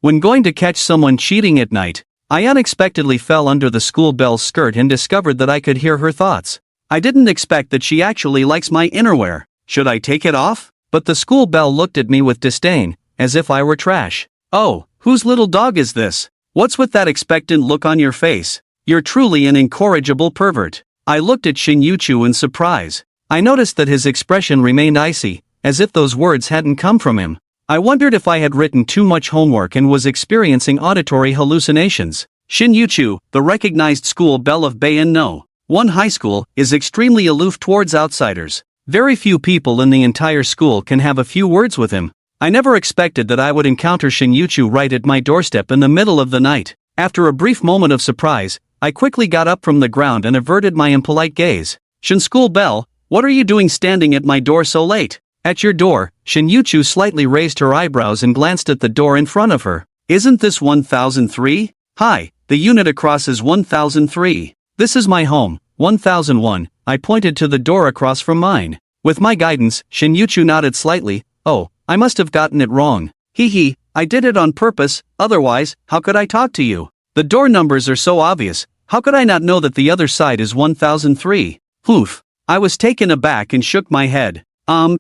When going to catch someone cheating at night, I unexpectedly fell under the school bell's skirt and discovered that I could hear her thoughts. I didn't expect that she actually likes my innerwear. Should I take it off? But the school bell looked at me with disdain, as if I were trash. Oh, whose little dog is this? What's with that expectant look on your face? You're truly an incorrigible pervert. I looked at Shin Yuchu in surprise. I noticed that his expression remained icy, as if those words hadn't come from him. I wondered if I had written too much homework and was experiencing auditory hallucinations. Shin Yuchu, the recognized school belle of Bayan No. 1 High School, is extremely aloof towards outsiders. Very few people in the entire school can have a few words with him. I never expected that I would encounter Shin Yuchu right at my doorstep in the middle of the night. After a brief moment of surprise, I quickly got up from the ground and averted my impolite gaze. Shin School Bell, what are you doing standing at my door so late? At your door. Shin Yuchu slightly raised her eyebrows and glanced at the door in front of her. Isn't this 1003? Hi, the unit across is 1003. This is my home, 1001. I pointed to the door across from mine. With my guidance, Shin Yuchu nodded slightly. Oh, I must have gotten it wrong. Hee, I did it on purpose, otherwise, how could I talk to you? The door numbers are so obvious, how could I not know that the other side is 1003? Oof. I was taken aback and shook my head.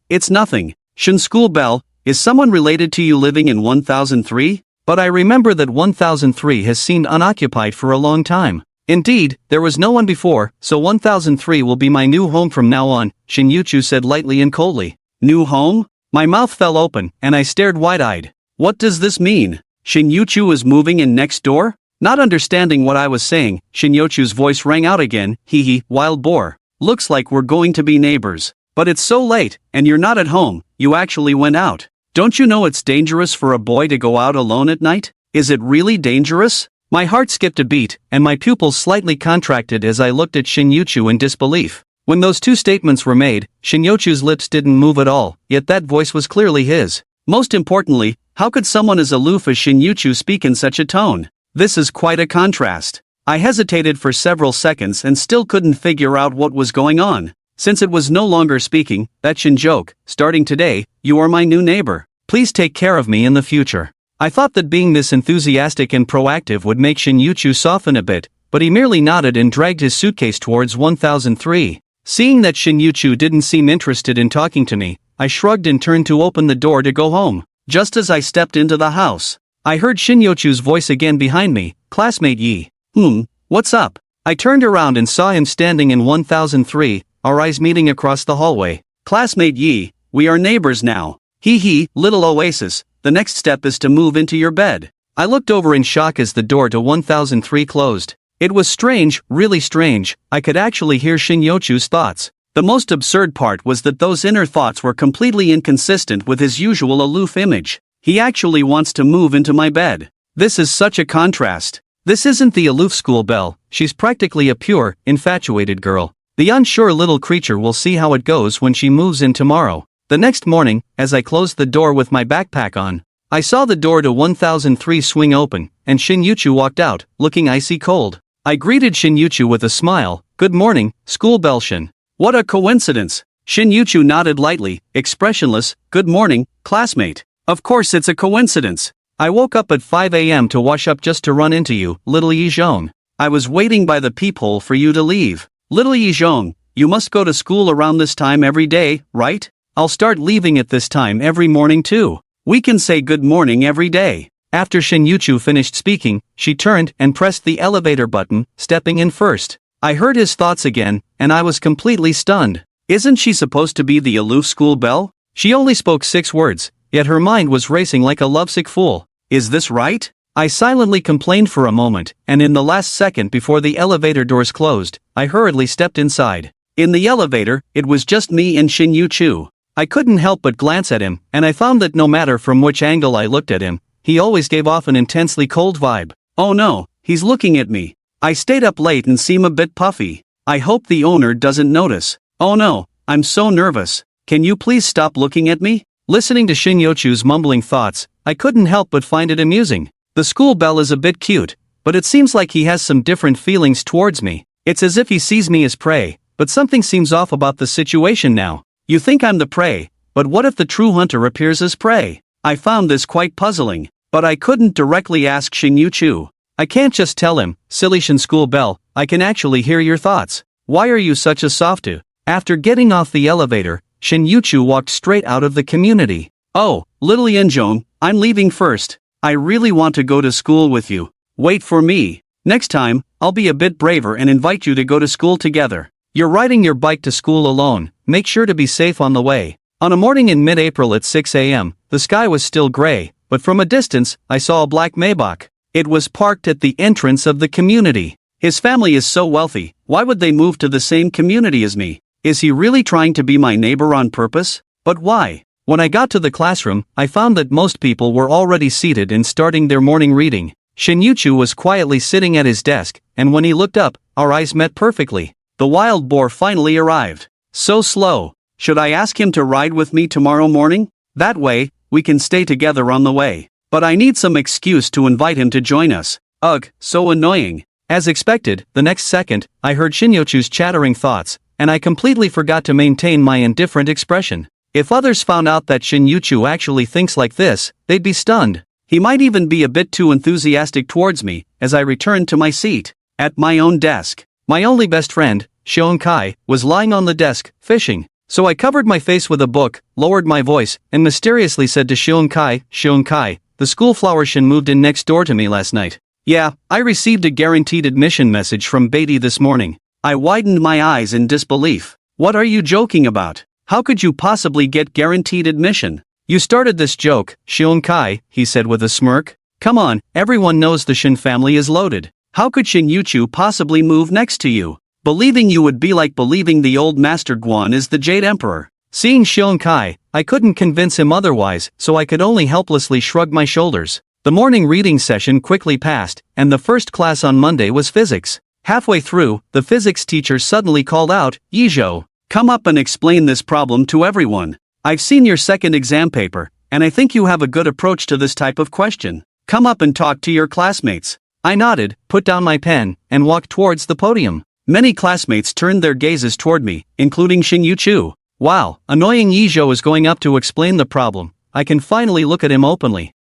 It's nothing. Shin School Bell, is someone related to you living in 1003? But I remember that 1003 has seemed unoccupied for a long time. Indeed, there was no one before, so 1003 will be my new home from now on, Shin Yuchu said lightly and coldly. New home? My mouth fell open, and I stared wide-eyed. What does this mean? Shin Yuchu is moving in next door? Not understanding what I was saying, Shin Yuchu's voice rang out again. Hee, wild boar. Looks like we're going to be neighbors. But it's so late, and you're not at home, you actually went out. Don't you know it's dangerous for a boy to go out alone at night? Is it really dangerous? My heart skipped a beat, and my pupils slightly contracted as I looked at Shin Yuchu in disbelief. When those two statements were made, Shin Yuchu's lips didn't move at all, yet that voice was clearly his. Most importantly, how could someone as aloof as Shin Yuchu speak in such a tone? This is quite a contrast. I hesitated for several seconds and still couldn't figure out what was going on. Since it was no longer speaking, that Shin joke, starting today, you are my new neighbor. Please take care of me in the future. I thought that being this enthusiastic and proactive would make Shin Yuchu soften a bit, but he merely nodded and dragged his suitcase towards 1003. Seeing that Shin Yuchu didn't seem interested in talking to me, I shrugged and turned to open the door to go home. Just as I stepped into the house, I heard Shin Yuchu's voice again behind me. Classmate Yi. What's up? I turned around and saw him standing in 1003, our eyes meeting across the hallway. Classmate Yi, we are neighbors now. Hee, little oasis, the next step is to move into your bed. I looked over in shock as the door to 1003 closed. It was strange, really strange. I could actually hear Shin Yuchu's thoughts. The most absurd part was that those inner thoughts were completely inconsistent with his usual aloof image. He actually wants to move into my bed. This is such a contrast. This isn't the aloof school belle, she's practically a pure, infatuated girl. The unsure little creature will see how it goes when she moves in tomorrow. The next morning, as I closed the door with my backpack on, I saw the door to 1003 swing open, and Shin Yuchu walked out, looking icy cold. I greeted Shin Yuchu with a smile. Good morning, school belle Shin. What a coincidence. Shin Yuchu nodded lightly, expressionless. Good morning, classmate. Of course it's a coincidence. I woke up at 5 a.m. to wash up just to run into you, little Yizhong. I was waiting by the peephole for you to leave. Little Yizhong, you must go to school around this time every day, right? I'll start leaving at this time every morning too. We can say good morning every day. After Shin Yuchu finished speaking, she turned and pressed the elevator button, stepping in first. I heard his thoughts again, and I was completely stunned. Isn't she supposed to be the aloof school belle? She only spoke 6 words, yet her mind was racing like a lovesick fool. Is this right? I silently complained for a moment, and in the last second before the elevator doors closed, I hurriedly stepped inside. In the elevator, it was just me and Shin Yuchu. I couldn't help but glance at him, and I found that no matter from which angle I looked at him, he always gave off an intensely cold vibe. Oh no, he's looking at me. I stayed up late and seem a bit puffy. I hope the owner doesn't notice. Oh no, I'm so nervous. Can you please stop looking at me? Listening to Shin Yuchu's mumbling thoughts, I couldn't help but find it amusing. The school belle is a bit cute, but it seems like he has some different feelings towards me. It's as if he sees me as prey, but something seems off about the situation now. You think I'm the prey, but what if the true hunter appears as prey? I found this quite puzzling. But I couldn't directly ask Shin Yu-chu. I can't just tell him, silly Shin school bell, I can actually hear your thoughts. Why are you such a softu? After getting off the elevator, Shin Yu-chu walked straight out of the community. Oh, little Yinjong, I'm leaving first. I really want to go to school with you. Wait for me. Next time, I'll be a bit braver and invite you to go to school together. You're riding your bike to school alone, make sure to be safe on the way. On a morning in mid-April at 6 a.m., the sky was still gray, but from a distance, I saw a black Maybach. It was parked at the entrance of the community. His family is so wealthy, why would they move to the same community as me? Is he really trying to be my neighbor on purpose? But why? When I got to the classroom, I found that most people were already seated and starting their morning reading. Shin Yu-chu was quietly sitting at his desk, and when he looked up, our eyes met perfectly. The wild boar finally arrived. So slow. Should I ask him to ride with me tomorrow morning? That way, we can stay together on the way. But I need some excuse to invite him to join us. Ugh, so annoying. As expected, the next second, I heard Shin Yu-chu's chattering thoughts, and I completely forgot to maintain my indifferent expression. If others found out that Shin Yu-chu actually thinks like this, they'd be stunned. He might even be a bit too enthusiastic towards me, as I returned to my seat. At my own desk, my only best friend, Seon Kai, was lying on the desk, fishing. So I covered my face with a book, lowered my voice, and mysteriously said to Seon Kai, the school flower Shin moved in next door to me last night. Yeah, I received a guaranteed admission message from Beatty this morning. I widened my eyes in disbelief. What are you joking about? How could you possibly get guaranteed admission? You started this joke, Seon Kai, he said with a smirk. Come on, everyone knows the Shin family is loaded. How could Shin Yu-chu possibly move next to you? Believing you would be like believing the old Master Guan is the Jade Emperor. Seeing Seon Kai, I couldn't convince him otherwise, so I could only helplessly shrug my shoulders. The morning reading session quickly passed, and the first class on Monday was physics. Halfway through, the physics teacher suddenly called out, Yizhou, come up and explain this problem to everyone. I've seen your second exam paper, and I think you have a good approach to this type of question. Come up and talk to your classmates. I nodded, put down my pen, and walked towards the podium. Many classmates turned their gazes toward me, including Shin Yu-chu. Wow, annoying Yizhou is going up to explain the problem. I can finally look at him openly.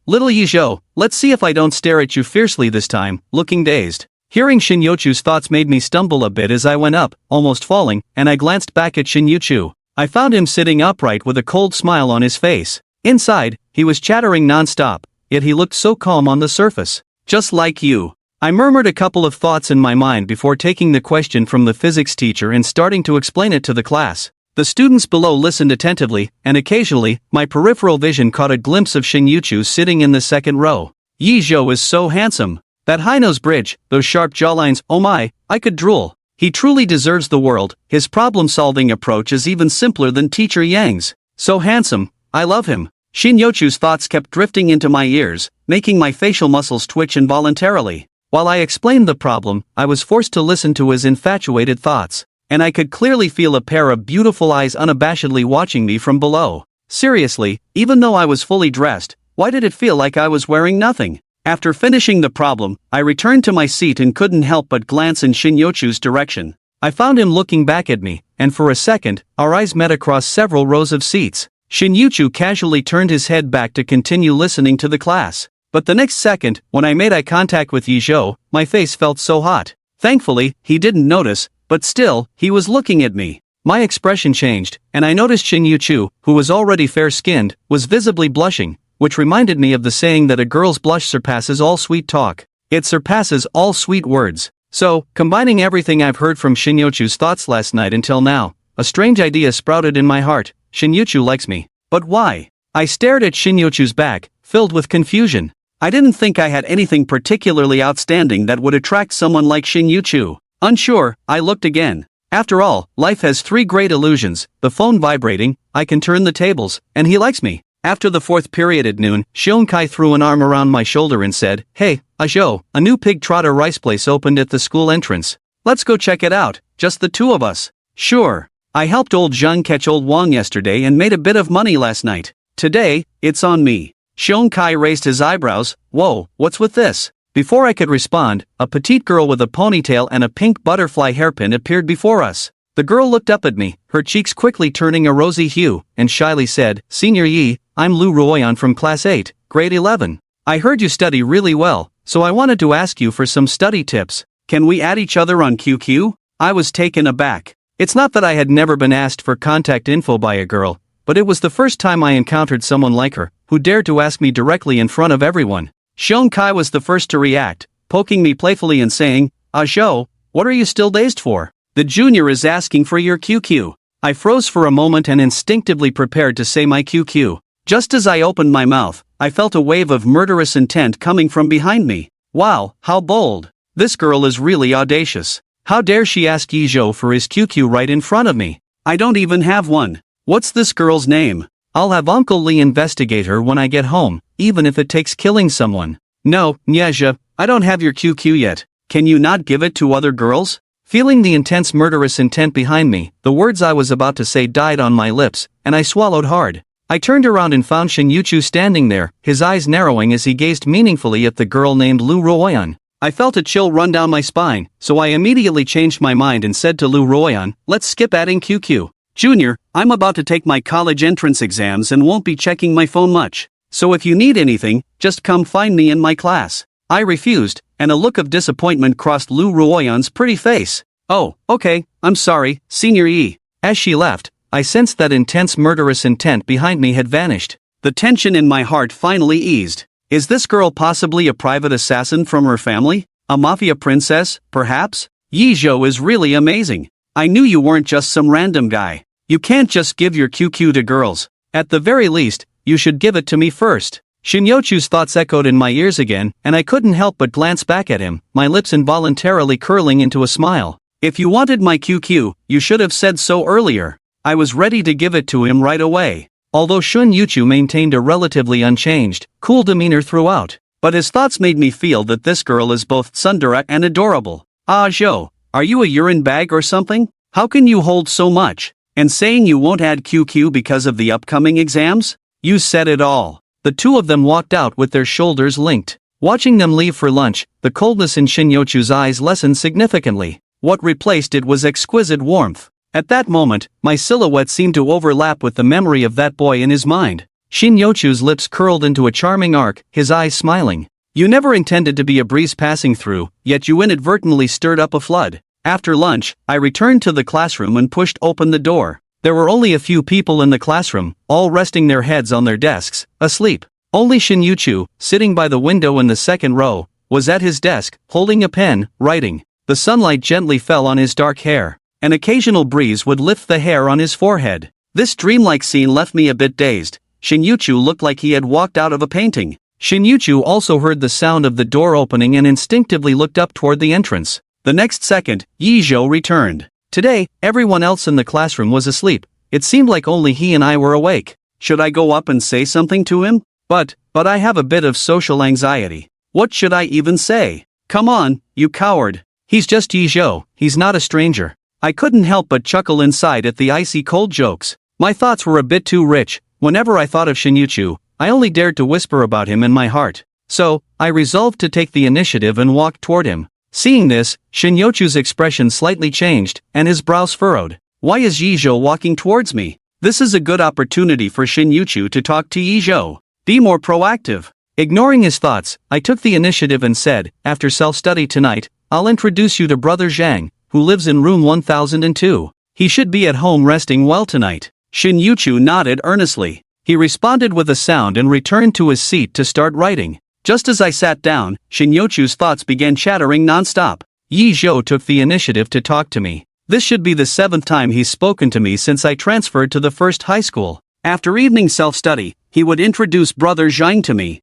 Little Yizhou, let's see if I don't stare at you fiercely this time, looking dazed. Hearing Shin Yu-chu's thoughts made me stumble a bit as I went up, almost falling, and I glanced back at Shin Yu-chu. I found him sitting upright with a cold smile on his face. Inside, he was chattering non-stop, yet he looked so calm on the surface. Just like you. I murmured a couple of thoughts in my mind before taking the question from the physics teacher and starting to explain it to the class. The students below listened attentively, and occasionally, my peripheral vision caught a glimpse of Shin Yu-chu sitting in the second row. Yizhou is so handsome. That high-nose bridge, those sharp jawlines, oh my, I could drool. He truly deserves the world. His problem-solving approach is even simpler than Teacher Yang's. So handsome, I love him. Shin Yu-chu's thoughts kept drifting into my ears, making my facial muscles twitch involuntarily. While I explained the problem, I was forced to listen to his infatuated thoughts. And I could clearly feel a pair of beautiful eyes unabashedly watching me from below. Seriously, even though I was fully dressed, why did it feel like I was wearing nothing? After finishing the problem, I returned to my seat and couldn't help but glance in Shin Yu-chu's direction. I found him looking back at me, and for a second, our eyes met across several rows of seats. Shin Yu-chu casually turned his head back to continue listening to the class. But the next second, when I made eye contact with Yizhou, my face felt so hot. Thankfully, he didn't notice, but still, he was looking at me. My expression changed, and I noticed Shin Yu-chu, who was already fair-skinned, was visibly blushing, which reminded me of the saying that a girl's blush surpasses all sweet talk. It surpasses all sweet words. So, combining everything I've heard from Shin Yu-chu's thoughts last night until now, a strange idea sprouted in my heart. Shin Yu-chu likes me. But why? I stared at Shin Yu-chu's back, filled with confusion. I didn't think I had anything particularly outstanding that would attract someone like Shin Yu-chu. Unsure, I looked again. After all, life has three great illusions: the phone vibrating, I can turn the tables, and he likes me. After the fourth period at noon, Seon Kai threw an arm around my shoulder and said, Hey, Ajo, a new pig trotter rice place opened at the school entrance. Let's go check it out, just the two of us. Sure. I helped old Zheng catch old Wang yesterday and made a bit of money last night. Today, it's on me. Seon Kai raised his eyebrows. Whoa, what's with this? Before I could respond, a petite girl with a ponytail and a pink butterfly hairpin appeared before us. The girl looked up at me, her cheeks quickly turning a rosy hue, and shyly said, Senior Yi, I'm Lu Ruoyan from Class 8, Grade 11. I heard you study really well, so I wanted to ask you for some study tips. Can we add each other on QQ? I was taken aback. It's not that I had never been asked for contact info by a girl, but it was the first time I encountered someone like her, who dared to ask me directly in front of everyone. Sean Kai was the first to react, poking me playfully and saying, "Ah Zhou, what are you still dazed for? The junior is asking for your QQ." I froze for a moment and instinctively prepared to say my QQ. Just as I opened my mouth, I felt a wave of murderous intent coming from behind me. Wow, how bold. This girl is really audacious. How dare she ask Yi Zhou for his QQ right in front of me? I don't even have one. What's this girl's name? I'll have Uncle Lee investigate her when I get home, even if it takes killing someone. No, Nyezha, I don't have your QQ yet. Can you not give it to other girls? Feeling the intense murderous intent behind me, the words I was about to say died on my lips, and I swallowed hard. I turned around and found Shin Yuchu standing there, his eyes narrowing as he gazed meaningfully at the girl named Lu Ruoyan. I felt a chill run down my spine, so I immediately changed my mind and said to Lu Ruoyan, "Let's skip adding QQ. Junior, I'm about to take my college entrance exams and won't be checking my phone much. So if you need anything, just come find me in my class." I refused, and a look of disappointment crossed Lu Ruoyan's pretty face. "Oh, okay, I'm sorry, Senior Yi." As she left, I sensed that intense murderous intent behind me had vanished. The tension in my heart finally eased. Is this girl possibly a private assassin from her family? A mafia princess, perhaps? Yi Zhou is really amazing. I knew you weren't just some random guy. You can't just give your QQ to girls. At the very least, you should give it to me first. Shinyochu's thoughts echoed in my ears again, and I couldn't help but glance back at him, my lips involuntarily curling into a smile. If you wanted my QQ, you should have said so earlier. I was ready to give it to him right away. Although Shun Yuchu maintained a relatively unchanged, cool demeanor throughout, but his thoughts made me feel that this girl is both tsundere and adorable. Ah Zhou, are you a urine bag or something? How can you hold so much? And saying you won't add QQ because of the upcoming exams? You said it all. The two of them walked out with their shoulders linked. Watching them leave for lunch, the coldness in Shinyochu's eyes lessened significantly. What replaced it was exquisite warmth. At that moment, my silhouette seemed to overlap with the memory of that boy in his mind. Shinyochu's lips curled into a charming arc, his eyes smiling. You never intended to be a breeze passing through, yet you inadvertently stirred up a flood. After lunch, I returned to the classroom and pushed open the door. There were only a few people in the classroom, all resting their heads on their desks, asleep. Only Shinyuchu, sitting by the window in the second row, was at his desk, holding a pen, writing. The sunlight gently fell on his dark hair. An occasional breeze would lift the hair on his forehead. This dreamlike scene left me a bit dazed. Shinyuchu looked like he had walked out of a painting. Shinyuchu also heard the sound of the door opening and instinctively looked up toward the entrance. The next second, Yi Zhou returned. Today, everyone else in the classroom was asleep. It seemed like only he and I were awake. Should I go up and say something to him? But I have a bit of social anxiety. What should I even say? Come on, you coward. He's just Yi Zhou, he's not a stranger. I couldn't help but chuckle inside at the icy cold jokes. My thoughts were a bit too rich. Whenever I thought of Shinyuchu, I only dared to whisper about him in my heart. So, I resolved to take the initiative and walk toward him. Seeing this, Shinyochu's expression slightly changed, and his brows furrowed. Why is Yi Zhou walking towards me? This is a good opportunity for Shinyuchu to talk to Yi Zhou. Be more proactive. Ignoring his thoughts, I took the initiative and said, after self-study tonight, I'll introduce you to Brother Zhang, who lives in room 1002. He should be at home resting well tonight. Shinyuchu nodded earnestly. He responded with a sound and returned to his seat to start writing. Just as I sat down, Shinyochu's thoughts began chattering non-stop. Yi Zhou took the initiative to talk to me. This should be the 7th time he's spoken to me since I transferred to the first high school. After evening self-study, he would introduce Brother Zhang to me.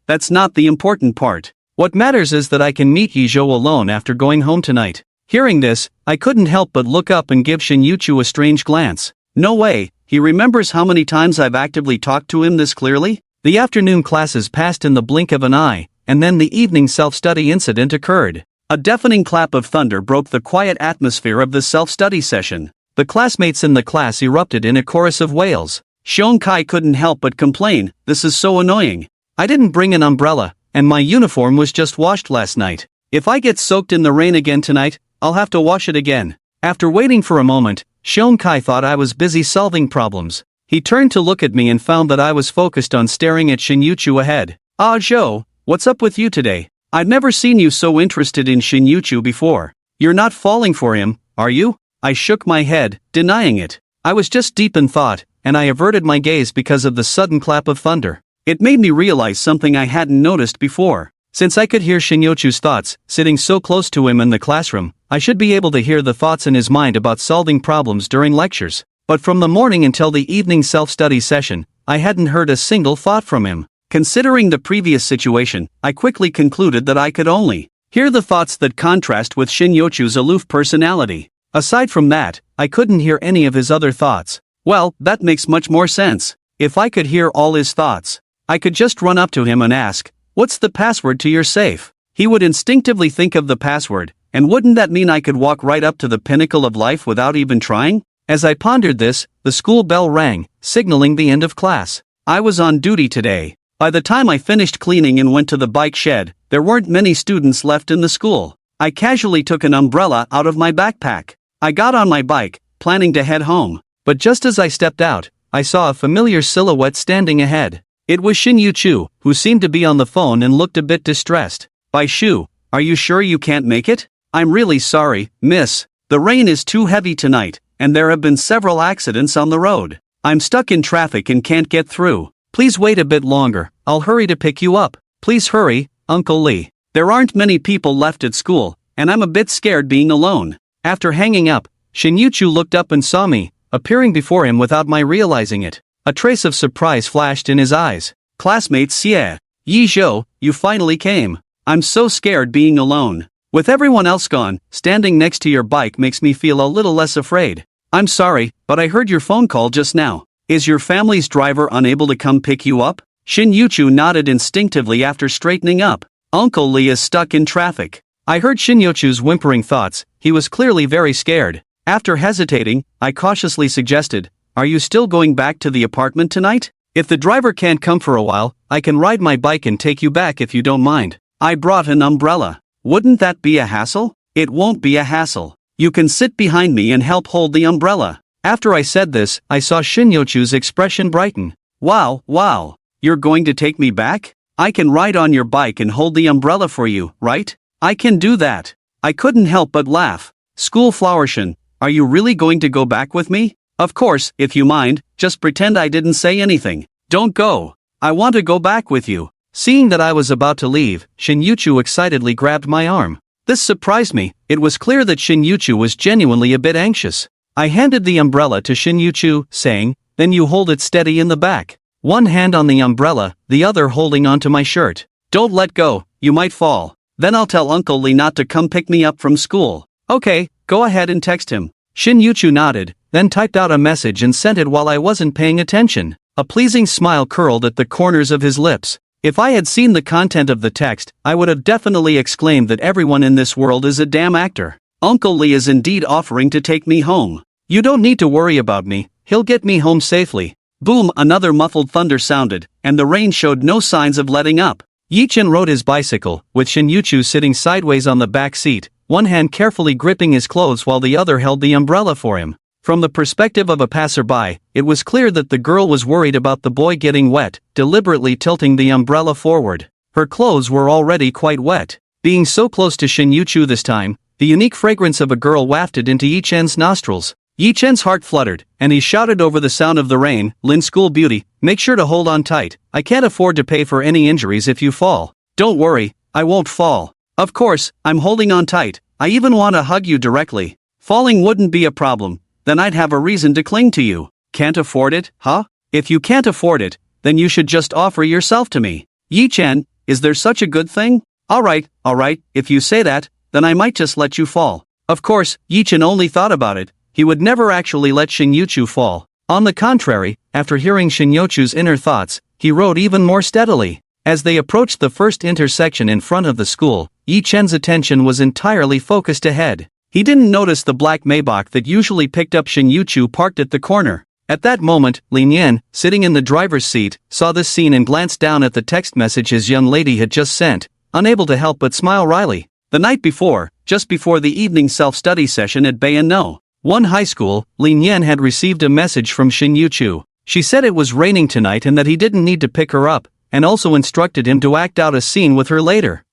That's not the important part. What matters is that I can meet Yi Zhou alone after going home tonight. Hearing this, I couldn't help but look up and give Shinyuchu a strange glance. No way, he remembers how many times I've actively talked to him this clearly? The afternoon classes passed in the blink of an eye, and then the evening self-study incident occurred. A deafening clap of thunder broke the quiet atmosphere of the self-study session. The classmates in the class erupted in a chorus of wails. Shon Kai couldn't help but complain, "This is so annoying. I didn't bring an umbrella, and my uniform was just washed last night. If I get soaked in the rain again tonight, I'll have to wash it again." After waiting for a moment, Shon Kai thought I was busy solving problems. He turned to look at me and found that I was focused on staring at Shinyuchu ahead. Ah Zhou, what's up with you today? I've never seen you so interested in Shin Yuchu before. You're not falling for him, are you? I shook my head, denying it. I was just deep in thought, and I averted my gaze because of the sudden clap of thunder. It made me realize something I hadn't noticed before. Since I could hear Shin Yuchu's thoughts, sitting so close to him in the classroom, I should be able to hear the thoughts in his mind about solving problems during lectures. But from the morning until the evening self-study session, I hadn't heard a single thought from him. Considering the previous situation, I quickly concluded that I could only hear the thoughts that contrast with Shin Yuchu's aloof personality. Aside from that, I couldn't hear any of his other thoughts. Well, that makes much more sense. If I could hear all his thoughts, I could just run up to him and ask, "What's the password to your safe?" He would instinctively think of the password, and wouldn't that mean I could walk right up to the pinnacle of life without even trying? As I pondered this, the school bell rang, signaling the end of class. I was on duty today. By the time I finished cleaning and went to the bike shed, there weren't many students left in the school. I casually took an umbrella out of my backpack. I got on my bike, planning to head home. But just as I stepped out, I saw a familiar silhouette standing ahead. It was Shin Yuchu, who seemed to be on the phone and looked a bit distressed. "Bai Shu, are you sure you can't make it?" "I'm really sorry, miss. The rain is too heavy tonight, and there have been several accidents on the road. I'm stuck in traffic and can't get through. Please wait a bit longer, I'll hurry to pick you up." "Please hurry, Uncle Lee. There aren't many people left at school, and I'm a bit scared being alone." After hanging up, Shin Yuchu looked up and saw me, appearing before him without my realizing it. A trace of surprise flashed in his eyes. "Classmates Xie, Yi Zhou, you finally came. I'm so scared being alone. With everyone else gone, standing next to your bike makes me feel a little less afraid. I'm sorry, but I heard your phone call just now. Is your family's driver unable to come pick you up?" Shin Yuchu nodded instinctively after straightening up. "Uncle Lee is stuck in traffic." I heard Shin Yuchu's whimpering thoughts. He was clearly very scared. After hesitating, I cautiously suggested, "Are you still going back to the apartment tonight? If the driver can't come for a while, I can ride my bike and take you back if you don't mind. I brought an umbrella. Wouldn't that be a hassle?" "It won't be a hassle. You can sit behind me and help hold the umbrella." After I said this, I saw Shin Yuchu's expression brighten. Wow, you're going to take me back? I can ride on your bike and hold the umbrella for you, right?" "I can do that." I couldn't help but laugh. "School flower Shin, are you really going to go back with me?" "Of course, if you mind, just pretend I didn't say anything." "Don't go. I want to go back with you." Seeing that I was about to leave, Shin Yuchu excitedly grabbed my arm. This surprised me. It was clear that Shin Yuchu was genuinely a bit anxious. I handed the umbrella to Shin Yuchu, saying, "Then you hold it steady in the back. One hand on the umbrella, the other holding onto my shirt. Don't let go, you might fall. Then I'll tell Uncle Lee not to come pick me up from school." "Okay, go ahead and text him." Shin Yuchu nodded, then typed out a message and sent it while I wasn't paying attention. A pleasing smile curled at the corners of his lips. If I had seen the content of the text, I would have definitely exclaimed that everyone in this world is a damn actor. Uncle Lee is indeed offering to take me home. "You don't need to worry about me, he'll get me home safely." Boom, another muffled thunder sounded, and the rain showed no signs of letting up. Yi Chen rode his bicycle, with Shin Yuchu sitting sideways on the back seat, one hand carefully gripping his clothes while the other held the umbrella for him. From the perspective of a passerby, it was clear that the girl was worried about the boy getting wet, deliberately tilting the umbrella forward. Her clothes were already quite wet. Being so close to Shin Yuchu this time, the unique fragrance of a girl wafted into Yi Chen's nostrils. Yi Chen's heart fluttered, and he shouted over the sound of the rain, "Lin School Beauty, make sure to hold on tight. I can't afford to pay for any injuries if you fall." "Don't worry, I won't fall. Of course, I'm holding on tight. I even want to hug you directly. Falling wouldn't be a problem, then I'd have a reason to cling to you." "Can't afford it, huh? If you can't afford it, then you should just offer yourself to me." "Yi Chen, is there such a good thing?" Alright, if you say that, then I might just let you fall." Of course, Yi Chen only thought about it. He would never actually let Shin Yuchu fall. On the contrary, after hearing Shin Yuchu's inner thoughts, he rode even more steadily. As they approached the first intersection in front of the school, Yi Chen's attention was entirely focused ahead. He didn't notice the black Maybach that usually picked up Shin Yuchu parked at the corner. At that moment, Lin Yan, sitting in the driver's seat, saw this scene and glanced down at the text message his young lady had just sent, unable to help but smile wryly. The night before, just before the evening self-study session at Bayan No. 1 High School, Lin Yan had received a message from Shin Yuchu. She said it was raining tonight and that he didn't need to pick her up, and also instructed him to act out a scene with her later.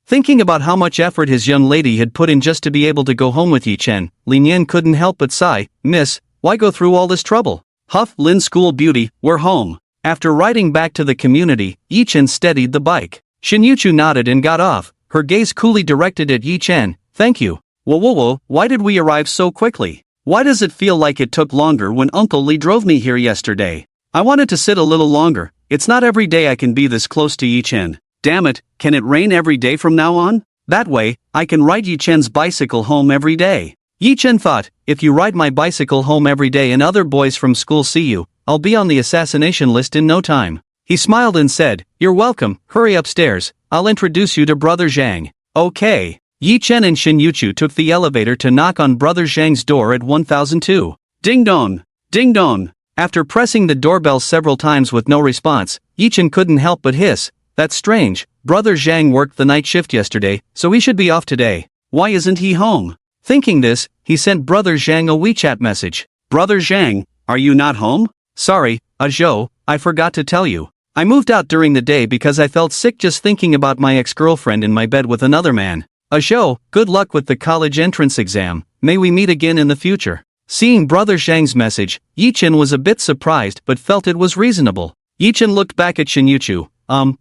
Thinking about how much effort his young lady had put in just to be able to go home with Yi Chen, Lin Yan couldn't help but sigh. "Miss, why go through all this trouble?" "Huff, Lin School Beauty, we're home." After riding back to the community, Yi Chen steadied the bike. Shin Yuchu nodded and got off, her gaze coolly directed at Yi Chen. "Thank you." Whoa, why did we arrive so quickly? Why does it feel like it took longer when Uncle Lee drove me here yesterday? I wanted to sit a little longer. It's not every day I can be this close to Yi Chen. Damn it, can it rain every day from now on? That way, I can ride Yi Chen's bicycle home every day. Yi Chen thought, if you ride my bicycle home every day and other boys from school see you, I'll be on the assassination list in no time. He smiled and said, "You're welcome, hurry upstairs, I'll introduce you to Brother Zhang." Okay. Yi Chen and Shin Yuchu took the elevator to knock on Brother Zhang's door at 1002. Ding dong! Ding dong! After pressing the doorbell several times with no response, Yi Chen couldn't help but hiss, "That's strange, Brother Zhang worked the night shift yesterday, so he should be off today. Why isn't he home?" Thinking this, he sent Brother Zhang a WeChat message. "Brother Zhang, are you not home? Sorry, Zhou, I forgot to tell you. I moved out during the day because I felt sick just thinking about my ex-girlfriend in my bed with another man. Zhou, good luck with the college entrance exam, may we meet again in the future." Seeing Brother Zhang's message, Yi Chen was a bit surprised but felt it was reasonable. Yi Chen looked back at Shin Yuchu.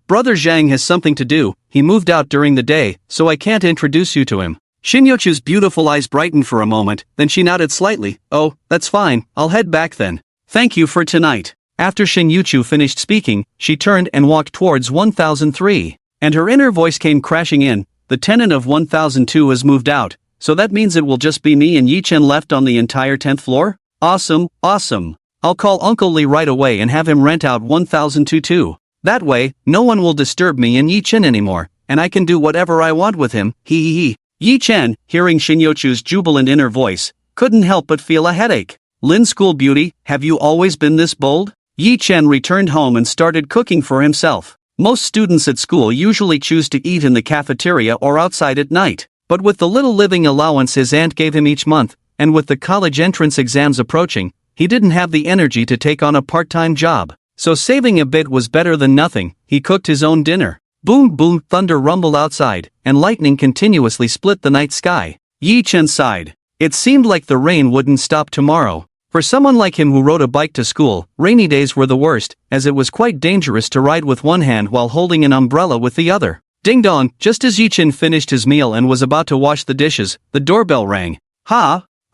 Brother Zhang has something to do, he moved out during the day, so I can't introduce you to him." Shin Yuchu's beautiful eyes brightened for a moment, then she nodded slightly. "Oh, that's fine, I'll head back then. Thank you for tonight." After Shin Yuchu finished speaking, she turned and walked towards 1003. And her inner voice came crashing in. "The tenant of 1002 has moved out, so that means it will just be me and Yi Chen left on the entire 10th floor? Awesome, awesome. I'll call Uncle Lee right away and have him rent out 1002 too. That way, no one will disturb me and Yi Chen anymore, and I can do whatever I want with him, hee. Yi Chen, hearing Shin Yuchu's jubilant inner voice, couldn't help but feel a headache. "Lin School Beauty, have you always been this bold?" Yi Chen returned home and started cooking for himself. Most students at school usually choose to eat in the cafeteria or outside at night, but with the little living allowance his aunt gave him each month, and with the college entrance exams approaching, he didn't have the energy to take on a part-time job. So saving a bit was better than nothing. He cooked his own dinner. Boom boom, thunder rumbled outside, and lightning continuously split the night sky. Yi Chen sighed. It seemed like the rain wouldn't stop tomorrow. For someone like him who rode a bike to school, rainy days were the worst, as it was quite dangerous to ride with one hand while holding an umbrella with the other. Ding dong, just as Yi Chen finished his meal and was about to wash the dishes, the doorbell rang.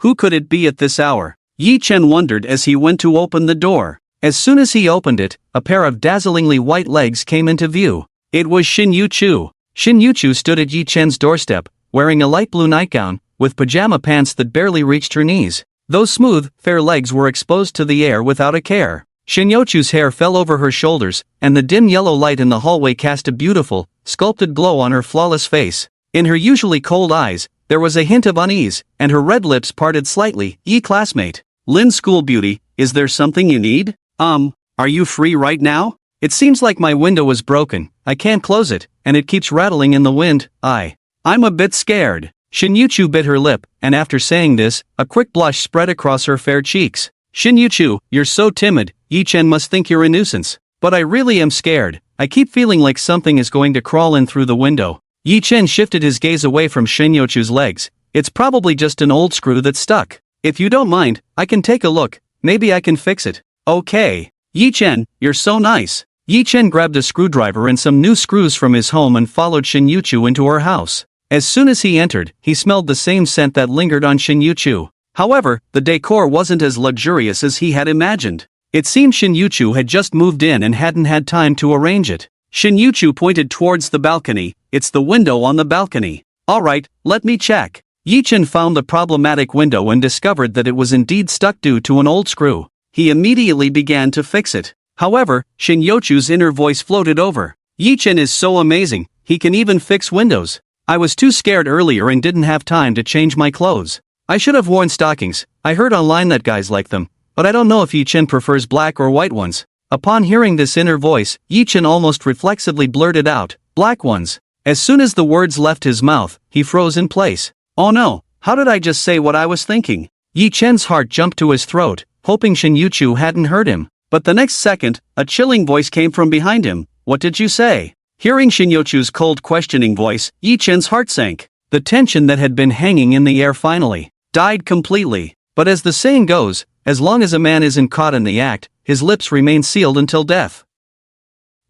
Who could it be at this hour? Yi Chen wondered as he went to open the door. As soon as he opened it, a pair of dazzlingly white legs came into view. It was Shin Yuchu. Shin Yuchu stood at Yi Chen's doorstep, wearing a light blue nightgown, with pajama pants that barely reached her knees. Those smooth, fair legs were exposed to the air without a care. Shin Yuchu's hair fell over her shoulders, and the dim yellow light in the hallway cast a beautiful, sculpted glow on her flawless face. In her usually cold eyes, there was a hint of unease, and her red lips parted slightly. "Yi classmate. Lin School Beauty, is there something you need? Are you free right now? It seems like my window is broken, I can't close it, and it keeps rattling in the wind. I'm a bit scared." Shin Yuchu bit her lip, and after saying this, a quick blush spread across her fair cheeks. "Shin Yuchu, you're so timid, Yi Chen must think you're a nuisance. But I really am scared, I keep feeling like something is going to crawl in through the window." Yi Chen shifted his gaze away from Shin Yuchu's legs. "It's probably just an old screw that's stuck. If you don't mind, I can take a look, maybe I can fix it." "Okay. Yi Chen, you're so nice." Yi Chen grabbed a screwdriver and some new screws from his home and followed Shin Yuchu into her house. As soon as he entered, he smelled the same scent that lingered on Shin Yuchu. However, the decor wasn't as luxurious as he had imagined. It seemed Shin Yuchu had just moved in and hadn't had time to arrange it. Shin Yuchu pointed towards the balcony. "It's the window on the balcony." "Alright, let me check." Yi Chen found the problematic window and discovered that it was indeed stuck due to an old screw. He immediately began to fix it. However, Shin Yuchu's inner voice floated over. "Yi Chen is so amazing, he can even fix windows. I was too scared earlier and didn't have time to change my clothes. I should have worn stockings. I heard online that guys like them, but I don't know if Yi Chen prefers black or white ones." Upon hearing this inner voice, Yi Chen almost reflexively blurted out, "Black ones." As soon as the words left his mouth, he froze in place. "Oh no, how did I just say what I was thinking?" Yi Chen's heart jumped to his throat, hoping Shin Yuchu hadn't heard him. But the next second, a chilling voice came from behind him. "What did you say?" Hearing Shinyochu's cold questioning voice, Yi-chen's heart sank. The tension that had been hanging in the air finally died completely. But as the saying goes, as long as a man isn't caught in the act, his lips remain sealed until death.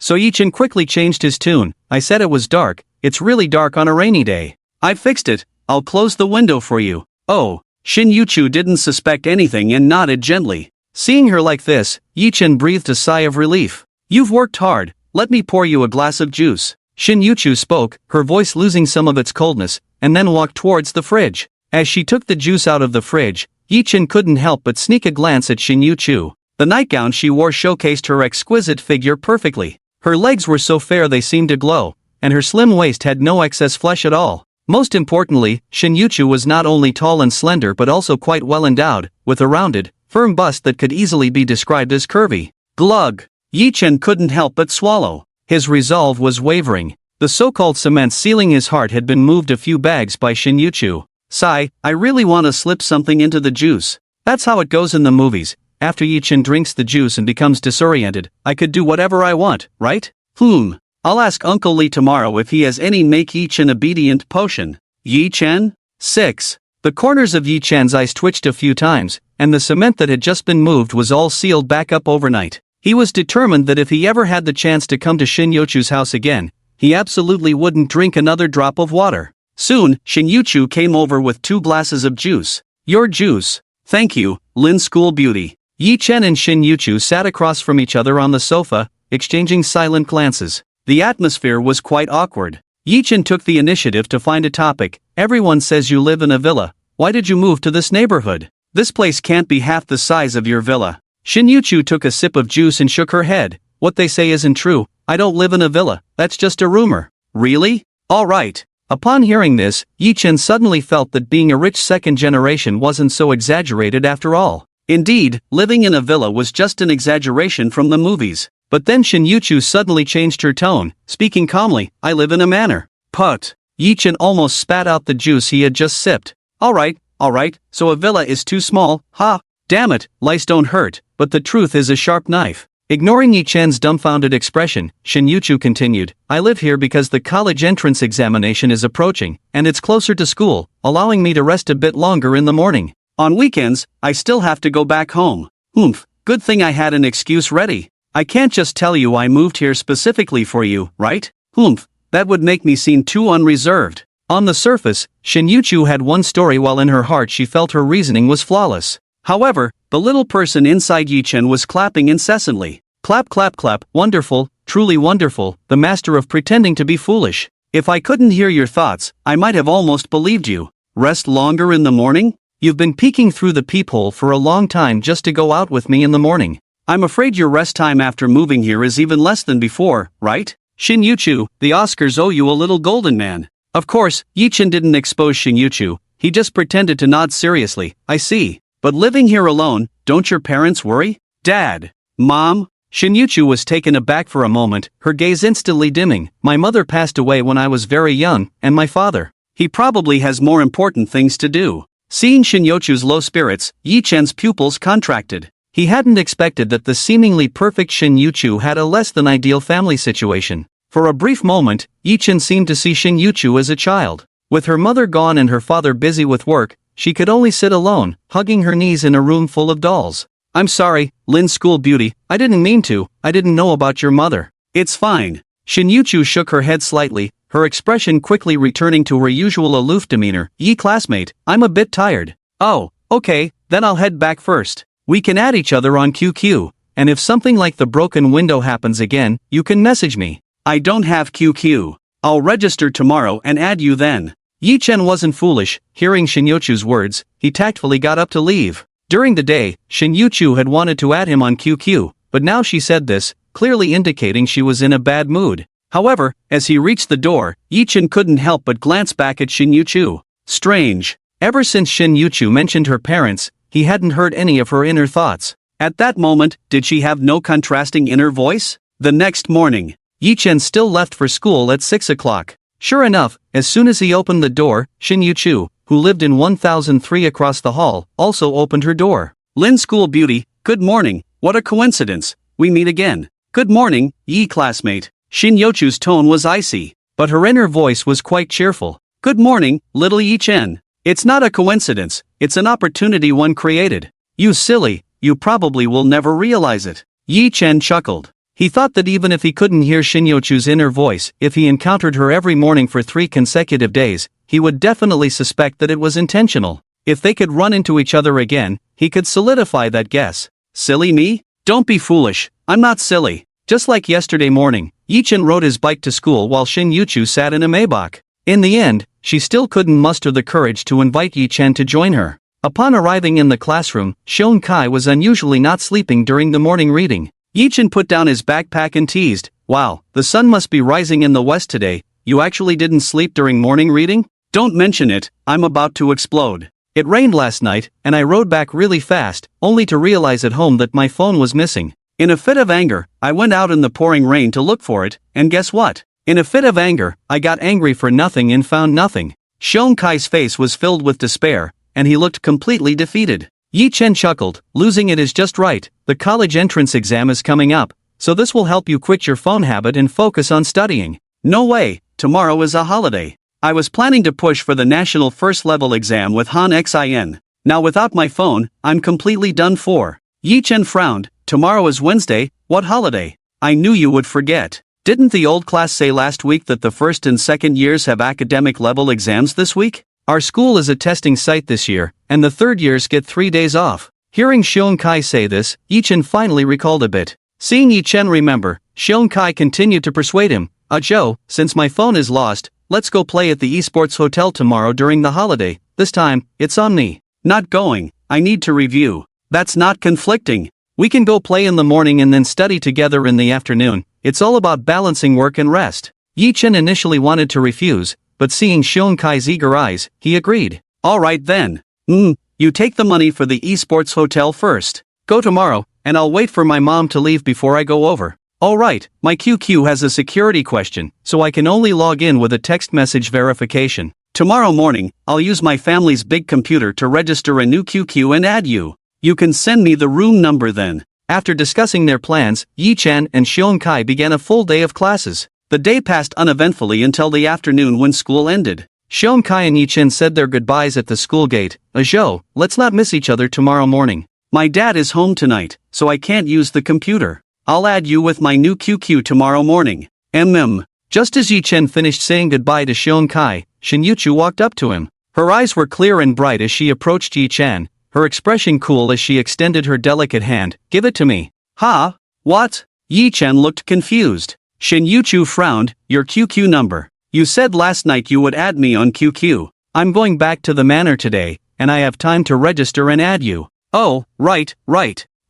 So Yi-chen quickly changed his tune. "I said it was dark. It's really dark on a rainy day. I fixed it. I'll close the window for you." Oh. Shin-Yuchu didn't suspect anything and nodded gently. Seeing her like this, Yi-chen breathed a sigh of relief. "You've worked hard. Let me pour you a glass of juice." Shin-Yuchu spoke, her voice losing some of its coldness, and then walked towards the fridge. As she took the juice out of the fridge, Yi-chen couldn't help but sneak a glance at Shin-Yuchu. The nightgown she wore showcased her exquisite figure perfectly. Her legs were so fair they seemed to glow, and her slim waist had no excess flesh at all. Most importantly, Shin-Yuchu was not only tall and slender but also quite well endowed, with a rounded, firm bust that could easily be described as curvy. Glug! Yi-chen couldn't help but swallow. His resolve was wavering. The so-called cement sealing his heart had been moved a few bags by Shin-Yuchu. "Sigh, I really want to slip something into the juice. That's how it goes in the movies. After Yi-chen drinks the juice and becomes disoriented, I could do whatever I want, right? I'll ask Uncle Lee tomorrow if he has any make Yi-chen obedient potion." Yi-chen? 6. The corners of Yi-chen's eyes twitched a few times, and the cement that had just been moved was all sealed back up overnight. He was determined that if he ever had the chance to come to Shin-Yuchu's house again, he absolutely wouldn't drink another drop of water. Soon, Shin-Yuchu came over with 2 glasses of juice. "Your juice." "Thank you, Lin School Beauty." Yi-chen and Shin-Yuchu sat across from each other on the sofa, exchanging silent glances. The atmosphere was quite awkward. Yi-chen took the initiative to find a topic. "Everyone says you live in a villa. Why did you move to this neighborhood? This place can't be half the size of your villa." Shin-Yuchu took a sip of juice and shook her head. "What they say isn't true. I don't live in a villa. That's just a rumor." "Really? All right." Upon hearing this, Yi-chen suddenly felt that being a rich second generation wasn't so exaggerated after all. Indeed, living in a villa was just an exaggeration from the movies. But then Shin-Yuchu suddenly changed her tone, speaking calmly. "I live in a manor." "Put." Yi-chen almost spat out the juice he had just sipped. All right, so a villa is too small, ha? Damn it, lice don't hurt, but the truth is a sharp knife. Ignoring Yi-chen's dumbfounded expression, Shin-Yuchu continued, "I live here because the college entrance examination is approaching, and it's closer to school, allowing me to rest a bit longer in the morning. On weekends, I still have to go back home. Good thing I had an excuse ready. I can't just tell you I moved here specifically for you, right? That would make me seem too unreserved." On the surface, Shin-Yuchu had one story while in her heart she felt her reasoning was flawless. However, the little person inside Yi-chen was clapping incessantly. Clap clap clap, wonderful, truly wonderful, the master of pretending to be foolish. If I couldn't hear your thoughts, I might have almost believed you. Rest longer in the morning? You've been peeking through the peephole for a long time just to go out with me in the morning. I'm afraid your rest time after moving here is even less than before, right? Shin-Yuchu, the Oscars owe you a little golden man. Of course, Yi-chen didn't expose Shin-Yuchu, he just pretended to nod seriously. I see. But living here alone, don't your parents worry? Dad? Mom? Shin-Yuchu was taken aback for a moment, her gaze instantly dimming. My mother passed away when I was very young, and my father. He probably has more important things to do. Seeing Shin-Yuchu's low spirits, Yi-chen's pupils contracted. He hadn't expected that the seemingly perfect Shin-Yuchu had a less than ideal family situation. For a brief moment, Yi-chen seemed to see Shin-Yuchu as a child. With her mother gone and her father busy with work, she could only sit alone, hugging her knees in a room full of dolls. I'm sorry, Lin School Beauty, I didn't mean to, I didn't know about your mother. It's fine. Shin-Yuchu shook her head slightly, her expression quickly returning to her usual aloof demeanor. Yi classmate, I'm a bit tired. Oh, okay, then I'll head back first. We can add each other on QQ, and if something like the broken window happens again, you can message me. I don't have QQ. I'll register tomorrow and add you then. Yi-chen wasn't foolish. Hearing Shin-Yuchu's words, he tactfully got up to leave. During the day, Shin-Yuchu had wanted to add him on QQ, but now she said this, clearly indicating she was in a bad mood. However, as he reached the door, Yi-chen couldn't help but glance back at Shin-Yuchu. Strange. Ever since Shin-Yuchu mentioned her parents, he hadn't heard any of her inner thoughts. At that moment, did she have no contrasting inner voice? The next morning, Yi-chen still left for school at 6 o'clock. Sure enough, as soon as he opened the door, Shin-Yuchu, who lived in 1003 across the hall, also opened her door. Lin School Beauty, good morning. What a coincidence. We meet again. Good morning, Yi classmate. Shin Yochu's tone was icy, but her inner voice was quite cheerful. Good morning, little Yi Chen. It's not a coincidence, it's an opportunity one created. You silly, you probably will never realize it. Yi Chen chuckled. He thought that even if he couldn't hear Shin Yochu's inner voice, if he encountered her every morning for 3 consecutive days, he would definitely suspect that it was intentional. If they could run into each other again, he could solidify that guess. Silly me? Don't be foolish, I'm not silly. Just like yesterday morning, Yi Chen rode his bike to school while Shin Yochu sat in a Maybach. In the end, she still couldn't muster the courage to invite Yi Chen to join her. Upon arriving in the classroom, Shon Kai was unusually not sleeping during the morning reading. Yi Chen put down his backpack and teased, "Wow, the sun must be rising in the west today. You actually didn't sleep during morning reading? Don't mention it, I'm about to explode. It rained last night, and I rode back really fast, only to realize at home that my phone was missing. In a fit of anger, I went out in the pouring rain to look for it, and guess what? In a fit of anger, I got angry for nothing and found nothing." Shon Kai's face was filled with despair, and he looked completely defeated. Yi Chen chuckled, "Losing it is just right. The college entrance exam is coming up, so this will help you quit your phone habit and focus on studying." "No way, tomorrow is a holiday. I was planning to push for the national first level exam with Han Xin. Now without my phone, I'm completely done for." Yi Chen frowned. "Tomorrow is Wednesday, what holiday? I knew you would forget. Didn't the old class say last week that the first and second years have academic level exams this week? Our school is a testing site this year, and the third years get 3 days off." Hearing Shon Kai say this, Yi Chen finally recalled a bit. Seeing Yi Chen remember, Shon Kai continued to persuade him, "Joe, since my phone is lost, let's go play at the esports hotel tomorrow during the holiday. This time, it's on me." "Not going, I need to review." "That's not conflicting. We can go play in the morning and then study together in the afternoon. It's all about balancing work and rest." Yi Chen initially wanted to refuse, but seeing Shon Kai's eager eyes, he agreed. "All right then. You take the money for the esports hotel first. Go tomorrow, and I'll wait for my mom to leave before I go over." "All right, my QQ has a security question, so I can only log in with a text message verification. Tomorrow morning, I'll use my family's big computer to register a new QQ and add you. You can send me the room number then." After discussing their plans, Yi Chen and Shon Kai began a full day of classes. The day passed uneventfully until the afternoon when school ended. Shon Kai and Yi Chen said their goodbyes at the school gate. "Joe, let's not miss each other tomorrow morning. My dad is home tonight, so I can't use the computer. I'll add you with my new QQ tomorrow morning. Just as Yi Chen finished saying goodbye to Shon Kai, Shin Yuchu walked up to him. Her eyes were clear and bright as she approached Yi Chen, her expression cool as she extended her delicate hand. "Give it to me." "Huh? What?" Yi Chen looked confused. Shin Yuchu frowned. "Your QQ number. You said last night you would add me on QQ. I'm going back to the manor today, and I have time to register and add you." "Oh, right.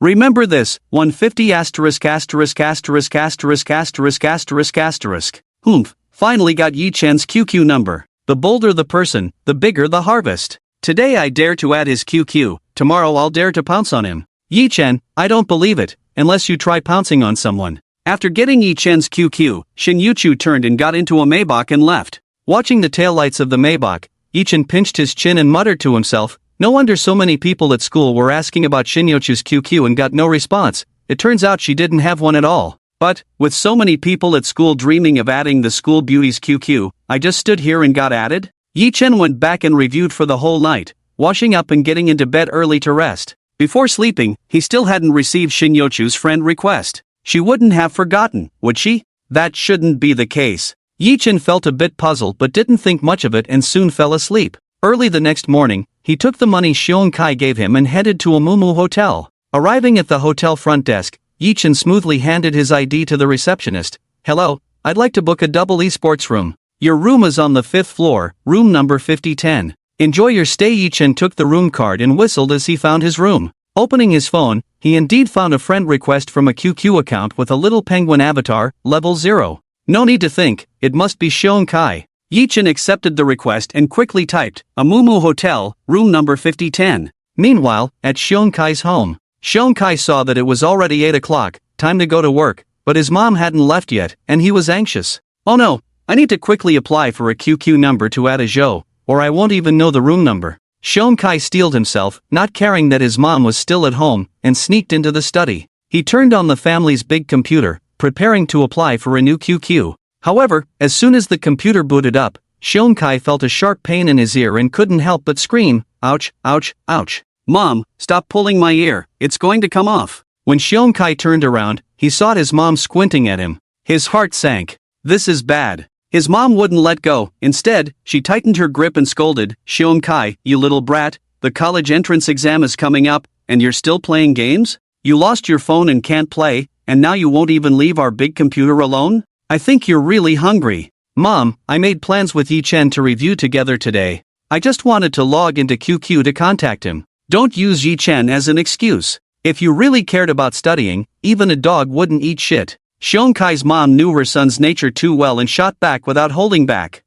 Remember this, 150 asterisk asterisk asterisk asterisk asterisk asterisk asterisk. Humph, finally got Yi Chen's QQ number. The bolder the person, the bigger the harvest. Today I dare to add his QQ, tomorrow I'll dare to pounce on him. Yi Chen, I don't believe it, unless you try pouncing on someone." After getting Yi Chen's QQ, Shin Yuchu turned and got into a Maybach and left. Watching the taillights of the Maybach, Yi Chen pinched his chin and muttered to himself, "No wonder so many people at school were asking about Shin Yuchu's QQ and got no response. It turns out she didn't have one at all. But, with so many people at school dreaming of adding the school beauty's QQ, I just stood here and got added?" Yi Chen went back and reviewed for the whole night, washing up and getting into bed early to rest. Before sleeping, he still hadn't received Shin Yuchu's friend request. She wouldn't have forgotten, would she? That shouldn't be the case. Yi Chen felt a bit puzzled but didn't think much of it and soon fell asleep. Early the next morning, he took the money Shon Kai gave him and headed to a Mumu hotel. Arriving at the hotel front desk, Yi Chen smoothly handed his ID to the receptionist. "Hello, I'd like to book a double esports room. Your room is on the 5th floor, room number 5010. Enjoy your stay." Yi Chen took the room card and whistled as he found his room. Opening his phone, he indeed found a friend request from a QQ account with a little penguin avatar, level 0. No need to think, it must be Shon Kai. Yi Chen accepted the request and quickly typed, "A Mumu Hotel, room number 5010. Meanwhile, at Shon Kai's home, Shon Kai saw that it was already 8 o'clock, time to go to work, but his mom hadn't left yet, and he was anxious. "Oh no, I need to quickly apply for a QQ number to add a Zhou, or I won't even know the room number." Shon Kai steeled himself, not caring that his mom was still at home, and sneaked into the study. He turned on the family's big computer, preparing to apply for a new QQ. However, as soon as the computer booted up, Seon-kai felt a sharp pain in his ear and couldn't help but scream, "Ouch, ouch, ouch. Mom, stop pulling my ear, it's going to come off." When Seon-kai turned around, he saw his mom squinting at him. His heart sank. This is bad. His mom wouldn't let go. Instead, she tightened her grip and scolded, "Seon-kai, you little brat, the college entrance exam is coming up, and you're still playing games? You lost your phone and can't play, and now you won't even leave our big computer alone? I think you're really hungry." "Mom, I made plans with Yi-chen to review together today. I just wanted to log into QQ to contact him." Don't use Yi-chen as an excuse. If you really cared about studying, even a dog wouldn't eat shit. Seon-kai's mom knew her son's nature too well and shot back without holding back.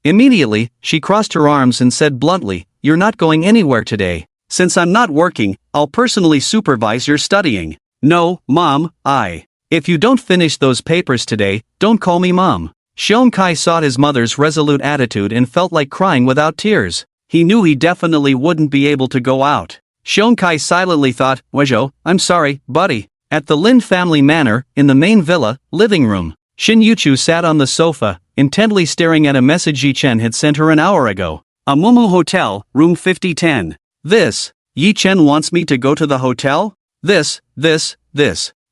Immediately, she crossed her arms and said bluntly, "You're not going anywhere today. Since I'm not working, I'll personally supervise your studying." "No, Mom, If you don't finish those papers today, don't call me Mom." Seon-kai saw his mother's resolute attitude and felt like crying without tears. He knew he definitely wouldn't be able to go out. Seon-kai silently thought, "Wejo, I'm sorry, buddy." At the Lin family manor, in the main villa, living room, Shin Yuchu sat on the sofa, intently staring at a message Yi-chen had sent her an hour ago. "Amumu Hotel, room 5010. This. Yi-chen wants me to go to the hotel? This.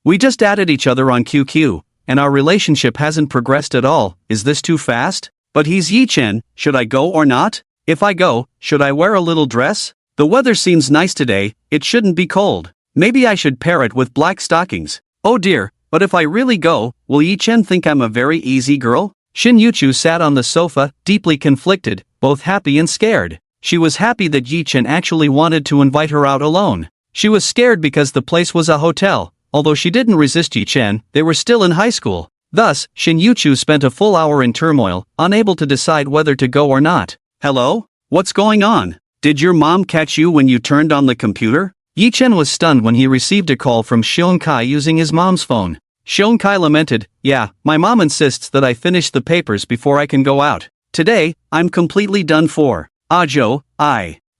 We just added each other on QQ, and our relationship hasn't progressed at all. Is this too fast? But he's Yi-chen, should I go or not? If I go, should I wear a little dress? The weather seems nice today, it shouldn't be cold. Maybe I should pair it with black stockings. Oh dear, but if I really go, will Yi-chen think I'm a very easy girl?" Shin Yuchu sat on the sofa, deeply conflicted, both happy and scared. She was happy that Yi-chen actually wanted to invite her out alone. She was scared because the place was a hotel. Although she didn't resist Yi-chen, they were still in high school. Thus, Shin Yuchu spent a full hour in turmoil, unable to decide whether to go or not. "Hello? What's going on? Did your mom catch you when you turned on the computer?" Yi-chen was stunned when he received a call from Seon-kai using his mom's phone. Seon-kai lamented, "Yeah, my mom insists that I finish the papers before I can go out. Today, I'm completely done for. Ajo,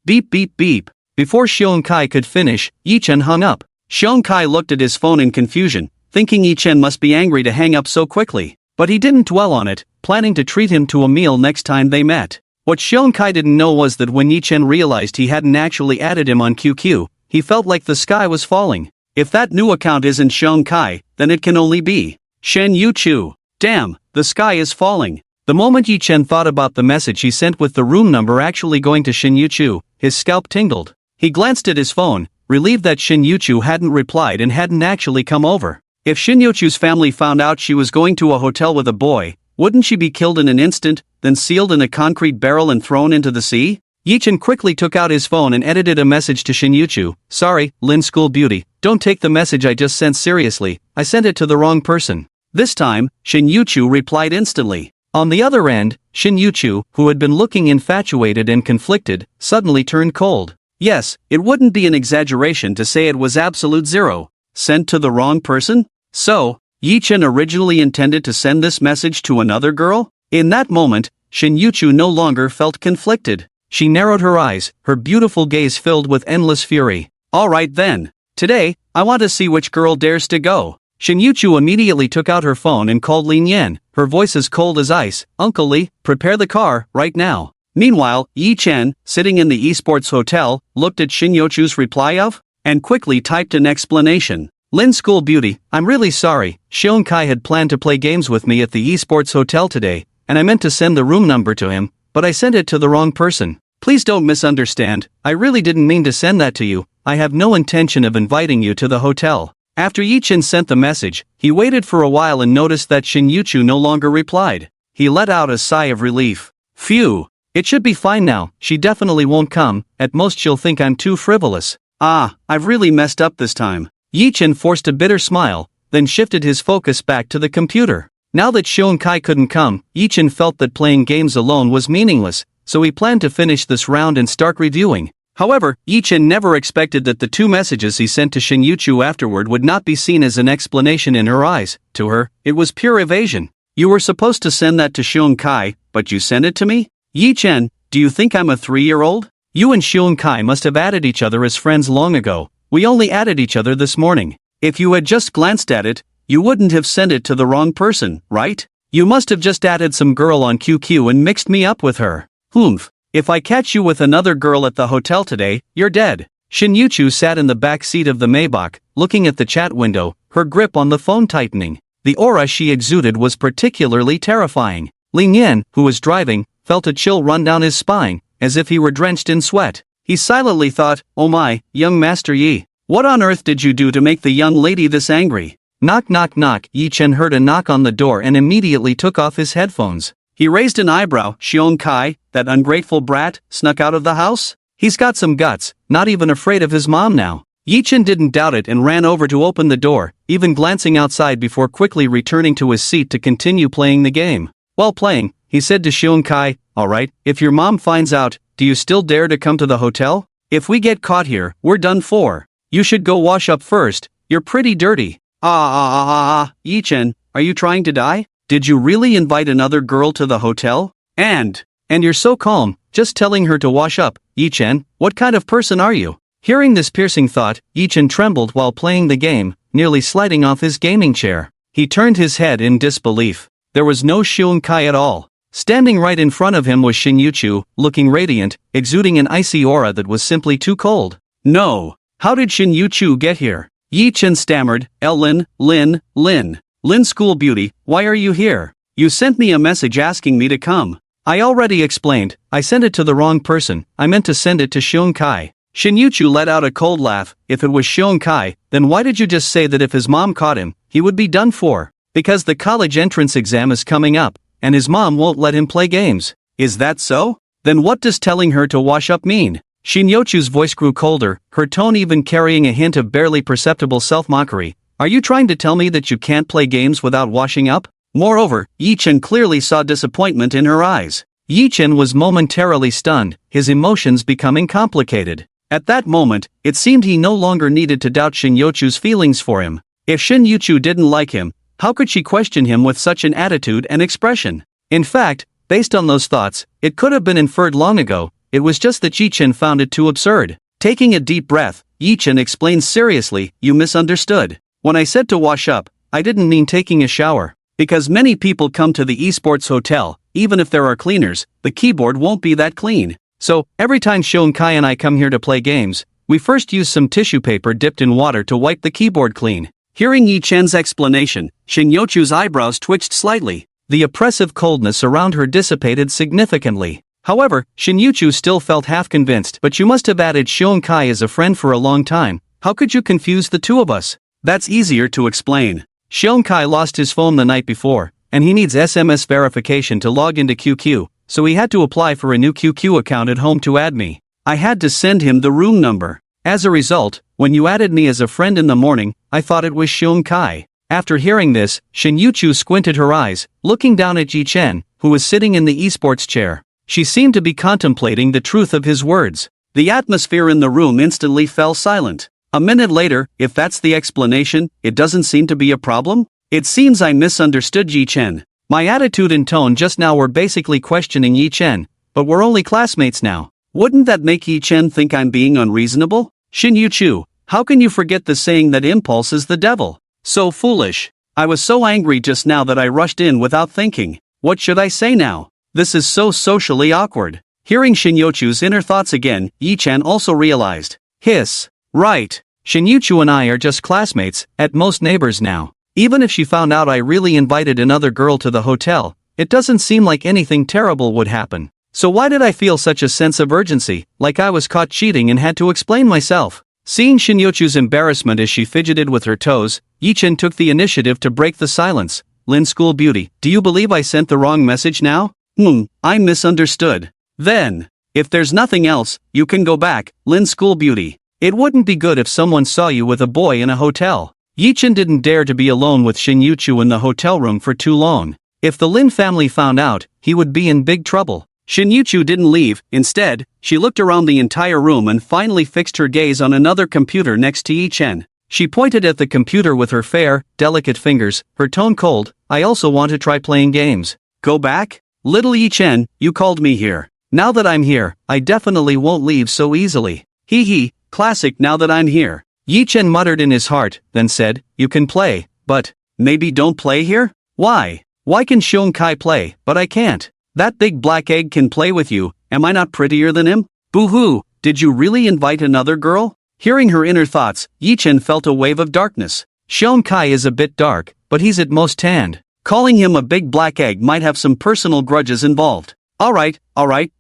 Beep beep beep." Before Seon-kai could finish, Yi-chen hung up. Seon-kai looked at his phone in confusion, thinking Yi-chen must be angry to hang up so quickly. But he didn't dwell on it, planning to treat him to a meal next time they met. What Seon-kai didn't know was that when Yi-chen realized he hadn't actually added him on QQ, he felt like the sky was falling. If that new account isn't Seon-kai, then it can only be Shin Yuchu. Damn, the sky is falling. The moment Yi-chen thought about the message he sent with the room number actually going to Shin Yuchu, his scalp tingled. He glanced at his phone, relieved that Shin Yuchu hadn't replied and hadn't actually come over. If Shin Yuchu's family found out she was going to a hotel with a boy, wouldn't she be killed in an instant, then sealed in a concrete barrel and thrown into the sea? Yi-chen quickly took out his phone and edited a message to Shin Yuchu. "Sorry, Lin School Beauty, don't take the message I just sent seriously, I sent it to the wrong person." This time, Shin Yuchu replied instantly. On the other end, Shin Yuchu, who had been looking infatuated and conflicted, suddenly turned cold. Yes, it wouldn't be an exaggeration to say it was absolute zero. Sent to the wrong person? So, Yi-chen originally intended to send this message to another girl? In that moment, Shin Yuchu no longer felt conflicted. She narrowed her eyes, her beautiful gaze filled with endless fury. "Alright then. Today, I want to see which girl dares to go." Shin Yuchu immediately took out her phone and called Lin Yan, her voice as cold as ice. "Uncle Lee, prepare the car, right now." Meanwhile, Yi-chen, sitting in the esports hotel, looked at Shin Yuchu's reply and quickly typed an explanation. "Lin School Beauty, I'm really sorry, Seon-kai had planned to play games with me at the esports hotel today, and I meant to send the room number to him, but I sent it to the wrong person. Please don't misunderstand, I really didn't mean to send that to you, I have no intention of inviting you to the hotel." After Yi-chen sent the message, he waited for a while and noticed that Shin Yuchu no longer replied. He let out a sigh of relief. Phew. It should be fine now, she definitely won't come, at most she'll think I'm too frivolous. I've really messed up this time. Yi-chen forced a bitter smile, then shifted his focus back to the computer. Now that Seon-kai couldn't come, Yi-chen felt that playing games alone was meaningless, so he planned to finish this round and start reviewing. However, Yi-chen never expected that the two messages he sent to Shin Yuchu afterward would not be seen as an explanation in her eyes. To her, it was pure evasion. "You were supposed to send that to Seon-kai, but you sent it to me? Yi-chen, do you think I'm a 3-year-old? You and Seon-kai must have added each other as friends long ago. We only added each other this morning." If you had just glanced at it, you wouldn't have sent it to the wrong person, right? You must have just added some girl on QQ and mixed me up with her. Humph. If I catch you with another girl at the hotel today, you're dead. Shin Yuchu sat in the back seat of the Maybach, looking at the chat window, her grip on the phone tightening. The aura she exuded was particularly terrifying. Ling Yan, who was driving, felt a chill run down his spine, as if he were drenched in sweat. He silently thought, "Oh my, young Master Yi, what on earth did you do to make the young lady this angry?" Knock knock knock. Yi Chen heard a knock on the door and immediately took off his headphones. He raised an eyebrow. Xiong Kai, that ungrateful brat, snuck out of the house? He's got some guts, not even afraid of his mom now. Yi Chen didn't doubt it and ran over to open the door, even glancing outside before quickly returning to his seat to continue playing the game. While playing, he said to Xiong Kai, "Alright, if your mom finds out, do you still dare to come to the hotel? If we get caught here, we're done for. You should go wash up first, you're pretty dirty." Yi Chen, are you trying to die? Did you really invite another girl to the hotel? And you're so calm, just telling her to wash up. Yi Chen, what kind of person are you? Hearing this piercing thought, Yi Chen trembled while playing the game, nearly sliding off his gaming chair. He turned his head in disbelief. There was no Xiong Kai at all. Standing right in front of him was Shin Yuchu, looking radiant, exuding an icy aura that was simply too cold. No. How did Shin Yuchu get here? Yi Chen stammered, Lin School Beauty, why are you here? You sent me a message asking me to come. I already explained, I sent it to the wrong person, I meant to send it to Xiong Kai. Shin Yuchu let out a cold laugh. If it was Xiong Kai, then why did you just say that if his mom caught him, he would be done for? Because the college entrance exam is coming up, and his mom won't let him play games. Is that so? Then what does telling her to wash up mean? Shin Yuchu's voice grew colder, her tone even carrying a hint of barely perceptible self-mockery. Are you trying to tell me that you can't play games without washing up? Moreover, Yi Chen clearly saw disappointment in her eyes. Yi Chen was momentarily stunned, his emotions becoming complicated. At that moment, it seemed he no longer needed to doubt Shin Yuchu's feelings for him. If Shin Yuchu didn't like him, how could she question him with such an attitude and expression? In fact, based on those thoughts, it could have been inferred long ago. It was just that Yi Chen found it too absurd. Taking a deep breath, Yi Chen explained seriously, "You misunderstood. When I said to wash up, I didn't mean taking a shower. Because many people come to the esports hotel, even if there are cleaners, the keyboard won't be that clean. So, every time Xiong Kai and I come here to play games, we first use some tissue paper dipped in water to wipe the keyboard clean." Hearing Yi Chen's explanation, Shin Yuchu's eyebrows twitched slightly. The oppressive coldness around her dissipated significantly. However, Shin Yuchu still felt half convinced. "But you must have added Xiong Kai as a friend for a long time. How could you confuse the two of us?" "That's easier to explain. Xiong Kai lost his phone the night before, and he needs SMS verification to log into QQ, so he had to apply for a new QQ account at home to add me. I had to send him the room number. As a result, when you added me as a friend in the morning, I thought it was Xiong Kai." After hearing this, Shin Yuchu squinted her eyes, looking down at Yi Chen, who was sitting in the esports chair. She seemed to be contemplating the truth of his words. The atmosphere in the room instantly fell silent. A minute later, "If that's the explanation, it doesn't seem to be a problem? It seems I misunderstood Yi Chen. My attitude and tone just now were basically questioning Yi Chen, but we're only classmates now. Wouldn't that make Yi Chen think I'm being unreasonable? Shin Yuchu, how can you forget the saying that impulse is the devil? So foolish. I was so angry just now that I rushed in without thinking. What should I say now? This is so socially awkward." Hearing Shin Yuchu's inner thoughts again, Yi Chen also realized. Hiss. Right. Shin Yuchu and I are just classmates, at most neighbors now. Even if she found out I really invited another girl to the hotel, it doesn't seem like anything terrible would happen. So why did I feel such a sense of urgency, like I was caught cheating and had to explain myself? Seeing Shin Yuchu's embarrassment as she fidgeted with her toes, Yi Chen took the initiative to break the silence. "Lin School Beauty, do you believe I sent the wrong message now?" I misunderstood. "Then, if there's nothing else, you can go back, Lin School Beauty. It wouldn't be good if someone saw you with a boy in a hotel." Yi Chen didn't dare to be alone with Shin Yuchu in the hotel room for too long. If the Lin family found out, he would be in big trouble. Shin Yuchu didn't leave. Instead, she looked around the entire room and finally fixed her gaze on another computer next to Yi Chen. She pointed at the computer with her fair, delicate fingers, her tone cold. "I also want to try playing games." "Go back? Little Yi Chen, you called me here. Now that I'm here, I definitely won't leave so easily. Hee hee, classic now that I'm here. Yi Chen muttered in his heart, then said, "You can play, but maybe don't play here? Why? Why can Xiong Kai play, but I can't? That big black egg can play with you, am I not prettier than him? Boo-hoo, did you really invite another girl?" Hearing her inner thoughts, Yi Chen felt a wave of darkness. Xiong Kai is a bit dark, but he's at most tanned. Calling him a big black egg might have some personal grudges involved. Alright,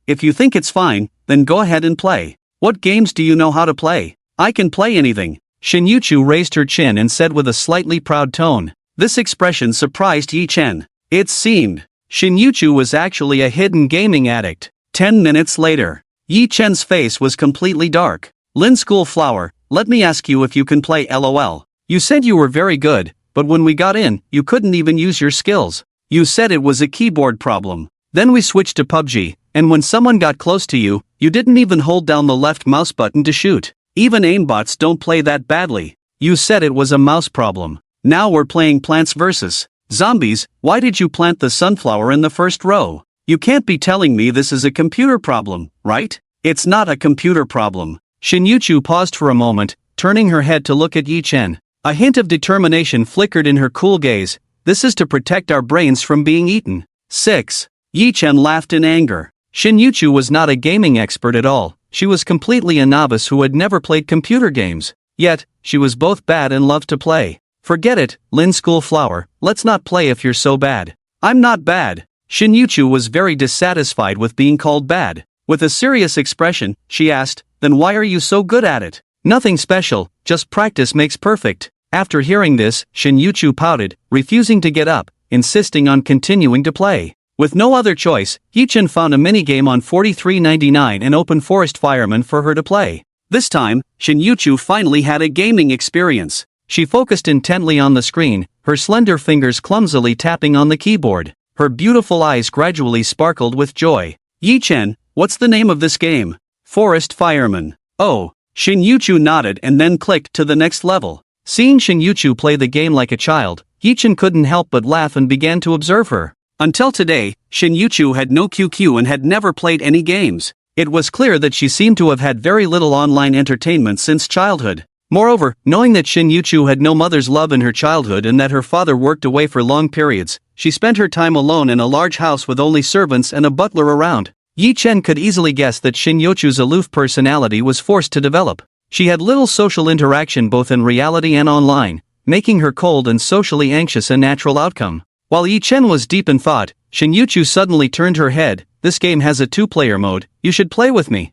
if you think it's fine, then go ahead and play. What games do you know how to play? I can play anything. Shin Yuchu raised her chin and said with a slightly proud tone. This expression surprised Yi Chen. It seemed Shin Yuchu was actually a hidden gaming addict. 10 minutes later, Yi Chen's face was completely dark. Lin Schoolflower, let me ask you if you can play LOL. You said you were very good, but when we got in, you couldn't even use your skills. You said it was a keyboard problem. Then we switched to PUBG, and when someone got close to you, you didn't even hold down the left mouse button to shoot. Even aimbots don't play that badly. You said it was a mouse problem. Now we're playing Plants vs. Zombies. Why did you plant the sunflower in the first row? You can't be telling me this is a computer problem, right? It's not a computer problem. Shin Yuchu paused for a moment, turning her head to look at Yi Chen. A hint of determination flickered in her cool gaze. This is to protect our brains from being eaten. 6. Yi Chen laughed in anger. Shin Yuchu was not a gaming expert at all. She was completely a novice who had never played computer games. Yet, she was both bad and loved to play. Forget it, Lin Schoolflower, let's not play if you're so bad. I'm not bad. Shin Yuchu was very dissatisfied with being called bad. With a serious expression, she asked, then why are you so good at it? Nothing special, just practice makes perfect. After hearing this, Shin Yuchu pouted, refusing to get up, insisting on continuing to play. With no other choice, Yi Chen found a minigame on 43.99 and Open Forest Fireman for her to play. This time, Shin Yuchu finally had a gaming experience. She focused intently on the screen, her slender fingers clumsily tapping on the keyboard. Her beautiful eyes gradually sparkled with joy. Yi Chen, what's the name of this game? Forest Fireman. Oh. Shin Yuchu nodded and then clicked to the next level. Seeing Shin Yuchu play the game like a child, Yi Chen couldn't help but laugh and began to observe her. Until today, Shin Yuchu had no QQ and had never played any games. It was clear that she seemed to have had very little online entertainment since childhood. Moreover, knowing that Shin Yuchu had no mother's love in her childhood and that her father worked away for long periods, she spent her time alone in a large house with only servants and a butler around. Yi Chen could easily guess that Shin Yuchu's aloof personality was forced to develop. She had little social interaction both in reality and online, making her cold and socially anxious a natural outcome. While Yi Chen was deep in thought, Shin Yuchu suddenly turned her head. This game has a 2-player mode, you should play with me.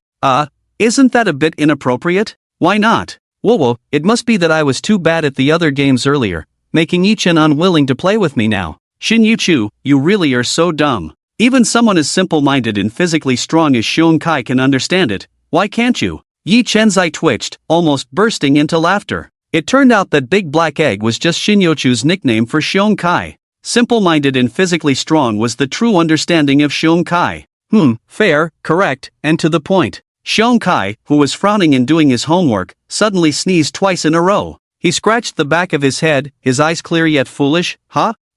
Isn't that a bit inappropriate? Why not? Whoa, it must be that I was too bad at the other games earlier, making Yi Chen unwilling to play with me now. Shin Yuchu, you really are so dumb. Even someone as simple-minded and physically strong as Xiong Kai can understand it, why can't you? Yi Chen's eye twitched, almost bursting into laughter. It turned out that Big Black Egg was just Shin Yuchu's nickname for Xiong Kai. Simple-minded and physically strong was the true understanding of Xiong Kai. Fair, correct, and to the point. Xiong Kai, who was frowning and doing his homework, suddenly sneezed twice in a row. He scratched the back of his head, his eyes clear yet foolish.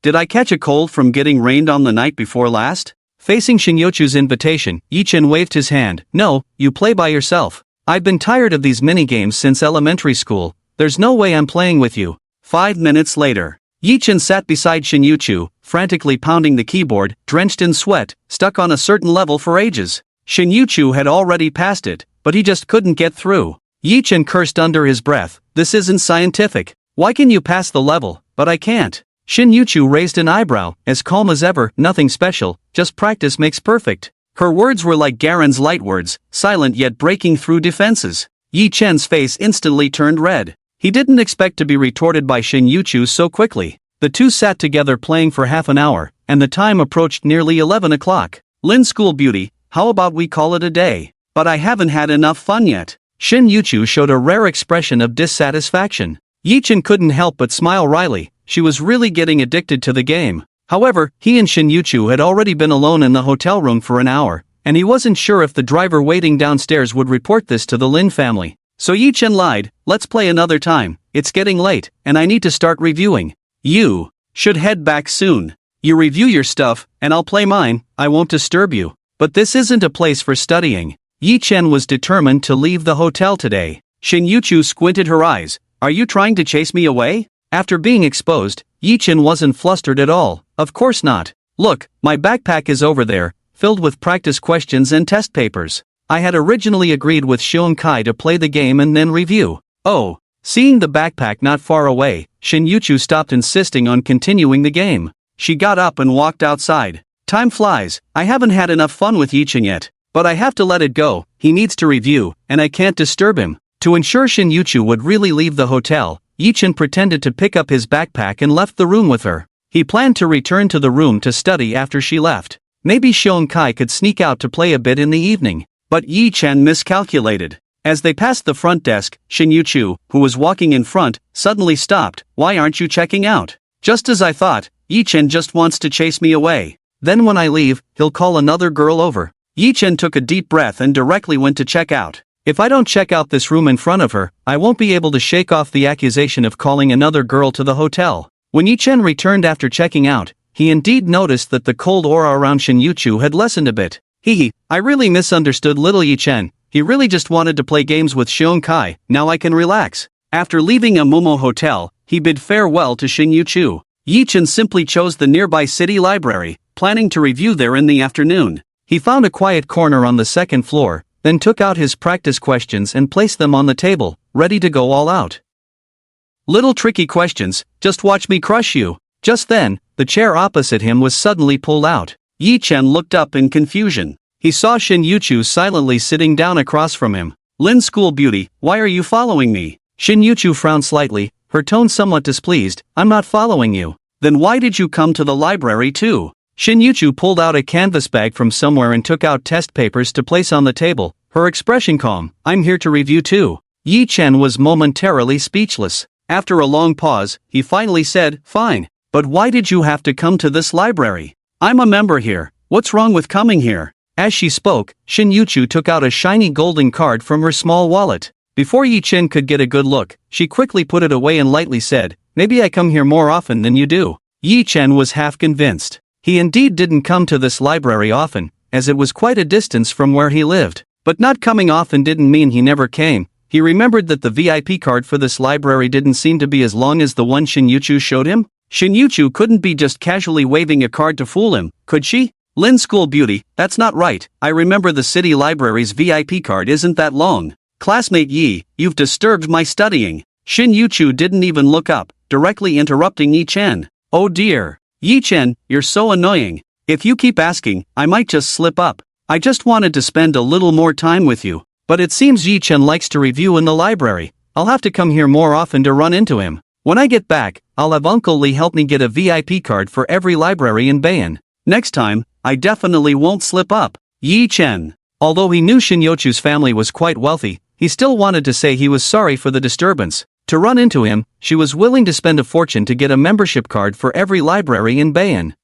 Did I catch a cold from getting rained on the night before last? Facing Shin Yuchu's invitation, Yi Chen waved his hand. No, you play by yourself. I've been tired of these minigames since elementary school. There's no way I'm playing with you. 5 minutes later, Yi Chen sat beside Shin Yuchu, frantically pounding the keyboard, drenched in sweat, stuck on a certain level for ages. Shin Yuchu had already passed it, but he just couldn't get through. Yi Chen cursed under his breath. This isn't scientific. Why can you pass the level, but I can't? Shin Yuchu raised an eyebrow, as calm as ever. Nothing special, just practice makes perfect. Her words were like Garen's light words, silent yet breaking through defenses. Yi Chen's face instantly turned red. He didn't expect to be retorted by Shin Yuchu so quickly. The two sat together playing for half an hour, and the time approached nearly 11 o'clock. Lin School Beauty, how about we call it a day? But I haven't had enough fun yet. Shin Yuchu showed a rare expression of dissatisfaction. Yi Chen couldn't help but smile wryly. She was really getting addicted to the game. However, he and Shin Yuchu had already been alone in the hotel room for an hour, and he wasn't sure if the driver waiting downstairs would report this to the Lin family. So Yi Chen lied, let's play another time, it's getting late, and I need to start reviewing. You should head back soon. You review your stuff, and I'll play mine, I won't disturb you. But this isn't a place for studying. Yi Chen was determined to leave the hotel today. Shin Yuchu squinted her eyes, Are you trying to chase me away? After being exposed, Yi-chin wasn't flustered at all. Of course not. Look, my backpack is over there, filled with practice questions and test papers. I had originally agreed with Shion Kai to play the game and then review. Oh. Seeing the backpack not far away, Shin Yuchu stopped insisting on continuing the game. She got up and walked outside. Time flies, I haven't had enough fun with Yi-chin yet. But I have to let it go, he needs to review, and I can't disturb him. To ensure Shin Yuchu would really leave the hotel, Yi-chin pretended to pick up his backpack and left the room with her. He planned to return to the room to study after she left. Maybe Shion Kai could sneak out to play a bit in the evening. But Yi-chin miscalculated. As they passed the front desk, Shin Yuchu, who was walking in front, suddenly stopped. Why aren't you checking out? Just as I thought, Yi-chin just wants to chase me away. Then when I leave, he'll call another girl over. Yi-chin took a deep breath and directly went to check out. If I don't check out this room in front of her, I won't be able to shake off the accusation of calling another girl to the hotel. When Yi-chin returned after checking out, he indeed noticed that the cold aura around Shin Yuchu had lessened a bit. I really misunderstood little Yi-chin. He really just wanted to play games with Shion Kai, now I can relax. After leaving a Momo hotel, he bid farewell to Shin Yuchu. Yi-chin simply chose the nearby city library, planning to review there in the afternoon. He found a quiet corner on the second floor, then took out his practice questions and placed them on the table, ready to go all out. Little tricky questions, just watch me crush you. Just then, the chair opposite him was suddenly pulled out. Yi-chin looked up in confusion. He saw Shin Yuchu silently sitting down across from him. Lin School Beauty, why are you following me? Shin Yuchu frowned slightly, her tone somewhat displeased. I'm not following you. Then why did you come to the library too? Shin Yuchu pulled out a canvas bag from somewhere and took out test papers to place on the table, her expression calm. I'm here to review too. Yi-chin was momentarily speechless. After a long pause, he finally said, fine. But why did you have to come to this library? I'm a member here. What's wrong with coming here? As she spoke, Shin Yuchu took out a shiny golden card from her small wallet. Before Yi-chin could get a good look, she quickly put it away and lightly said, maybe I come here more often than you do. Yi-chin was half convinced. He indeed didn't come to this library often, as it was quite a distance from where he lived. But not coming often didn't mean he never came. He remembered that the VIP card for this library didn't seem to be as long as the one Shin Yuchu showed him. Shin Yuchu couldn't be just casually waving a card to fool him, could she? Lin School Beauty, that's not right. I remember the city library's VIP card isn't that long. Classmate Yi, you've disturbed my studying. Shin Yuchu didn't even look up, directly interrupting Yi-chin. Oh dear. Yi-chin, you're so annoying. If you keep asking, I might just slip up. I just wanted to spend a little more time with you. But it seems Yi-chin likes to review in the library. I'll have to come here more often to run into him. When I get back, I'll have Uncle Lee help me get a VIP card for every library in Bayan. Next time, I definitely won't slip up. Yi-chin. Although he knew Shin Yuchu's family was quite wealthy, he still wanted to say he was sorry for the disturbance. To run into him, she was willing to spend a fortune to get a membership card for every library in Bayan.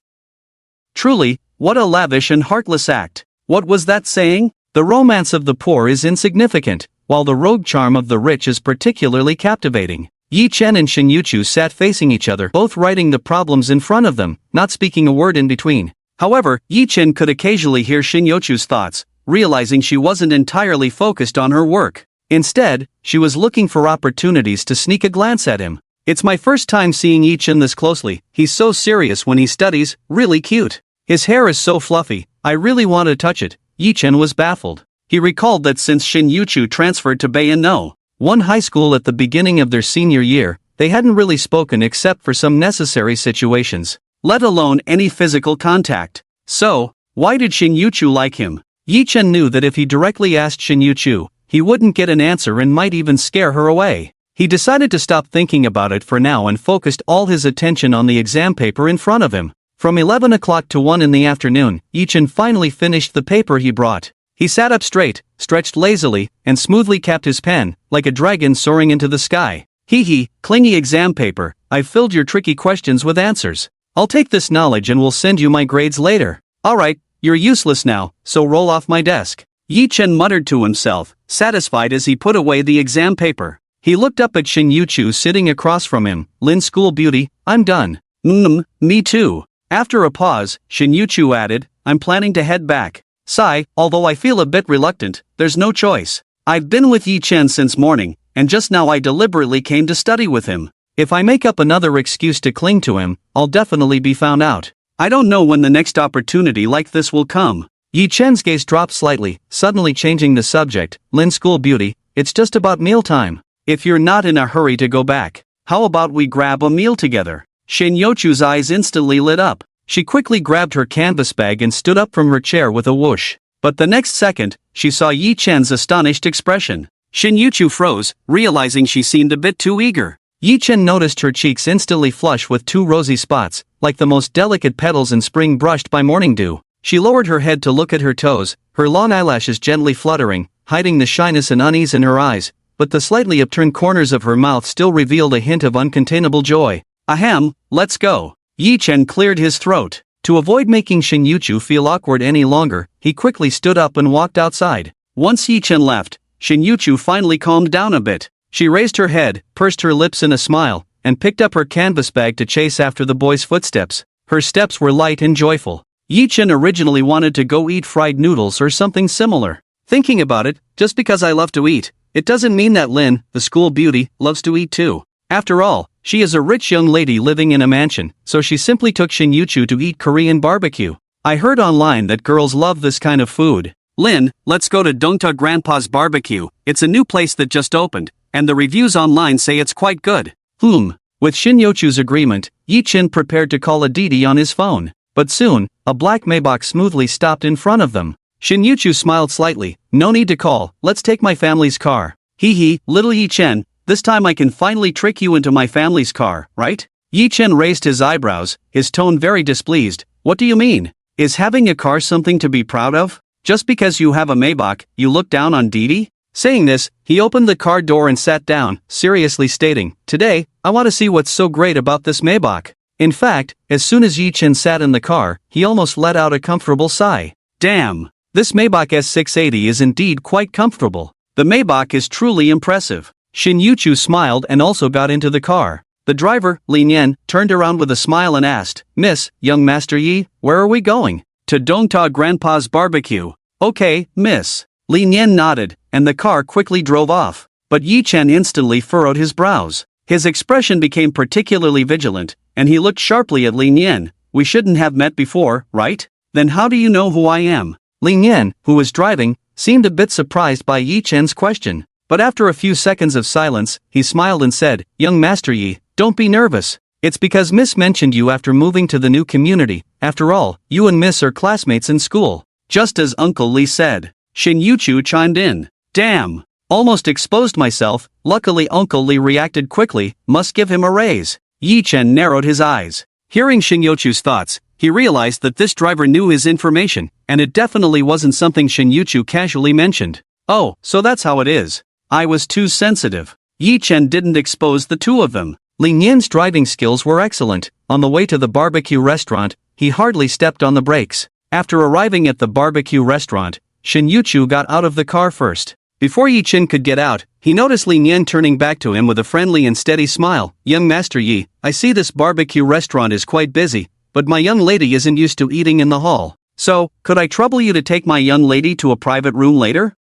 Truly, what a lavish and heartless act. What was that saying? The romance of the poor is insignificant, while the rogue charm of the rich is particularly captivating. Yi-chin and Shin Yuchu sat facing each other, both writing the problems in front of them, not speaking a word in between. However, Yi-chin could occasionally hear Shin Yuchu's thoughts, realizing she wasn't entirely focused on her work. Instead, she was looking for opportunities to sneak a glance at him. It's my first time seeing Yi-chin this closely. He's so serious when he studies, really cute. His hair is so fluffy, I really want to touch it. Yi-chin was baffled. He recalled that since Shin Yuchu transferred to Bayan No. 1 high school at the beginning of their senior year, they hadn't really spoken except for some necessary situations, let alone any physical contact. So, why did Shin Yuchu like him? Yi-chin knew that if he directly asked Shin Yuchu, he wouldn't get an answer and might even scare her away. He decided to stop thinking about it for now and focused all his attention on the exam paper in front of him. From 11 o'clock to 1 in the afternoon, Yi-chin finally finished the paper he brought. He sat up straight, stretched lazily, and smoothly capped his pen, like a dragon soaring into the sky. Clingy exam paper, I've filled your tricky questions with answers. I'll take this knowledge and will send you my grades later. Alright, you're useless now, so roll off my desk. Yi-chin muttered to himself, satisfied as he put away the exam paper. He looked up at Shin Yuchu sitting across from him. Lin School Beauty, I'm done. Me too. After a pause, Shin Yuchu added, I'm planning to head back. Sigh, although I feel a bit reluctant, there's no choice. I've been with Yi-chin since morning, and just now I deliberately came to study with him. If I make up another excuse to cling to him, I'll definitely be found out. I don't know when the next opportunity like this will come. Yi Chen's gaze dropped slightly, suddenly changing the subject. Lin, school beauty, it's just about mealtime. If you're not in a hurry to go back, how about we grab a meal together? Shin Yochu's eyes instantly lit up. She quickly grabbed her canvas bag and stood up from her chair with a whoosh. But the next second, she saw Yi Chen's astonished expression. Shin Yochu froze, realizing she seemed a bit too eager. Yi Chen noticed her cheeks instantly flush with two rosy spots, like the most delicate petals in spring brushed by morning dew. She lowered her head to look at her toes, her long eyelashes gently fluttering, hiding the shyness and unease in her eyes, but the slightly upturned corners of her mouth still revealed a hint of uncontainable joy. Ahem, let's go. Yi Chen cleared his throat. To avoid making Shin Yochu feel awkward any longer, he quickly stood up and walked outside. Once Yi Chen left, Shin Yochu finally calmed down a bit. She raised her head, pursed her lips in a smile, and picked up her canvas bag to chase after the boy's footsteps. Her steps were light and joyful. Yi Chen originally wanted to go eat fried noodles or something similar. Thinking about it, just because I love to eat, it doesn't mean that Lin, the school beauty, loves to eat too. After all, she is a rich young lady living in a mansion, so she simply took Shin Yochu to eat Korean barbecue. I heard online that girls love this kind of food. Lin, let's go to Dongta Grandpa's barbecue. It's a new place that just opened, and the reviews online say it's quite good. With Shin Yochu's agreement, Yi Chen prepared to call a Didi on his phone. But soon, a black Maybach smoothly stopped in front of them. Shin Yochu smiled slightly. No need to call, let's take my family's car. Hee, little Yi Chen, this time I can finally trick you into my family's car, right? Yi Chen raised his eyebrows, his tone very displeased. What do you mean? Is having a car something to be proud of? Just because you have a Maybach, you look down on Didi? Saying this, he opened the car door and sat down, seriously stating, today, I want to see what's so great about this Maybach. In fact, as soon as Yi Chen sat in the car, he almost let out a comfortable sigh. Damn! This Maybach S680 is indeed quite comfortable. The Maybach is truly impressive. Shin Yochu smiled and also got into the car. The driver, Lin Yan, turned around with a smile and asked, Miss, young Master Yi, where are we going? To Dongta Grandpa's barbecue. Okay, miss. Lin Yan nodded, and the car quickly drove off. But Yi Chen instantly furrowed his brows. His expression became particularly vigilant, and he looked sharply at Lin Yan. We shouldn't have met before, right? Then how do you know who I am? Lin Yan, who was driving, seemed a bit surprised by Yi Chen's question. But after a few seconds of silence, he smiled and said, Young Master Yi, don't be nervous. It's because Miss mentioned you after moving to the new community. After all, you and Miss are classmates in school. Just as Uncle Lee said. Shin Yochu chimed in. Damn! Almost exposed myself. Luckily Uncle Lee reacted quickly, must give him a raise. Yi Chen narrowed his eyes. Hearing Shin Yochu's thoughts, he realized that this driver knew his information, and it definitely wasn't something Shin Yochu casually mentioned. Oh, so that's how it is. I was too sensitive. Yi Chen didn't expose the two of them. Lin Yan's driving skills were excellent. On the way to the barbecue restaurant, he hardly stepped on the brakes. After arriving at the barbecue restaurant, Shin Yochu got out of the car first. Before Yi Chen could get out, he noticed Lin Yan turning back to him with a friendly and steady smile. Young Master Yi, I see this barbecue restaurant is quite busy, but my young lady isn't used to eating in the hall. So, could I trouble you to take my young lady to a private room later?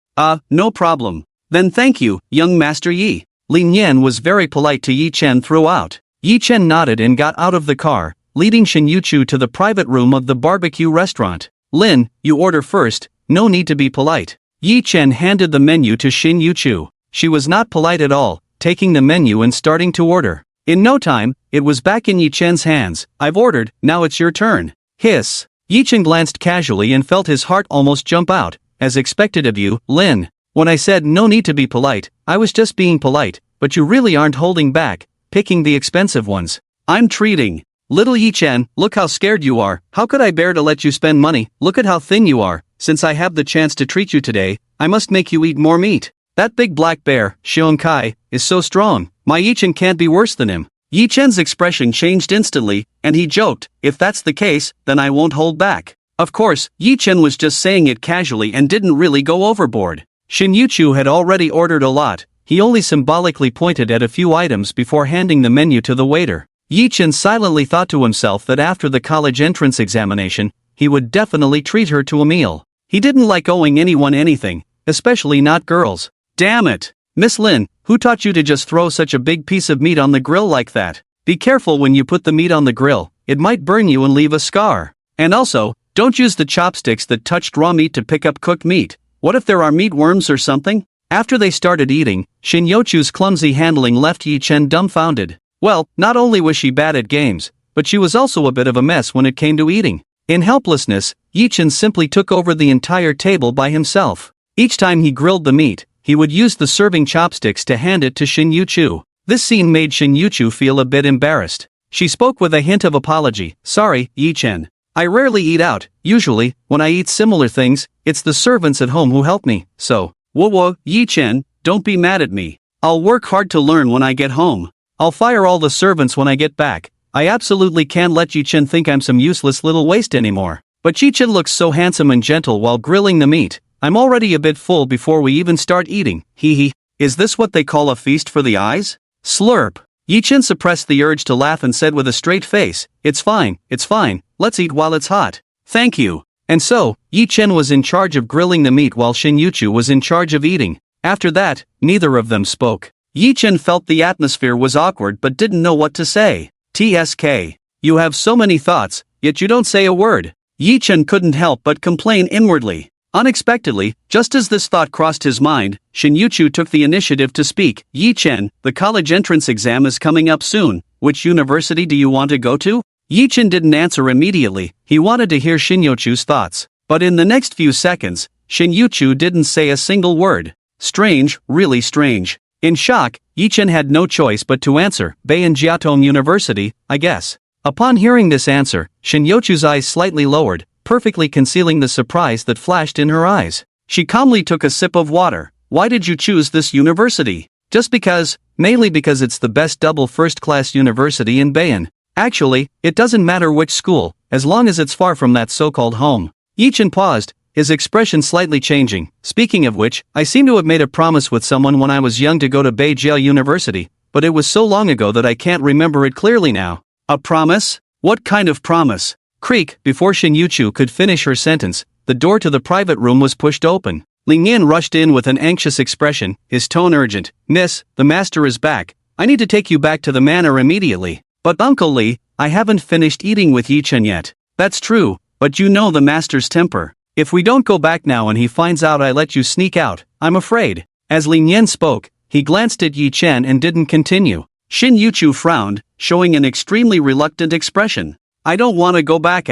No problem. Then thank you, young Master Yi. Lin Yan was very polite to Yi Chen throughout. Yi Chen nodded and got out of the car, leading Shin Yochu to the private room of the barbecue restaurant. Lin, you order first, no need to be polite. Yi Chen handed the menu to Shin Yochu. She was not polite at all, taking the menu and starting to order. In no time, it was back in Yi Chen's hands. I've ordered, now it's your turn. Hiss. Yi Chen glanced casually and felt his heart almost jump out. As expected of you, Lin. When I said no need to be polite, I was just being polite, but you really aren't holding back, picking the expensive ones. I'm treating. Little Yi Chen, look how scared you are. How could I bear to let you spend money? Look at how thin you are. Since I have the chance to treat you today, I must make you eat more meat. That big black bear, Xiong Kai, is so strong. My Yi Chen can't be worse than him. Yi Chen's expression changed instantly, and he joked, if that's the case, then I won't hold back. Of course, Yi Chen was just saying it casually and didn't really go overboard. Shin Yochu had already ordered a lot. He only symbolically pointed at a few items before handing the menu to the waiter. Yi Chen silently thought to himself that after the college entrance examination, he would definitely treat her to a meal. He didn't like owing anyone anything, especially not girls. Damn it! Miss Lin, who taught you to just throw such a big piece of meat on the grill like that? Be careful when you put the meat on the grill, it might burn you and leave a scar. And also, don't use the chopsticks that touched raw meat to pick up cooked meat. What if there are meat worms or something? After they started eating, Shin Yochu's clumsy handling left Yi Chen dumbfounded. Well, not only was she bad at games, but she was also a bit of a mess when it came to eating. In helplessness, Yi Chen simply took over the entire table by himself. Each time he grilled the meat, he would use the serving chopsticks to hand it to Shin Yuchu. This scene made Shin Yuchu feel a bit embarrassed. She spoke with a hint of apology. Sorry, Yi Chen. I rarely eat out. Usually, when I eat similar things, it's the servants at home who help me, so. Whoa, Yi Chen, don't be mad at me. I'll work hard to learn when I get home. I'll fire all the servants when I get back. I absolutely can't let Yi Chen think I'm some useless little waste anymore. But Yi Chen looks so handsome and gentle while grilling the meat. I'm already a bit full before we even start eating. Hee. Is this what they call a feast for the eyes? Slurp. Yi Chen suppressed the urge to laugh and said with a straight face, It's fine, let's eat while it's hot. Thank you. And so, Yi Chen was in charge of grilling the meat while Shin Yuchu was in charge of eating. After that, neither of them spoke. Yi Chen felt the atmosphere was awkward but didn't know what to say. TSK. You have so many thoughts, yet you don't say a word. Yi Chen couldn't help but complain inwardly. Unexpectedly, just as this thought crossed his mind, Shin Yuchu took the initiative to speak. Yi Chen, the college entrance exam is coming up soon. Which university do you want to go to? Yi Chen didn't answer immediately. He wanted to hear Shin Yuchu's thoughts. But in the next few seconds, Shin Yuchu didn't say a single word. Strange, really strange. In shock, Yi Chen had no choice but to answer, Bayan Jiatong University, I guess. Upon hearing this answer, Shin Yuchu's eyes slightly lowered, perfectly concealing the surprise that flashed in her eyes. She calmly took a sip of water. Why did you choose this university? Just because, mainly because it's the best double first-class university in Bayan. Actually, it doesn't matter which school, as long as it's far from that so-called home. Yi Chen paused, his expression slightly changing. Speaking of which, I seem to have made a promise with someone when I was young to go to Beijing University, but it was so long ago that I can't remember it clearly now. A promise? What kind of promise? Creak. Before Shin Yuchu could finish her sentence, the door to the private room was pushed open. Ling Yin rushed in with an anxious expression, his tone urgent. Miss, the master is back. I need to take you back to the manor immediately. But Uncle Lee, I haven't finished eating with Yi Chen yet. That's true, but you know the master's temper. If we don't go back now and he finds out I let you sneak out, I'm afraid. As Ling Yin spoke, he glanced at Yi Chen and didn't continue. Shin Yuchu frowned, showing an extremely reluctant expression. I don't want to go back.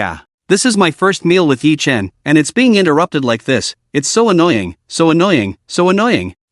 This is my first meal with Yi Chen, and it's being interrupted like this. It's so annoying.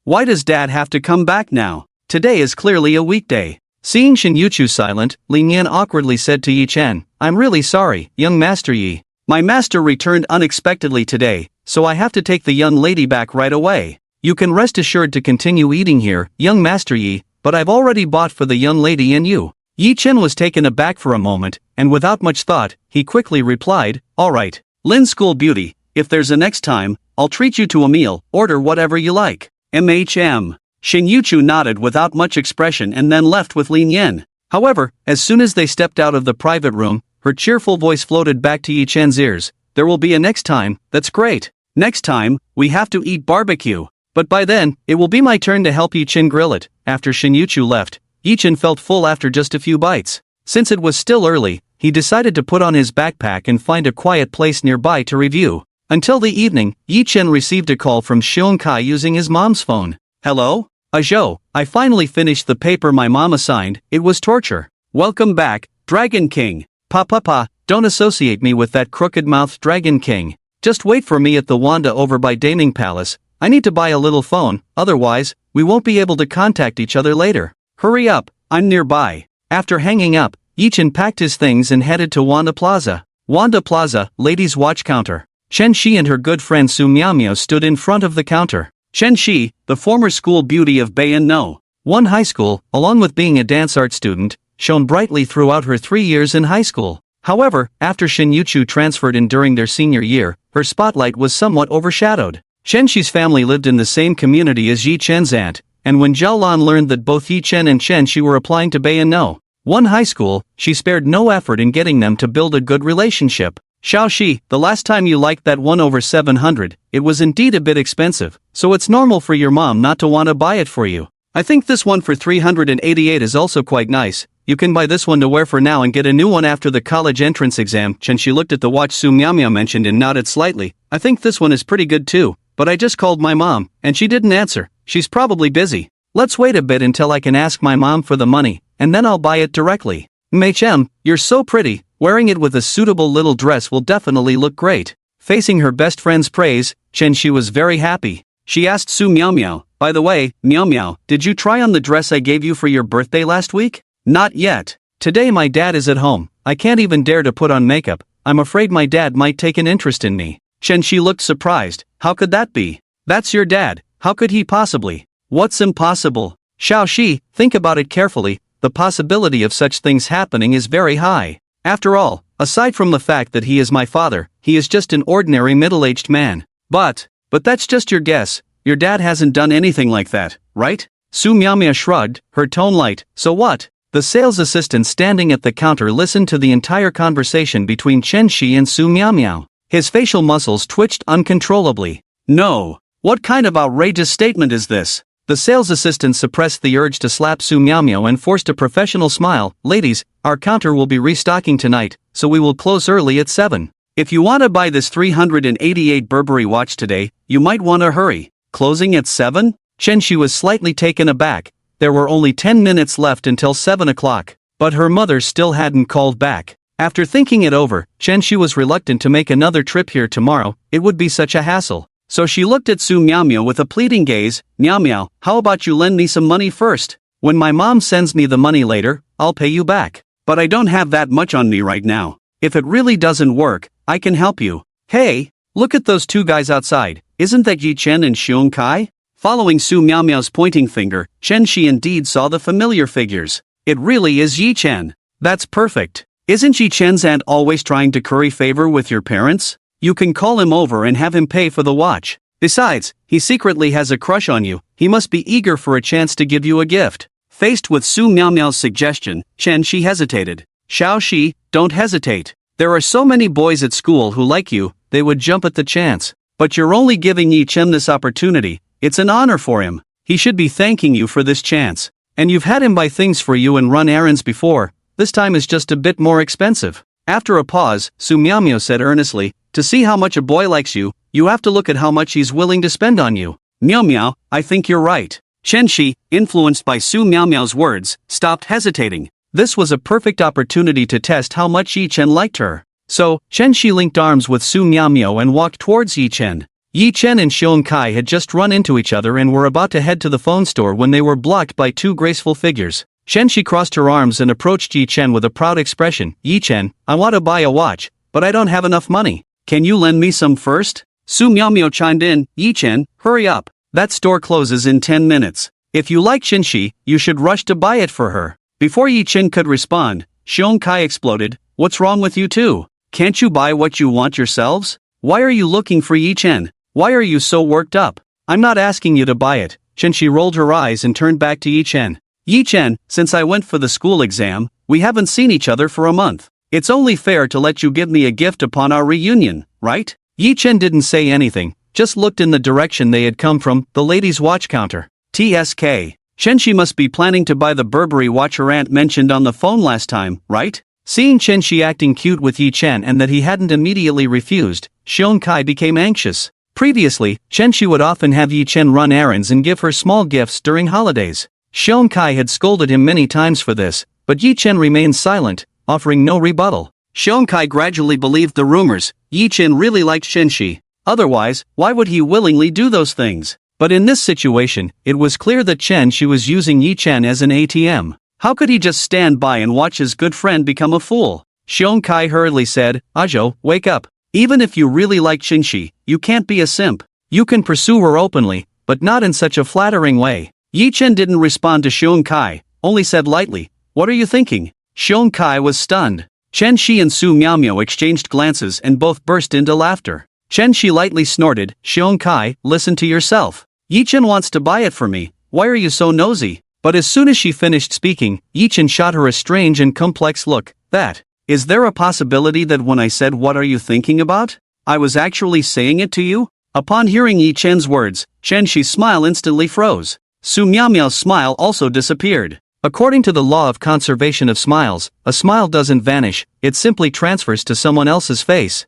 Why does Dad have to come back now? Today is clearly a weekday. Seeing Shin Yuchu silent, Ling Yan awkwardly said to Yi Chen, I'm really sorry, young Master Yi. My master returned unexpectedly today, so I have to take the young lady back right away. You can rest assured to continue eating here, young Master Yi, but I've already bought for the young lady and you. Yi Chen was taken aback for a moment, and without much thought, he quickly replied, Alright, Lin School Beauty, if there's a next time, I'll treat you to a meal, order whatever you like. MHM. Shin Yuchu nodded without much expression and then left with Lin Yen. However, as soon as they stepped out of the private room, her cheerful voice floated back to Yi Chen's ears. There will be a next time, that's great. Next time, we have to eat barbecue. But by then, it will be my turn to help Yi Chen grill it. After Shin Yuchu left, Yi Chen felt full after just a few bites. Since it was still early, he decided to put on his backpack and find a quiet place nearby to review. Until the evening, Yi Chen received a call from Xiong Kai using his mom's phone. Hello? Ajo, I finally finished the paper my mom assigned, it was torture. Welcome back, Dragon King. Pa, don't associate me with that crooked-mouthed Dragon King. Just wait for me at the Wanda over by Deepening Palace. I need to buy a little phone, otherwise, we won't be able to contact each other later. Hurry up, I'm nearby. After hanging up, Yi Chen packed his things and headed to Wanda Plaza. Wanda Plaza, ladies' watch counter. Chen Shi and her good friend Su Miao stood in front of the counter. Chen Shi, the former school beauty of Bayan No. One high school, along with being a dance art student, shone brightly throughout her 3 years in high school. However, after Shin Yuchu transferred in during their senior year, her spotlight was somewhat overshadowed. Chen Shi's family lived in the same community as Yi Chen's aunt, and when Zhao Lan learned that both Yi Chen and Chen Shi were applying to Bayan No. One high school, she spared no effort in getting them to build a good relationship. Xiaoxi, the last time you liked that one over 700, it was indeed a bit expensive, so it's normal for your mom not to want to buy it for you. I think this one for 388 is also quite nice. You can buy this one to wear for now and get a new one after the college entrance exam. Chen Shi looked at the watch Su Miao mentioned and nodded slightly. I think this one is pretty good too, but I just called my mom, and she didn't answer. She's probably busy. Let's wait a bit until I can ask my mom for the money, and then I'll buy it directly. Mei Chem, you're so pretty. Wearing it with a suitable little dress will definitely look great. Facing her best friend's praise, Chen Shi was very happy. She asked Su Miao, by the way, Miao, did you try on the dress I gave you for your birthday last week? Not yet. Today my dad is at home. I can't even dare to put on makeup. I'm afraid my dad might take an interest in me. Chen Shi looked surprised. How could that be? That's your dad. How could he possibly? What's impossible? Xiaoxi, think about it carefully. The possibility of such things happening is very high. After all, aside from the fact that he is my father, he is just an ordinary middle-aged man. But that's just your guess. Your dad hasn't done anything like that, right? Su Miao shrugged, her tone light. So what? The sales assistant standing at the counter listened to the entire conversation between Chen Shi and Su Miao. His facial muscles twitched uncontrollably. No. What kind of outrageous statement is this? The sales assistant suppressed the urge to slap Su Miao and forced a professional smile. Ladies, our counter will be restocking tonight, so we will close early at 7. If you want to buy this 388 Burberry watch today, you might want to hurry. Closing at 7? Chen Shi was slightly taken aback. There were only 10 minutes left until 7 o'clock, but her mother still hadn't called back. After thinking it over, Chen Shi was reluctant to make another trip here tomorrow. It would be such a hassle. So she looked at Su Miao with a pleading gaze. Miao, how about you lend me some money first? When my mom sends me the money later, I'll pay you back. But I don't have that much on me right now. If it really doesn't work, I can help you. Hey, look at those two guys outside. Isn't that Yi Chen and Xiong Kai? Following Su Miao's pointing finger, Chen Shi indeed saw the familiar figures. It really is Yi Chen. That's perfect. Isn't Yi Chen's aunt always trying to curry favor with your parents? You can call him over and have him pay for the watch. Besides, he secretly has a crush on you. He must be eager for a chance to give you a gift. Faced with Su Miao's suggestion, Chen Shi hesitated. Xiaoxi, don't hesitate. There are so many boys at school who like you, they would jump at the chance. But you're only giving Yi Chen this opportunity. It's an honor for him. He should be thanking you for this chance. And you've had him buy things for you and run errands before. This time is just a bit more expensive. After a pause, Su Miao said earnestly, to see how much a boy likes you, you have to look at how much he's willing to spend on you. Miao, I think you're right. Chen Shi, influenced by Su Miao's words, stopped hesitating. This was a perfect opportunity to test how much Yi Chen liked her. So, Chen Shi linked arms with Su Miao and walked towards Yi Chen. Yi Chen and Xiong Kai had just run into each other and were about to head to the phone store when they were blocked by two graceful figures. Chen Shi crossed her arms and approached Yi Chen with a proud expression. Yi Chen, I want to buy a watch, but I don't have enough money. Can you lend me some first? Su Miao chimed in. Yi Chen, hurry up. That store closes in 10 minutes. If you like Chen Shi, you should rush to buy it for her. Before Yi Chen could respond, Xiong Kai exploded. What's wrong with you two? Can't you buy what you want yourselves? Why are you looking for Yi Chen? Why are you so worked up? I'm not asking you to buy it. Chen Shi rolled her eyes and turned back to Yi Chen. Yi Chen, since I went for the school exam, we haven't seen each other for a month. It's only fair to let you give me a gift upon our reunion, right? Yi Chen didn't say anything, just looked in the direction they had come from, the ladies' watch counter. TSK. Chen Shi must be planning to buy the Burberry watch her aunt mentioned on the phone last time, right? Seeing Chen Shi acting cute with Yi Chen and that he hadn't immediately refused, Xiong Kai became anxious. Previously, Chen Shi would often have Yi Chen run errands and give her small gifts during holidays. Xiong Kai had scolded him many times for this, but Yi Chen remained silent, offering no rebuttal. Xiong Kai gradually believed the rumors. Yi Chen really liked Chen Shi. Otherwise, why would he willingly do those things? But in this situation, it was clear that Chen Shi was using Yi Chen as an ATM. How could he just stand by and watch his good friend become a fool? Xiong Kai hurriedly said, Ajo, wake up. Even if you really like Chen Shi, you can't be a simp. You can pursue her openly, but not in such a flattering way. Yi Chen didn't respond to Xiong Kai, only said lightly, what are you thinking? Xiong Kai was stunned. Chen Shi and Su Miao exchanged glances and both burst into laughter. Chen Shi lightly snorted. Xiong Kai, listen to yourself. Yi Chen wants to buy it for me. Why are you so nosy? But as soon as she finished speaking, Yi Chen shot her a strange and complex look. That Is there a possibility that when I said what are you thinking about, I was actually saying it to you? Upon hearing Yi Chen's words, Chen Shi's smile instantly froze. Su Miao's smile also disappeared. According to the law of conservation of smiles, a smile doesn't vanish, it simply transfers to someone else's face.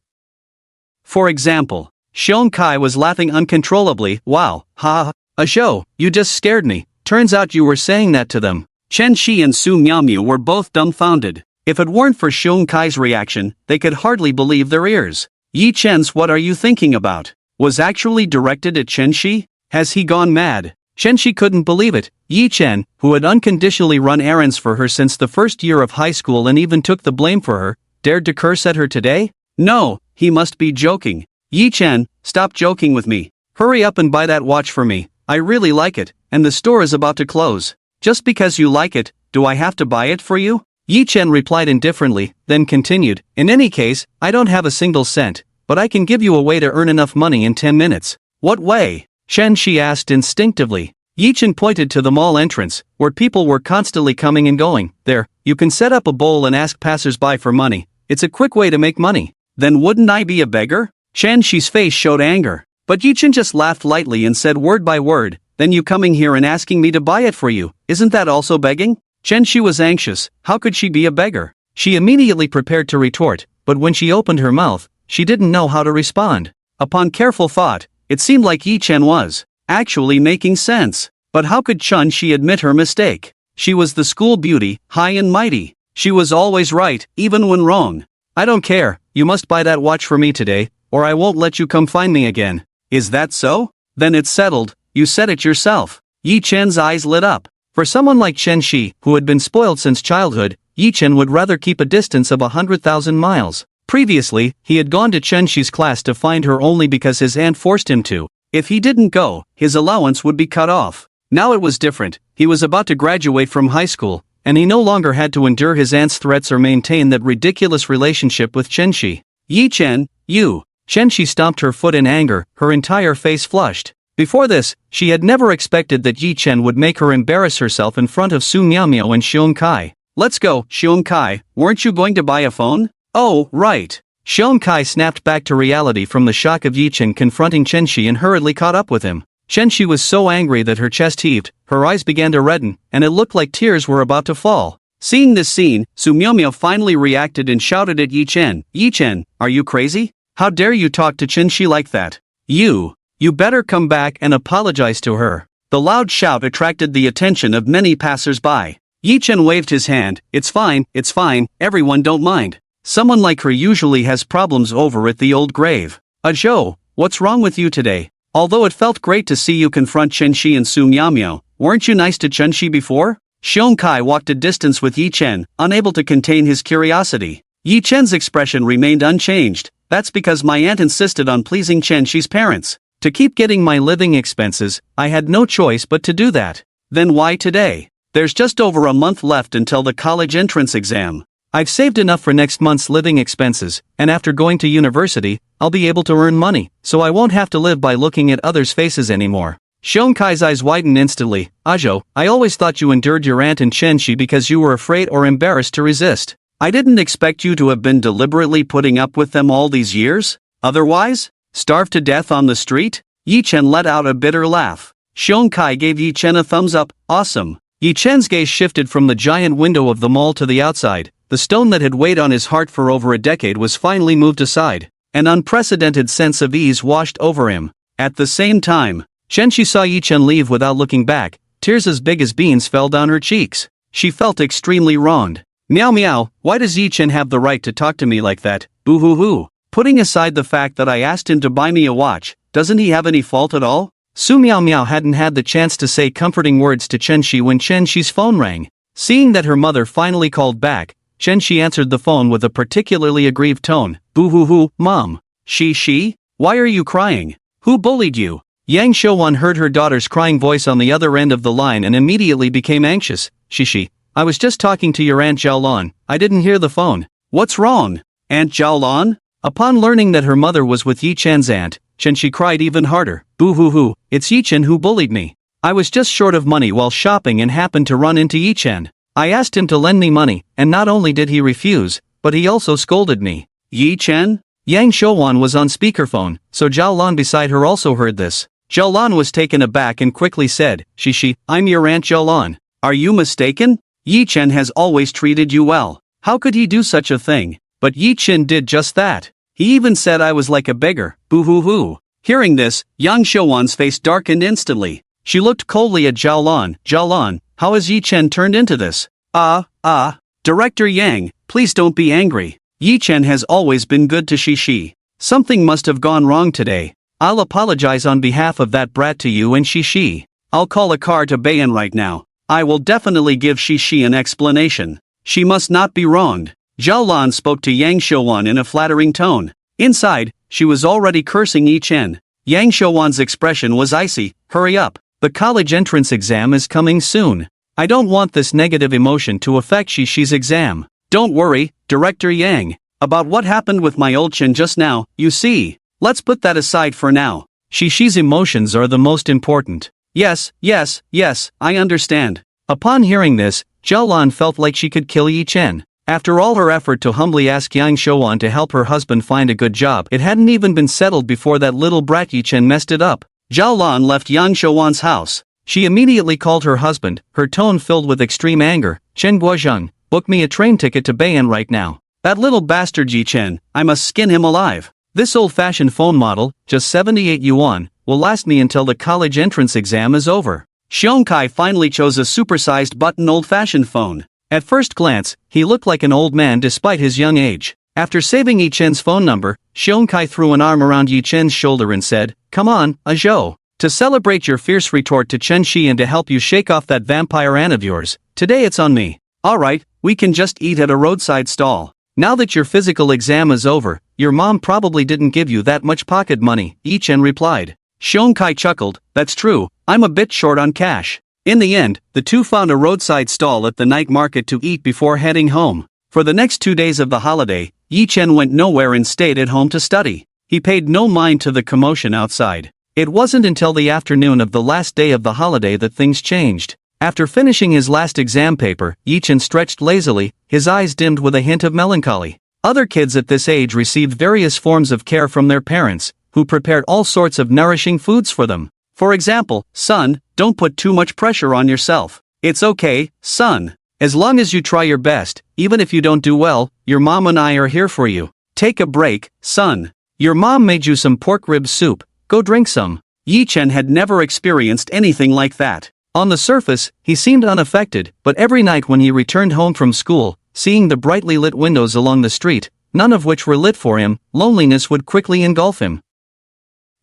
For example, Xiong Kai was laughing uncontrollably. Wow, ha, a show, you just scared me. Turns out you were saying that to them. Chen Shi and Su Miao were both dumbfounded. If it weren't for Xiong Kai's reaction, they could hardly believe their ears. Yi Chen's "what are you thinking about?" was actually directed at Chen Shi? Has he gone mad? Chen Shi couldn't believe it. Yi Chen, who had unconditionally run errands for her since the first year of high school and even took the blame for her, dared to curse at her today? No, he must be joking. Yi Chen, stop joking with me. Hurry up and buy that watch for me. I really like it, and the store is about to close. Just because you like it, do I have to buy it for you? Yi Chen replied indifferently, then continued, in any case, I don't have a single cent, but I can give you a way to earn enough money in 10 minutes. What way? Chen Shi asked instinctively. Yi Chen pointed to the mall entrance, where people were constantly coming and going. There, you can set up a bowl and ask passers-by for money. It's a quick way to make money. Then wouldn't I be a beggar? Chen Shi's face showed anger. But Yi Chen just laughed lightly and said word by word, then you coming here and asking me to buy it for you, isn't that also begging? Chen Shi was anxious. How could she be a beggar? She immediately prepared to retort, but when she opened her mouth, she didn't know how to respond. Upon careful thought, it seemed like Yi Chen was actually making sense. But how could Chen Shi admit her mistake? She was the school beauty, high and mighty. She was always right, even when wrong. I don't care, you must buy that watch for me today, or I won't let you come find me again. Is that so? Then it's settled, you said it yourself. Yi Chen's eyes lit up. For someone like Chen Shi, who had been spoiled since childhood, Yi Chen would rather keep a distance of 100,000 miles. Previously, he had gone to Chen Shi's class to find her only because his aunt forced him to. If he didn't go, his allowance would be cut off. Now it was different. He was about to graduate from high school, and he no longer had to endure his aunt's threats or maintain that ridiculous relationship with Chen Shi. Yi Chen, you. Chen Shi stomped her foot in anger, her entire face flushed. Before this, she had never expected that Yi Chen would make her embarrass herself in front of Su Miao and Xiong Kai. Let's go, Xiong Kai, weren't you going to buy a phone? Oh, right. Xiong Kai snapped back to reality from the shock of Yi Chen confronting Chen Shi and hurriedly caught up with him. Chen Shi was so angry that her chest heaved, her eyes began to redden, and it looked like tears were about to fall. Seeing this scene, Su Miao finally reacted and shouted at Yi Chen, Yi Chen, are you crazy? How dare you talk to Chen Shi like that? You better come back and apologize to her. The loud shout attracted the attention of many passers-by. Yi Chen waved his hand, it's fine, everyone don't mind. Someone like her usually has problems over at the old grave. Zhou, what's wrong with you today? Although it felt great to see you confront Chen Shi and Su Miao, weren't you nice to Chen Shi before? Xiong Kai walked a distance with Yi Chen, unable to contain his curiosity. Yi Chen's expression remained unchanged. That's because my aunt insisted on pleasing Chen Shi's parents. To keep getting my living expenses, I had no choice but to do that. Then why today? There's just over a month left until the college entrance exam. I've saved enough for next month's living expenses, and after going to university, I'll be able to earn money, so I won't have to live by looking at others' faces anymore. Xiong Kai's eyes widened instantly. Zhou, I always thought you endured your aunt and Chen Shi because you were afraid or embarrassed to resist. I didn't expect you to have been deliberately putting up with them all these years? Otherwise? Starved to death on the street? Yi Chen let out a bitter laugh. Xiong Kai gave Yi Chen a thumbs up. Awesome. Yi Chen's gaze shifted from the giant window of the mall to the outside. The stone that had weighed on his heart for over a decade was finally moved aside. An unprecedented sense of ease washed over him. At the same time, Chen Shi saw Yi Chen leave without looking back. Tears as big as beans fell down her cheeks. She felt extremely wronged. Meow, why does Yi Chen have the right to talk to me like that? Boo hoo hoo. Putting aside the fact that I asked him to buy me a watch, doesn't he have any fault at all? Su Miao hadn't had the chance to say comforting words to Chen Shi when Chen Shi's phone rang. Seeing that her mother finally called back, Chen Shi answered the phone with a particularly aggrieved tone. Boo hoo hoo, Mom. Shi? Why are you crying? Who bullied you? Yang Shouwan heard her daughter's crying voice on the other end of the line and immediately became anxious. Shi, I was just talking to your Aunt Zhaolan. I didn't hear the phone. What's wrong? Aunt Zhaolan? Upon learning that her mother was with Yi Chen's aunt, Chen Shi cried even harder. Boo hoo hoo, it's Yi Chen who bullied me. I was just short of money while shopping and happened to run into Yi Chen. I asked him to lend me money, and not only did he refuse, but he also scolded me. Yi Chen? Yang Shouwan was on speakerphone, so Zhao Lan beside her also heard this. Zhao Lan was taken aback and quickly said, Shishi, I'm your Aunt Zhao Lan. Are you mistaken? Yi Chen has always treated you well. How could he do such a thing? But Yi Chen did just that. He even said I was like a beggar. Boo-hoo-hoo. Hearing this, Yang Shouwan's face darkened instantly. She looked coldly at Zhao Lan. Zhao Lan, how has Yi Chen turned into this? Director Yang, please don't be angry. Yi Chen has always been good to Shishi. Something must have gone wrong today. I'll apologize on behalf of that brat to you and Shishi. I'll call a car to Bayan right now. I will definitely give Shishi an explanation. She must not be wronged. Zhao Lan spoke to Yang Shouwan in a flattering tone. Inside, she was already cursing Yi Chen. Yang Shouwan's expression was icy. Hurry up. The college entrance exam is coming soon. I don't want this negative emotion to affect Shishi's exam. Don't worry, Director Yang, about what happened with my old Chen just now, you see. Let's put that aside for now. Shishi's emotions are the most important. Yes, I understand. Upon hearing this, Zhao Lan felt like she could kill Yi Chen. After all her effort to humbly ask Yang Shouwan to help her husband find a good job, it hadn't even been settled before that little brat Yi Chen messed it up. Zhao Lan left Yang Shouwan's house. She immediately called her husband, her tone filled with extreme anger. Chen Guozheng, book me a train ticket to Bayan right now. That little bastard Yi Chen, I must skin him alive. This old-fashioned phone model, just 78 yuan, will last me until the college entrance exam is over. Xiong Kai finally chose a supersized button old-fashioned phone. At first glance, he looked like an old man despite his young age. After saving Yi Chen's phone number, Xiong Kai threw an arm around Yi Chen's shoulder and said, Come on, Zhou. To celebrate your fierce retort to Chen Shi and to help you shake off that vampire aunt of yours, today it's on me. Alright, we can just eat at a roadside stall. Now that your physical exam is over, your mom probably didn't give you that much pocket money, Yi Chen replied. Xiong Kai chuckled, that's true, I'm a bit short on cash. In the end, the two found a roadside stall at the night market to eat before heading home. For the next 2 days of the holiday, Yi Chen went nowhere and stayed at home to study. He paid no mind to the commotion outside. It wasn't until the afternoon of the last day of the holiday that things changed. After finishing his last exam paper, Yi Chen stretched lazily, his eyes dimmed with a hint of melancholy. Other kids at this age received various forms of care from their parents, who prepared all sorts of nourishing foods for them. For example, son, don't put too much pressure on yourself. It's okay, son. As long as you try your best, even if you don't do well, your mom and I are here for you. Take a break, son. Your mom made you some pork rib soup, go drink some. Yi Chen had never experienced anything like that. On the surface, he seemed unaffected, but every night when he returned home from school, seeing the brightly lit windows along the street, none of which were lit for him, loneliness would quickly engulf him.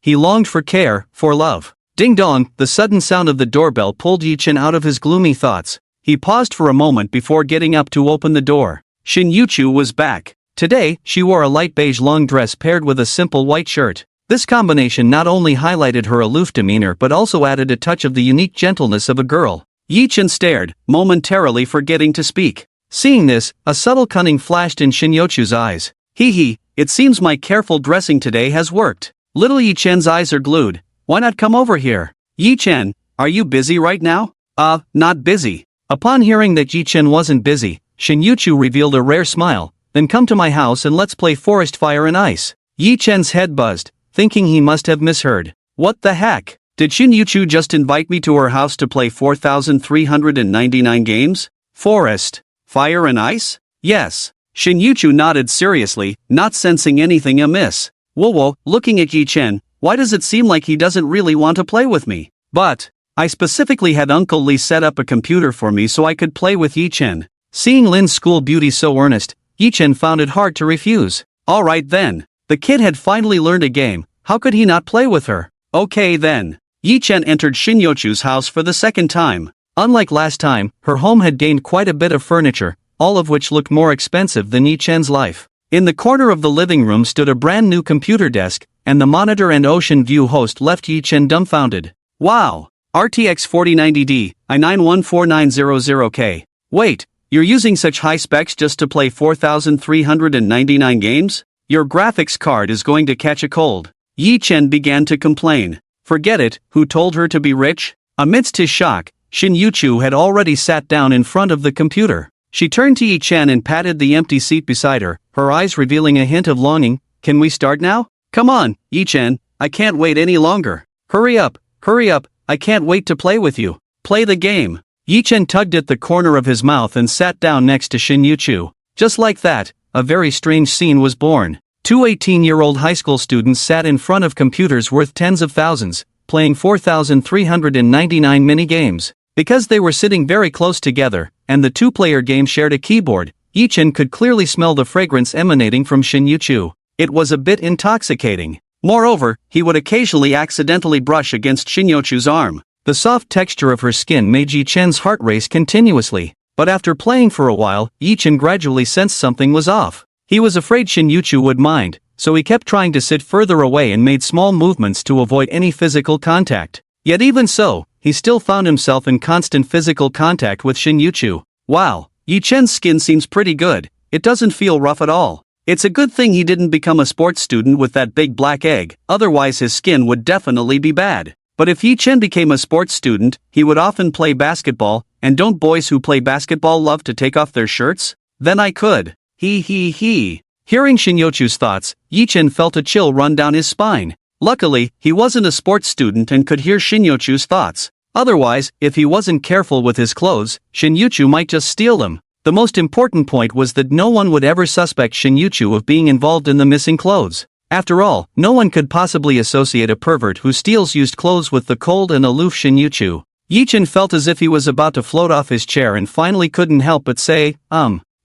He longed for care, for love. Ding dong, the sudden sound of the doorbell pulled Yi Chen out of his gloomy thoughts. He paused for a moment before getting up to open the door. Shin Yuchu was back. Today, she wore a light beige long dress paired with a simple white shirt. This combination not only highlighted her aloof demeanor but also added a touch of the unique gentleness of a girl. Yi Chen stared, momentarily forgetting to speak. Seeing this, a subtle cunning flashed in Shin Yuchu's eyes. Hee, it seems my careful dressing today has worked. Little Yi Chen's eyes are glued. Why not come over here? Yi Chen, are you busy right now? Not busy. Upon hearing that Yi Chen wasn't busy, Shin Yuchu revealed a rare smile. Then come to my house and let's play Forest Fire and Ice. Yi Chen's head buzzed, thinking he must have misheard. What the heck? Did Shin Yuchu just invite me to her house to play 4,399 games? Forest, Fire and Ice? Yes. Shin Yuchu nodded seriously, not sensing anything amiss. Whoa, looking at Yi Chen, why does it seem like he doesn't really want to play with me? But I specifically had Uncle Lee set up a computer for me so I could play with Yi Chen. Seeing Lin's school beauty so earnest, Yi Chen found it hard to refuse. Alright then. The kid had finally learned a game, how could he not play with her? Okay then. Yi Chen entered Shin Yuchu's house for the second time. Unlike last time, her home had gained quite a bit of furniture, all of which looked more expensive than Yi Chen's life. In the corner of the living room stood a brand new computer desk, and the monitor and ocean view host left Yi Chen dumbfounded. Wow! RTX 4090D, i9-14900K. Wait, you're using such high specs just to play 4,399 games? Your graphics card is going to catch a cold. Yi Chen began to complain. Forget it, who told her to be rich? Amidst his shock, Shin Yuchu had already sat down in front of the computer. She turned to Yi-chan and patted the empty seat beside her, her eyes revealing a hint of longing. Can we start now? Come on, Yi-chan, I can't wait any longer. Hurry up, I can't wait to play with you. Play the game. Yi-chan tugged at the corner of his mouth and sat down next to Shin Yu-chu. Just like that, a very strange scene was born. Two 18-year-old high school students sat in front of computers worth tens of thousands, playing 4,399 mini-games. Because they were sitting very close together, and the two-player game shared a keyboard, Yi-chan could clearly smell the fragrance emanating from Shin Yu-chu. It was a bit intoxicating. Moreover, he would occasionally accidentally brush against Shin Yu-chu's arm. The soft texture of her skin made Yi-chan's heart race continuously. But after playing for a while, Yi-chan gradually sensed something was off. He was afraid Shin Yu-chu would mind, so he kept trying to sit further away and made small movements to avoid any physical contact. Yet even so, he still found himself in constant physical contact with Shin Yu-chu. Wow, Yi-chan's skin seems pretty good. It doesn't feel rough at all. It's a good thing he didn't become a sports student with that big black egg, otherwise his skin would definitely be bad. But if Yi-chan became a sports student, he would often play basketball, and don't boys who play basketball love to take off their shirts? Then I could. He. Hearing Shin Yu-chu's thoughts, Yi-chan felt a chill run down his spine. Luckily, he wasn't a sports student and could hear Shin Yu-chu's thoughts. Otherwise, if he wasn't careful with his clothes, Shin Yu-chu might just steal them. The most important point was that no one would ever suspect Shin Yu-chu of being involved in the missing clothes. After all, no one could possibly associate a pervert who steals used clothes with the cold and aloof Shin Yu-chu. Yi-chan felt as if he was about to float off his chair and finally couldn't help but say,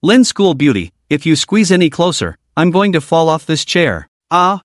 Lin School Beauty, if you squeeze any closer, I'm going to fall off this chair. Oh,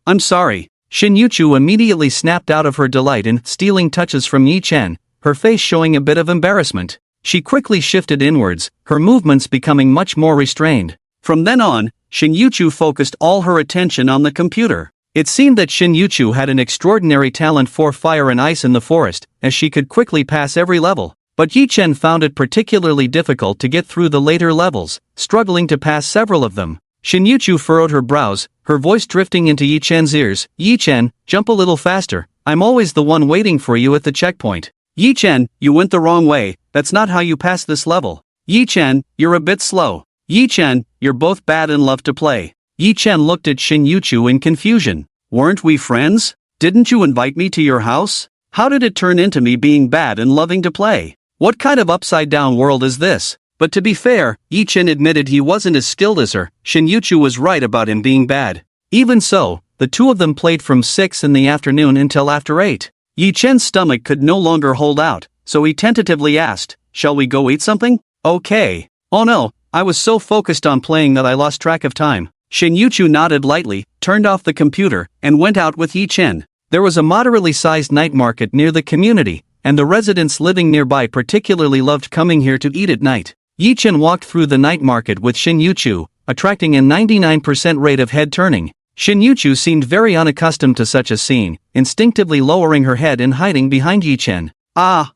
I'm sorry. Shin Yu-chu immediately snapped out of her delight in stealing touches from Yi-chan, her face showing a bit of embarrassment. She quickly shifted inwards, her movements becoming much more restrained. From then on, Shin Yu-chu focused all her attention on the computer. It seemed that Shin Yu-chu had an extraordinary talent for fire and ice in the forest, as she could quickly pass every level. But Yi-chan found it particularly difficult to get through the later levels, struggling to pass several of them. Shin Yu-chu furrowed her brows, her voice drifting into Yi-chan's ears. Yi-chan, jump a little faster, I'm always the one waiting for you at the checkpoint. Yi-chan, you went the wrong way, that's not how you pass this level. Yi-chan, you're a bit slow. Yi-chan, you're both bad and love to play. Yi-chan looked at Shin Yu-chu in confusion. Weren't we friends? Didn't you invite me to your house? How did it turn into me being bad and loving to play? What kind of upside-down world is this? But to be fair, Yi-chan admitted he wasn't as skilled as her. Shin Yu-chu was right about him being bad. Even so, the two of them played from 6 in the afternoon until after 8. Yi-chan's stomach could no longer hold out, so he tentatively asked, shall we go eat something? Okay. Oh no, I was so focused on playing that I lost track of time. Shin Yu-chu nodded lightly, turned off the computer, and went out with Yi-chan. There was a moderately sized night market near the community, and the residents living nearby particularly loved coming here to eat at night. Yi-chan walked through the night market with Shin Yu-chu, attracting a 99% rate of head turning. Shin Yu-chu seemed very unaccustomed to such a scene, instinctively lowering her head and hiding behind Yi-chan. Why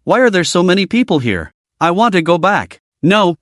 are there so many people here? I want to go back. No,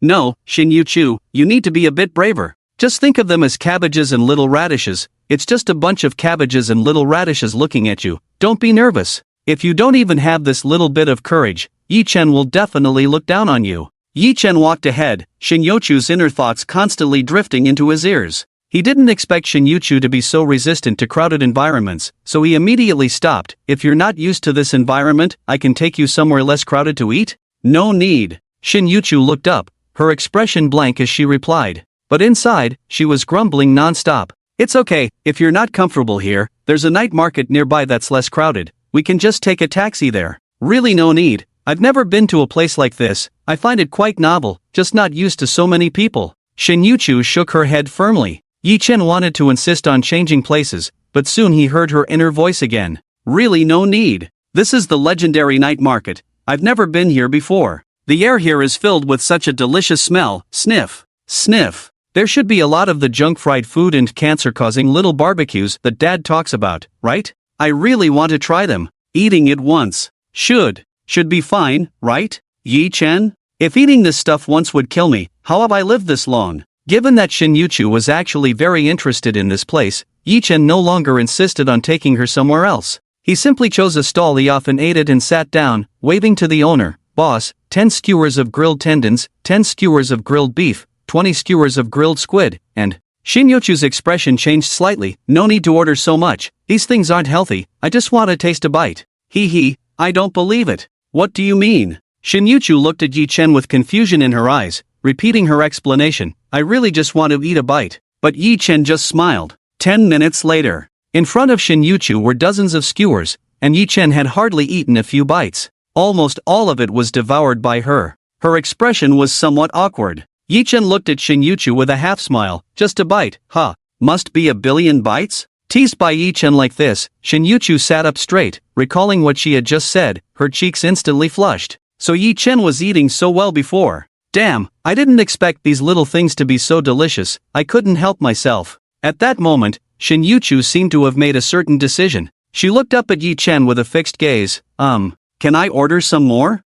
Shin Yu-chu, you need to be a bit braver. Just think of them as cabbages and little radishes. It's just a bunch of cabbages and little radishes looking at you. Don't be nervous. If you don't even have this little bit of courage, Yi-chan will definitely look down on you. Yi-chan walked ahead, Shin Yu-chu's inner thoughts constantly drifting into his ears. He didn't expect Shin Yu-chu to be so resistant to crowded environments, so he immediately stopped. If you're not used to this environment, I can take you somewhere less crowded to eat? No need. Shin Yu-chu looked up, her expression blank as she replied. But inside, she was grumbling non-stop. It's okay, if you're not comfortable here, there's a night market nearby that's less crowded. We can just take a taxi there. Really no need. I've never been to a place like this. I find it quite novel, just not used to so many people. Shin Yu-chu shook her head firmly. Yi-chan wanted to insist on changing places, but soon he heard her inner voice again. Really no need. This is the legendary night market. I've never been here before. The air here is filled with such a delicious smell. Sniff. Sniff. There should be a lot of the junk fried food and cancer-causing little barbecues that Dad talks about, right? I really want to try them. Eating it once. Should be fine, right? Yi-chan? If eating this stuff once would kill me, how have I lived this long? Given that Shin Yu-chu was actually very interested in this place, Yi-chan no longer insisted on taking her somewhere else. He simply chose a stall he often ate at and sat down, waving to the owner. boss, 10 skewers of grilled tendons, 10 skewers of grilled beef, 20 skewers of grilled squid, and Shinyochu's expression changed slightly. No need to order so much, these things aren't healthy, I just want to taste a bite. Hee, I don't believe it. What do you mean? Shinyochu looked at Yi Chen with confusion in her eyes, repeating her explanation, I really just want to eat a bite. But Yi Chen just smiled. 10 minutes later, in front of Shinyochu were dozens of skewers, and Yi Chen had hardly eaten a few bites. Almost all of it was devoured by her. Her expression was somewhat awkward. Yi Chen looked at Shinyochu with a half smile. Just a bite, huh? Must be a billion bites? Teased by Yi Chen like this, Shinyochu sat up straight, recalling what she had just said, her cheeks instantly flushed. So Yi Chen was eating so well before. Damn, I didn't expect these little things to be so delicious, I couldn't help myself. At that moment, Shinyochu seemed to have made a certain decision. She looked up at Yi Chen with a fixed gaze. Can I order some more?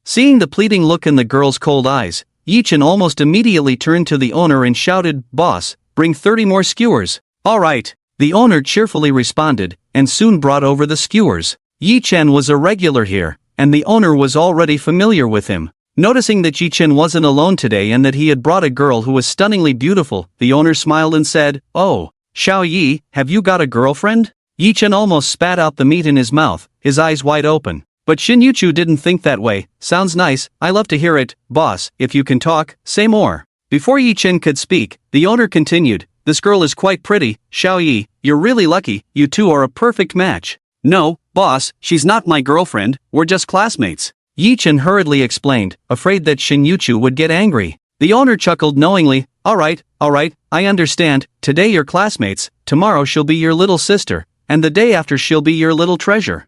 Seeing the pleading look in the girl's cold eyes, Yi Chen almost immediately turned to the owner and shouted, Boss, bring 30 more skewers. Alright. The owner cheerfully responded, and soon brought over the skewers. Yi Chen was a regular here, and the owner was already familiar with him. Noticing that Yi Chen wasn't alone today and that he had brought a girl who was stunningly beautiful, the owner smiled and said, Oh, Xiao Yi, have you got a girlfriend? Yi Chen almost spat out the meat in his mouth, his eyes wide open. But Shinyochu didn't think that way. Sounds nice, I love to hear it, boss, if you can talk, say more. Before Yi Chen could speak, the owner continued, This girl is quite pretty, Xiao Yi, you're really lucky, you two are a perfect match. No, boss, she's not my girlfriend, we're just classmates. Yi Chen hurriedly explained, afraid that Shinyochu would get angry. The owner chuckled knowingly, Alright, I understand, today you're classmates, tomorrow she'll be your little sister, and the day after she'll be your little treasure.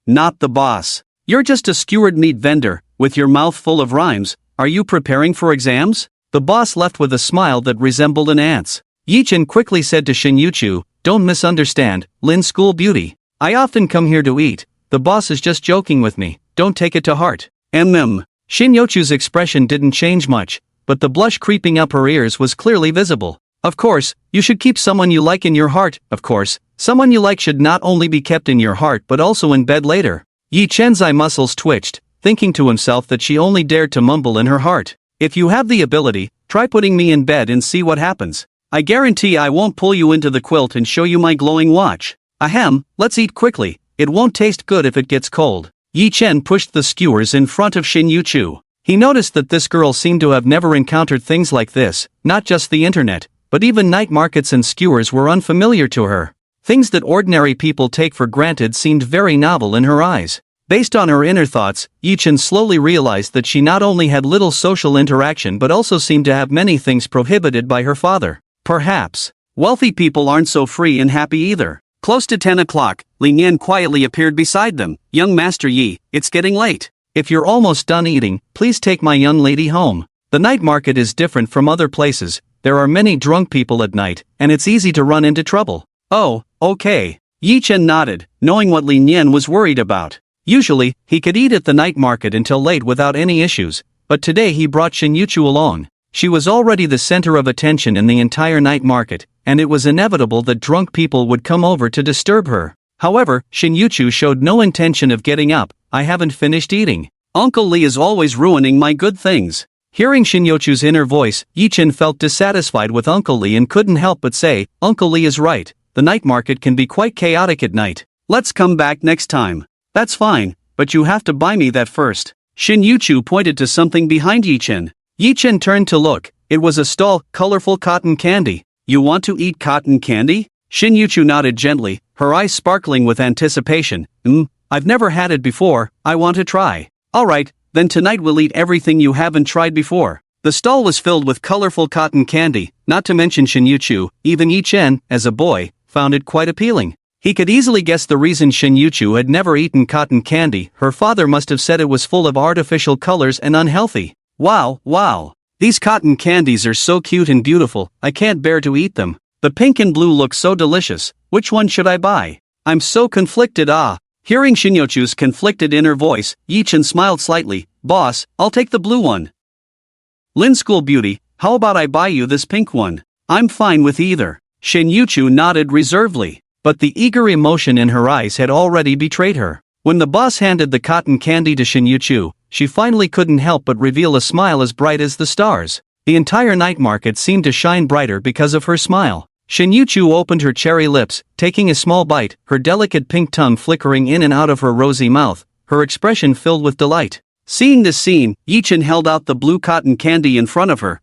Not the boss. You're just a skewered meat vendor, with your mouth full of rhymes, are you preparing for exams? The boss left with a smile that resembled an ant's. Yi Chen quickly said to Shinyochu, Don't misunderstand, Lin School Beauty. I often come here to eat, the boss is just joking with me. Don't take it to heart. Shinyochu's expression didn't change much, but the blush creeping up her ears was clearly visible. Of course, you should keep someone you like in your heart, of course. Someone you like should not only be kept in your heart but also in bed later. Yi Chen's eye muscles twitched, thinking to himself that she only dared to mumble in her heart. If you have the ability, try putting me in bed and see what happens. I guarantee I won't pull you into the quilt and show you my glowing watch. Ahem, let's eat quickly, it won't taste good if it gets cold. Yi Chen pushed the skewers in front of Shinyochu. He noticed that this girl seemed to have never encountered things like this, not just the internet, but even night markets and skewers were unfamiliar to her. Things that ordinary people take for granted seemed very novel in her eyes. Based on her inner thoughts, Yi Chen slowly realized that she not only had little social interaction but also seemed to have many things prohibited by her father. Perhaps, wealthy people aren't so free and happy either. Close to 10 o'clock, Li Nian quietly appeared beside them. Young Master Yi, it's getting late. If you're almost done eating, please take my young lady home. The night market is different from other places, there are many drunk people at night, and it's easy to run into trouble. Oh, okay. Yi Chen nodded, knowing what Li Nian was worried about. Usually, he could eat at the night market until late without any issues, but today he brought Shinyochu along. She was already the center of attention in the entire night market, and it was inevitable that drunk people would come over to disturb her. However, Shinyochu showed no intention of getting up. I haven't finished eating. Uncle Li is always ruining my good things. Hearing Shinyochu's inner voice, Yi Chen felt dissatisfied with Uncle Li and couldn't help but say, Uncle Li is right, the night market can be quite chaotic at night. Let's come back next time. That's fine, but you have to buy me that first. Shinyochu pointed to something behind Yi Chen. Yi Chen turned to look, it was a stall, colorful cotton candy. You want to eat cotton candy? Shinyochu nodded gently, her eyes sparkling with anticipation. I've never had it before, I want to try. Alright, then tonight we'll eat everything you haven't tried before. The stall was filled with colorful cotton candy, not to mention Shinyochu, even Yi Chen, as a boy, found it quite appealing. He could easily guess the reason Shinyochu had never eaten cotton candy. Her father must have said it was full of artificial colors and unhealthy. Wow. These cotton candies are so cute and beautiful, I can't bear to eat them. The pink and blue look so delicious, which one should I buy? I'm so conflicted. Hearing Shinyochu's conflicted inner voice, Yi Chen smiled slightly. Boss, I'll take the blue one. Lin School Beauty, how about I buy you this pink one? I'm fine with either. Shinyochu nodded reservedly, but the eager emotion in her eyes had already betrayed her. When the boss handed the cotton candy to Shin Yu-chu, she finally couldn't help but reveal a smile as bright as the stars. The entire night market seemed to shine brighter because of her smile. Shin Yu-chu opened her cherry lips, taking a small bite, her delicate pink tongue flickering in and out of her rosy mouth, her expression filled with delight. Seeing this scene, Yi-chan held out the blue cotton candy in front of her.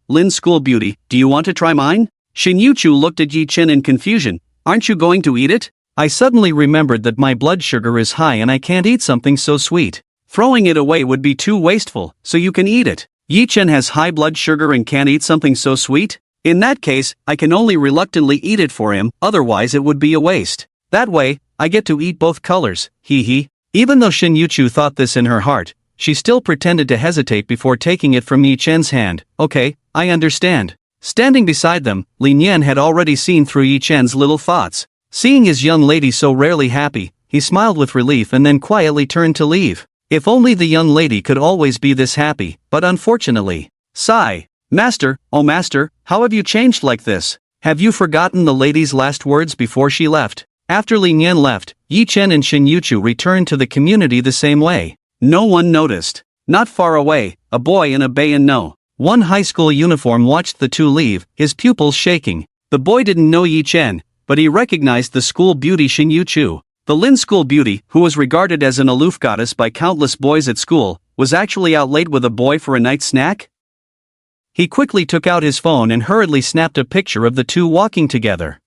Lin's school beauty, do you want to try mine? Shin Yu-chu looked at Yi-chan in confusion. Aren't you going to eat it? I suddenly remembered that my blood sugar is high and I can't eat something so sweet. Throwing it away would be too wasteful, so you can eat it. Yi-chan has high blood sugar and can't eat something so sweet? In that case, I can only reluctantly eat it for him, otherwise it would be a waste. That way, I get to eat both colors, hee hee. Even though Shin Yu-chu thought this in her heart, she still pretended to hesitate before taking it from Yi-chan's hand. Okay, I understand. Standing beside them, Li Nian had already seen through Yi-chan's little thoughts. Seeing his young lady so rarely happy, he smiled with relief and then quietly turned to leave. If only the young lady could always be this happy, but unfortunately. Sigh. Master, oh master, how have you changed like this? Have you forgotten the lady's last words before she left? After Li Nian left, Yi-chan and Shin Yu-chu returned to the community the same way. No one noticed. Not far away, a boy in a Bayano, one high school uniform watched the two leave, his pupils shaking. The boy didn't know Yi-chan, but he recognized the school beauty Shin Yu-chu. The Lin school beauty, who was regarded as an aloof goddess by countless boys at school, was actually out late with a boy for a night snack? He quickly took out his phone and hurriedly snapped a picture of the two walking together.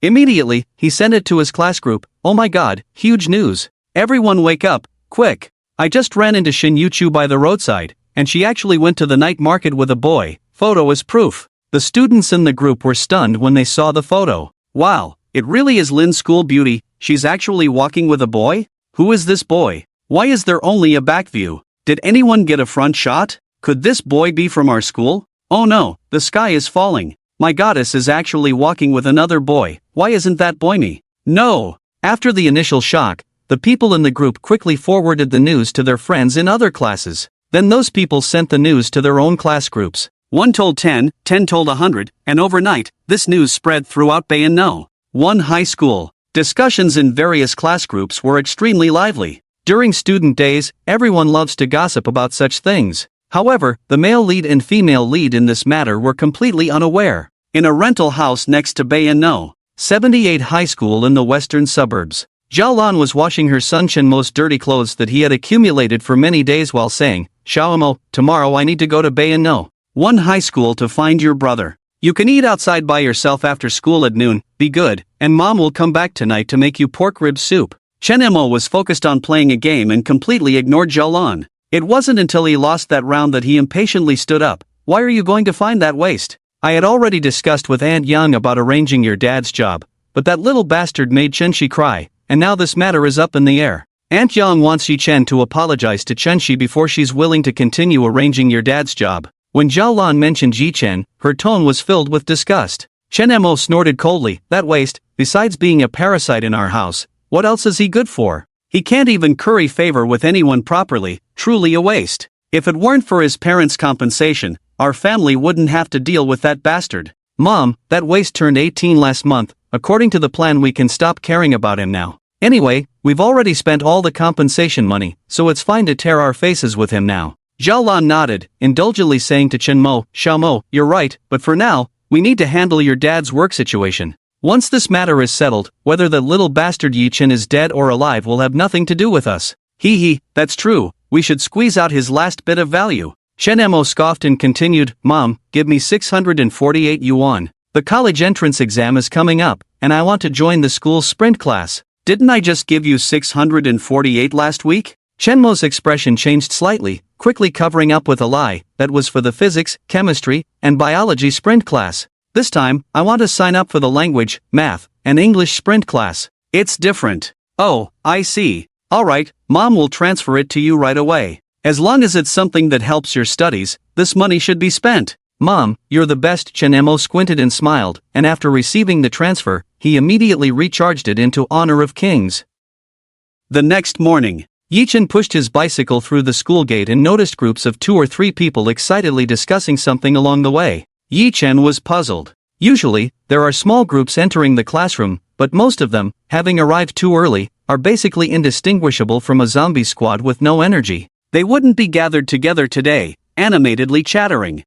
Immediately, he sent it to his class group. Oh my god, huge news. Everyone wake up, quick. I just ran into Shin Yu-chu by the roadside, and she actually went to the night market with a boy. Photo as proof. The students in the group were stunned when they saw the photo. Wow, it really is Lin's school beauty. She's actually walking with a boy? Who is this boy? Why is there only a back view? Did anyone get a front shot? Could this boy be from our school? Oh no, the sky is falling. My goddess is actually walking with another boy. Why isn't that boy me? No! After the initial shock, the people in the group quickly forwarded the news to their friends in other classes. Then those people sent the news to their own class groups. 1 told 10, 10 told 100, and overnight, this news spread throughout Bayano. One high school. Discussions in various class groups were extremely lively. During student days, everyone loves to gossip about such things. However, the male lead and female lead in this matter were completely unaware. In a rental house next to Bayano, 78 High School in the western suburbs, Zhao Lan was washing her son Shenmo's dirty clothes that he had accumulated for many days while saying, Xiaomo, tomorrow I need to go to Bayano, one high school to find your brother. You can eat outside by yourself after school at noon, be good, and mom will come back tonight to make you pork rib soup. Chen Mo was focused on playing a game and completely ignored Zhao Lan. It wasn't until he lost that round that he impatiently stood up. Why are you going to find that waste? I had already discussed with Aunt Yang about arranging your dad's job, but that little bastard made Chenshi cry, and now this matter is up in the air. Aunt Yang wants Yi-chen to apologize to Chenshi before she's willing to continue arranging your dad's job. When Zhao Lan mentioned Yi-chen, her tone was filled with disgust. Chen Mo snorted coldly, that waste, besides being a parasite in our house, what else is he good for? He can't even curry favor with anyone properly, truly a waste. If it weren't for his parents' compensation, our family wouldn't have to deal with that bastard. Mom, that waste turned 18 last month, according to the plan we can stop caring about him now. Anyway, we've already spent all the compensation money, so it's fine to tear our faces with him now. Zhao Lan nodded, indulgently saying to Chen Mo, Xiao Mo, you're right, but for now, we need to handle your dad's work situation. Once this matter is settled, whether the little bastard Yi-chen is dead or alive will have nothing to do with us. Hee hee, that's true, we should squeeze out his last bit of value. Chen Mo scoffed and continued, Mom, give me 648 yuan. The college entrance exam is coming up, and I want to join the school's sprint class. Didn't I just give you 648 last week? Chen Mo's expression changed slightly, quickly covering up with a lie, that was for the physics, chemistry, and biology sprint class. This time, I want to sign up for the language, math, and English sprint class. It's different. Oh, I see. Alright, Mom will transfer it to you right away. As long as it's something that helps your studies, this money should be spent. Mom, you're the best. Chen Mo squinted and smiled, and after receiving the transfer, he immediately recharged it into Honor of Kings. The next morning, Yi-chen pushed his bicycle through the school gate and noticed groups of 2 or 3 people excitedly discussing something along the way. Yi-chen was puzzled. Usually, there are small groups entering the classroom, but most of them, having arrived too early, are basically indistinguishable from a zombie squad with no energy. They wouldn't be gathered together today, animatedly chattering.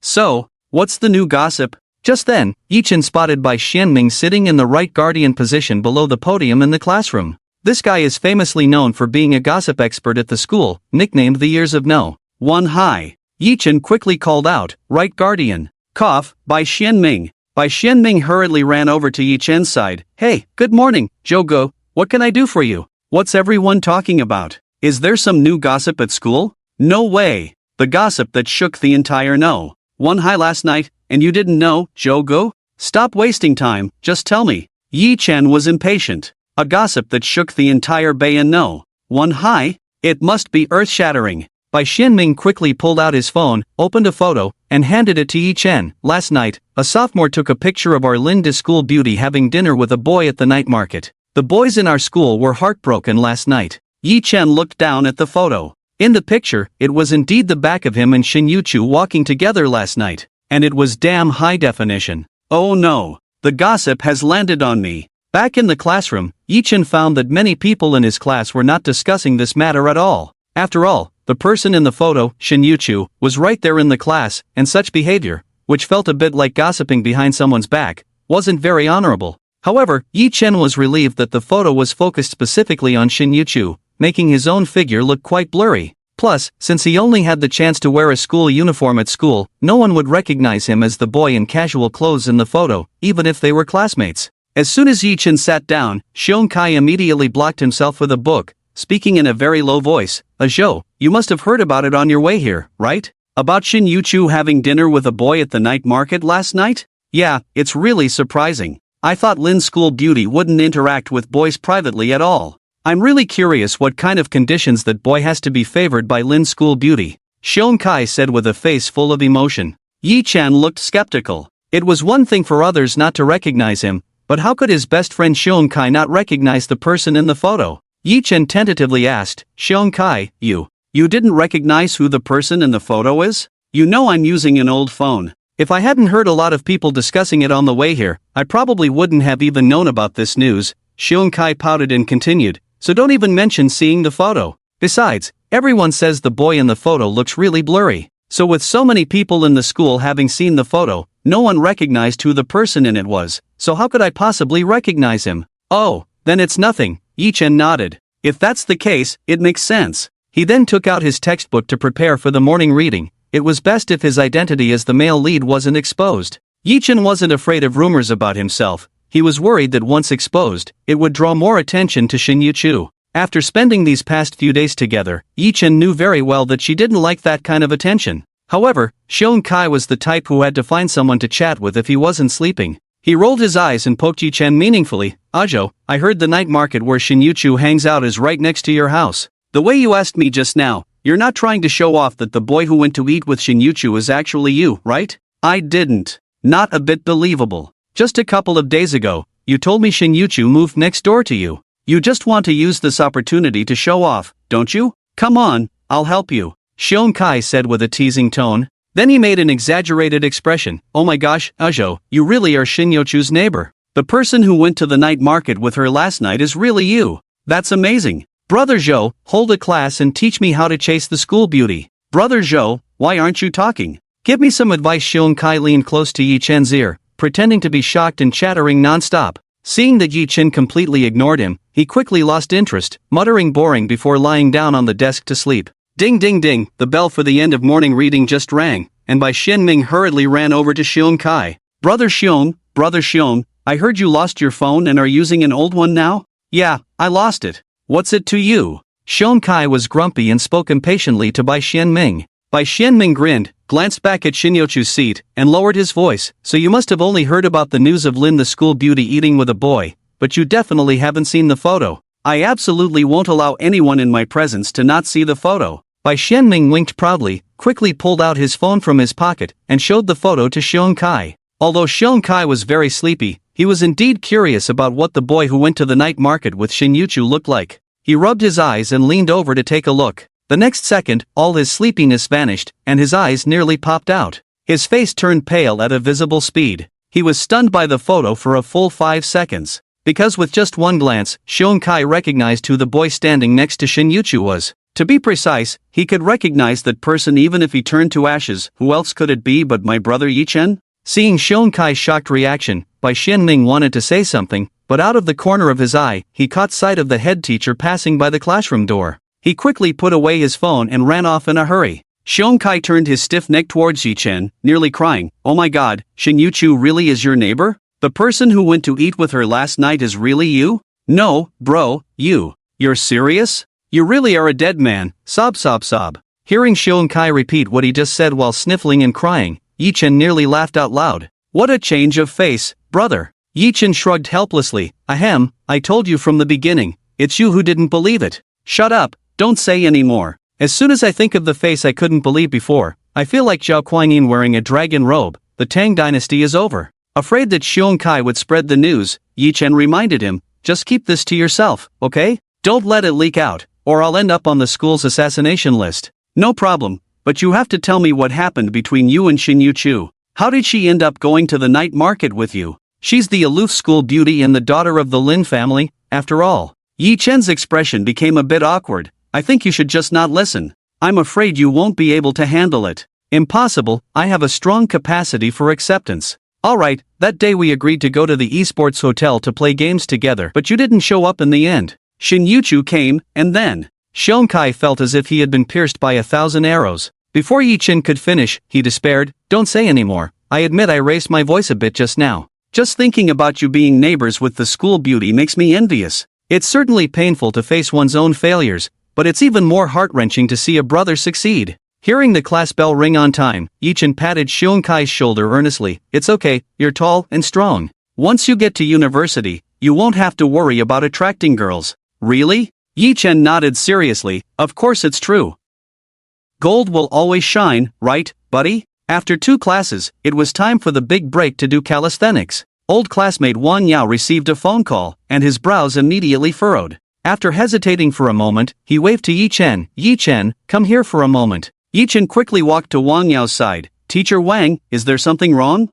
So, what's the new gossip? Just then, Yichin spotted Bai Xianming sitting in the right guardian position below the podium in the classroom. This guy is famously known for being a gossip expert at the school, nicknamed the Years of No. One High. Yichin quickly called out, "Right guardian." Cough, Bai Xianming. Bai Xianming hurriedly ran over to Yichen's side. "Hey, good morning, Jogo. What can I do for you? What's everyone talking about? Is there some new gossip at school?" "No way. The gossip that shook the entire No. One High last night, and you didn't know, Jogo? Stop wasting time, just tell me." Yi Chen was impatient. A gossip that shook the entire Bay and No. One High? It must be earth-shattering. Bai Xianming quickly pulled out his phone, opened a photo, and handed it to Yi Chen. "Last night, a sophomore took a picture of our Linda school beauty having dinner with a boy at the night market. The boys in our school were heartbroken last night." Yi Chen looked down at the photo. In the picture, it was indeed the back of him and Shin Yuchu walking together last night. And it was damn high definition. "Oh no. The gossip has landed on me." Back in the classroom, Yi Chen found that many people in his class were not discussing this matter at all. After all, the person in the photo, Shin Yuchu, was right there in the class, and such behavior, which felt a bit like gossiping behind someone's back, wasn't very honorable. However, Yi Chen was relieved that the photo was focused specifically on Shin Yuchu, making his own figure look quite blurry. Plus, since he only had the chance to wear a school uniform at school, no one would recognize him as the boy in casual clothes in the photo, even if they were classmates. As soon as Yi Chen sat down, Xiong Kai immediately blocked himself with a book, speaking in a very low voice. "Zhou, you must have heard about it on your way here, right? About Shin Yuchu having dinner with a boy at the night market last night? Yeah, it's really surprising. I thought Lin's school beauty wouldn't interact with boys privately at all. I'm really curious what kind of conditions that boy has to be favored by Lin's school beauty," Xiong Kai said with a face full of emotion. Yi Chen looked skeptical. It was one thing for others not to recognize him, but how could his best friend Xiong Kai not recognize the person in the photo? Yi Chen tentatively asked, "Xiong Kai, you didn't recognize who the person in the photo is? You know I'm using an old phone. If I hadn't heard a lot of people discussing it on the way here, I probably wouldn't have even known about this news." Xiong Kai pouted and continued, "So don't even mention seeing the photo. Besides, everyone says the boy in the photo looks really blurry. So with so many people in the school having seen the photo, no one recognized who the person in it was, so how could I possibly recognize him?" "Oh, then it's nothing," Yi Chen nodded. "If that's the case, it makes sense." He then took out his textbook to prepare for the morning reading. It was best if his identity as the male lead wasn't exposed. Yi Chen wasn't afraid of rumors about himself. He was worried that once exposed, it would draw more attention to Shin Yuchu. After spending these past few days together, Yi Chen knew very well that she didn't like that kind of attention. However, Xiong Kai was the type who had to find someone to chat with if he wasn't sleeping. He rolled his eyes and poked Yi Chen meaningfully. "Zhou, I heard the night market where Shin Yuchu hangs out is right next to your house. The way you asked me just now, you're not trying to show off that the boy who went to eat with Shin Yuchu is actually you, right?" "I didn't. Not a bit believable. Just a couple of days ago, you told me Shin Yuchu moved next door to you. You just want to use this opportunity to show off, don't you? Come on, I'll help you," Xiong Kai said with a teasing tone. Then he made an exaggerated expression. "Oh my gosh, Zhou, you really are Shin Yuchu's neighbor. The person who went to the night market with her last night is really you. That's amazing. Brother Zhou, hold a class and teach me how to chase the school beauty." "Brother Zhou, why aren't you talking? Give me some advice." Xiong Kai leaned close to Yi Chen's ear, pretending to be shocked and chattering non-stop. Seeing that Yi Chen completely ignored him, he quickly lost interest, muttering boring before lying down on the desk to sleep. Ding ding ding, the bell for the end of morning reading just rang, and Bai Xianming hurriedly ran over to Xiong Kai. Brother Xiong, I heard you lost your phone and are using an old one now?" "Yeah, I lost it. What's it to you?" Xiong Kai was grumpy and spoke impatiently to Bai Xianming. Bai Xianming grinned, glanced back at Shin Yuchu's seat, and lowered his voice. "So you must have only heard about the news of Lin the school beauty eating with a boy, but you definitely haven't seen the photo. I absolutely won't allow anyone in my presence to not see the photo." Bai Xianming winked proudly, quickly pulled out his phone from his pocket, and showed the photo to Xiong Kai. Although Xiong Kai was very sleepy, he was indeed curious about what the boy who went to the night market with Shin Yuchu looked like. He rubbed his eyes and leaned over to take a look. The next second, all his sleepiness vanished, and his eyes nearly popped out. His face turned pale at a visible speed. He was stunned by the photo for a full 5 seconds. Because with just one glance, Seon Kai recognized who the boy standing next to Shin Yuchu was. To be precise, he could recognize that person even if he turned to ashes. Who else could it be but my brother Yi-chen? Seeing Seon Kai's shocked reaction, Bai Xianming wanted to say something, but out of the corner of his eye, he caught sight of the head teacher passing by the classroom door. He quickly put away his phone and ran off in a hurry. Seon Kai turned his stiff neck towards Yi-chen, nearly crying, "Oh my god, Shin Yuchu really is your neighbor? The person who went to eat with her last night is really you? No, bro, you're serious? You really are a dead man, sob sob sob." Hearing Seon Kai repeat what he just said while sniffling and crying, Yi-chen nearly laughed out loud. "What a change of face, brother." Yi-chen shrugged helplessly. "Ahem, I told you from the beginning, it's you who didn't believe it." "Shut up, don't say any more. As soon as I think of the face I couldn't believe before, I feel like Zhao Kuan-yin wearing a dragon robe. The Tang dynasty is over." Afraid that Seon Kai would spread the news, Yi-chen reminded him, "Just keep this to yourself, okay? Don't let it leak out, or I'll end up on the school's assassination list." "No problem, but you have to tell me what happened between you and Shin Yuchu. How did she end up going to the night market with you? She's the Aloof school beauty and the daughter of the Lin family, after all." Yi-chen's expression became a bit awkward. "I think you should just not listen. I'm afraid you won't be able to handle it." "Impossible, I have a strong capacity for acceptance." "Alright, that day we agreed to go to the esports hotel to play games together, but you didn't show up in the end. Shin Yuchu came, and then..." Seon Kai felt as if he had been pierced by 1,000 arrows. Before Yi-chen could finish, he despaired, "Don't say anymore. I admit I raised my voice a bit just now. Just thinking about you being neighbors with the school beauty makes me envious. It's certainly painful to face one's own failures, but it's even more heart-wrenching to see a brother succeed." Hearing the class bell ring on time, Yi-chen patted Seon Kai's shoulder earnestly. "It's okay, you're tall and strong. Once you get to university, you won't have to worry about attracting girls." "Really?" Yi-chen nodded seriously. "Of course it's true. Gold will always shine, right, buddy?" After 2 classes, it was time for the big break to do calisthenics. Old classmate Wang Yao received a phone call, and his brows immediately furrowed. After hesitating for a moment, he waved to Yi-chen. "Yi-chen, come here for a moment." Yi-chen quickly walked to Wang Yao's side. "Teacher Wang, is there something wrong?"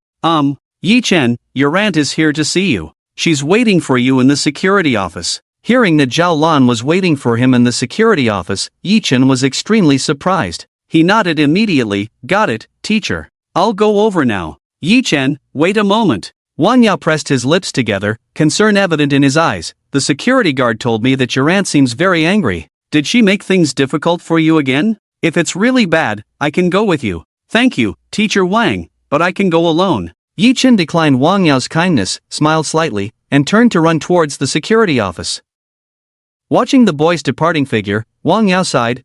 Yi-chen, your aunt is here to see you. She's waiting for you in the security office." Hearing that Zhao Lan was waiting for him in the security office, Yi-chen was extremely surprised. He nodded immediately. "Got it, teacher. I'll go over now." "Yi-chen, wait a moment." Wang Yao pressed his lips together, concern evident in his eyes. "The security guard told me that your aunt seems very angry. Did she make things difficult for you again? If it's really bad, I can go with you." "Thank you, Teacher Wang, but I can go alone." Yi-chen declined Wang Yao's kindness, smiled slightly, and turned to run towards the security office. Watching the boy's departing figure, Wang Yao sighed,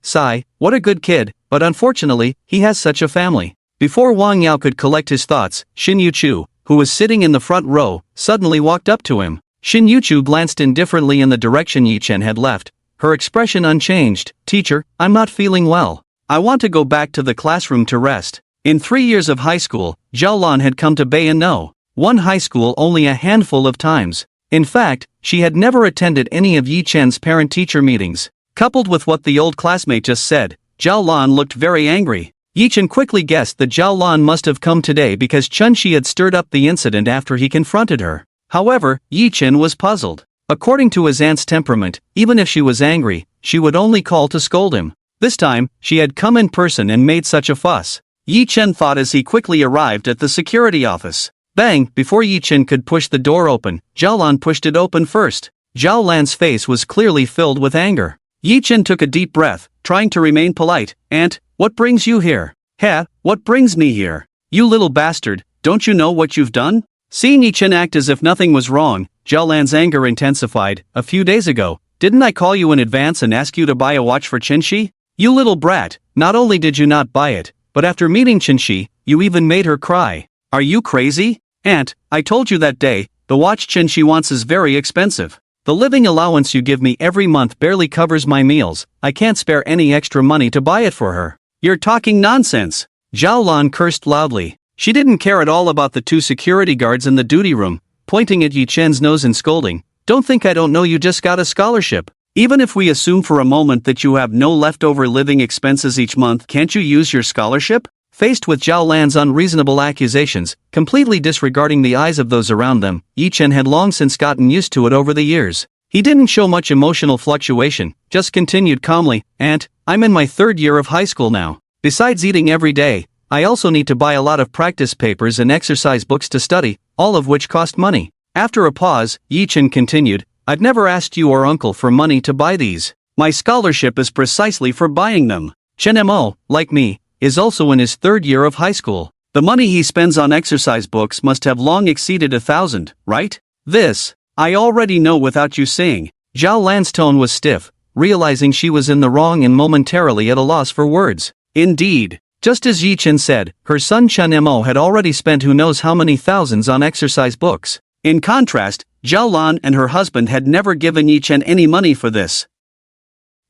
"What a good kid, but unfortunately, he has such a family." Before Wang Yao could collect his thoughts, Shin Yuchu, who was sitting in the front row, suddenly walked up to him. Shin Yuchu glanced indifferently in the direction Yi-chen had left, her expression unchanged. "Teacher, I'm not feeling well. I want to go back to the classroom to rest." In 3 years of high school, Zhao Lan had come to Bayano, one high school only a handful of times. In fact, she had never attended any of Yi-chen's parent-teacher meetings. Coupled with what the old classmate just said, Zhao Lan looked very angry. Yi-chen quickly guessed that Zhao Lan must have come today because Chun-Shi had stirred up the incident after he confronted her. However, Yi-chen was puzzled. According to his aunt's temperament, even if she was angry, she would only call to scold him. This time, she had come in person and made such a fuss. Yi-chen thought as he quickly arrived at the security office. Bang! Before Yi-chen could push the door open, Zhao Lan pushed it open first. Zhao Lan's face was clearly filled with anger. Yi-chen took a deep breath, trying to remain polite. "Aunt, what brings you here?" "Heh, what brings me here? You little bastard, don't you know what you've done?" Seeing Yi-chen act as if nothing was wrong, Zhao Lan's anger intensified. "A few days ago, didn't I call you in advance and ask you to buy a watch for Chun-Shi? You little brat, not only did you not buy it, but after meeting Chun-Shi, you even made her cry. Are you crazy? Aunt, I told you that day, the watch Chun-Shi wants is very expensive. The living allowance you give me every month barely covers my meals. I can't spare any extra money to buy it for her." "You're talking nonsense." Zhao Lan cursed loudly. She didn't care at all about the 2 security guards in the duty room, pointing at Yi-chen's nose and scolding. "Don't think I don't know you just got a scholarship. Even if we assume for a moment that you have no leftover living expenses each month, can't you use your scholarship? Faced with Zhao Lan's unreasonable accusations, completely disregarding the eyes of those around them, Yi Chen had long since gotten used to it over the years. He didn't show much emotional fluctuation, just continued calmly, "Aunt, I'm in my 3rd year of high school now. Besides eating every day, I also need to buy a lot of practice papers and exercise books to study, all of which cost money." After a pause, Yi Chen continued, "I've never asked you or uncle for money to buy these. My scholarship is precisely for buying them. Chen Mo, like me, is also in his 3rd year of high school. The money he spends on exercise books must have long exceeded 1,000, right? This, I already know without you saying." Zhao Lan's tone was stiff, realizing she was in the wrong and momentarily at a loss for words. Indeed, just as Yi Chen said, her son Chen Mo had already spent who knows how many thousands on exercise books. In contrast, Zhao Lan and her husband had never given Yi Chen any money for this.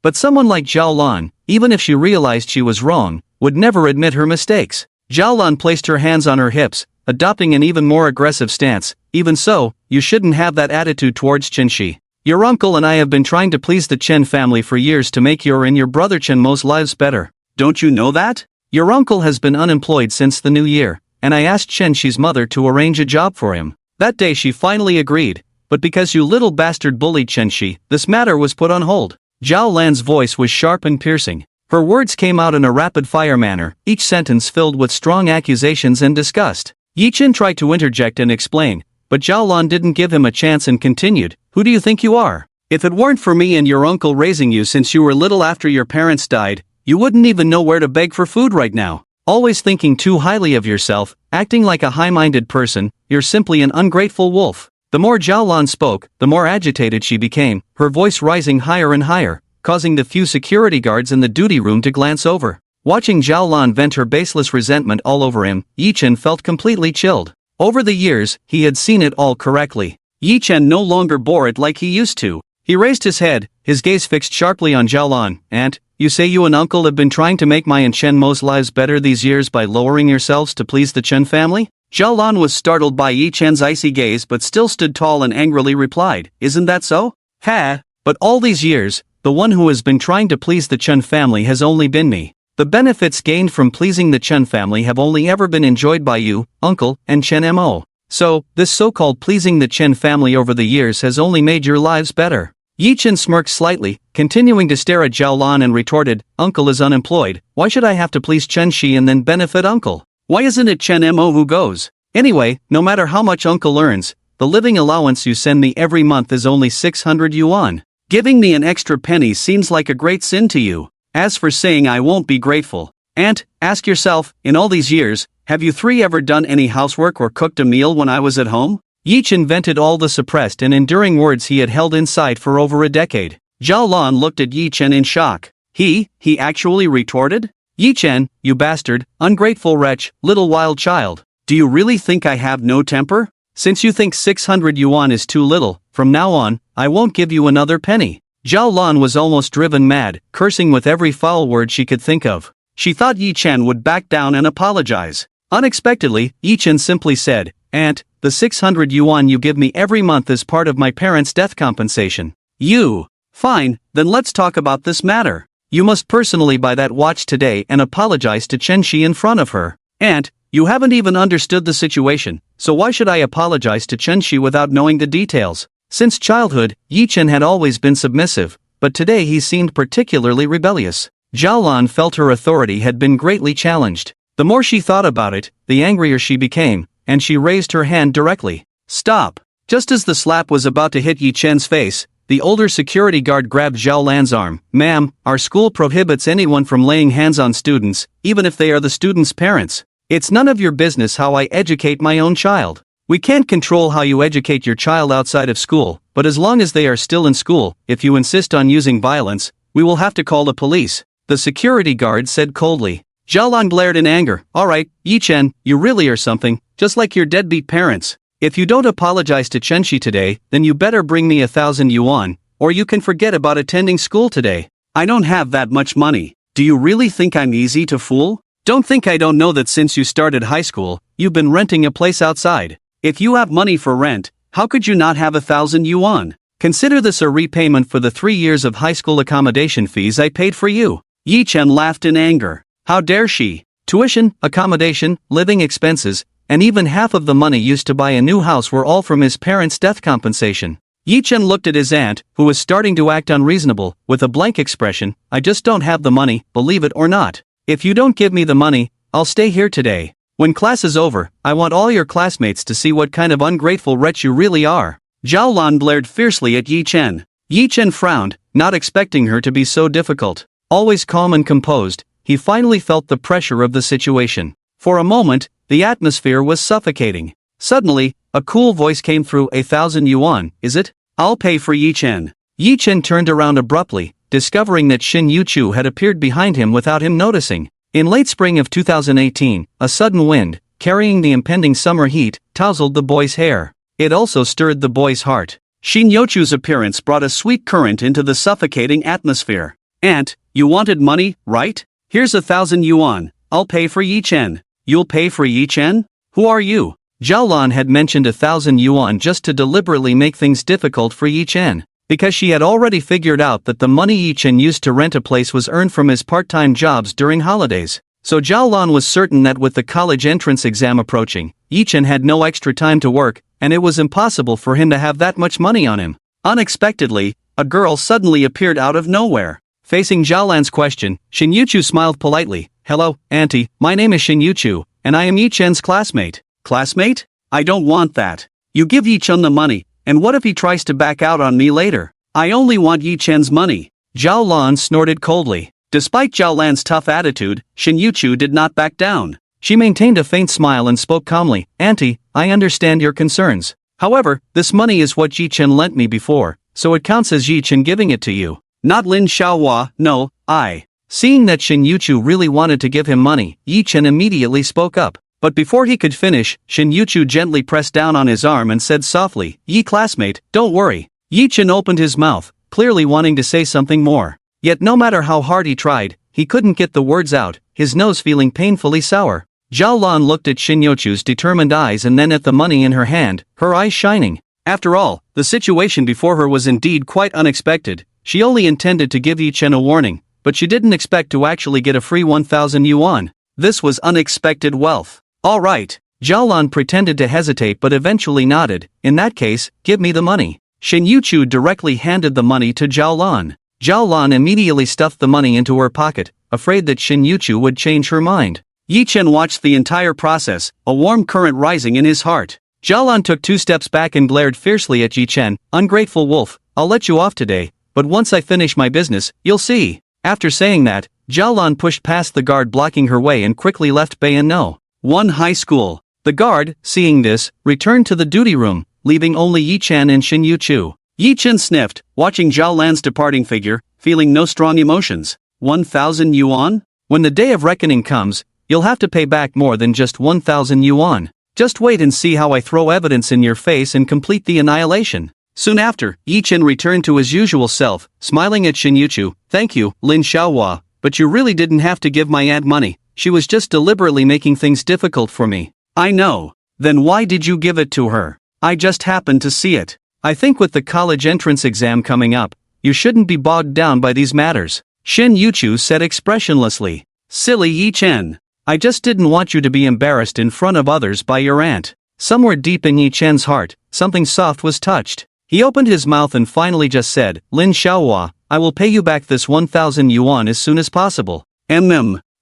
But someone like Zhao Lan, even if she realized she was wrong, would never admit her mistakes. Zhao Lan placed her hands on her hips, adopting an even more aggressive stance. "Even so, you shouldn't have that attitude towards Chen Shi. Your uncle and I have been trying to please the Chen family for years to make your and your brother Chen Mo's lives better. Don't you know that? Your uncle has been unemployed since the new year, and I asked Chen Shi's mother to arrange a job for him. That day she finally agreed, but because you little bastard bullied Chen Shi, this matter was put on hold." Zhao Lan's voice was sharp and piercing. Her words came out in a rapid-fire manner, each sentence filled with strong accusations and disgust. Yi Chen tried to interject and explain, but Zhao Lan didn't give him a chance and continued, "Who do you think you are? If it weren't for me and your uncle raising you since you were little after your parents died, you wouldn't even know where to beg for food right now. Always thinking too highly of yourself, acting like a high-minded person, you're simply an ungrateful wolf." The more Zhao Lan spoke, the more agitated she became, her voice rising higher and higher, causing the few security guards in the duty room to glance over. Watching Zhao Lan vent her baseless resentment all over him, Yi Chen felt completely chilled. Over the years, he had seen it all correctly. Yi Chen no longer bore it like he used to. He raised his head, his gaze fixed sharply on Zhao Lan. "Aunt, you say you and uncle have been trying to make my and Chen Mo's lives better these years by lowering yourselves to please the Chen family?" Zhao Lan was startled by Yi Chen's icy gaze but still stood tall and angrily replied, "Isn't that so? Ha! But all these years, the one who has been trying to please the Chen family has only been me. The benefits gained from pleasing the Chen family have only ever been enjoyed by you, uncle, and Chen Mo. So, this so-called pleasing the Chen family over the years has only made your lives better." Yi Chen smirked slightly, continuing to stare at Zhao Lan and retorted, "Uncle is unemployed, why should I have to please Chen Shi and then benefit uncle? Why isn't it Chen Mo who goes? Anyway, no matter how much uncle earns, the living allowance you send me every month is only 600 yuan. Giving me an extra penny seems like a great sin to you. As for saying I won't be grateful, Aunt, ask yourself, in all these years, have you three ever done any housework or cooked a meal when I was at home?" Yi Chen vented all the suppressed and enduring words he had held inside for over a decade. Zhao Lan looked at Yi Chen in shock. He actually retorted? "Yi Chen, you bastard, ungrateful wretch, little wild child. Do you really think I have no temper? Since you think 600 yuan is too little, from now on, I won't give you another penny." Zhao Lan was almost driven mad, cursing with every foul word she could think of. She thought Yi Chen would back down and apologize. Unexpectedly, Yi Chen simply said, "Aunt, the 600 yuan you give me every month is part of my parents' death compensation." "You? Fine, then let's talk about this matter. You must personally buy that watch today and apologize to Chen Shi in front of her. Aunt, you haven't even understood the situation, so why should I apologize to Chen Shi without knowing the details?" Since childhood, Yi Chen had always been submissive, but today he seemed particularly rebellious. Zhao Lan felt her authority had been greatly challenged. The more she thought about it, the angrier she became, and she raised her hand directly. "Stop!" Just as the slap was about to hit Yi Chen's face, the older security guard grabbed Zhao Lan's arm. "Ma'am, our school prohibits anyone from laying hands on students, even if they are the students' parents. It's none of your business how I educate my own child. We can't control how you educate your child outside of school, but as long as they are still in school, if you insist on using violence, we will have to call the police," the security guard said coldly. Zhao Lan glared in anger. "All right, Yi Chen, you really are something, just like your deadbeat parents. If you don't apologize to Chen Shi today, then you better bring me 1,000 yuan, or you can forget about attending school today. I don't have that much money. Do you really think I'm easy to fool? Don't think I don't know that since you started high school, you've been renting a place outside. If you have money for rent, how could you not have 1,000 yuan? Consider this a repayment for the 3 years of high school accommodation fees I paid for you." Yi Chen laughed in anger. How dare she? Tuition, accommodation, living expenses, and even half of the money used to buy a new house were all from his parents' death compensation. Yi Chen looked at his aunt, who was starting to act unreasonable, with a blank expression. I just don't have the money, believe it or not. If you don't give me the money, I'll stay here today. When class is over, I want all your classmates to see what kind of ungrateful wretch you really are. Zhao Lan glared fiercely at Yi Chen. Yi Chen frowned, not expecting her to be so difficult. Always calm and composed, he finally felt the pressure of the situation. For a moment, the atmosphere was suffocating. Suddenly, a cool voice came through. 1,000 yuan, is it? I'll pay for Yi Chen. Yi Chen turned around abruptly, discovering that Shin Yuchu had appeared behind him without him noticing. In late spring of 2018, a sudden wind, carrying the impending summer heat, tousled the boy's hair. It also stirred the boy's heart. Shin Yuchu's appearance brought a sweet current into the suffocating atmosphere. Aunt, you wanted money, right? Here's 1,000 yuan, I'll pay for Yi Chen. You'll pay for Yi Chen? Who are you? Zhao Lan had mentioned 1,000 yuan just to deliberately make things difficult for Yi Chen, because she had already figured out that the money Yi Chen used to rent a place was earned from his part-time jobs during holidays. So Zhao Lan was certain that with the college entrance exam approaching, Yi Chen had no extra time to work, and it was impossible for him to have that much money on him. Unexpectedly, a girl suddenly appeared out of nowhere. Facing Zhao Lan's question, Shin Yuchu smiled politely. Hello, auntie, my name is Shin Yuchu, and I am Yi Chen's classmate. Classmate? I don't want that. You give Yi Chen the money, and what if he tries to back out on me later? I only want Yi Chen's money. Zhao Lan snorted coldly. Despite Zhao Lan's tough attitude, Shin Yuchu did not back down. She maintained a faint smile and spoke calmly. Auntie, I understand your concerns. However, this money is what Yi Chen lent me before, so it counts as Yi Chen giving it to you. Not Lin Xiaohua, no, I. Seeing that Shin Yuchu really wanted to give him money, Yi Chen immediately spoke up. But before he could finish, Shin Yuchu gently pressed down on his arm and said softly, Yi classmate, don't worry. Yi Chen opened his mouth, clearly wanting to say something more. Yet no matter how hard he tried, he couldn't get the words out, his nose feeling painfully sour. Zhao Lan looked at Shin Yuchu's determined eyes and then at the money in her hand, her eyes shining. After all, the situation before her was indeed quite unexpected. She only intended to give Yi Chen a warning, but she didn't expect to actually get a free 1,000 yuan. This was unexpected wealth. All right. Zhao Lan pretended to hesitate but eventually nodded. In that case, give me the money. Shin Yuchu directly handed the money to Zhao Lan. Zhao Lan immediately stuffed the money into her pocket, afraid that Shin Yuchu would change her mind. Yi Chen watched the entire process, a warm current rising in his heart. Zhao Lan took 2 steps back and glared fiercely at Yi Chen. Ungrateful wolf, I'll let you off today, but once I finish my business, you'll see. After saying that, Zhao Lan pushed past the guard blocking her way and quickly left Bayan No. 1 high school. The guard, seeing this, returned to the duty room, leaving only Yi Chen and Shin Yuchu. Yi Chen sniffed, watching Zhao Lan's departing figure, feeling no strong emotions. 1,000 yuan? When the day of reckoning comes, you'll have to pay back more than just 1,000 yuan. Just wait and see how I throw evidence in your face and complete the annihilation. Soon after, Yi Chen returned to his usual self, smiling at Shin Yuchu. Thank you, Lin Xiaohua, but you really didn't have to give my aunt money. She was just deliberately making things difficult for me. I know. Then why did you give it to her? I just happened to see it. I think with the college entrance exam coming up, you shouldn't be bogged down by these matters. Shin Yuchu said expressionlessly. Silly Yi Chen. I just didn't want you to be embarrassed in front of others by your aunt. Somewhere deep in Yi Chen's heart, something soft was touched. He opened his mouth and finally just said, Lin Xiaohua, I will pay you back this 1,000 yuan as soon as possible.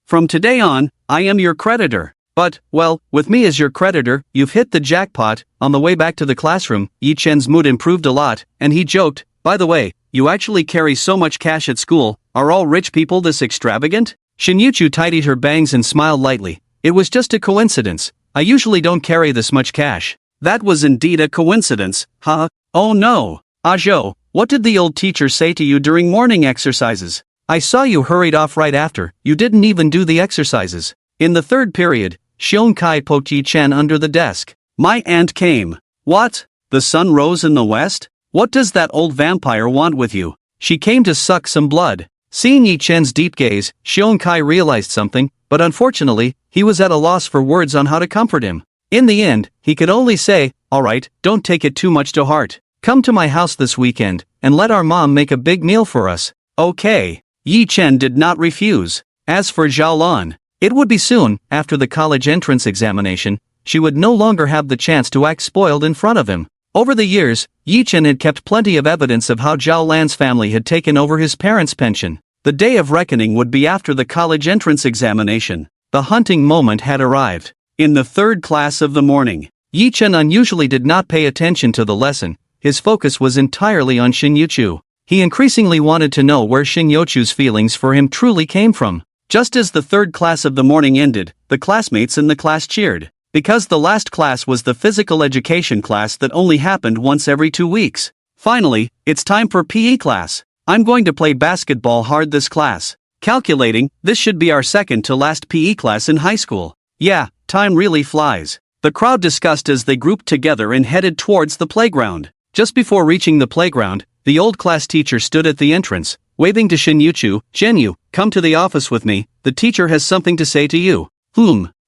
From today on, I am your creditor. But, well, with me as your creditor, you've hit the jackpot. On the way back to the classroom, Yi Chen's mood improved a lot, and he joked, by the way, you actually carry so much cash at school, are all rich people this extravagant? Shin Yuchu tidied her bangs and smiled lightly. It was just a coincidence. I usually don't carry this much cash. That was indeed a coincidence, huh? Oh no. Ajo, what did the old teacher say to you during morning exercises? I saw you hurried off right after, you didn't even do the exercises. In the 3rd period, Xiong Kai poked Yi Chen under the desk. My aunt came. What? The sun rose in the west? What does that old vampire want with you? She came to suck some blood. Seeing Yi Chen's deep gaze, Xiong Kai realized something, but unfortunately, he was at a loss for words on how to comfort him. In the end, he could only say, alright, don't take it too much to heart. Come to my house this weekend, and let our mom make a big meal for us. Okay. Yi Chen did not refuse. As for Zhao Lan, It would be soon, after the college entrance examination. She would no longer have the chance to act spoiled in front of him. Over the years, Yi Chen had kept plenty of evidence of how Zhao Lan's family had taken over his parents' pension. The day of reckoning would be after the college entrance examination. The hunting moment had arrived. In the third class of the morning, Yi Chen unusually did not pay attention to the lesson. His focus was entirely on Shin Yuchu. He increasingly wanted to know where Shin Yuchu's feelings for him truly came from. Just as the third class of the morning ended, the classmates in the class cheered. Because the last class was the physical education class that only happened once every 2 weeks. Finally, it's time for PE class. I'm going to play basketball hard this class. Calculating, this should be our second to last PE class in high school. Yeah, time really flies. The crowd discussed as they grouped together and headed towards the playground. Just before reaching the playground, the old class teacher stood at the entrance, waving to Shin Yuchu. "Shin-yu, come to the office with me, the teacher has something to say to you."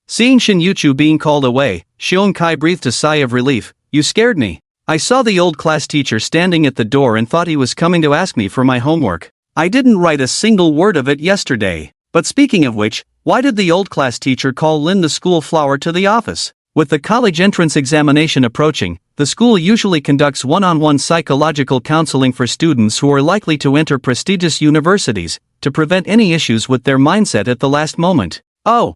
Seeing Shin Yuchu being called away, Xiong Kai breathed a sigh of relief. "You scared me. I saw the old class teacher standing at the door and thought he was coming to ask me for my homework. I didn't write a single word of it yesterday. But speaking of which, why did the old class teacher call Lin the school flower to the office?" With the college entrance examination approaching, the school usually conducts one-on-one psychological counseling for students who are likely to enter prestigious universities, to prevent any issues with their mindset at the last moment. Oh,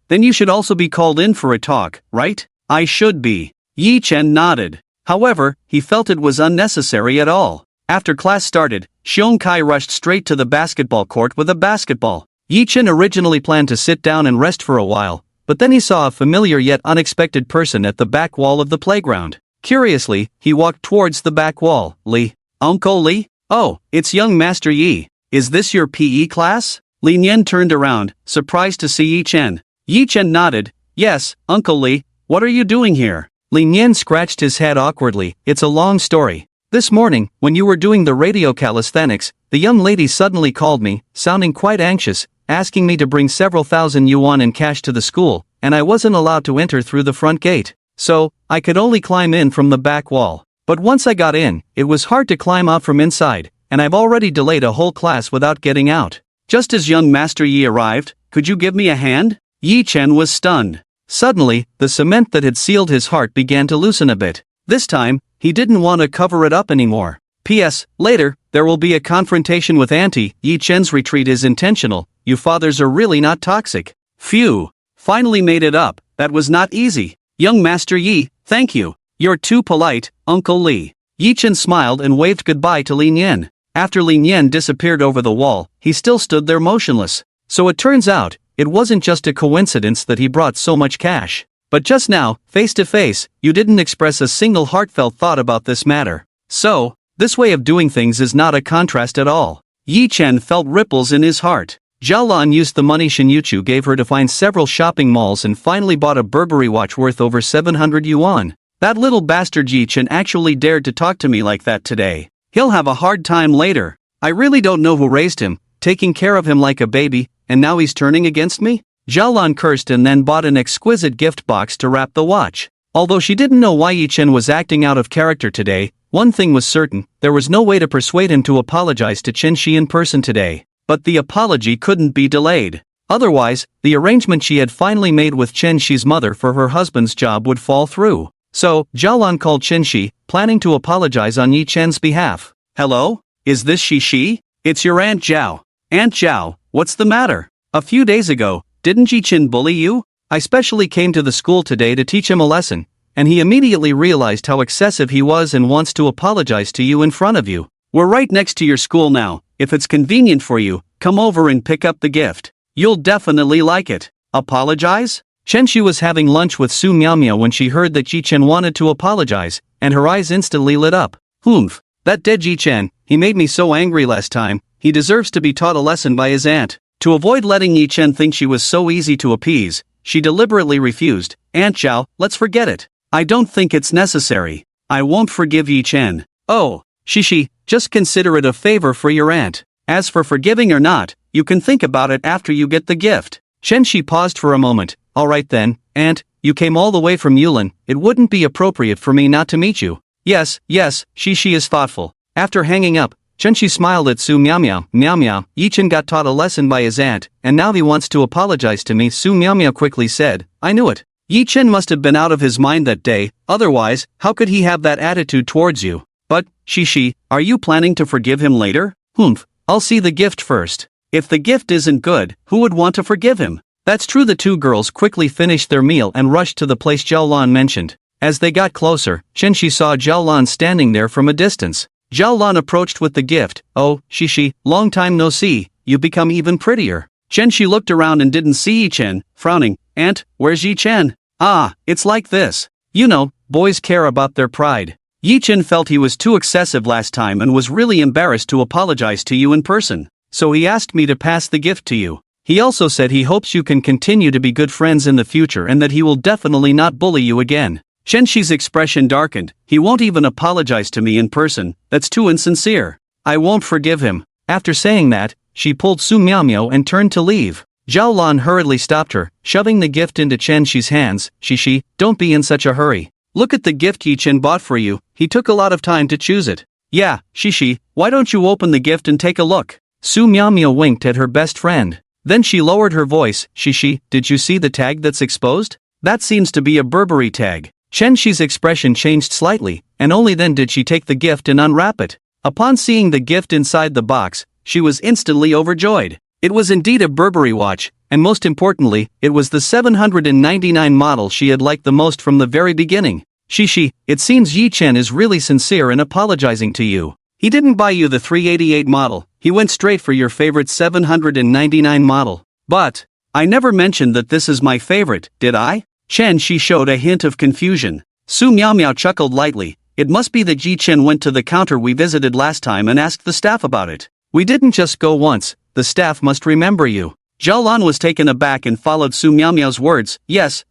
then you should also be called in for a talk, right? I should be. Yi Chen nodded. However, he felt it was unnecessary at all. After class started, Xiong Kai rushed straight to the basketball court with a basketball. Yi Chen originally planned to sit down and rest for a while, but then he saw a familiar yet unexpected person at the back wall of the playground. Curiously, he walked towards the back wall. "Li? Uncle Li? Oh, it's young Master Yi. Is this your PE class?" Li Nian turned around, surprised to see Yi Chen. Yi Chen nodded. "Yes, Uncle Li, what are you doing here?" Li Nian scratched his head awkwardly. "It's a long story. This morning, when you were doing the radio calisthenics, the young lady suddenly called me, sounding quite anxious, asking me to bring several thousand yuan in cash to the school, and I wasn't allowed to enter through the front gate. So, I could only climb in from the back wall. But once I got in, it was hard to climb out from inside, and I've already delayed a whole class without getting out. Just as young Master Yi arrived, could you give me a hand?" Yi Chen was stunned. Suddenly, the cement that had sealed his heart began to loosen a bit. This time, he didn't want to cover it up anymore. P.S. Later, there will be a confrontation with Auntie. Yi Chen's retreat is intentional. You fathers are really not toxic. Phew. Finally made it up. That was not easy. Young Master Yi, thank you. You're too polite, Uncle Li. Yi Chen smiled and waved goodbye to Li Nian. After Li Nian disappeared over the wall, he still stood there motionless. So it turns out, it wasn't just a coincidence that he brought so much cash. But just now, face to face, you didn't express a single heartfelt thought about this matter. So, this way of doing things is not a contrast at all. Yi Chen felt ripples in his heart. Zhao Lan used the money Shin Yuchu gave her to find several shopping malls and finally bought a Burberry watch worth over 700 yuan. That little bastard Yi Chen actually dared to talk to me like that today. He'll have a hard time later. I really don't know who raised him, taking care of him like a baby, and now he's turning against me? Zhao Lan cursed and then bought an exquisite gift box to wrap the watch. Although she didn't know why Yi Chen was acting out of character today, one thing was certain, there was no way to persuade him to apologize to Chen Shi in person today. But the apology couldn't be delayed. Otherwise, the arrangement she had finally made with Chen Shi's mother for her husband's job would fall through. So, Zhao Lan called Chen Shi, planning to apologize on Yi Chen's behalf. "Hello? Is this Shi? It's your Aunt Zhao. Aunt Zhao, what's the matter? A few days ago, didn't Yi Chen bully you? I specially came to the school today to teach him a lesson, and he immediately realized how excessive he was and wants to apologize to you in front of you. We're right next to your school now. If it's convenient for you, come over and pick up the gift. You'll definitely like it." Apologize? Chen Shi was having lunch with Su Miaomia when she heard that Yi Chen wanted to apologize, and her eyes instantly lit up. That dead Yi Chen, he made me so angry last time, he deserves to be taught a lesson by his aunt. To avoid letting Yi Chen think she was so easy to appease, she deliberately refused. "Aunt Zhao, let's forget it. I don't think it's necessary. I won't forgive Yi Chen." "Oh, Shishi, just consider it a favor for your aunt. As for forgiving or not, you can think about it after you get the gift." Chen Shi paused for a moment. "Alright then, aunt, you came all the way from Yulin, it wouldn't be appropriate for me not to meet you." Yes, Shishi is thoughtful." After hanging up, Chenshi smiled at Su Miao Miao. Miao Miao, Yichin got taught a lesson by his aunt, and now he wants to apologize to me. Su Miao Miao quickly said, I knew it. Yichin must have been out of his mind that day, otherwise, how could he have that attitude towards you? But, Shishi, are you planning to forgive him later? Humph, I'll see the gift first. If the gift isn't good, who would want to forgive him? That's true. The two girls quickly finished their meal and rushed to the place Zhao Lan mentioned. As they got closer, Chenshi saw Zhao Lan standing there from a distance. Zhao Lan approached with the gift. Oh, Shishi, long time no see, you become even prettier. Chenshi looked around and didn't see Yichen, frowning. Aunt, where's Yichen? Ah, it's like this. You know, boys care about their pride. Yichen felt he was too excessive last time and was really embarrassed to apologize to you in person. So he asked me to pass the gift to you. He also said he hopes you can continue to be good friends in the future and that he will definitely not bully you again. Chenshi's expression darkened. He won't even apologize to me in person, that's too insincere. I won't forgive him. After saying that, she pulled Su Miao Miao and turned to leave. Zhao Lan hurriedly stopped her, shoving the gift into Chenshi's hands. Shishi, don't be in such a hurry. Look at the gift Yichen bought for you, he took a lot of time to choose it. Yeah, Shishi, why don't you open the gift and take a look? Su Miao Miao winked at her best friend. Then she lowered her voice. Shishi, did you see the tag that's exposed? That seems to be a Burberry tag. Chenshi's expression changed slightly, and only then did she take the gift and unwrap it. Upon seeing the gift inside the box, she was instantly overjoyed. It was indeed a Burberry watch, and most importantly, it was the 799 model she had liked the most from the very beginning. Shishi, it seems Yichen is really sincere in apologizing to you. He didn't buy you the 388 model, he went straight for your favorite 799 model. But, I never mentioned that this is my favorite, did I? She showed a hint of confusion. Su Miao Miao chuckled lightly. It must be that Yichen went to the counter we visited last time and asked the staff about it. We didn't just go once, the staff must remember you. Zhao Lan was taken aback and followed Su Miao Miao's words. Yes.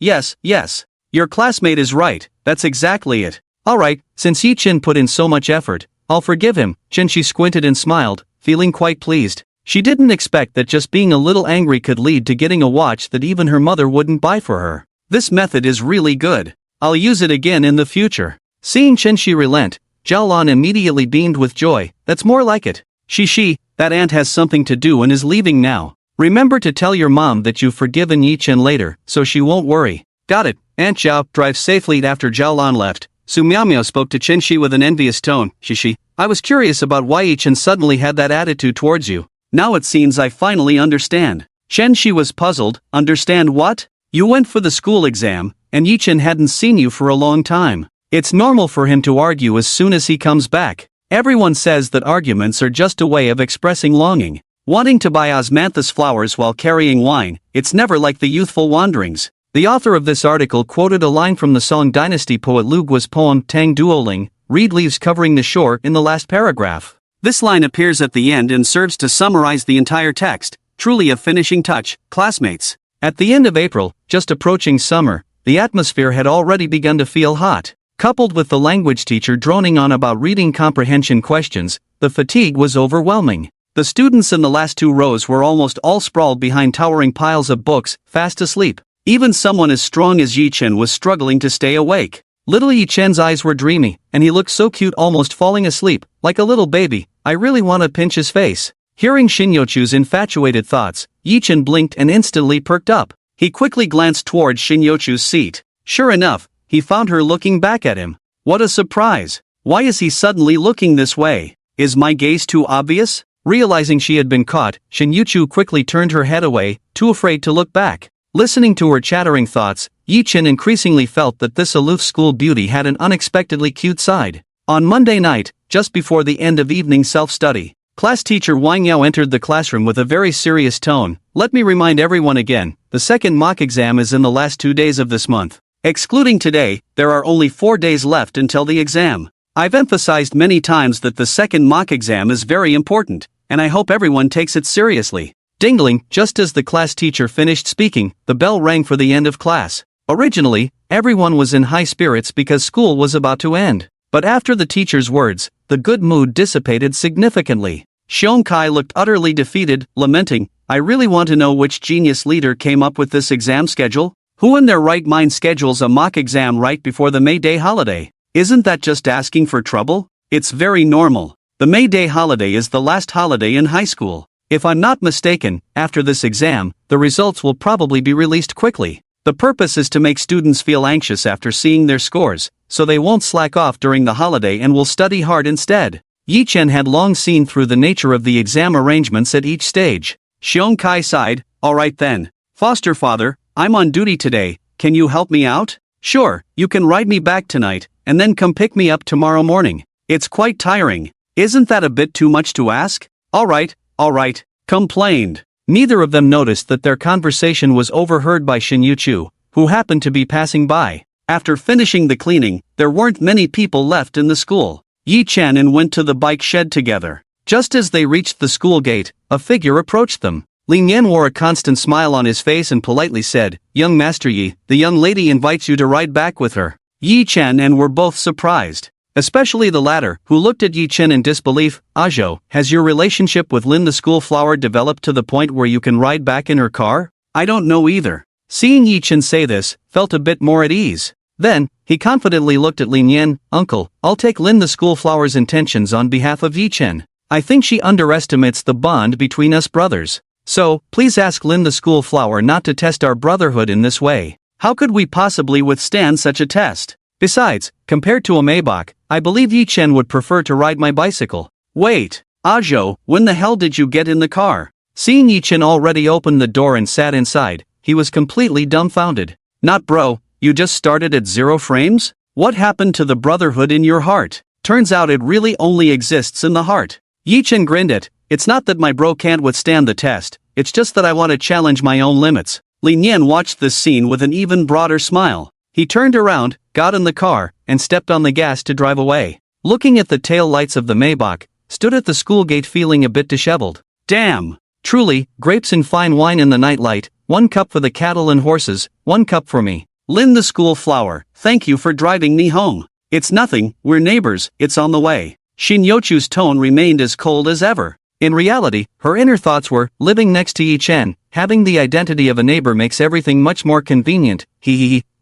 Your classmate is right, that's exactly it. Alright, since Yichen put in so much effort, I'll forgive him. Chenshi squinted and smiled, feeling quite pleased. She didn't expect that just being a little angry could lead to getting a watch that even her mother wouldn't buy for her. This method is really good. I'll use it again in the future. Seeing Chenshi relent, Zhao Lan immediately beamed with joy. That's more like it. Shishi, that aunt has something to do and is leaving now. Remember to tell your mom that you've forgiven Yichen later, so she won't worry. Got it, Aunt Zhao. Drive safely. After Zhao Lan left, Su Miao Miao spoke to Chenshi with an envious tone. Shishi, I was curious about why Yichen suddenly had that attitude towards you. Now it seems I finally understand. Chenshi was puzzled. Understand what? You went for the school exam, and Yichen hadn't seen you for a long time. It's normal for him to argue as soon as he comes back. Everyone says that arguments are just a way of expressing longing. Wanting to buy osmanthus flowers while carrying wine, it's never like the youthful wanderings. The author of this article quoted a line from the Song Dynasty poet Lu Guo's poem Tang Duoling, reed leaves covering the shore, in the last paragraph. This line appears at the end and serves to summarize the entire text. Truly a finishing touch, classmates. At the end of April, just approaching summer, the atmosphere had already begun to feel hot. Coupled with the language teacher droning on about reading comprehension questions, the fatigue was overwhelming. The students in the last two rows were almost all sprawled behind towering piles of books, fast asleep. Even someone as strong as Yichen was struggling to stay awake. Little Yichen's eyes were dreamy, and he looked so cute, almost falling asleep, like a little baby. I really want to pinch his face. Hearing Shinyochu's infatuated thoughts, Yichen blinked and instantly perked up. He quickly glanced toward Shinyochu's seat. Sure enough, he found her looking back at him. What a surprise! Why is he suddenly looking this way? Is my gaze too obvious? Realizing she had been caught, Shinyochu quickly turned her head away, too afraid to look back. Listening to her chattering thoughts, Yichen increasingly felt that this aloof school beauty had an unexpectedly cute side. On Monday night, just before the end of evening self-study, class teacher Wang Yao entered the classroom with a very serious tone. Let me remind everyone again, the second mock exam is in the last 2 days of this month. Excluding today, there are only 4 days left until the exam. I've emphasized many times that the second mock exam is very important, and I hope everyone takes it seriously. Dingling, just as the class teacher finished speaking, the bell rang for the end of class. Originally, everyone was in high spirits because school was about to end. But after the teacher's words, the good mood dissipated significantly. Xiong Kai looked utterly defeated, lamenting, I really want to know which genius leader came up with this exam schedule? Who in their right mind schedules a mock exam right before the May Day holiday? Isn't that just asking for trouble? It's very normal. The May Day holiday is the last holiday in high school. If I'm not mistaken, after this exam, the results will probably be released quickly. The purpose is to make students feel anxious after seeing their scores, so they won't slack off during the holiday and will study hard instead. Yi Chen had long seen through the nature of the exam arrangements at each stage. Xiong Kai sighed, alright then. Foster father, I'm on duty today, can you help me out? Sure, you can ride me back tonight, and then come pick me up tomorrow morning. It's quite tiring. Isn't that a bit too much to ask? Alright, complained. Neither of them noticed that their conversation was overheard by Shin Yuchu, who happened to be passing by. After finishing the cleaning, there weren't many people left in the school. Yi Chen and went to the bike shed together. Just as they reached the school gate, a figure approached them. Lin Yan wore a constant smile on his face and politely said, "Young Master Yi, the young lady invites you to ride back with her." Yi Chen and were both surprised. Especially the latter, who looked at Yi Chen in disbelief. "Ajo, has your relationship with Lin the school flower developed to the point where you can ride back in her car?" "I don't know either." Seeing Yi Chen say this, felt a bit more at ease. Then, he confidently looked at Lin Yan. "Uncle, I'll take Lin the school flower's intentions on behalf of Yi Chen. I think she underestimates the bond between us brothers. So, please ask Lin the school flower not to test our brotherhood in this way. How could we possibly withstand such a test? Besides, compared to a Maybach, I believe Yi Chen would prefer to ride my bicycle." "Wait, Ajo, when the hell did you get in the car?" Seeing Yi Chen already opened the door and sat inside, he was completely dumbfounded. "Not bro, you just started at 0 frames? What happened to the brotherhood in your heart? Turns out it really only exists in the heart." Yi Chen grinned at, "It's not that my bro can't withstand the test, it's just that I want to challenge my own limits." Lin Yan watched this scene with an even broader smile. He turned around, got in the car, and stepped on the gas to drive away. Looking at the tail lights of the Maybach, stood at the school gate feeling a bit disheveled. Damn! Truly, grapes and fine wine in the nightlight, 1 cup for the cattle and horses, 1 cup for me. Lin the school flower, thank you for driving me home. It's nothing, we're neighbors, it's on the way. Shin Yochu's tone remained as cold as ever. In reality, her inner thoughts were, living next to Yi Chen, having the identity of a neighbor makes everything much more convenient.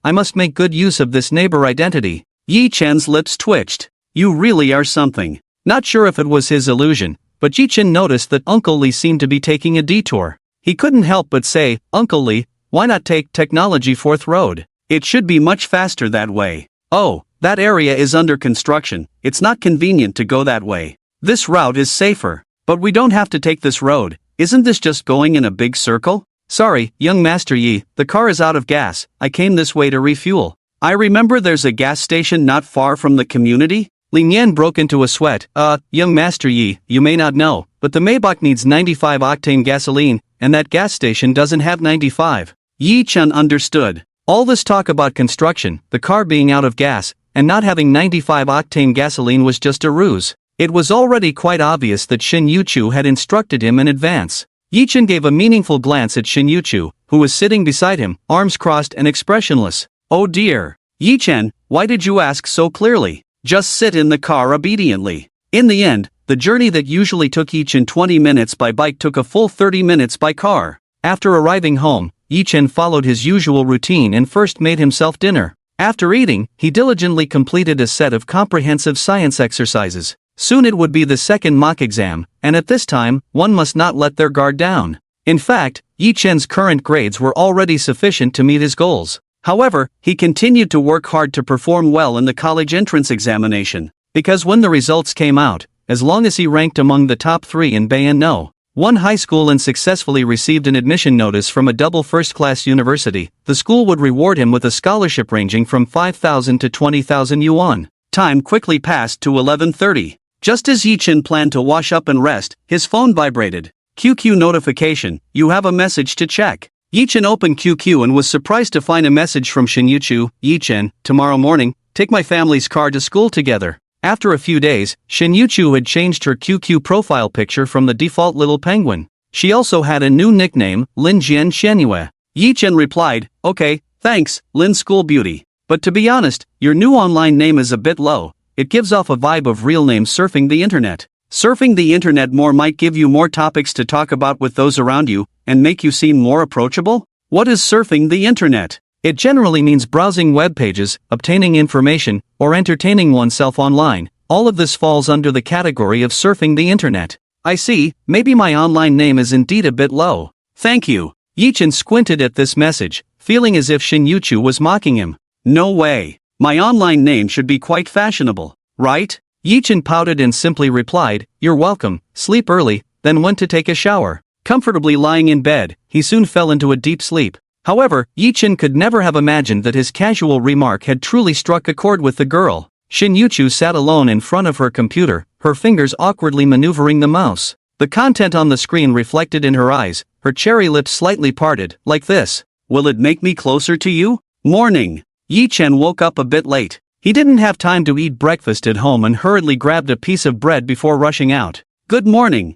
I must make good use of this neighbor identity. Yi Chen's lips twitched. You really are something. Not sure if it was his illusion, but Yi Chen noticed that Uncle Lee seemed to be taking a detour. He couldn't help but say, "Uncle Lee, why not take Technology 4th Road? It should be much faster that way." "Oh, that area is under construction, it's not convenient to go that way. This route is safer. But we don't have to take this road, isn't this just going in a big circle?" "Sorry, young Master Yi, the car is out of gas, I came this way to refuel." "I remember there's a gas station not far from the community?" Lin Yan broke into a sweat. Young Master Yi, you may not know, but the Maybach needs 95-octane gasoline, and that gas station doesn't have 95. Yi Chen understood. All this talk about construction, the car being out of gas, and not having 95-octane gasoline was just a ruse. It was already quite obvious that Shin Yuchu had instructed him in advance. Yi Chen gave a meaningful glance at Shin Yuchu, who was sitting beside him, arms crossed and expressionless. "Oh dear. Yi Chen, why did you ask so clearly? Just sit in the car obediently." In the end, the journey that usually took Yi Chen 20 minutes by bike took a full 30 minutes by car. After arriving home, Yi Chen followed his usual routine and first made himself dinner. After eating, he diligently completed a set of comprehensive science exercises. Soon it would be the second mock exam, and at this time, one must not let their guard down. In fact, Yi Chen's current grades were already sufficient to meet his goals. However, he continued to work hard to perform well in the college entrance examination, because when the results came out, as long as he ranked among the top 3 in Bayan No. 1 high school and successfully received an admission notice from a double first-class university, the school would reward him with a scholarship ranging from 5,000 to 20,000 yuan. Time quickly passed to 11:30. Just as Yi Chen planned to wash up and rest, his phone vibrated. QQ notification, you have a message to check. Yi Chen opened QQ and was surprised to find a message from Shin Yuchu. Yi Chen, tomorrow morning, take my family's car to school together. After a few days, Shin Yuchu had changed her QQ profile picture from the default little penguin. She also had a new nickname, Lin Jian Xianyue. Yi Chen replied, "Okay, thanks, Lin School Beauty. But to be honest, your new online name is a bit low. It gives off a vibe of real name surfing the internet. Surfing the internet more might give you more topics to talk about with those around you, and make you seem more approachable." What is surfing the internet? It generally means browsing web pages, obtaining information, or entertaining oneself online. all of this falls under the category of surfing the internet. I see, maybe my online name is indeed a bit low. Thank you. Yi-chan squinted at this message, feeling as if Shin Yuchu was mocking him. No way. My online name should be quite fashionable, right? Yi-chan pouted and simply replied, "You're welcome," sleep early, then went to take a shower. Comfortably lying in bed, he soon fell into a deep sleep. However, Yi-chan could never have imagined that his casual remark had truly struck a chord with the girl. Shin Yuchu sat alone in front of her computer, her fingers awkwardly maneuvering the mouse. The content on the screen reflected in her eyes, her cherry lips slightly parted, like this. Will it make me closer to you? Morning. Yi-chan woke up a bit late. He didn't have time to eat breakfast at home and hurriedly grabbed a piece of bread before rushing out. Good morning.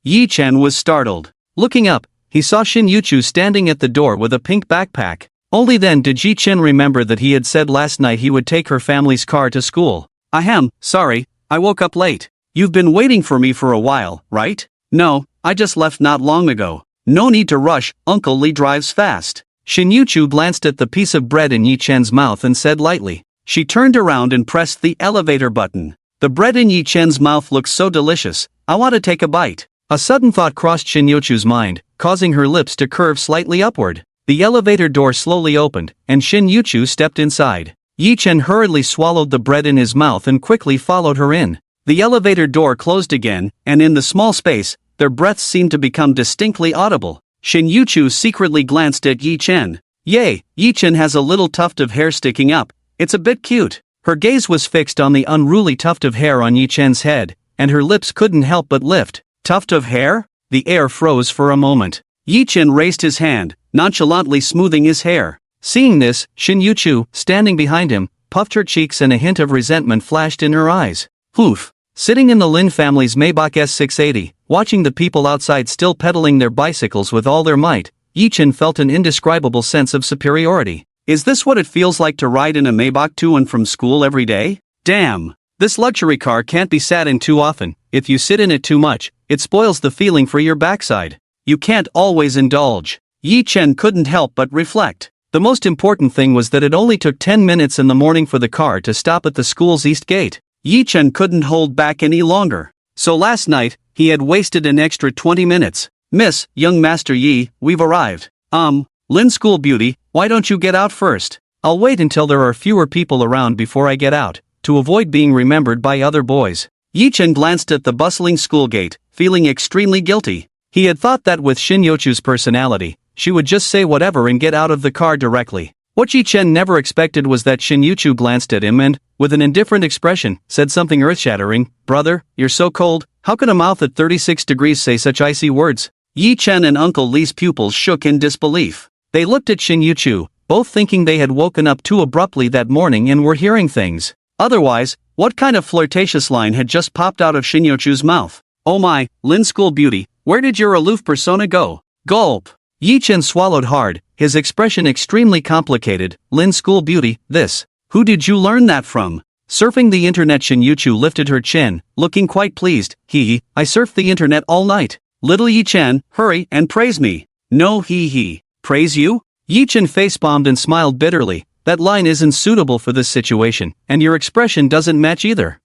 Yi-chan was startled. Looking up, he saw Shin Yuchu standing at the door with a pink backpack. Only then did Yi-chan remember that he had said last night he would take her family's car to school. Ahem, sorry, I woke up late. You've been waiting for me for a while, right? No, I just left not long ago. No need to rush, Uncle Lee drives fast. Shin Yuchu glanced at the piece of bread in Yi-chan's mouth and said lightly. She turned around and pressed the elevator button. The bread in Yi-chan's mouth looked so delicious, I want to take a bite. A sudden thought crossed Shin Yuchu's mind, causing her lips to curve slightly upward. The elevator door slowly opened, and Shin Yuchu stepped inside. Yi-chan hurriedly swallowed the bread in his mouth and quickly followed her in. The elevator door closed again, and in the small space, their breaths seemed to become distinctly audible. Shin Yuchu secretly glanced at Yi-chan. Yay, Yi-chan has a little tuft of hair sticking up. It's a bit cute. Her gaze was fixed on the unruly tuft of hair on Yi-chan's head, and her lips couldn't help but lift. Tuft of hair? The air froze for a moment. Yi-chan raised his hand, nonchalantly smoothing his hair. Seeing this, Shin Yuchu, standing behind him, puffed her cheeks and a hint of resentment flashed in her eyes. Oof. Sitting in the Lin family's Maybach S680, watching the people outside still pedaling their bicycles with all their might, Yi-chan felt an indescribable sense of superiority. Is this what it feels like to ride in a Maybach to and from school every day? Damn! This luxury car can't be sat in too often. If you sit in it too much, it spoils the feeling for your backside. You can't always indulge. Yi-chan couldn't help but reflect. The most important thing was that it only took 10 minutes in the morning for the car to stop at the school's east gate. Yi-chan couldn't hold back any longer. So last night, he had wasted an extra 20 minutes. Miss, young Master Yi, we've arrived. Lin School Beauty, why don't you get out first? I'll wait until there are fewer people around before I get out, to avoid being remembered by other boys. Yi-chan glanced at the bustling school gate, feeling extremely guilty. He had thought that with Shin Yuchu's personality, she would just say whatever and get out of the car directly. What Yi-chan never expected was that Shin Yuchu glanced at him and, with an indifferent expression, said something earth-shattering. Brother, you're so cold, how could a mouth at 36 degrees say such icy words? Yi-chan and Uncle Lee's pupils shook in disbelief. They looked at Shin Yuchu, both thinking they had woken up too abruptly that morning and were hearing things. Otherwise, what kind of flirtatious line had just popped out of Shin Yuchu's mouth? Oh my, Lin School Beauty, where did your aloof persona go? Gulp. Yi-chan swallowed hard, his expression extremely complicated. Lin School Beauty, this. Who did you learn that from? Surfing the internet. Shin Yuchu lifted her chin, looking quite pleased. I surfed the internet all night. Little Yi-chan, hurry and praise me. No, praise you? Yi-chan facepalmed and smiled bitterly. That line isn't suitable for this situation, and your expression doesn't match either.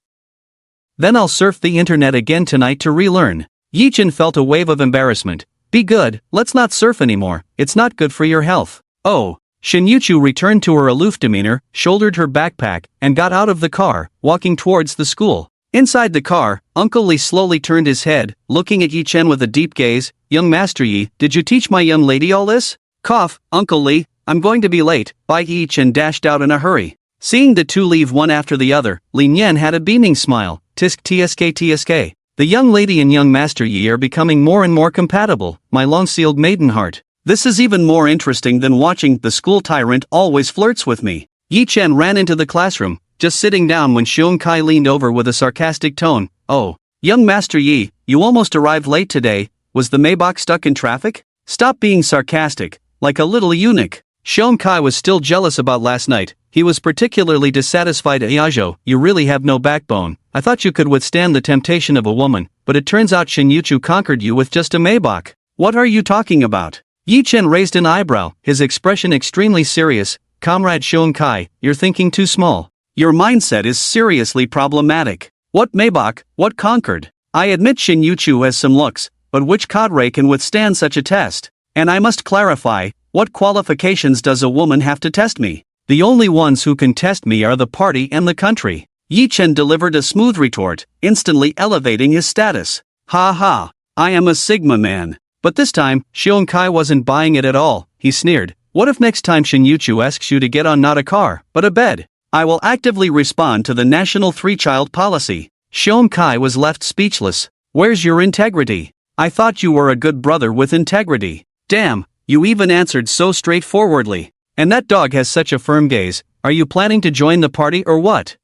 Then I'll surf the internet again tonight to relearn. Yi-chan felt a wave of embarrassment. Be good, let's not surf anymore, it's not good for your health. Oh. Shin Yuchu returned to her aloof demeanor, shouldered her backpack, and got out of the car, walking towards the school. Inside the car, Uncle Lee slowly turned his head, looking at Yi-chan with a deep gaze. Young Master Yi, did you teach my young lady all this? Cough, Uncle Lee, I'm going to be late. Bye. Yi-chan dashed out in a hurry. Seeing the two leave one after the other, Li Nian had a beaming smile. Tsk. The young lady and young Master Yi are becoming more and more compatible, my long-sealed maiden heart. This is even more interesting than watching the school tyrant always flirts with me. Yi-chan ran into the classroom, just sitting down when Xiong Kai leaned over with a sarcastic tone. Oh, young Master Yi, you almost arrived late today. Was the Maybach stuck in traffic? Stop being sarcastic, like a little eunuch. Xiong Kai was still jealous about last night. He was particularly dissatisfied. Iajo, you really have no backbone. I thought you could withstand the temptation of a woman, but it turns out Shin Yuchu conquered you with just a Maybach. What are you talking about? Yi-chan raised an eyebrow, his expression extremely serious. Comrade Xiong Kai, you're thinking too small. Your mindset is seriously problematic. What Maybach, what conquered? I admit Shin Yuchu has some looks, but which cadre can withstand such a test? And I must clarify, what qualifications does a woman have to test me? The only ones who can test me are the party and the country. Yi Chen delivered a smooth retort, instantly elevating his status. Ha ha, I am a Sigma man. But this time, Xiong Kai wasn't buying it at all. He sneered. What if next time Shin Yuchu asks you to get on not a car, but a bed? I will actively respond to the national three-child policy. Xiong Kai was left speechless. Where's your integrity? I thought you were a good brother with integrity. Damn, you even answered so straightforwardly. And that dog has such a firm gaze. Are you planning to join the party or what?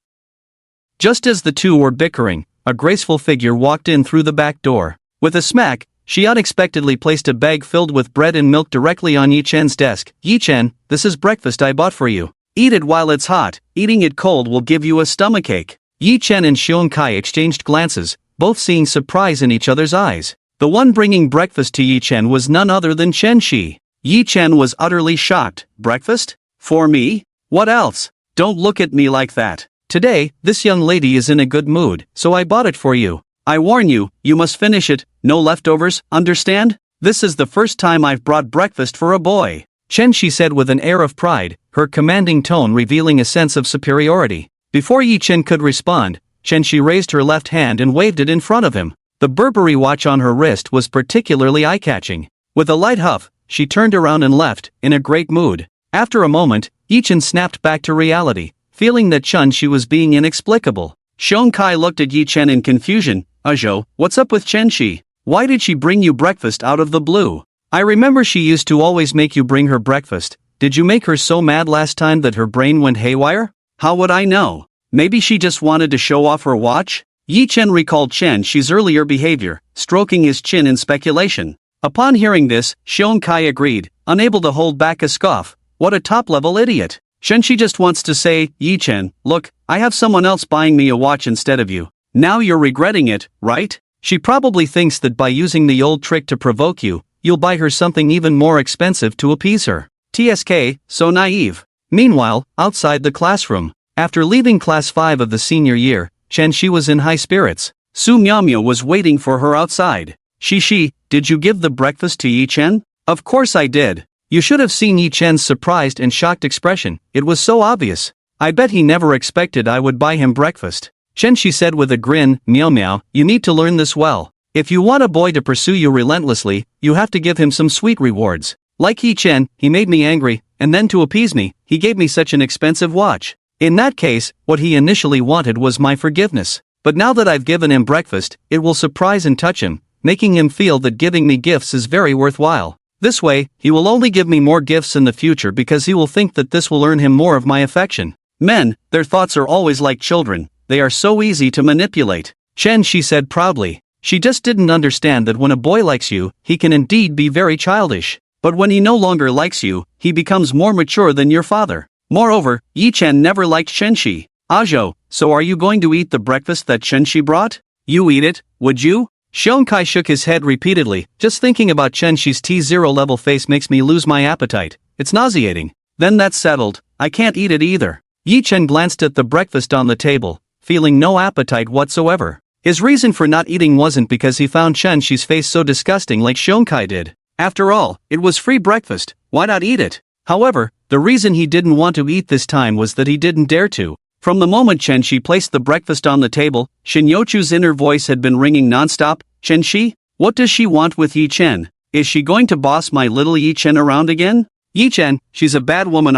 Just as the two were bickering, a graceful figure walked in through the back door. With a smack, she unexpectedly placed a bag filled with bread and milk directly on Yi Chen's desk. Yi Chen, this is breakfast I bought for you. Eat it while it's hot. Eating it cold will give you a stomachache. Yi Chen and Xiong Kai exchanged glances, both seeing surprise in each other's eyes. The one bringing breakfast to Yi Chen was none other than Chen Shi. Yi Chen was utterly shocked. Breakfast? For me? What else? Don't look at me like that. Today, this young lady is in a good mood, so I bought it for you. I warn you, you must finish it, no leftovers, understand? This is the first time I've brought breakfast for a boy. Chen Shi said with an air of pride, her commanding tone revealing a sense of superiority. Before Yi Chen could respond, Chen Shi raised her left hand and waved it in front of him. The Burberry watch on her wrist was particularly eye-catching. With a light huff, she turned around and left, in a great mood. After a moment, Yi Chen snapped back to reality, feeling that Chen Shi was being inexplicable. Xiong Kai looked at Yi Chen in confusion. Ajo, what's up with Chen Shi? Why did she bring you breakfast out of the blue? I remember she used to always make you bring her breakfast. Did you make her so mad last time that her brain went haywire? How would I know? Maybe she just wanted to show off her watch? Yi Chen recalled Chen Shi's earlier behavior, stroking his chin in speculation. Upon hearing this, Xiong Kai agreed, unable to hold back a scoff. What a top-level idiot. Chen Shi just wants to say, Yi Chen, look, I have someone else buying me a watch instead of you. Now you're regretting it, right? She probably thinks that by using the old trick to provoke you, you'll buy her something even more expensive to appease her. TSK, so naive. Meanwhile, outside the classroom, after leaving class 5 of the senior year, Chen Shi was in high spirits. Su Miaomio was waiting for her outside. Shi, did you give the breakfast to Yi Chen? Of course I did. You should have seen Yi Chen's surprised and shocked expression, it was so obvious. I bet he never expected I would buy him breakfast. Chen Shi said with a grin, Miao, you need to learn this well. If you want a boy to pursue you relentlessly, you have to give him some sweet rewards. Like Yi Chen, he made me angry, and then to appease me, he gave me such an expensive watch. In that case, what he initially wanted was my forgiveness. But now that I've given him breakfast, it will surprise and touch him, making him feel that giving me gifts is very worthwhile. This way, he will only give me more gifts in the future because he will think that this will earn him more of my affection. Men, their thoughts are always like children. They are so easy to manipulate. Chen Shi said proudly. She just didn't understand that when a boy likes you, he can indeed be very childish. But when he no longer likes you, he becomes more mature than your father. Moreover, Yi Chen never liked Chen Shi. Ajo, so are you going to eat the breakfast that Chen Shi brought? You eat it, would you? Xiong Kai shook his head repeatedly. Just thinking about Chen Shi's T0 level face makes me lose my appetite. It's nauseating. Then that's settled. I can't eat it either. Yi Chen glanced at the breakfast on the table, feeling no appetite whatsoever. His reason for not eating wasn't because he found Chen Shi's face so disgusting like Xiong Kai did. After all, it was free breakfast, why not eat it? However, the reason he didn't want to eat this time was that he didn't dare to. From the moment Chen Shi placed the breakfast on the table, Shin Yochu's inner voice had been ringing nonstop. Chen Shi? What does she want with Yi Chen? Is she going to boss my little Yi Chen around again? Yi Chen, she's a bad woman,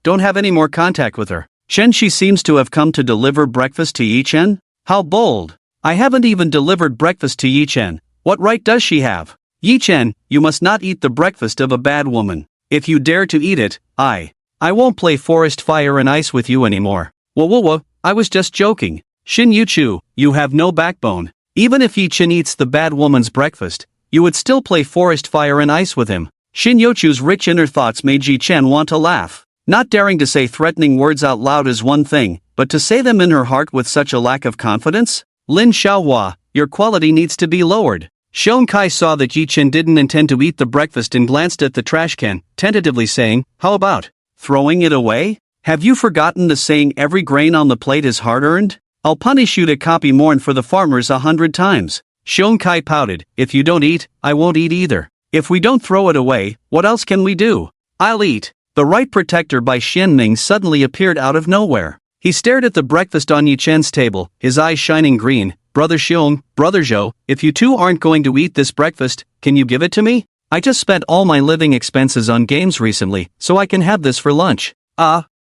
don't have any more contact with her. Chen Shi seems to have come to deliver breakfast to Yi Chen? How bold. I haven't even delivered breakfast to Yi Chen. What right does she have? Yi Chen, you must not eat the breakfast of a bad woman. If you dare to eat it, I won't play forest fire and ice with you anymore. Whoa, I was just joking. Shin Yuchu, you have no backbone. Even if Yi Chen eats the bad woman's breakfast, you would still play forest fire and ice with him. Shin Yochu's rich inner thoughts made Yi Chen want to laugh. Not daring to say threatening words out loud is one thing, but to say them in her heart with such a lack of confidence? Lin Xiaohua, your quality needs to be lowered. Xiong Kai saw that Yi Chen didn't intend to eat the breakfast and glanced at the trash can, tentatively saying, how about throwing it away? Have you forgotten the saying every grain on the plate is hard-earned? I'll punish you to copy mourn for the farmers 100 times. Shonkai pouted, if you don't eat, I won't eat either. If we don't throw it away, what else can we do? I'll eat. The Right Protector by Xianming suddenly appeared out of nowhere. He stared at the breakfast on Yi Chen's table, his eyes shining green. Brother Xiong, Brother Zhou, if you two aren't going to eat this breakfast, can you give it to me? I just spent all my living expenses on games recently, so I can have this for lunch.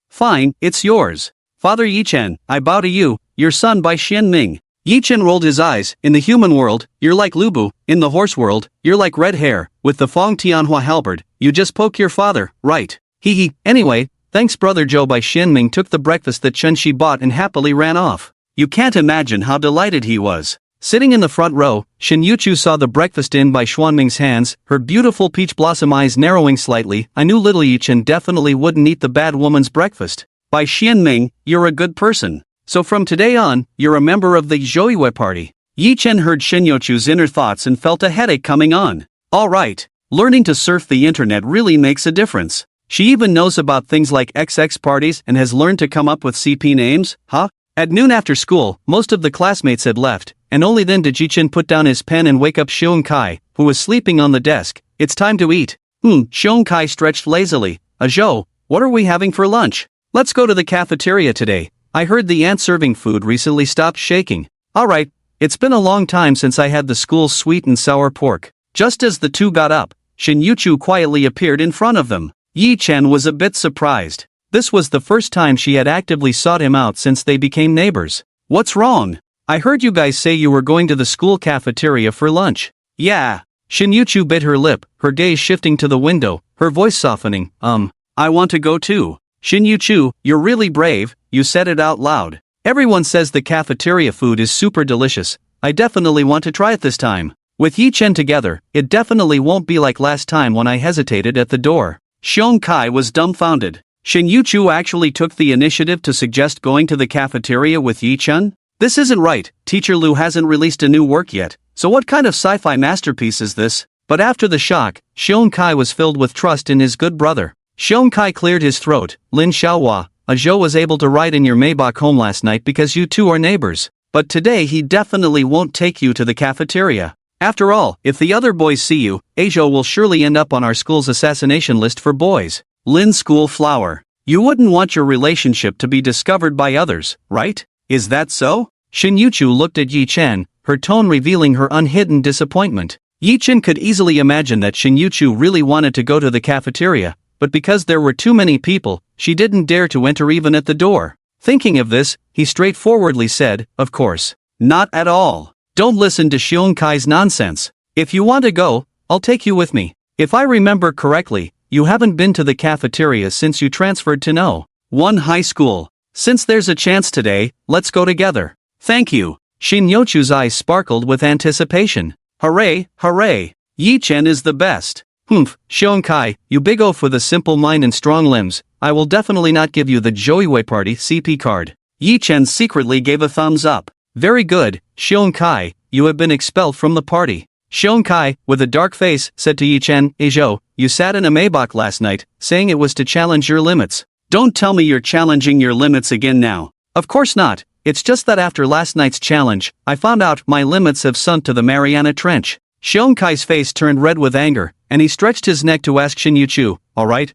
Fine, it's yours. Father Yi Chen, I bow to you, your son by Xianming. Yi Chen rolled his eyes. In the human world, you're like Lubu. In the horse world, you're like Red Hair. With the Fong Tianhua halberd, you just poke your father, right? Hee. Anyway, thanks. Brother Zhou by Xianming took the breakfast that Chen Shi bought and happily ran off. You can't imagine how delighted he was. Sitting in the front row, Shin Yuchu saw the breakfast in by Xuanming's hands, her beautiful peach blossom eyes narrowing slightly. I knew little Yi Chen definitely wouldn't eat the bad woman's breakfast. By Xianming, you're a good person. So from today on, you're a member of the Zhoiwei party. Yi Chen heard Shin Yuchu's inner thoughts and felt a headache coming on. Alright, learning to surf the internet really makes a difference. She even knows about things like XX parties and has learned to come up with CP names, huh? At noon after school, most of the classmates had left, and only then did Yi Chen put down his pen and wake up Xiong Kai, who was sleeping on the desk. It's time to eat. Xiong Kai stretched lazily. Zhou, what are we having for lunch? Let's go to the cafeteria today. I heard the ant serving food recently stopped shaking. Alright, it's been a long time since I had the school's sweet and sour pork. Just as the two got up, Shin Yuchu quietly appeared in front of them. Yi Chen was a bit surprised. This was the first time she had actively sought him out since they became neighbors. What's wrong? I heard you guys say you were going to the school cafeteria for lunch. Yeah. Shin Yuchu bit her lip, her gaze shifting to the window, her voice softening. I want to go too. Shin Yuchu, you're really brave, you said it out loud. Everyone says the cafeteria food is super delicious. I definitely want to try it this time. With Yi Chen together, it definitely won't be like last time when I hesitated at the door. Xiong Kai was dumbfounded. Shin Yuchu actually took the initiative to suggest going to the cafeteria with Yi Chen? This isn't right. Teacher Lu hasn't released a new work yet, so what kind of sci-fi masterpiece is this? But after the shock, Xiong Kai was filled with trust in his good brother. Xiong Kai cleared his throat. Lin Xiaohua, Zhou was able to ride in your Maybach home last night because you two are neighbors. But today he definitely won't take you to the cafeteria. After all, if the other boys see you, Zhou will surely end up on our school's assassination list for boys. Lin School Flower. You wouldn't want your relationship to be discovered by others, right? Is that so? Shin Yuchu looked at Yi Chen, her tone revealing her unhidden disappointment. Yi Chen could easily imagine that Shin Yuchu really wanted to go to the cafeteria, but because there were too many people, she didn't dare to enter even at the door. Thinking of this, he straightforwardly said, of course. Not at all. Don't listen to Xiong Kai's nonsense. If you want to go, I'll take you with me. If I remember correctly, you haven't been to the cafeteria since you transferred to No. 1 high school. Since there's a chance today, let's go together. Thank you. Shin Yuchu's eyes sparkled with anticipation. Hooray, hooray. Yi Chen is the best. Xiong Kai, you big oaf with a simple mind and strong limbs, I will definitely not give you the Zhoiwei party CP card. Yi Chen secretly gave a thumbs up. Very good, Xiong Kai, you have been expelled from the party. Xiong Kai, with a dark face, said to Yi Chen, Zhou, you sat in a Maybach last night, saying it was to challenge your limits. Don't tell me you're challenging your limits again now. Of course not, it's just that after last night's challenge, I found out my limits have sunk to the Mariana Trench. Xiong Kai's face turned red with anger, and he stretched his neck to ask Shin Yuchu, alright,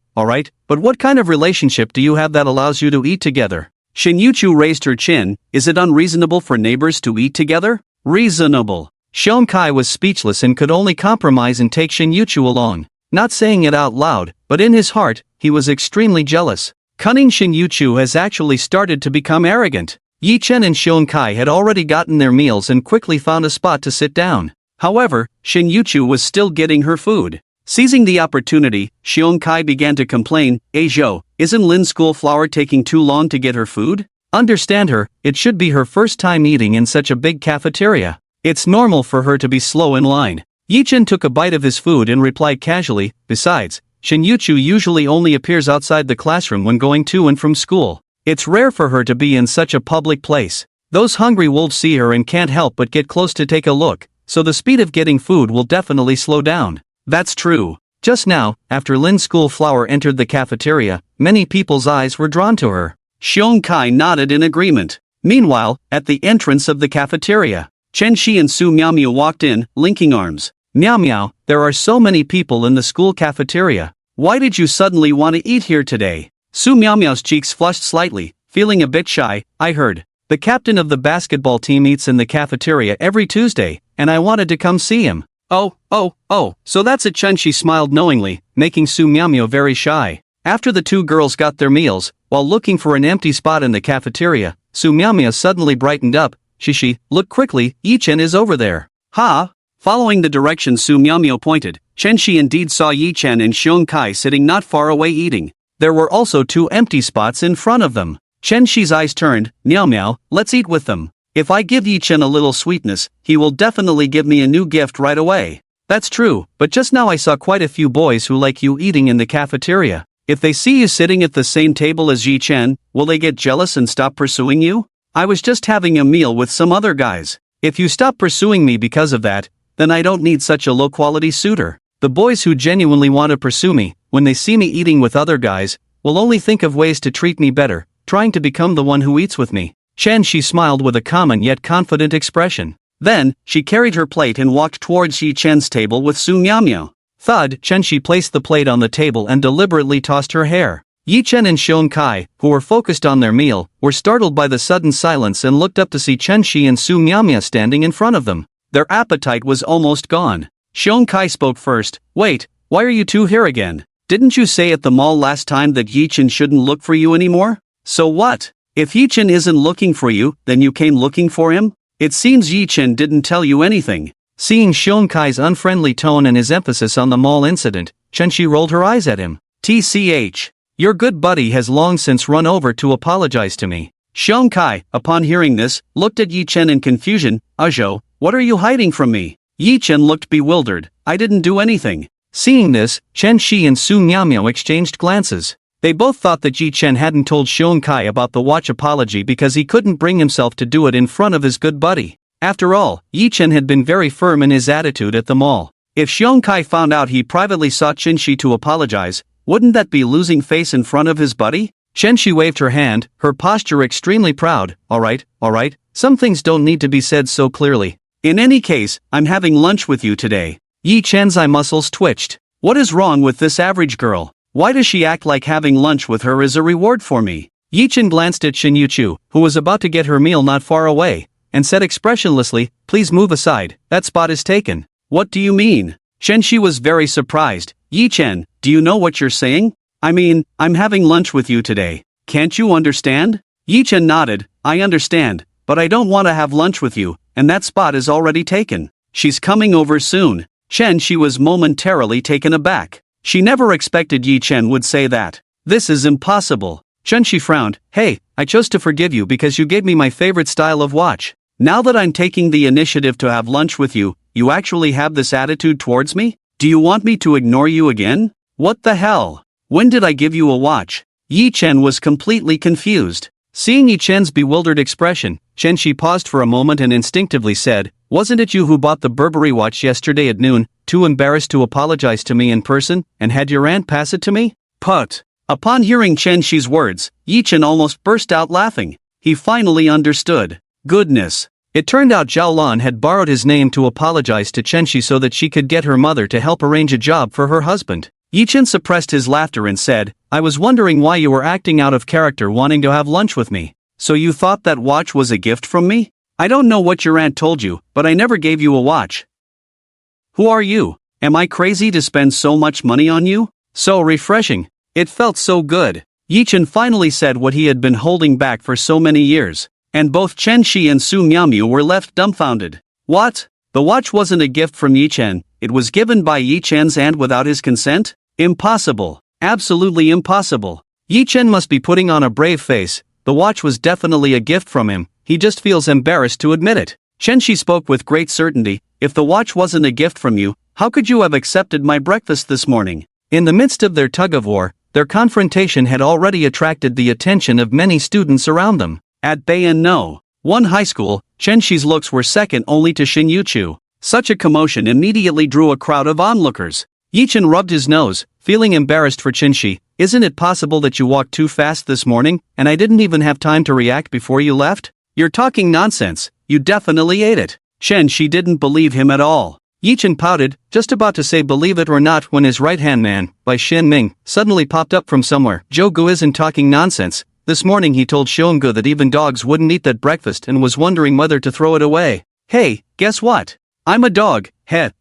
but what kind of relationship do you have that allows you to eat together? Shin Yuchu raised her chin. Is it unreasonable for neighbors to eat together? Reasonable. Xiong Kai was speechless and could only compromise and take Shin Yuchu along. Not saying it out loud, but in his heart, he was extremely jealous. Cunning Shin Yuchu has actually started to become arrogant. Yi Chen and Xiong Kai had already gotten their meals and quickly found a spot to sit down. However, Shin Yuchu was still getting her food. Seizing the opportunity, Xiong Kai began to complain, Zhou, isn't Lin School Flower taking too long to get her food? Understand her, it should be her first time eating in such a big cafeteria. It's normal for her to be slow in line. Yi Chen took a bite of his food and replied casually, besides, Shin Yuchu usually only appears outside the classroom when going to and from school. It's rare for her to be in such a public place. Those hungry wolves see her and can't help but get close to take a look, so the speed of getting food will definitely slow down. That's true. Just now, after Lin's school flower entered the cafeteria, many people's eyes were drawn to her. Xiong Kai nodded in agreement. Meanwhile, at the entrance of the cafeteria, Chen Shi and Su Miaomiao walked in, linking arms. Miao Miao, there are so many people in the school cafeteria. Why did you suddenly want to eat here today? Su Miaomiao's cheeks flushed slightly, feeling a bit shy. I heard. The captain of the basketball team eats in the cafeteria every Tuesday, and I wanted to come see him. Oh, so that's it. Chen Shi smiled knowingly, making Su Miaomiao very shy. After the two girls got their meals, while looking for an empty spot in the cafeteria, Su Miaomiao suddenly brightened up. Shishi, look quickly, Yi Chen is over there. Ha! Following the direction Su Miaomiao pointed, Chen Shi indeed saw Yi Chen and Xiong Kai sitting not far away eating. There were also two empty spots in front of them. Chen Shi's eyes turned. Miao Miao, let's eat with them. If I give Yi Chen a little sweetness, he will definitely give me a new gift right away. That's true, but just now I saw quite a few boys who like you eating in the cafeteria. If they see you sitting at the same table as Yi Chen, will they get jealous and stop pursuing you? I was just having a meal with some other guys. If you stop pursuing me because of that, then I don't need such a low-quality suitor. The boys who genuinely want to pursue me, when they see me eating with other guys, will only think of ways to treat me better, trying to become the one who eats with me. Chen Shi smiled with a common yet confident expression. Then, she carried her plate and walked towards Yi Chen's table with Su Miaomiao. Thud, Chen Shi placed the plate on the table and deliberately tossed her hair. Yi Chen and Xiong Kai, who were focused on their meal, were startled by the sudden silence and looked up to see Chen Shi and Su Miaomiao standing in front of them. Their appetite was almost gone. Xiong Kai spoke first. Wait, why are you two here again? Didn't you say at the mall last time that Yi Chen shouldn't look for you anymore? So what? If Yi Chen isn't looking for you, then you came looking for him? It seems Yi Chen didn't tell you anything. Seeing Xiong Kai's unfriendly tone and his emphasis on the mall incident, Chen Shi rolled her eyes at him. TCH. Your good buddy has long since run over to apologize to me. Xiong Kai, upon hearing this, looked at Yi Chen in confusion. Ajo, what are you hiding from me? Yi Chen looked bewildered. I didn't do anything. Seeing this, Chen Shi and Su Miaomiao exchanged glances. They both thought that Yi Chen hadn't told Xiong Kai about the watch apology because he couldn't bring himself to do it in front of his good buddy. After all, Yi Chen had been very firm in his attitude at the mall. If Xiong Kai found out he privately sought Chen Shi to apologize, wouldn't that be losing face in front of his buddy? Chen Shi waved her hand, her posture extremely proud. Alright, some things don't need to be said so clearly. In any case, I'm having lunch with you today. Yi Chen's eye muscles twitched. What is wrong with this average girl? Why does she act like having lunch with her is a reward for me? Yi Chen glanced at Shin Yuchu, who was about to get her meal not far away, and said expressionlessly, please move aside, that spot is taken. What do you mean? Chen Shi was very surprised. Yi Chen, do you know what you're saying? I mean, I'm having lunch with you today. Can't you understand? Yi Chen nodded. I understand, but I don't want to have lunch with you, and that spot is already taken. She's coming over soon. Chen Shi was momentarily taken aback. She never expected Yi Chen would say that. This is impossible. Chen Shi frowned. Hey, I chose to forgive you because you gave me my favorite style of watch. Now that I'm taking the initiative to have lunch with you, you actually have this attitude towards me? Do you want me to ignore you again? What the hell? When did I give you a watch? Yi Chen was completely confused. Seeing Yi Chen's bewildered expression, Chen Shi paused for a moment and instinctively said, wasn't it you who bought the Burberry watch yesterday at noon, too embarrassed to apologize to me in person, and had your aunt pass it to me? Put. Upon hearing Chen Shi's words, Yi Chen almost burst out laughing. He finally understood. Goodness. It turned out Zhao Lan had borrowed his name to apologize to Chen Shi so that she could get her mother to help arrange a job for her husband. Yi Chen suppressed his laughter and said, I was wondering why you were acting out of character wanting to have lunch with me. So you thought that watch was a gift from me? I don't know what your aunt told you, but I never gave you a watch. Who are you? Am I crazy to spend so much money on you? So refreshing. It felt so good. Yi Chen finally said what he had been holding back for so many years. And both Chen Shi and Su Miaomiao were left dumbfounded. What? The watch wasn't a gift from Yi Chen, it was given by Yi Chen's aunt without his consent? Impossible. Absolutely impossible. Yi Chen must be putting on a brave face. The watch was definitely a gift from him, he just feels embarrassed to admit it. Chen Shi spoke with great certainty. If the watch wasn't a gift from you, how could you have accepted my breakfast this morning? In the midst of their tug-of-war, their confrontation had already attracted the attention of many students around them. At Bayan No. 1 high school, Chen Shi's looks were second only to Shin Yuchu. Such a commotion immediately drew a crowd of onlookers. Yi-chan rubbed his nose, feeling embarrassed for Chin-shi. Isn't it possible that you walked too fast this morning, and I didn't even have time to react before you left? You're talking nonsense, you definitely ate it. Chin-shi didn't believe him at all. Yi-chan pouted, just about to say believe it or not when his right-hand man, by Shin Ming, suddenly popped up from somewhere. Joe-gu isn't talking nonsense. This morning he told Seung-gu that even dogs wouldn't eat that breakfast and was wondering whether to throw it away. Hey, guess what? I'm a dog,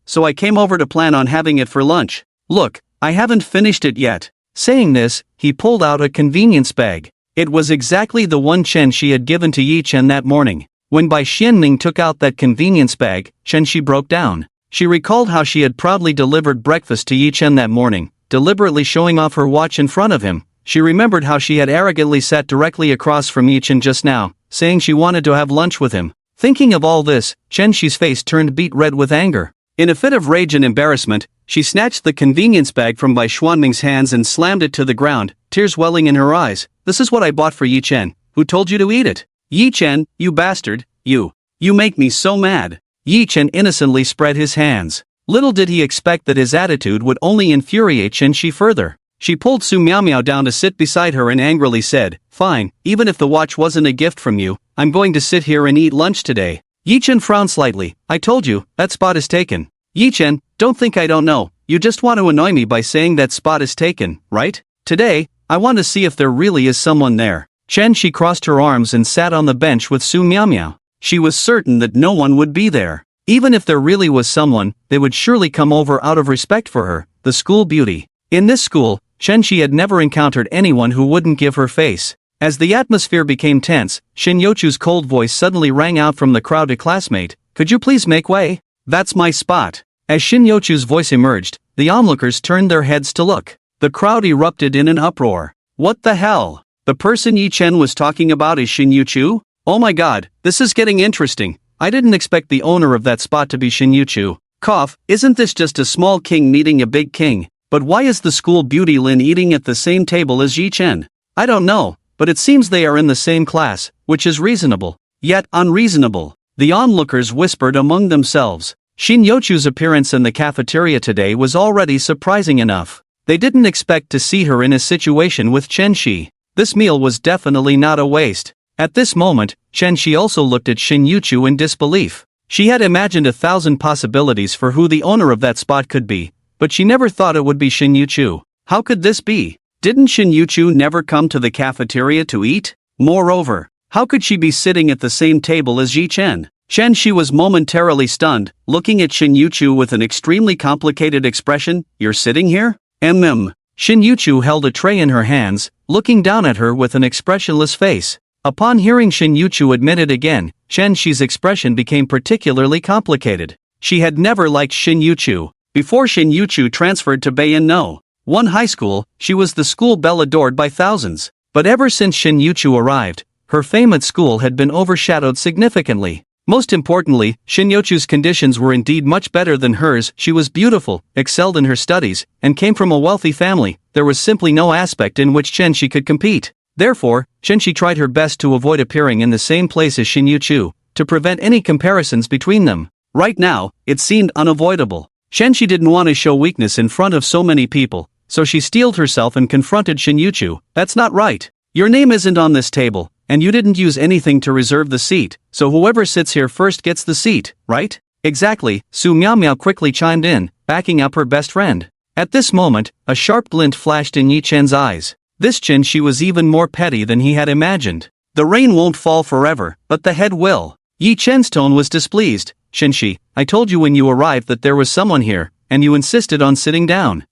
so I came over to plan on having it for lunch. Look, I haven't finished it yet. Saying this, he pulled out a convenience bag. It was exactly the one Chen-shi had given to Yi-chan that morning. When Bai Xianming took out that convenience bag, Chen-shi broke down. She recalled how she had proudly delivered breakfast to Yi-chan that morning, deliberately showing off her watch in front of him. She remembered how she had arrogantly sat directly across from Yi-chan just now, saying she wanted to have lunch with him. Thinking of all this, Chen-shi's face turned beet red with anger. In a fit of rage and embarrassment, she snatched the convenience bag from Bai Xuanming's hands and slammed it to the ground, tears welling in her eyes. This is what I bought for Yi-chan. Who told you to eat it? Yi-chan, you bastard, you make me so mad. Yi-chan innocently spread his hands. Little did he expect that his attitude would only infuriate Chen-shi further. She pulled Su Miao Miao down to sit beside her and angrily said, fine, even if the watch wasn't a gift from you, I'm going to sit here and eat lunch today. Yi-chan frowned slightly. I told you, that spot is taken. Yi-chan, don't think I don't know, you just want to annoy me by saying that spot is taken, right? Today, I want to see if there really is someone there. Chen-shi crossed her arms and sat on the bench with Su Miao Miao. She was certain that no one would be there. Even if there really was someone, they would surely come over out of respect for her, the school beauty. In this school, Chen-shi had never encountered anyone who wouldn't give her face. As the atmosphere became tense, Shin Yochu's cold voice suddenly rang out from the crowded classmate. Could you please make way? That's my spot. As Shin Yochu's voice emerged, the onlookers turned their heads to look. The crowd erupted in an uproar. What the hell? The person Yi-chen was talking about is Shin Yochu? Oh my god, this is getting interesting. I didn't expect the owner of that spot to be Shin Yochu. Cough, isn't this just a small king meeting a big king? But why is the school beauty Lin eating at the same table as Yi-chen? I don't know, but it seems they are in the same class, which is reasonable, yet unreasonable. The onlookers whispered among themselves. Shin Yochu's appearance in the cafeteria today was already surprising enough. They didn't expect to see her in a situation with Chen-shi. This meal was definitely not a waste. At this moment, Chen-shi also looked at Shin Yochu in disbelief. She had imagined 1,000 possibilities for who the owner of that spot could be, but she never thought it would be Shin Yochu. How could this be? Didn't Shin Yochu never come to the cafeteria to eat? Moreover, how could she be sitting at the same table as Yi-chen? Chen-shi was momentarily stunned, looking at Shin Yochu with an extremely complicated expression. You're sitting here? Shin Yochu held a tray in her hands, looking down at her with an expressionless face. Upon hearing Shin Yochu admit it again, Chen-shi's expression became particularly complicated. She had never liked Shin Yochu. Before Shin Yochu transferred to Bayan No. 1 high school, she was the school belle adored by thousands. But ever since Shin Yochu arrived, her fame at school had been overshadowed significantly. Most importantly, Shin Yochu's conditions were indeed much better than hers. She was beautiful, excelled in her studies, and came from a wealthy family. There was simply no aspect in which Chen-shi could compete. Therefore, Chen-shi tried her best to avoid appearing in the same place as Shin Yochu, to prevent any comparisons between them. Right now, it seemed unavoidable. Chen-shi didn't want to show weakness in front of so many people, so she steeled herself and confronted Shin Yochu. That's not right. Your name isn't on this table, and you didn't use anything to reserve the seat, so whoever sits here first gets the seat, right? Exactly, Su Miao Miao quickly chimed in, backing up her best friend. At this moment, a sharp glint flashed in Yi-chen's eyes. This Chen-shi was even more petty than he had imagined. The rain won't fall forever, but the head will. Yi-chen's tone was displeased. Chen-shi, I told you when you arrived that there was someone here, and you insisted on sitting down.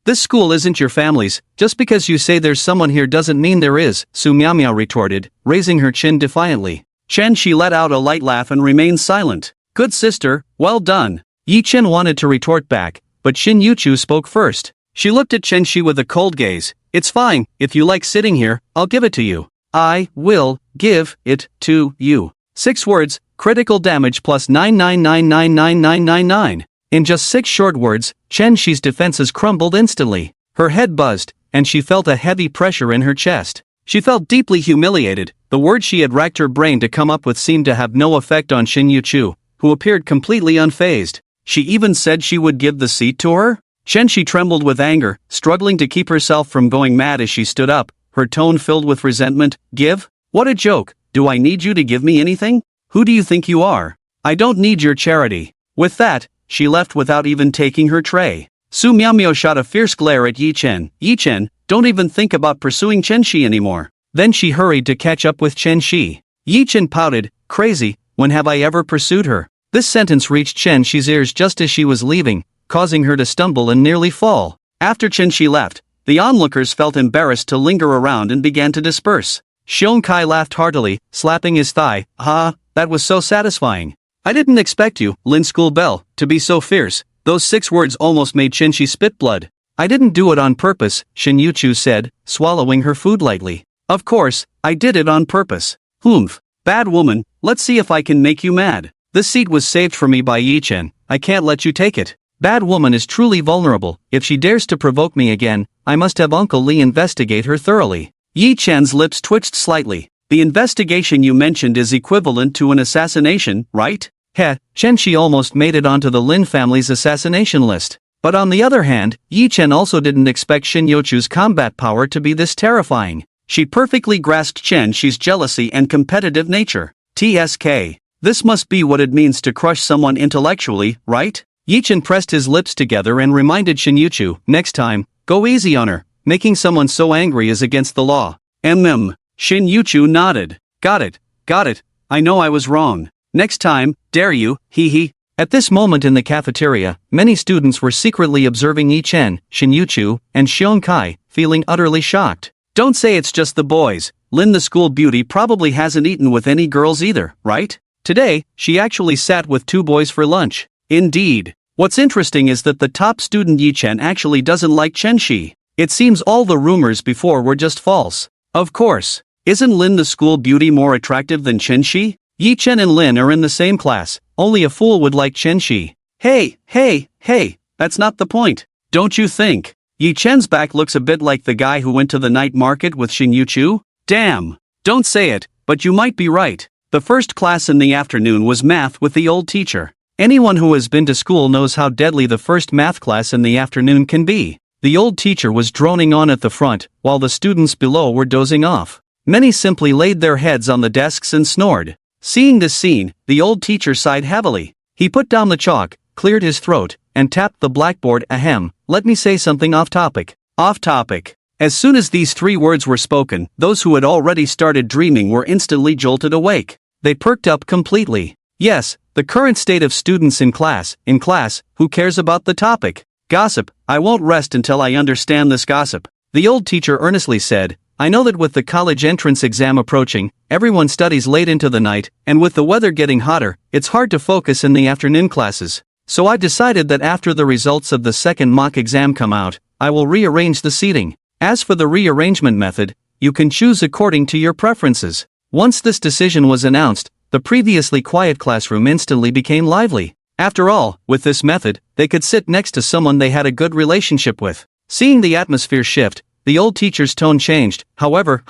This school isn't your family's. Just because you say there's someone here doesn't mean there is, Su Miao Miao retorted, raising her chin defiantly. Chen-shi let out a light laugh and remained silent. Good sister, well done. Yi-chen wanted to retort back, but Shin Yochu spoke first. She looked at Chen-shi with a cold gaze. It's fine, if you like sitting here, I'll give it to you. I will give it to you. 6 words, critical damage plus 999999999. In just 6 short words, Chen-shi's defenses crumbled instantly. Her head buzzed, and she felt a heavy pressure in her chest. She felt deeply humiliated. The words she had racked her brain to come up with seemed to have no effect on Shin Yochu, who appeared completely unfazed. She even said she would give the seat to her? Shenshi trembled with anger, struggling to keep herself from going mad as she stood up, her tone filled with resentment. Give? What a joke. Do I need you to give me anything? Who do you think you are? I don't need your charity. With that, she left without even taking her tray. Su Miaomio shot a fierce glare at Yi Chen. Yi Chen, don't even think about pursuing Chenshi anymore. Then she hurried to catch up with Chenshi. Yi Chen pouted, crazy, when have I ever pursued her? This sentence reached Chenshi's ears just as she was leaving, causing her to stumble and nearly fall. After Chenshi left, the onlookers felt embarrassed to linger around and began to disperse. Xiong Kai laughed heartily, slapping his thigh. Ah, that was so satisfying. I didn't expect you, Lin School Bell, to be so fierce. Those 6 words almost made Chenshi spit blood. I didn't do it on purpose, Shin Yuchu said, swallowing her food lightly. Of course, I did it on purpose. Humph. Bad woman, let's see if I can make you mad. This seat was saved for me by Yi Chen. I can't let you take it. Bad woman is truly vulnerable. If she dares to provoke me again, I must have Uncle Lee investigate her thoroughly. Yi Chen's lips twitched slightly. The investigation you mentioned is equivalent to an assassination, right? Heh, Chenshi almost made it onto the Lin family's assassination list. But on the other hand, Yi Chen also didn't expect Shin Yochu's combat power to be this terrifying. She perfectly grasped Chenshi's jealousy and competitive nature. TSK. This must be what it means to crush someone intellectually, right? Yi Chen pressed his lips together and reminded Shin Yuchu, next time, go easy on her. Making someone so angry is against the law. Shin Yuchu nodded. Got it. I know I was wrong. Next time, dare you, hee hee. At this moment in the cafeteria, many students were secretly observing Yi Chen, Shin Yuchu, and Xiong Kai, feeling utterly shocked. Don't say it's just the boys. Lin the school beauty probably hasn't eaten with any girls either, right? Today, she actually sat with 2 boys for lunch. Indeed. What's interesting is that the top student Yi Chen actually doesn't like Chenshi. It seems all the rumors before were just false. Of course. Isn't Lin the school beauty more attractive than Chenshi? Yi Chen and Lin are in the same class, only a fool would like Chenshi. Hey, that's not the point. Don't you think? Yi Chen's back looks a bit like the guy who went to the night market with Shin Yuchu? Damn. Don't say it, but you might be right. The first class in the afternoon was math with the old teacher. Anyone who has been to school knows how deadly the first math class in the afternoon can be. The old teacher was droning on at the front, while the students below were dozing off. Many simply laid their heads on the desks and snored. Seeing this scene, the old teacher sighed heavily. He put down the chalk, cleared his throat, and tapped the blackboard. Ahem, let me say something off topic. Off topic. As soon as these 3 words were spoken, those who had already started dreaming were instantly jolted awake. They perked up completely. Yes, the current state of students in class, who cares about the topic? Gossip. I won't rest until I understand this gossip. The old teacher earnestly said, I know that with the college entrance exam approaching, everyone studies late into the night, and with the weather getting hotter, it's hard to focus in the afternoon classes. So I decided that after the results of the second mock exam come out, I will rearrange the seating. As for the rearrangement method, you can choose according to your preferences. Once this decision was announced, the previously quiet classroom instantly became lively. After all, with this method, they could sit next to someone they had a good relationship with. Seeing the atmosphere shift, the old teacher's tone changed. However,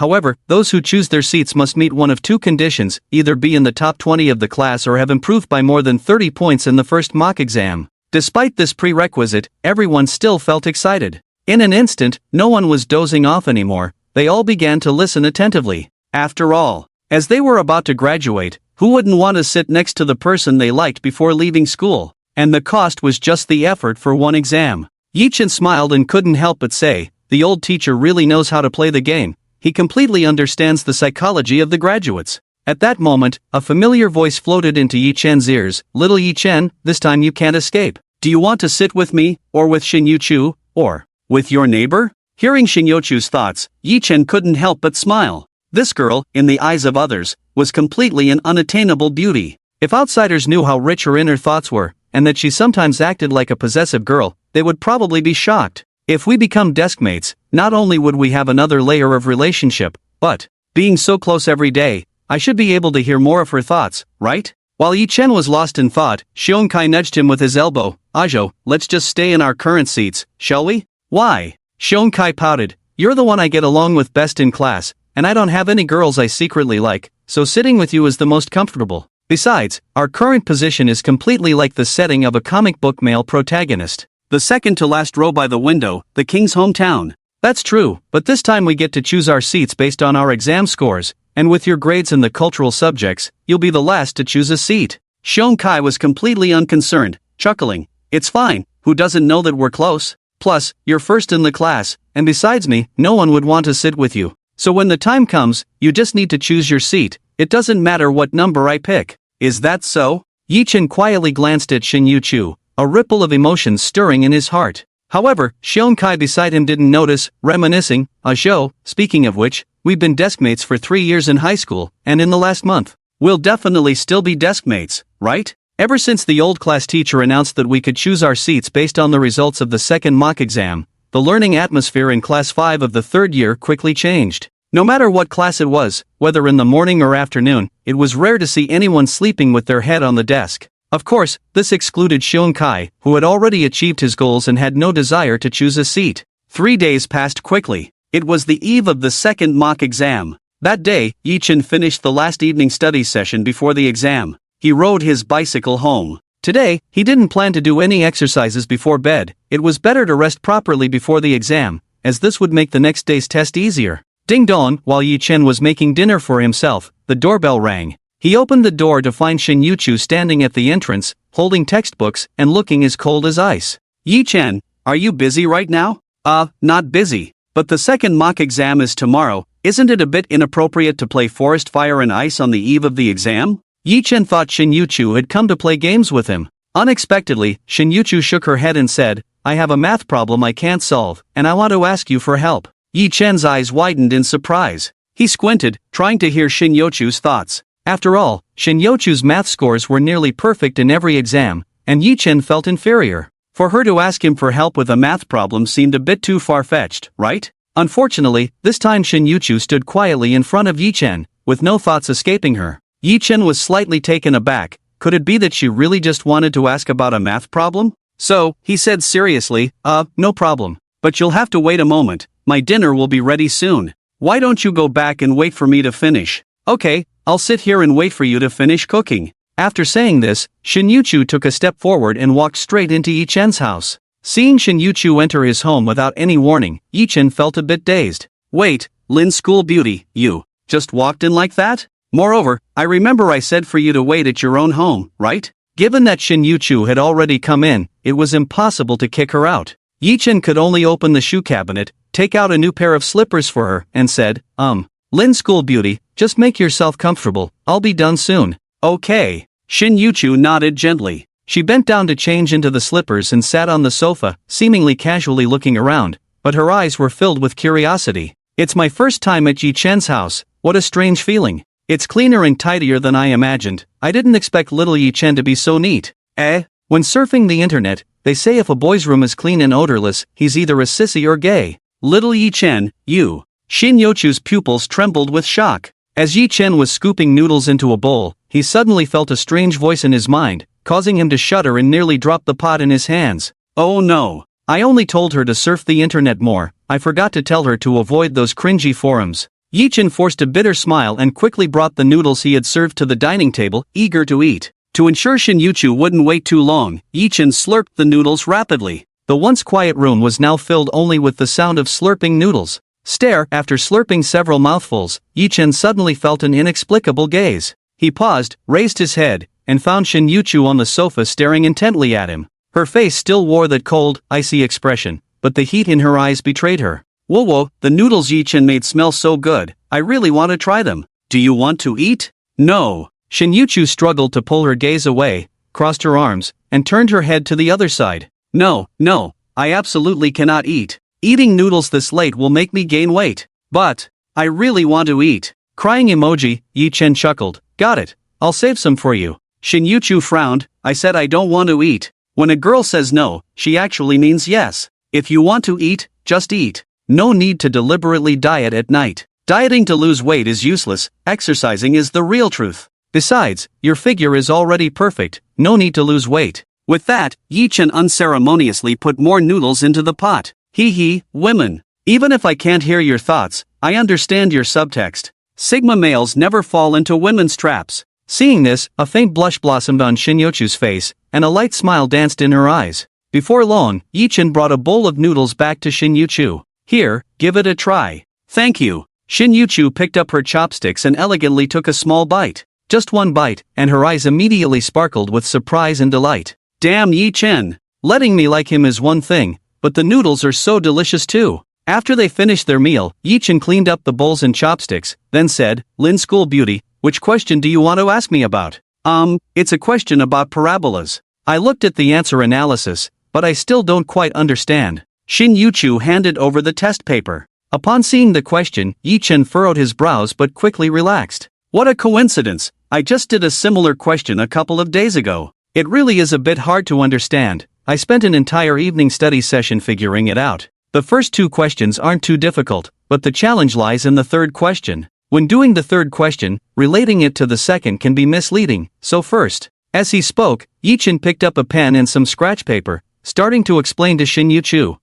those who choose their seats must meet one of 2 conditions, either be in the top 20 of the class or have improved by more than 30 points in the first mock exam. Despite this prerequisite, everyone still felt excited. In an instant, no one was dozing off anymore. They all began to listen attentively. After all, as they were about to graduate, who wouldn't want to sit next to the person they liked before leaving school? And the cost was just the effort for one exam. Yi Chen smiled and couldn't help but say, the old teacher really knows how to play the game. He completely understands the psychology of the graduates. At that moment, a familiar voice floated into Yi Chen's ears. Little Yi Chen, this time you can't escape. Do you want to sit with me, or with Shin Yuchu, or with your neighbor? Hearing Shin Yuchu's thoughts, Yi Chen couldn't help but smile. This girl, in the eyes of others, was completely an unattainable beauty. If outsiders knew how rich her inner thoughts were, and that she sometimes acted like a possessive girl, they would probably be shocked. If we become deskmates, not only would we have another layer of relationship, but, being so close every day, I should be able to hear more of her thoughts, right? While Yi Chen was lost in thought, Xiong Kai nudged him with his elbow. Ajo, let's just stay in our current seats, shall we? Why? Xiong Kai pouted. You're the one I get along with best in class, and I don't have any girls I secretly like, so sitting with you is the most comfortable. Besides, our current position is completely like the setting of a comic book male protagonist. The second to last row by the window, the king's hometown. That's true, but this time we get to choose our seats based on our exam scores, and with your grades in the cultural subjects, you'll be the last to choose a seat. Seong Kai was completely unconcerned, chuckling. It's fine, who doesn't know that we're close? Plus, you're first in the class, and besides me, no one would want to sit with you. So when the time comes, you just need to choose your seat. It doesn't matter what number I pick. Is that so? Yi Chen quietly glanced at Shin Yu-chu, a ripple of emotion stirring in his heart. However, Seong Kai beside him didn't notice, reminiscing, speaking of which, we've been deskmates for 3 years in high school, and in the last month, we'll definitely still be deskmates, right? Ever since the old class teacher announced that we could choose our seats based on the results of the second mock exam, the learning atmosphere in class 5 of the third year quickly changed. No matter what class it was, whether in the morning or afternoon, it was rare to see anyone sleeping with their head on the desk. Of course, this excluded Seong Kai, who had already achieved his goals and had no desire to choose a seat. 3 days passed quickly. It was the eve of the second mock exam. That day, Yi Chen finished the last evening study session before the exam. He rode his bicycle home. Today, he didn't plan to do any exercises before bed. It was better to rest properly before the exam, as this would make the next day's test easier. Ding dong, while Yi Chen was making dinner for himself, the doorbell rang. He opened the door to find Shin Yu-chu standing at the entrance, holding textbooks and looking as cold as ice. Yi Chen, are you busy right now? Not busy. But the second mock exam is tomorrow. Isn't it a bit inappropriate to play Forest Fire and Ice on the eve of the exam? Yi Chen thought Shin Yu-chu had come to play games with him. Unexpectedly, Shin Yu-chu shook her head and said, I have a math problem I can't solve, and I want to ask you for help. Yi Chen's eyes widened in surprise. He squinted, trying to hear Shin Yu-chu's thoughts. After all, Shin Yu-chu's math scores were nearly perfect in every exam, and Yi Chen felt inferior. For her to ask him for help with a math problem seemed a bit too far-fetched, right? Unfortunately, this time Shin Yu-chu stood quietly in front of Yi Chen, with no thoughts escaping her. Yi Chen was slightly taken aback. Could it be that she really just wanted to ask about a math problem? So, he said seriously, no problem. But you'll have to wait a moment. My dinner will be ready soon. Why don't you go back and wait for me to finish? Okay, I'll sit here and wait for you to finish cooking. After saying this, Shin Yu-chu took a step forward and walked straight into Yi Chen's house. Seeing Shin Yu-chu enter his home without any warning, Yi Chen felt a bit dazed. Wait, Lin School Beauty, you just walked in like that? Moreover, I remember I said for you to wait at your own home, right? Given that Shin Yu-chu had already come in, it was impossible to kick her out. Yi Chen could only open the shoe cabinet, take out a new pair of slippers for her, and said, Lin School Beauty, just make yourself comfortable, I'll be done soon. Okay. Shin Yu-chu nodded gently. She bent down to change into the slippers and sat on the sofa, seemingly casually looking around, but her eyes were filled with curiosity. It's my first time at Yi Chen's house, what a strange feeling. It's cleaner and tidier than I imagined. I didn't expect little Yi Chen to be so neat. When surfing the internet, they say if a boy's room is clean and odorless, he's either a sissy or gay. Little Yi Chen, you. Shin Yu-chu's pupils trembled with shock. As Yi Chen was scooping noodles into a bowl, he suddenly felt a strange voice in his mind, causing him to shudder and nearly drop the pot in his hands. Oh no. I only told her to surf the internet more. I forgot to tell her to avoid those cringy forums. Yi Chen forced a bitter smile and quickly brought the noodles he had served to the dining table, eager to eat. To ensure Shin Yu-chu wouldn't wait too long, Yi Chen slurped the noodles rapidly. The once quiet room was now filled only with the sound of slurping noodles. After slurping several mouthfuls, Yi Chen suddenly felt an inexplicable gaze. He paused, raised his head, and found Shin Yu-chu on the sofa staring intently at him. Her face still wore that cold, icy expression, but the heat in her eyes betrayed her. Whoa, the noodles Yi Chen made smell so good, I really want to try them. Do you want to eat? No. Shin Yu-chu struggled to pull her gaze away, crossed her arms, and turned her head to the other side. No, I absolutely cannot eat. Eating noodles this late will make me gain weight. But I really want to eat. Crying emoji, Yi Chen chuckled. Got it. I'll save some for you. Shin Yu-chu frowned. I said I don't want to eat. When a girl says no, she actually means yes. If you want to eat, just eat. No need to deliberately diet at night. Dieting to lose weight is useless. Exercising is the real truth. Besides, your figure is already perfect. No need to lose weight. With that, Yi Chen unceremoniously put more noodles into the pot. Women. Even if I can't hear your thoughts, I understand your subtext. Sigma males never fall into women's traps. Seeing this, a faint blush blossomed on Shin Yu-chu's face, and a light smile danced in her eyes. Before long, Yi-chan brought a bowl of noodles back to Shin Yu-chu. Here, give it a try. Thank you. Shin Yu-chu picked up her chopsticks and elegantly took a small bite. Just one bite, and her eyes immediately sparkled with surprise and delight. Damn Yi-chan! Letting me like him is one thing, but the noodles are so delicious too. After they finished their meal, Yi-chan cleaned up the bowls and chopsticks, then said, Lin School Beauty, which question do you want to ask me about? It's a question about parabolas. I looked at the answer analysis, but I still don't quite understand. Shin Yu-chu handed over the test paper. Upon seeing the question, Yi-chan furrowed his brows but quickly relaxed. What a coincidence, I just did a similar question a couple of days ago. It really is a bit hard to understand. I spent an entire evening study session figuring it out. The first two questions aren't too difficult, but the challenge lies in the third question. When doing the third question, relating it to the second can be misleading, so first. As he spoke, Yi-chan picked up a pen and some scratch paper, starting to explain to Shin Yu-chu.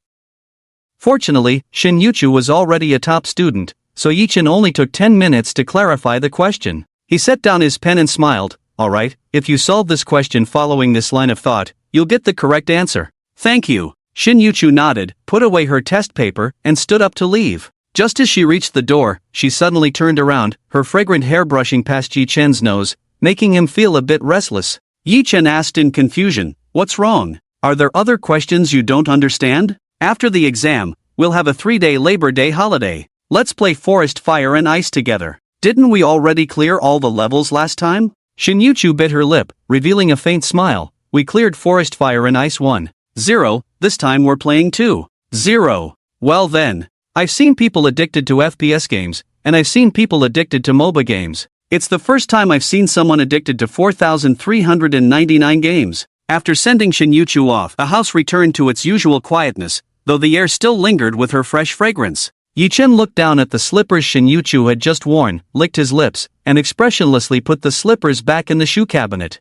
Fortunately, Shin Yu-chu was already a top student, so Yi-chan only took 10 minutes to clarify the question. He set down his pen and smiled. Alright, if you solve this question following this line of thought, you'll get the correct answer. Thank you. Shin Yu-chu nodded, put away her test paper, and stood up to leave. Just as she reached the door, she suddenly turned around, her fragrant hair brushing past Yi-chan's nose, making him feel a bit restless. Yi-chan asked in confusion, what's wrong? Are there other questions you don't understand? After the exam, we'll have a 3-day Labor Day holiday. Let's play Forest, Fire and Ice together. Didn't we already clear all the levels last time? Shin Yu-chu bit her lip, revealing a faint smile. We cleared Forest, Fire and Ice 1-0, this time we're playing 2-0. Well then. I've seen people addicted to FPS games, and I've seen people addicted to MOBA games. It's the first time I've seen someone addicted to 4,399 games. After sending Shin Yu-chu off, the house returned to its usual quietness, though the air still lingered with her fresh fragrance. Yi-chan looked down at the slippers Shin Yu-chu had just worn, licked his lips, and expressionlessly put the slippers back in the shoe cabinet.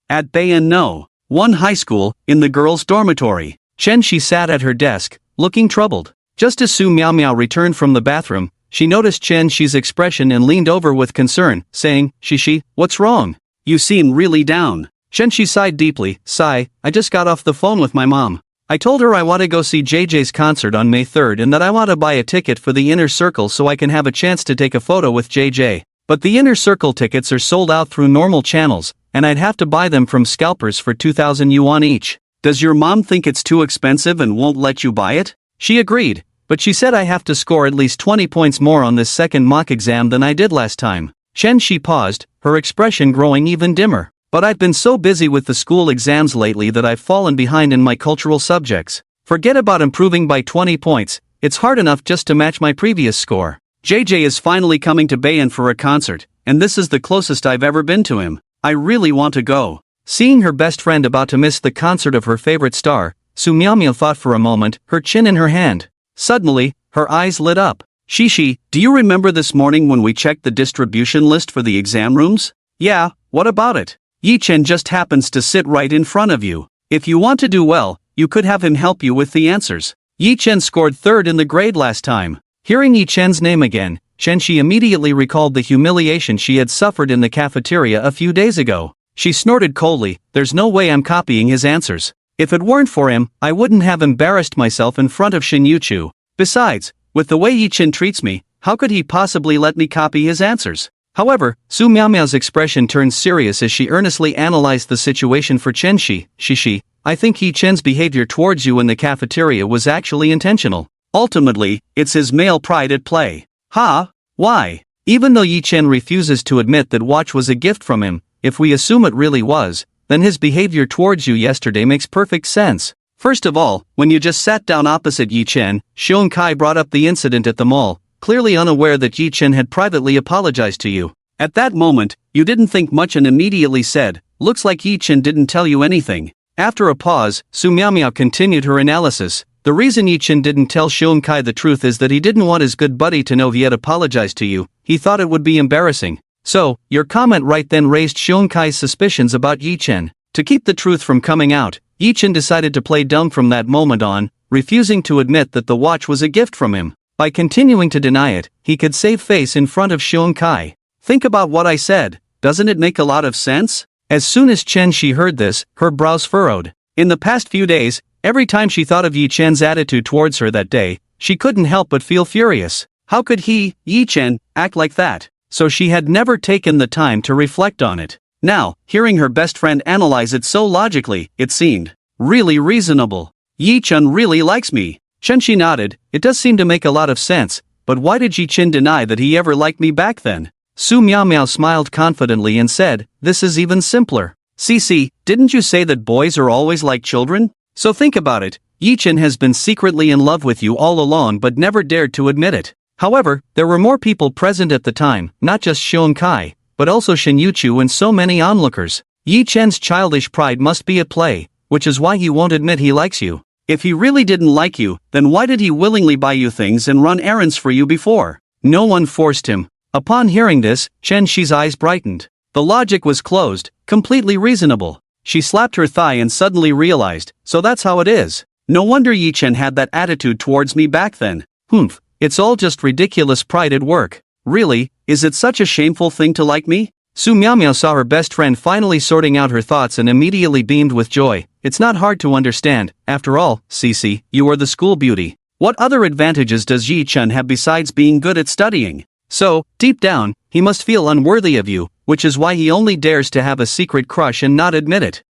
At Bayan No. 1 High School, in the girls' dormitory, Chen-shi sat at her desk, looking troubled. Just as Su Miao Miao returned from the bathroom, she noticed Chen-shi's expression and leaned over with concern, saying, Shishi, what's wrong? You seem really down. Chen-shi sighed deeply. I just got off the phone with my mom. I told her I want to go see JJ's concert on May 3rd and that I want to buy a ticket for the Inner Circle so I can have a chance to take a photo with JJ. But the Inner Circle tickets are sold out through normal channels, and I'd have to buy them from scalpers for 2,000 yuan each. Does your mom think it's too expensive and won't let you buy it? She agreed, but she said I have to score at least 20 points more on this second mock exam than I did last time. Chen-shi paused, her expression growing even dimmer. But I've been so busy with the school exams lately that I've fallen behind in my cultural subjects. Forget about improving by 20 points, it's hard enough just to match my previous score. JJ is finally coming to Bayan for a concert, and this is the closest I've ever been to him. I really want to go. Seeing her best friend about to miss the concert of her favorite star, Su Miao Miao thought for a moment, her chin in her hand. Suddenly, her eyes lit up. Shishi, do you remember this morning when we checked the distribution list for the exam rooms? Yeah, what about it? Yi-chan just happens to sit right in front of you. If you want to do well, you could have him help you with the answers. Yi-chan scored 3rd in the grade last time. Hearing Yi-chan's name again, Chen-shi immediately recalled the humiliation she had suffered in the cafeteria a few days ago. She snorted coldly, there's no way I'm copying his answers. If it weren't for him, I wouldn't have embarrassed myself in front of Shin Yu-chu. Besides, with the way Yi-chan treats me, how could he possibly let me copy his answers? However, Su Miao Miao's expression turned serious as she earnestly analyzed the situation for Chen-shi. Shishi, I think Yi-chan's behavior towards you in the cafeteria was actually intentional. Ultimately, it's his male pride at play. Ha? Why? Even though Yi-chan refuses to admit that watch was a gift from him, if we assume it really was, then his behavior towards you yesterday makes perfect sense. First of all, when you just sat down opposite Yi-chan, Xiong Kai brought up the incident at the mall, clearly unaware that Yi-chan had privately apologized to you. At that moment, you didn't think much and immediately said, looks like Yi-chan didn't tell you anything. After a pause, Su Miao Miao continued her analysis. The reason Yi-chan didn't tell Xiong Kai the truth is that he didn't want his good buddy to know he had apologized to you, he thought it would be embarrassing. So, your comment right then raised Xiong Kai's suspicions about Yi-chan. To keep the truth from coming out, Yi-chan decided to play dumb from that moment on, refusing to admit that the watch was a gift from him. By continuing to deny it, he could save face in front of Xiong Kai. Think about what I said, doesn't it make a lot of sense? As soon as Chen-shi heard this, her brows furrowed. In the past few days, every time she thought of Yi Chen's attitude towards her that day, she couldn't help but feel furious. How could he, Yi Chen, act like that? So she had never taken the time to reflect on it. Now, hearing her best friend analyze it so logically, it seemed really reasonable. Yi Chen really likes me. She nodded. It does seem to make a lot of sense, but why did Yi Chen deny that he ever liked me back then? Su Miao smiled confidently and said, this is even simpler. Cici, didn't you say that boys are always like children? So think about it. Yi Chen has been secretly in love with you all along but never dared to admit it. However, there were more people present at the time, not just Xiong Kai, but also Shen Yuchu and so many onlookers. Yi Chen's childish pride must be at play, which is why he won't admit he likes you. If he really didn't like you, then why did he willingly buy you things and run errands for you before? No one forced him. Upon hearing this, Chen Shi's eyes brightened. The logic was closed, completely reasonable. She slapped her thigh and suddenly realized, so that's how it is. No wonder Yi Chen had that attitude towards me back then. Humph. It's all just ridiculous pride at work. Really, is it such a shameful thing to like me? Su Miao saw her best friend finally sorting out her thoughts and immediately beamed with joy. It's not hard to understand. After all, Cici, you are the school beauty. What other advantages does Yi Chen have besides being good at studying? So, deep down, he must feel unworthy of you, which is why he only dares to have a secret crush and not admit it.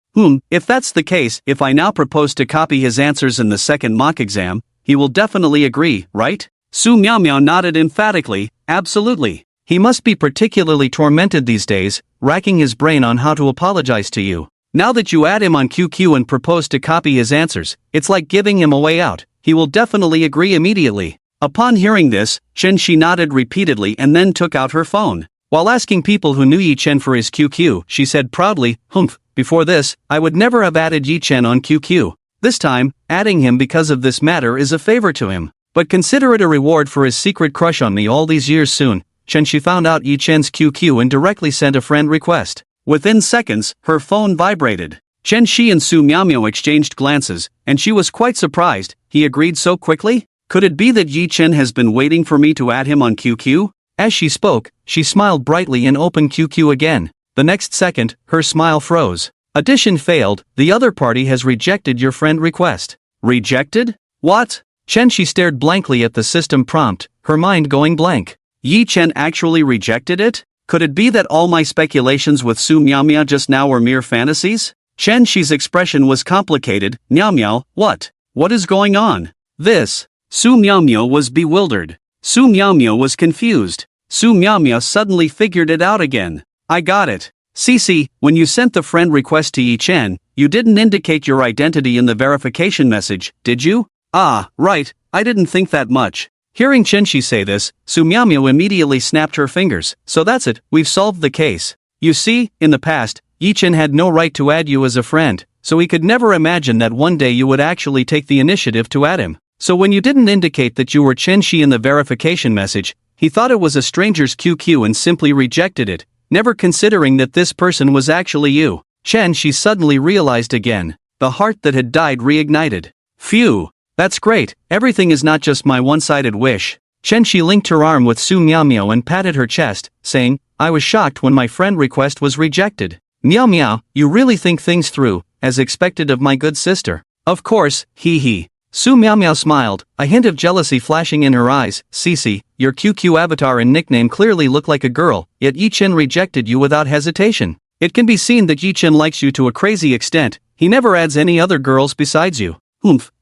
If that's the case, if I now propose to copy his answers in the second mock exam, he will definitely agree, right? Su Miao nodded emphatically, absolutely. He must be particularly tormented these days, racking his brain on how to apologize to you. Now that you add him on QQ and propose to copy his answers, it's like giving him a way out. He will definitely agree immediately. Upon hearing this, Chen Shi nodded repeatedly and then took out her phone. While asking people who knew Yi Chen for his QQ, she said proudly, before this, I would never have added Yi Chen on QQ. This time, adding him because of this matter is a favor to him. But consider it a reward for his secret crush on me all these years soon. Chen Shi found out Yi Chen's QQ and directly sent a friend request. Within seconds, her phone vibrated. Chen Shi and Su Miao exchanged glances, and she was quite surprised. He agreed so quickly? Could it be that Yi Chen has been waiting for me to add him on QQ? As she spoke, she smiled brightly and opened QQ again. The next second, her smile froze. Addition failed. The other party has rejected your friend request. Rejected? What? Chen Shi stared blankly at the system prompt, her mind going blank. Yi Chen actually rejected it? Could it be that all my speculations with Su Miao just now were mere fantasies? Chen Shi's expression was complicated. Miao, what? What is going on? This. Su Miao was bewildered. Su Miao was confused. Su Miao suddenly figured it out again. I got it. Cici, when you sent the friend request to Yi Chen, you didn't indicate your identity in the verification message, did you? Ah, right, I didn't think that much. Hearing Chen Shi say this, Su Miao immediately snapped her fingers. So that's it, we've solved the case. You see, in the past, Yi Chen had no right to add you as a friend, so he could never imagine that one day you would actually take the initiative to add him. So when you didn't indicate that you were Chen Shi in the verification message, he thought it was a stranger's QQ and simply rejected it, never considering that this person was actually you. Chen Shi suddenly realized again. The heart that had died reignited. Phew. That's great, everything is not just my one-sided wish. Chen Shi linked her arm with Su Miao and patted her chest, saying, I was shocked when my friend request was rejected. Miao, you really think things through, as expected of my good sister. Of course, he. Su Miao smiled, a hint of jealousy flashing in her eyes. Cici, your QQ avatar and nickname clearly look like a girl, yet Yi Chen rejected you without hesitation. It can be seen that Yi Chen likes you to a crazy extent, he never adds any other girls besides you.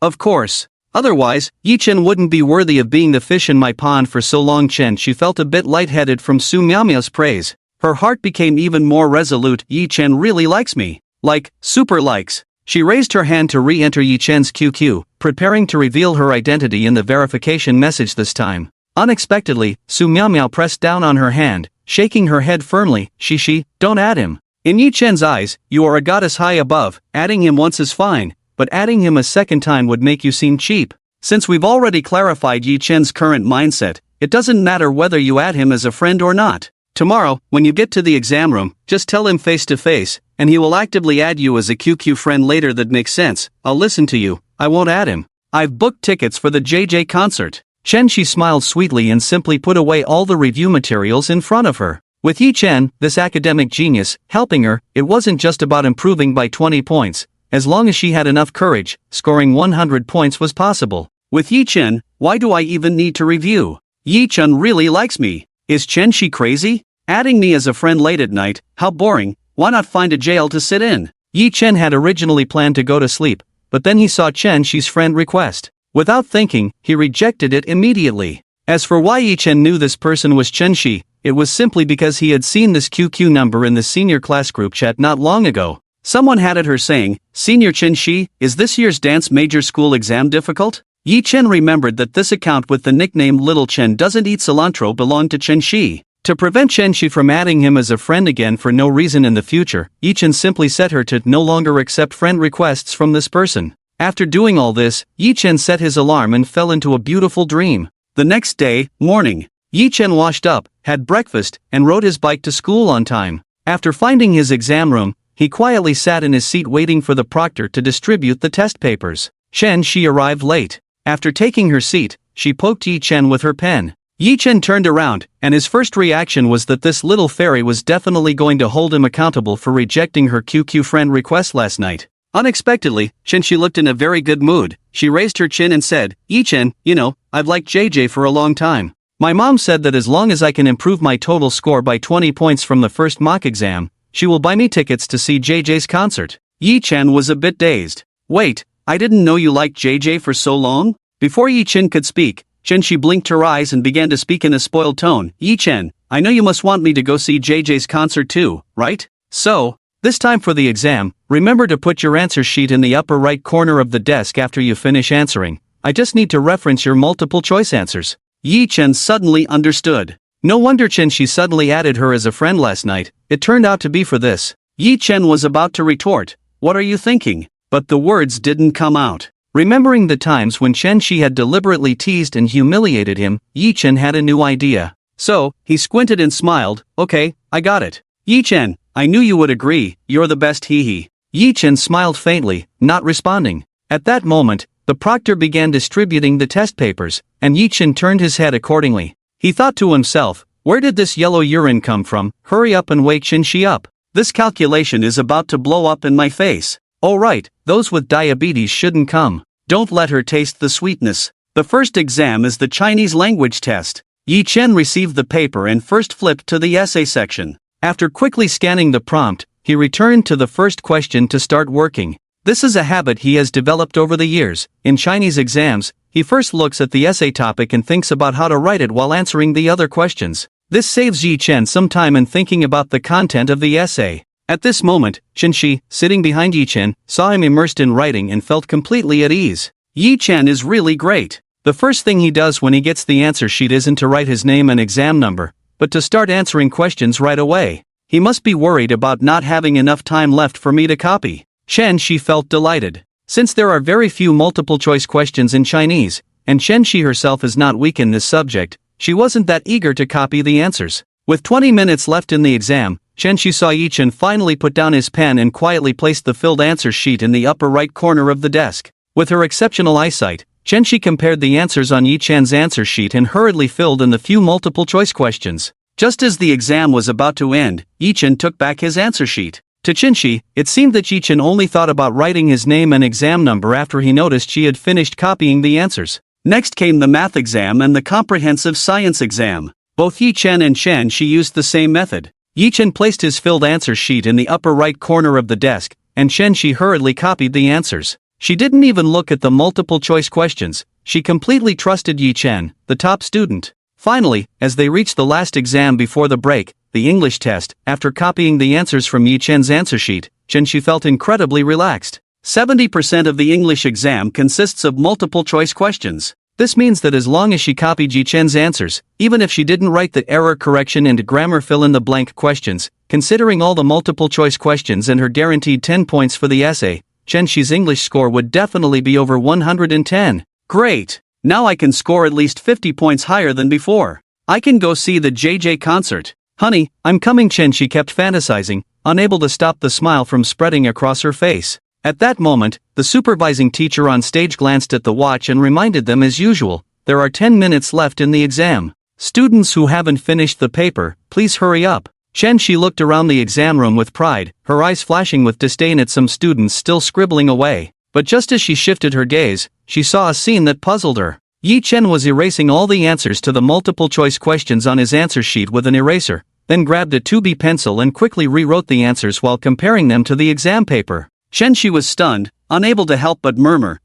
Of course. Otherwise, Yi Chen wouldn't be worthy of being the fish in my pond for so long. Chen Shi felt a bit lightheaded from Su Miao's praise. Her heart became even more resolute. Yi Chen really likes me. Like, super likes. She raised her hand to re-enter Yi Chen's QQ, preparing to reveal her identity in the verification message this time. Unexpectedly, Su Miao pressed down on her hand, shaking her head firmly. Shi, don't add him. In Yi Chen's eyes, you are a goddess high above, adding him once is fine. But adding him a second time would make you seem cheap. Since we've already clarified Yi Chen's current mindset, it doesn't matter whether you add him as a friend or not. Tomorrow, when you get to the exam room, just tell him face to face, and he will actively add you as a QQ friend later. That makes sense. I'll listen to you. I won't add him. I've booked tickets for the JJ concert. Chen Shi smiled sweetly and simply put away all the review materials in front of her. With Yi Chen, this academic genius, helping her, it wasn't just about improving by 20 points. as long as she had enough courage, scoring 100 points was possible. With Yi-Chen, why do I even need to review? Yi-Chen really likes me. Is Chen-Shi crazy? Adding me as a friend late at night, how boring, why not find a jail to sit in? Yi-Chen had originally planned to go to sleep, but then he saw Chen-Shi's friend request. Without thinking, he rejected it immediately. As for why Yi-Chen knew this person was Chen-Shi, it was simply because he had seen this QQ number in the senior class group chat not long ago. Someone had it her saying, "Senior Chen-Shi, is this year's dance major school exam difficult?" Yi-Chen remembered that this account with the nickname Little Chen doesn't eat cilantro belonged to Chen-Shi. To prevent Chen-Shi from adding him as a friend again for no reason in the future, Yi-Chen simply set her to no longer accept friend requests from this person. After doing all this, Yi-Chen set his alarm and fell into a beautiful dream. The next day, morning, Yi-Chen washed up, had breakfast, and rode his bike to school on time. After finding his exam room, he quietly sat in his seat waiting for the proctor to distribute the test papers. Chen-Shi arrived late. After taking her seat, she poked Yi-Chen with her pen. Yi-Chen turned around, and his first reaction was that this little fairy was definitely going to hold him accountable for rejecting her QQ friend request last night. Unexpectedly, Chen-Shi looked in a very good mood. She raised her chin and said, "Yi-Chen, you know, I've liked JJ for a long time. My mom said that as long as I can improve my total score by 20 points from the first mock exam, she will buy me tickets to see JJ's concert." Yi-Chen was a bit dazed. "Wait, I didn't know you liked JJ for so long?" Before Yi-Chen could speak, Chen-Shi blinked her eyes and began to speak in a spoiled tone. "Yi-Chen, I know you must want me to go see JJ's concert too, right? So, this time for the exam, remember to put your answer sheet in the upper right corner of the desk after you finish answering. I just need to reference your multiple choice answers." Yi-Chen suddenly understood. No wonder Chen-Shi suddenly added her as a friend last night. It turned out to be for this. Yi-Chen was about to retort, "What are you thinking?" But the words didn't come out. Remembering the times when Chen-Shi had deliberately teased and humiliated him, Yi-Chen had a new idea. So, he squinted and smiled, "Okay, I got it. Yi-Chen, I knew you would agree, you're the best hee-hee." Yi-Chen smiled faintly, not responding. At that moment, the proctor began distributing the test papers, and Yi-Chen turned his head accordingly. He thought to himself, "Where did this yellow urine come from? Hurry up and wake Chen-Shi up. This calculation is about to blow up in my face. Oh right, those with diabetes shouldn't come. Don't let her taste the sweetness." The first exam is the Chinese language test. Yi-Chen received the paper and first flipped to the essay section. After quickly scanning the prompt, he returned to the first question to start working. This is a habit he has developed over the years. In Chinese exams, he first looks at the essay topic and thinks about how to write it while answering the other questions. This saves Yi-Chen some time in thinking about the content of the essay. At this moment, Chen-Shi, sitting behind Yi-Chen, saw him immersed in writing and felt completely at ease. Yi-Chen is really great. The first thing he does when he gets the answer sheet isn't to write his name and exam number, but to start answering questions right away. He must be worried about not having enough time left for me to copy. Chen-Shi felt delighted. Since there are very few multiple-choice questions in Chinese, and Chen-Shi herself is not weak in this subject, she wasn't that eager to copy the answers. With 20 minutes left in the exam, Chen-Shi saw Yi-Chen finally put down his pen and quietly placed the filled answer sheet in the upper right corner of the desk. With her exceptional eyesight, Chen-Shi compared the answers on Yi-Chan's answer sheet and hurriedly filled in the few multiple-choice questions. Just as the exam was about to end, Yi-Chen took back his answer sheet. To Chen-Shi, it seemed that Yi-Chen only thought about writing his name and exam number after he noticed she had finished copying the answers. Next came the math exam and the comprehensive science exam. Both Yi-Chen and Chen-Shi used the same method. Yi-Chen placed his filled answer sheet in the upper right corner of the desk, and Chen-Shi hurriedly copied the answers. She didn't even look at the multiple-choice questions. She completely trusted Yi-Chen, the top student. Finally, as they reached the last exam before the break, the English test, after copying the answers from Yi-Chen's answer sheet, Chen-Shi felt incredibly relaxed. 70% of the English exam consists of multiple-choice questions. This means that as long as she copied Yi-Chen's answers, even if she didn't write the error correction and grammar fill-in-the-blank questions, considering all the multiple-choice questions and her guaranteed 10 points for the essay, Chen-Shi's English score would definitely be over 110. Great! Now I can score at least 50 points higher than before. I can go see the JJ concert. Honey, I'm coming, Chen-Shi kept fantasizing, unable to stop the smile from spreading across her face. At that moment, the supervising teacher on stage glanced at the watch and reminded them as usual, there are 10 minutes left in the exam. Students who haven't finished the paper, please hurry up. She looked around the exam room with pride, her eyes flashing with disdain at some students still scribbling away. But just as she shifted her gaze, she saw a scene that puzzled her. Yi Chen was erasing all the answers to the multiple-choice questions on his answer sheet with an eraser, then grabbed a 2B pencil and quickly rewrote the answers while comparing them to the exam paper. She was stunned, unable to help but murmur,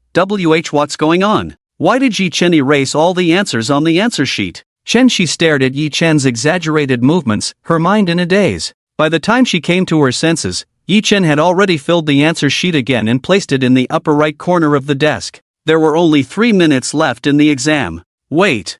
what's going on? Why did Yi Chen erase all the answers on the answer sheet? She stared at Yi Chen's exaggerated movements, her mind in a daze. By the time she came to her senses, Yi Chen had already filled the answer sheet again and placed it in the upper right corner of the desk. There were only 3 minutes left in the exam. Wait.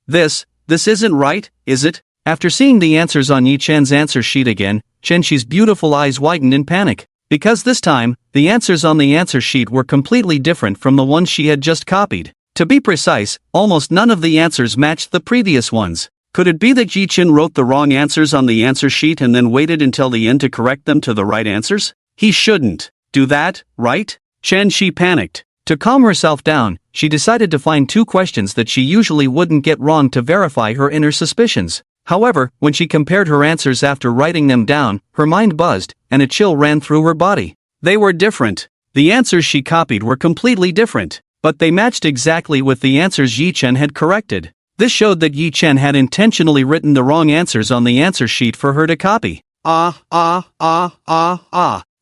This isn't right, is it? After seeing the answers on Yi Chen's answer sheet again, She's beautiful eyes widened in panic. Because this time, the answers on the answer sheet were completely different from the ones she had just copied. To be precise, almost none of the answers matched the previous ones. Could it be that Yi Chen wrote the wrong answers on the answer sheet and then waited until the end to correct them to the right answers? He shouldn't do that, right? She panicked. To calm herself down, she decided to find 2 questions that she usually wouldn't get wrong to verify her inner suspicions. However, when she compared her answers after writing them down, her mind buzzed, and a chill ran through her body. They were different. The answers she copied were completely different, but they matched exactly with the answers Yi Chen had corrected. This showed that Yi Chen had intentionally written the wrong answers on the answer sheet for her to copy.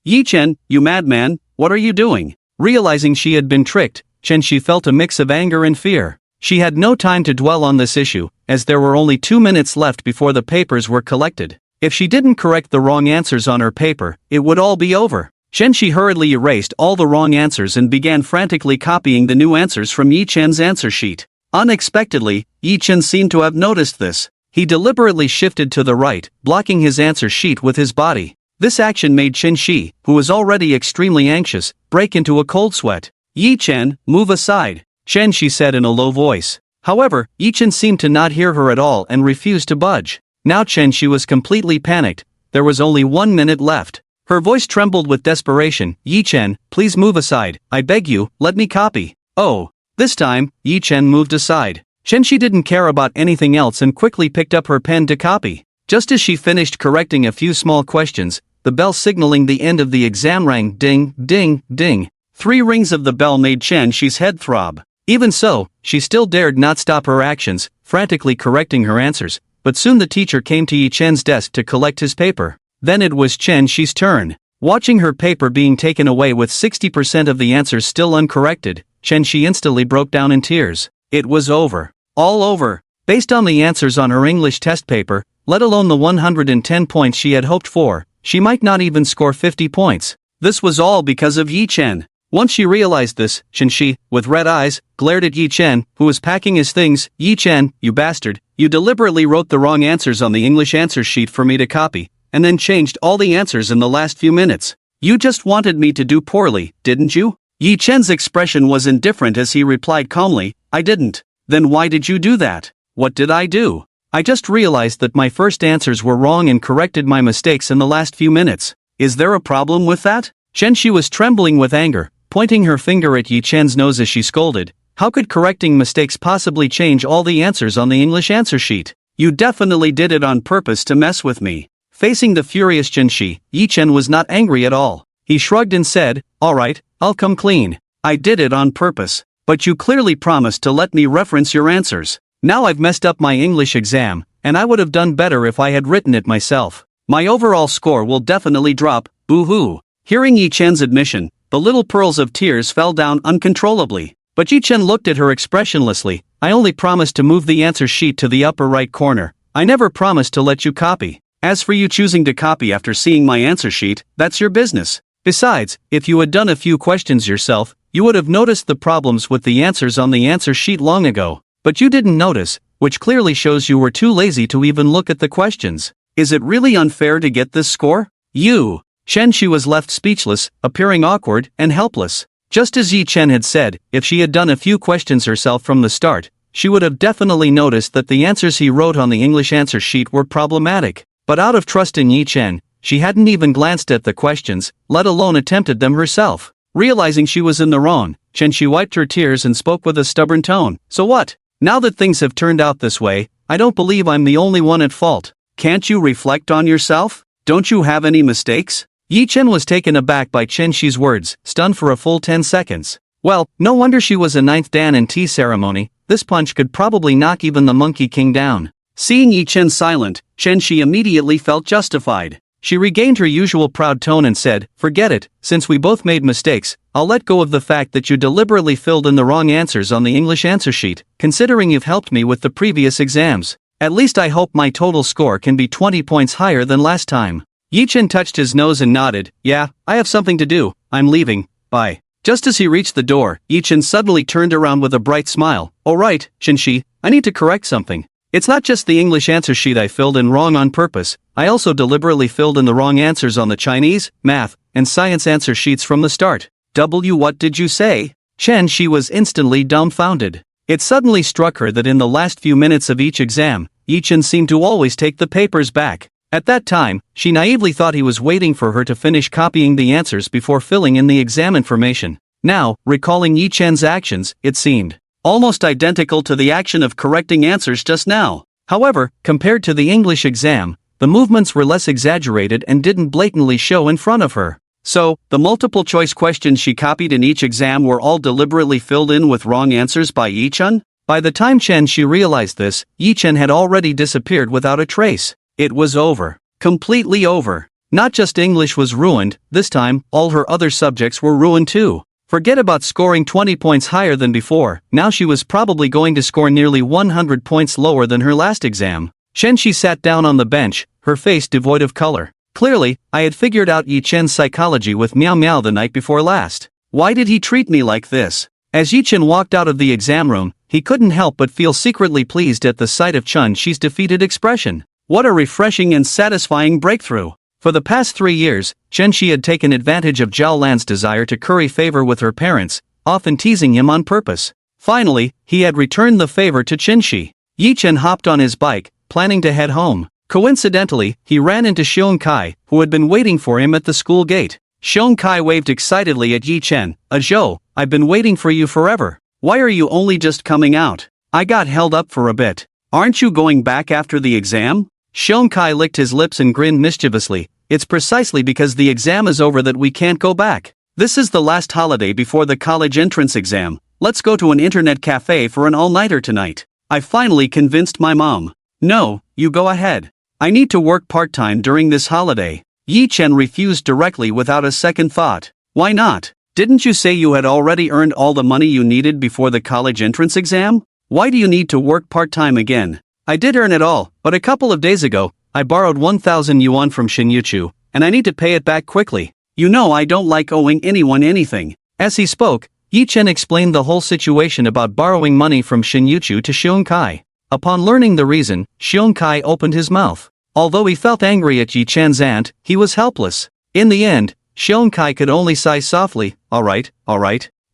Yi Chen, you madman, what are you doing? Realizing she had been tricked, she felt a mix of anger and fear. She had no time to dwell on this issue, as there were only 2 minutes left before the papers were collected. If she didn't correct the wrong answers on her paper, it would all be over. She hurriedly erased all the wrong answers and began frantically copying the new answers from Yi Chen's answer sheet. Unexpectedly, Yi Chen seemed to have noticed this. He deliberately shifted to the right, blocking his answer sheet with his body. This action made Shi, who was already extremely anxious, break into a cold sweat. Yi Chen, move aside. She said in a low voice. However, Yi Chen seemed to not hear her at all and refused to budge. Now she was completely panicked. There was only 1 minute left. Her voice trembled with desperation. Yi Chen, please move aside. I beg you, let me copy. Oh. This time, Yi Chen moved aside. She didn't care about anything else and quickly picked up her pen to copy. Just as she finished correcting a few small questions, the bell signaling the end of the exam rang. Ding, ding, ding. 3 rings of the bell made Shi's head throb. Even so, she still dared not stop her actions, frantically correcting her answers, but soon the teacher came to Yi Chen's desk to collect his paper. Then it was Shi's turn. Watching her paper being taken away with 60% of the answers still uncorrected, Shi instantly broke down in tears. It was over. All over. Based on the answers on her English test paper, let alone the 110 points she had hoped for, she might not even score 50 points. This was all because of Yi Chen. Once she realized this, Shi, with red eyes, glared at Yi Chen, who was packing his things. Yi Chen, you bastard, you deliberately wrote the wrong answers on the English answer sheet for me to copy, and then changed all the answers in the last few minutes. You just wanted me to do poorly, didn't you? Yi Chen's expression was indifferent as he replied calmly, I didn't. Then why did you do that? What did I do? I just realized that my first answers were wrong and corrected my mistakes in the last few minutes. Is there a problem with that? Shi was trembling with anger, pointing her finger at Yi Chen's nose as she scolded. How could correcting mistakes possibly change all the answers on the English answer sheet? You definitely did it on purpose to mess with me. Facing the furious Shi, Yi Chen was not angry at all. He shrugged and said, alright, I'll come clean. I did it on purpose. But you clearly promised to let me reference your answers. Now I've messed up my English exam, and I would have done better if I had written it myself. My overall score will definitely drop, boo-hoo. Hearing Yi Chen's admission, the little pearls of tears fell down uncontrollably. But Yi Chen looked at her expressionlessly. I only promised to move the answer sheet to the upper right corner. I never promised to let you copy. As for you choosing to copy after seeing my answer sheet, that's your business. Besides, if you had done a few questions yourself, you would have noticed the problems with the answers on the answer sheet long ago. But you didn't notice, which clearly shows you were too lazy to even look at the questions. Is it really unfair to get this score? You. Shi was left speechless, appearing awkward and helpless. Just as Yi Chen had said, if she had done a few questions herself from the start, she would have definitely noticed that the answers he wrote on the English answer sheet were problematic. But out of trust in Yi Chen, she hadn't even glanced at the questions, let alone attempted them herself. Realizing she was in the wrong, Shi wiped her tears and spoke with a stubborn tone. So what? Now that things have turned out this way, I don't believe I'm the only one at fault. Can't you reflect on yourself? Don't you have any mistakes? Yi Chen was taken aback by Chen Shi's words, stunned for a full 10 seconds. Well, no wonder she was a ninth dan in tea ceremony. This punch could probably knock even the Monkey King down. Seeing Yi Chen silent, Chen Shi immediately felt justified. She regained her usual proud tone and said, "Forget it, since we both made mistakes, I'll let go of the fact that you deliberately filled in the wrong answers on the English answer sheet, considering you've helped me with the previous exams. At least I hope my total score can be 20 points higher than last time." Yi Chen touched his nose and nodded. "Yeah, I have something to do, I'm leaving, bye." Just as he reached the door, Yi Chen suddenly turned around with a bright smile. "Oh right, Chen Shi, I need to correct something. It's not just the English answer sheet I filled in wrong on purpose, I also deliberately filled in the wrong answers on the Chinese, math, and science answer sheets from the start." What did you say? Chen Shi was instantly dumbfounded. It suddenly struck her that in the last few minutes of each exam, Yi Chen seemed to always take the papers back. At that time, she naively thought he was waiting for her to finish copying the answers before filling in the exam information. Now, recalling Yi Chen's actions, it seemed almost identical to the action of correcting answers just now. However, compared to the English exam, the movements were less exaggerated and didn't blatantly show in front of her. So, the multiple-choice questions she copied in each exam were all deliberately filled in with wrong answers by Yi Chen? By the time Chen Shi realized this, Yi Chen had already disappeared without a trace. It was over. Completely over. Not just English was ruined, this time, all her other subjects were ruined too. Forget about scoring 20 points higher than before, now she was probably going to score nearly 100 points lower than her last exam. Chen Shi sat down on the bench, her face devoid of color. Clearly, I had figured out Yi Chen's psychology with Miao Miao the night before last. Why did he treat me like this? As Yi Chen walked out of the exam room, he couldn't help but feel secretly pleased at the sight of Chen Shi's defeated expression. What a refreshing and satisfying breakthrough. For the past 3 years, Chen Shi had taken advantage of Zhao Lan's desire to curry favor with her parents, often teasing him on purpose. Finally, he had returned the favor to Chen Shi. Yi Chen hopped on his bike, planning to head home. Coincidentally, he ran into Xiong Kai, who had been waiting for him at the school gate. Xiong Kai waved excitedly at Yi Chen. "Zhou, I've been waiting for you forever. Why are you only just coming out? I got held up for a bit. Aren't you going back after the exam?" Xiong Kai licked his lips and grinned mischievously. "It's precisely because the exam is over that we can't go back. This is the last holiday before the college entrance exam. Let's go to an internet cafe for an all-nighter tonight. I finally convinced my mom." "No, you go ahead. I need to work part-time during this holiday." Yi Chen refused directly without a second thought. "Why not? Didn't you say you had already earned all the money you needed before the college entrance exam? Why do you need to work part-time again?" "I did earn it all, but a couple of days ago, I borrowed 1,000 yuan from Yu, and I need to pay it back quickly. You know I don't like owing anyone anything." As he spoke, Yi Chen explained the whole situation about borrowing money from Yu to Xiong Kai. Upon learning the reason, Xiong Kai opened his mouth. Although he felt angry at Yi Chen's aunt, he was helpless. In the end, Xiong Kai could only sigh softly. All right.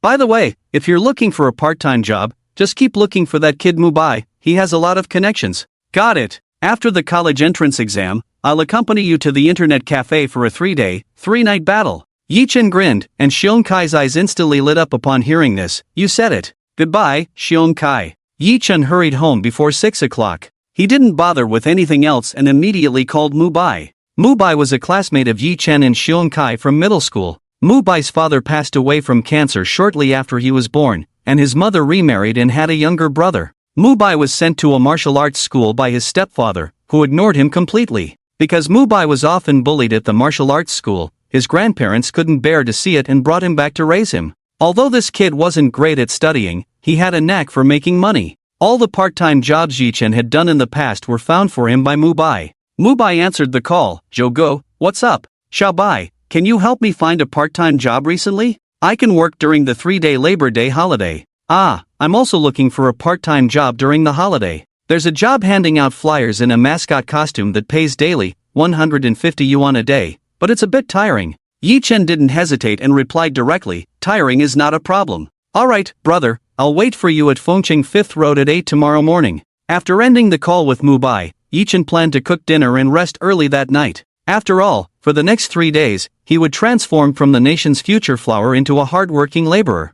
By the way, if you're looking for a part-time job, just keep looking for that kid Mubai, he has a lot of connections." "Got it. After the college entrance exam, I'll accompany you to the internet cafe for a 3-day, 3-night battle." Yi Chen grinned, and Xiong Kai's eyes instantly lit up upon hearing this. "You said it. Goodbye, Xiong Kai." Yi Chen hurried home before 6 o'clock. He didn't bother with anything else and immediately called Mubai. Mubai was a classmate of Yi Chen and Xiong Kai from middle school. Mubai's father passed away from cancer shortly after he was born, and his mother remarried and had a younger brother. Mubai was sent to a martial arts school by his stepfather, who ignored him completely. Because Mubai was often bullied at the martial arts school, his grandparents couldn't bear to see it and brought him back to raise him. Although this kid wasn't great at studying, he had a knack for making money. All the part-time jobs Yi Chen had done in the past were found for him by Mubai. Mubai answered the call. "Jogo, what's up? Xiaobai, can you help me find a part-time job recently? I can work during the 3-day Labor Day holiday." "Ah, I'm also looking for a part-time job during the holiday. There's a job handing out flyers in a mascot costume that pays daily, 150 yuan a day, but it's a bit tiring." Yi Chen didn't hesitate and replied directly, "Tiring is not a problem. Alright, brother, I'll wait for you at Fengqing 5th Road at 8 tomorrow morning." After ending the call with Mubai, Yi Chen planned to cook dinner and rest early that night. After all, for the next 3 days, he would transform from the nation's future flower into a hard-working laborer.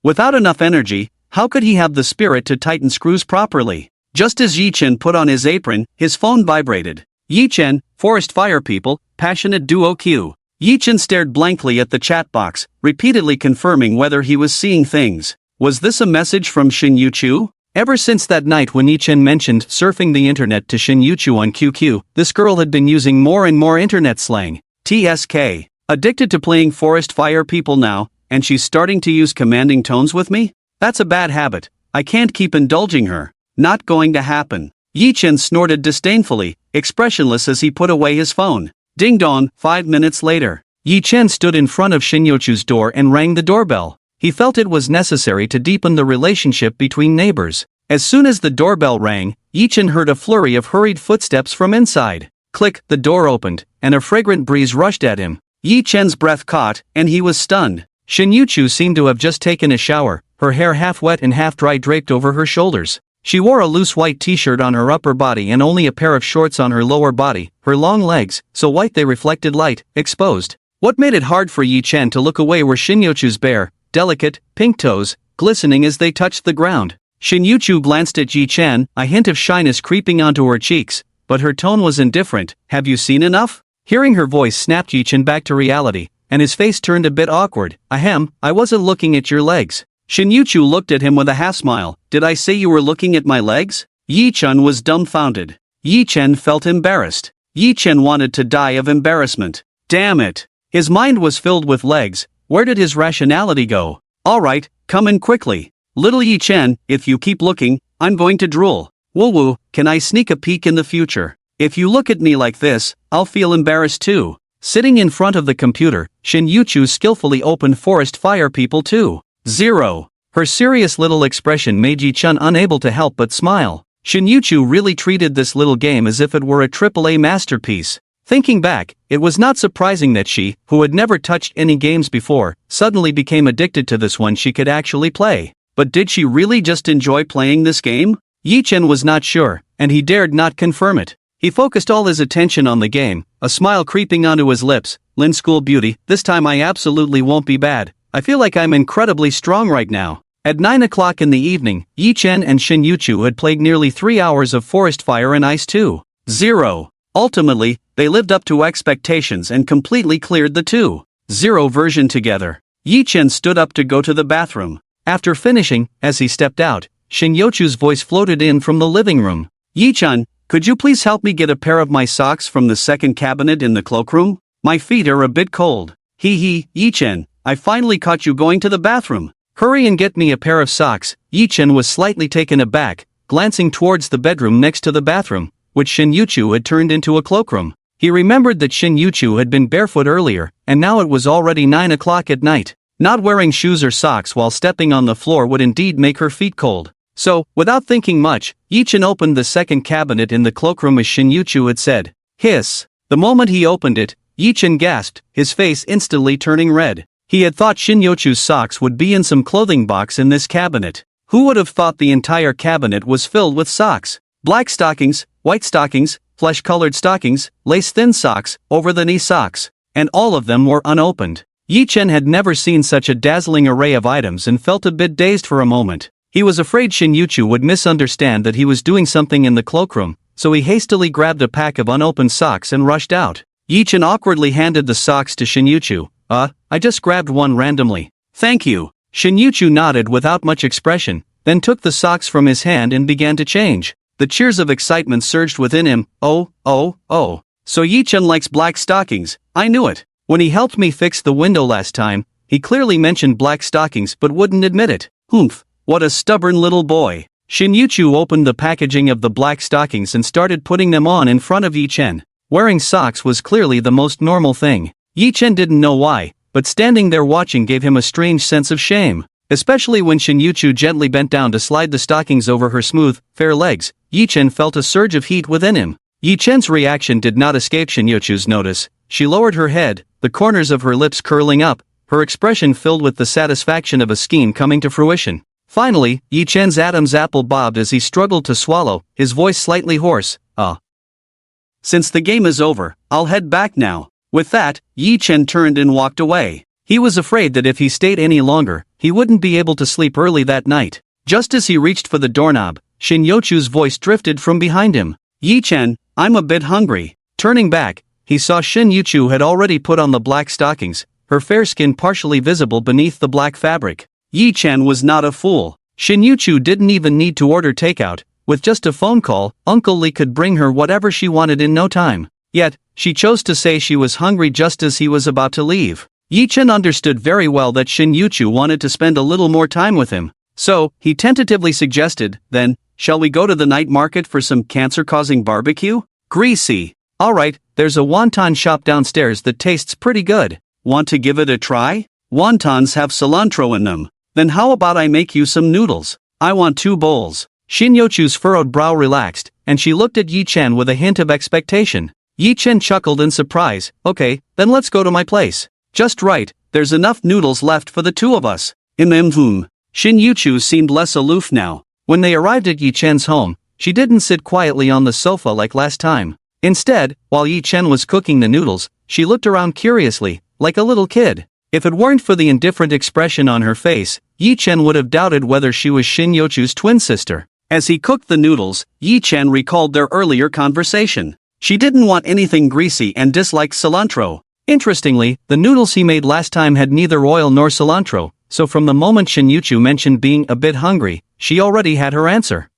Without enough energy, how could he have the spirit to tighten screws properly? Just as Yi Chen put on his apron, his phone vibrated. Yi Chen, Forest Fire People, Passionate Duo Q. Yi Chen stared blankly at the chat box, repeatedly confirming whether he was seeing things. Was this a message from Shin Yuchu? Ever since that night when Yi Chen mentioned surfing the internet to Shin Yuchu on QQ, this girl had been using more and more internet slang. TSK. Addicted to playing Forest Fire People now, and she's starting to use commanding tones with me? That's a bad habit. I can't keep indulging her. Not going to happen. Yi Chen snorted disdainfully, expressionless as he put away his phone. Ding dong, 5 minutes later. Yi Chen stood in front of Shin Yuchu's door and rang the doorbell. He felt it was necessary to deepen the relationship between neighbors. As soon as the doorbell rang, Yi Chen heard a flurry of hurried footsteps from inside. Click, the door opened, and a fragrant breeze rushed at him. Yi Chen's breath caught, and he was stunned. Shin Yuchu seemed to have just taken a shower, her hair half wet and half dry draped over her shoulders. She wore a loose white t-shirt on her upper body and only a pair of shorts on her lower body, her long legs, so white they reflected light, exposed. What made it hard for Yi Chen to look away were Shin Yuchu's bare, delicate, pink toes, glistening as they touched the ground. Shin Yuchu glanced at Yi Chen, a hint of shyness creeping onto her cheeks, but her tone was indifferent. Have you seen enough? Hearing her voice snapped Yi Chen back to reality, and his face turned a bit awkward. Ahem, I wasn't looking at your legs. Shin Yuchu looked at him with a half-smile. Did I say you were looking at my legs? Yi Chen was dumbfounded. Yi Chen felt embarrassed. Yi Chen wanted to die of embarrassment. Damn it. His mind was filled with legs. Where did his rationality go? Alright, come in quickly. Little Yi Chen, if you keep looking, I'm going to drool. Woo-woo, can I sneak a peek in the future? If you look at me like this, I'll feel embarrassed too. Sitting in front of the computer, Shin Yuchu skillfully opened Forest Fire People 2.0. Her serious little expression made Yi Chen unable to help but smile. Shin Yuchu really treated this little game as if it were a AAA masterpiece. Thinking back, it was not surprising that she, who had never touched any games before, suddenly became addicted to this one she could actually play. But did she really just enjoy playing this game? Yi Chen was not sure, and he dared not confirm it. He focused all his attention on the game, a smile creeping onto his lips. Lin School Beauty, this time I absolutely won't be bad. I feel like I'm incredibly strong right now. At 9 o'clock in the evening, Yi Chen and Shin Yuchu had played nearly 3 hours of Forest Fire and Ice 2.0. Ultimately, they lived up to expectations and completely cleared the 2.0 version together. Yi Chen stood up to go to the bathroom. After finishing, as he stepped out, Shin Yuchu's voice floated in from the living room. Yi Chen, could you please help me get a pair of my socks from the second cabinet in the cloakroom? My feet are a bit cold. Hee, Yi Chen, I finally caught you going to the bathroom. Hurry and get me a pair of socks. Yi Chen was slightly taken aback, glancing towards the bedroom next to the bathroom, which Shin Yuchu had turned into a cloakroom. He remembered that Shin Yuchu had been barefoot earlier, and now it was already 9 o'clock at night. Not wearing shoes or socks while stepping on the floor would indeed make her feet cold. So, without thinking much, Yi Chen opened the second cabinet in the cloakroom as Shin Yuchu had said. Hiss. The moment he opened it, Yi Chen gasped, his face instantly turning red. He had thought Shin Yuchu's socks would be in some clothing box in this cabinet. Who would have thought the entire cabinet was filled with socks? Black stockings, white stockings, flesh-colored stockings, lace-thin socks, over-the-knee socks. And all of them were unopened. Yi Chen had never seen such a dazzling array of items and felt a bit dazed for a moment. He was afraid Shin Yuchu would misunderstand that he was doing something in the cloakroom, so he hastily grabbed a pack of unopened socks and rushed out. Yi Chen awkwardly handed the socks to Shin Yuchu. I just grabbed one randomly. Thank you. Shin Yuchu nodded without much expression, then took the socks from his hand and began to change. The cheers of excitement surged within him. Oh. So Yi Chen likes black stockings. I knew it. When he helped me fix the window last time, he clearly mentioned black stockings but wouldn't admit it. Humph. What a stubborn little boy. Shin Yuchu opened the packaging of the black stockings and started putting them on in front of Yi Chen. Wearing socks was clearly the most normal thing. Yi Chen didn't know why, but standing there watching gave him a strange sense of shame. Especially when Shin Yuchu gently bent down to slide the stockings over her smooth, fair legs, Yi Chen felt a surge of heat within him. Yi Chen's reaction did not escape Shin Yuchu's notice. She lowered her head, the corners of her lips curling up, her expression filled with the satisfaction of a scheme coming to fruition. Finally, Yi Chen's Adam's apple bobbed as he struggled to swallow, his voice slightly hoarse. Since the game is over, I'll head back now. With that, Yi Chen turned and walked away. He was afraid that if he stayed any longer, he wouldn't be able to sleep early that night. Just as he reached for the doorknob, Shin Yochu's voice drifted from behind him. Yi-chen, I'm a bit hungry. Turning back, he saw Shin Yochu had already put on the black stockings, her fair skin partially visible beneath the black fabric. Yi-chen was not a fool. Shin Yochu didn't even need to order takeout. With just a phone call, Uncle Lee could bring her whatever she wanted in no time. Yet, she chose to say she was hungry just as he was about to leave. Yi-chen understood very well that Shin Yochu wanted to spend a little more time with him. So, he tentatively suggested, then, shall we go to the night market for some cancer-causing barbecue? Greasy. Alright, there's a wonton shop downstairs that tastes pretty good. Want to give it a try? Wontons have cilantro in them. Then how about I make you some noodles? I want 2 bowls. Shin Yochu's furrowed brow relaxed, and she looked at Yi-chen with a hint of expectation. Yi-chen chuckled in surprise. Okay, then let's go to my place. Just right, there's enough noodles left for the 2 of us. Shin Yochu seemed less aloof now. When they arrived at Yi-chen's home, she didn't sit quietly on the sofa like last time. Instead, while Yi-chen was cooking the noodles, she looked around curiously, like a little kid. If it weren't for the indifferent expression on her face, Yi-chen would have doubted whether she was Shin Yochu's twin sister. As he cooked the noodles, Yi-chen recalled their earlier conversation. She didn't want anything greasy and disliked cilantro. Interestingly, the noodles he made last time had neither oil nor cilantro, so from the moment Shin Yochu mentioned being a bit hungry, she already had her answer.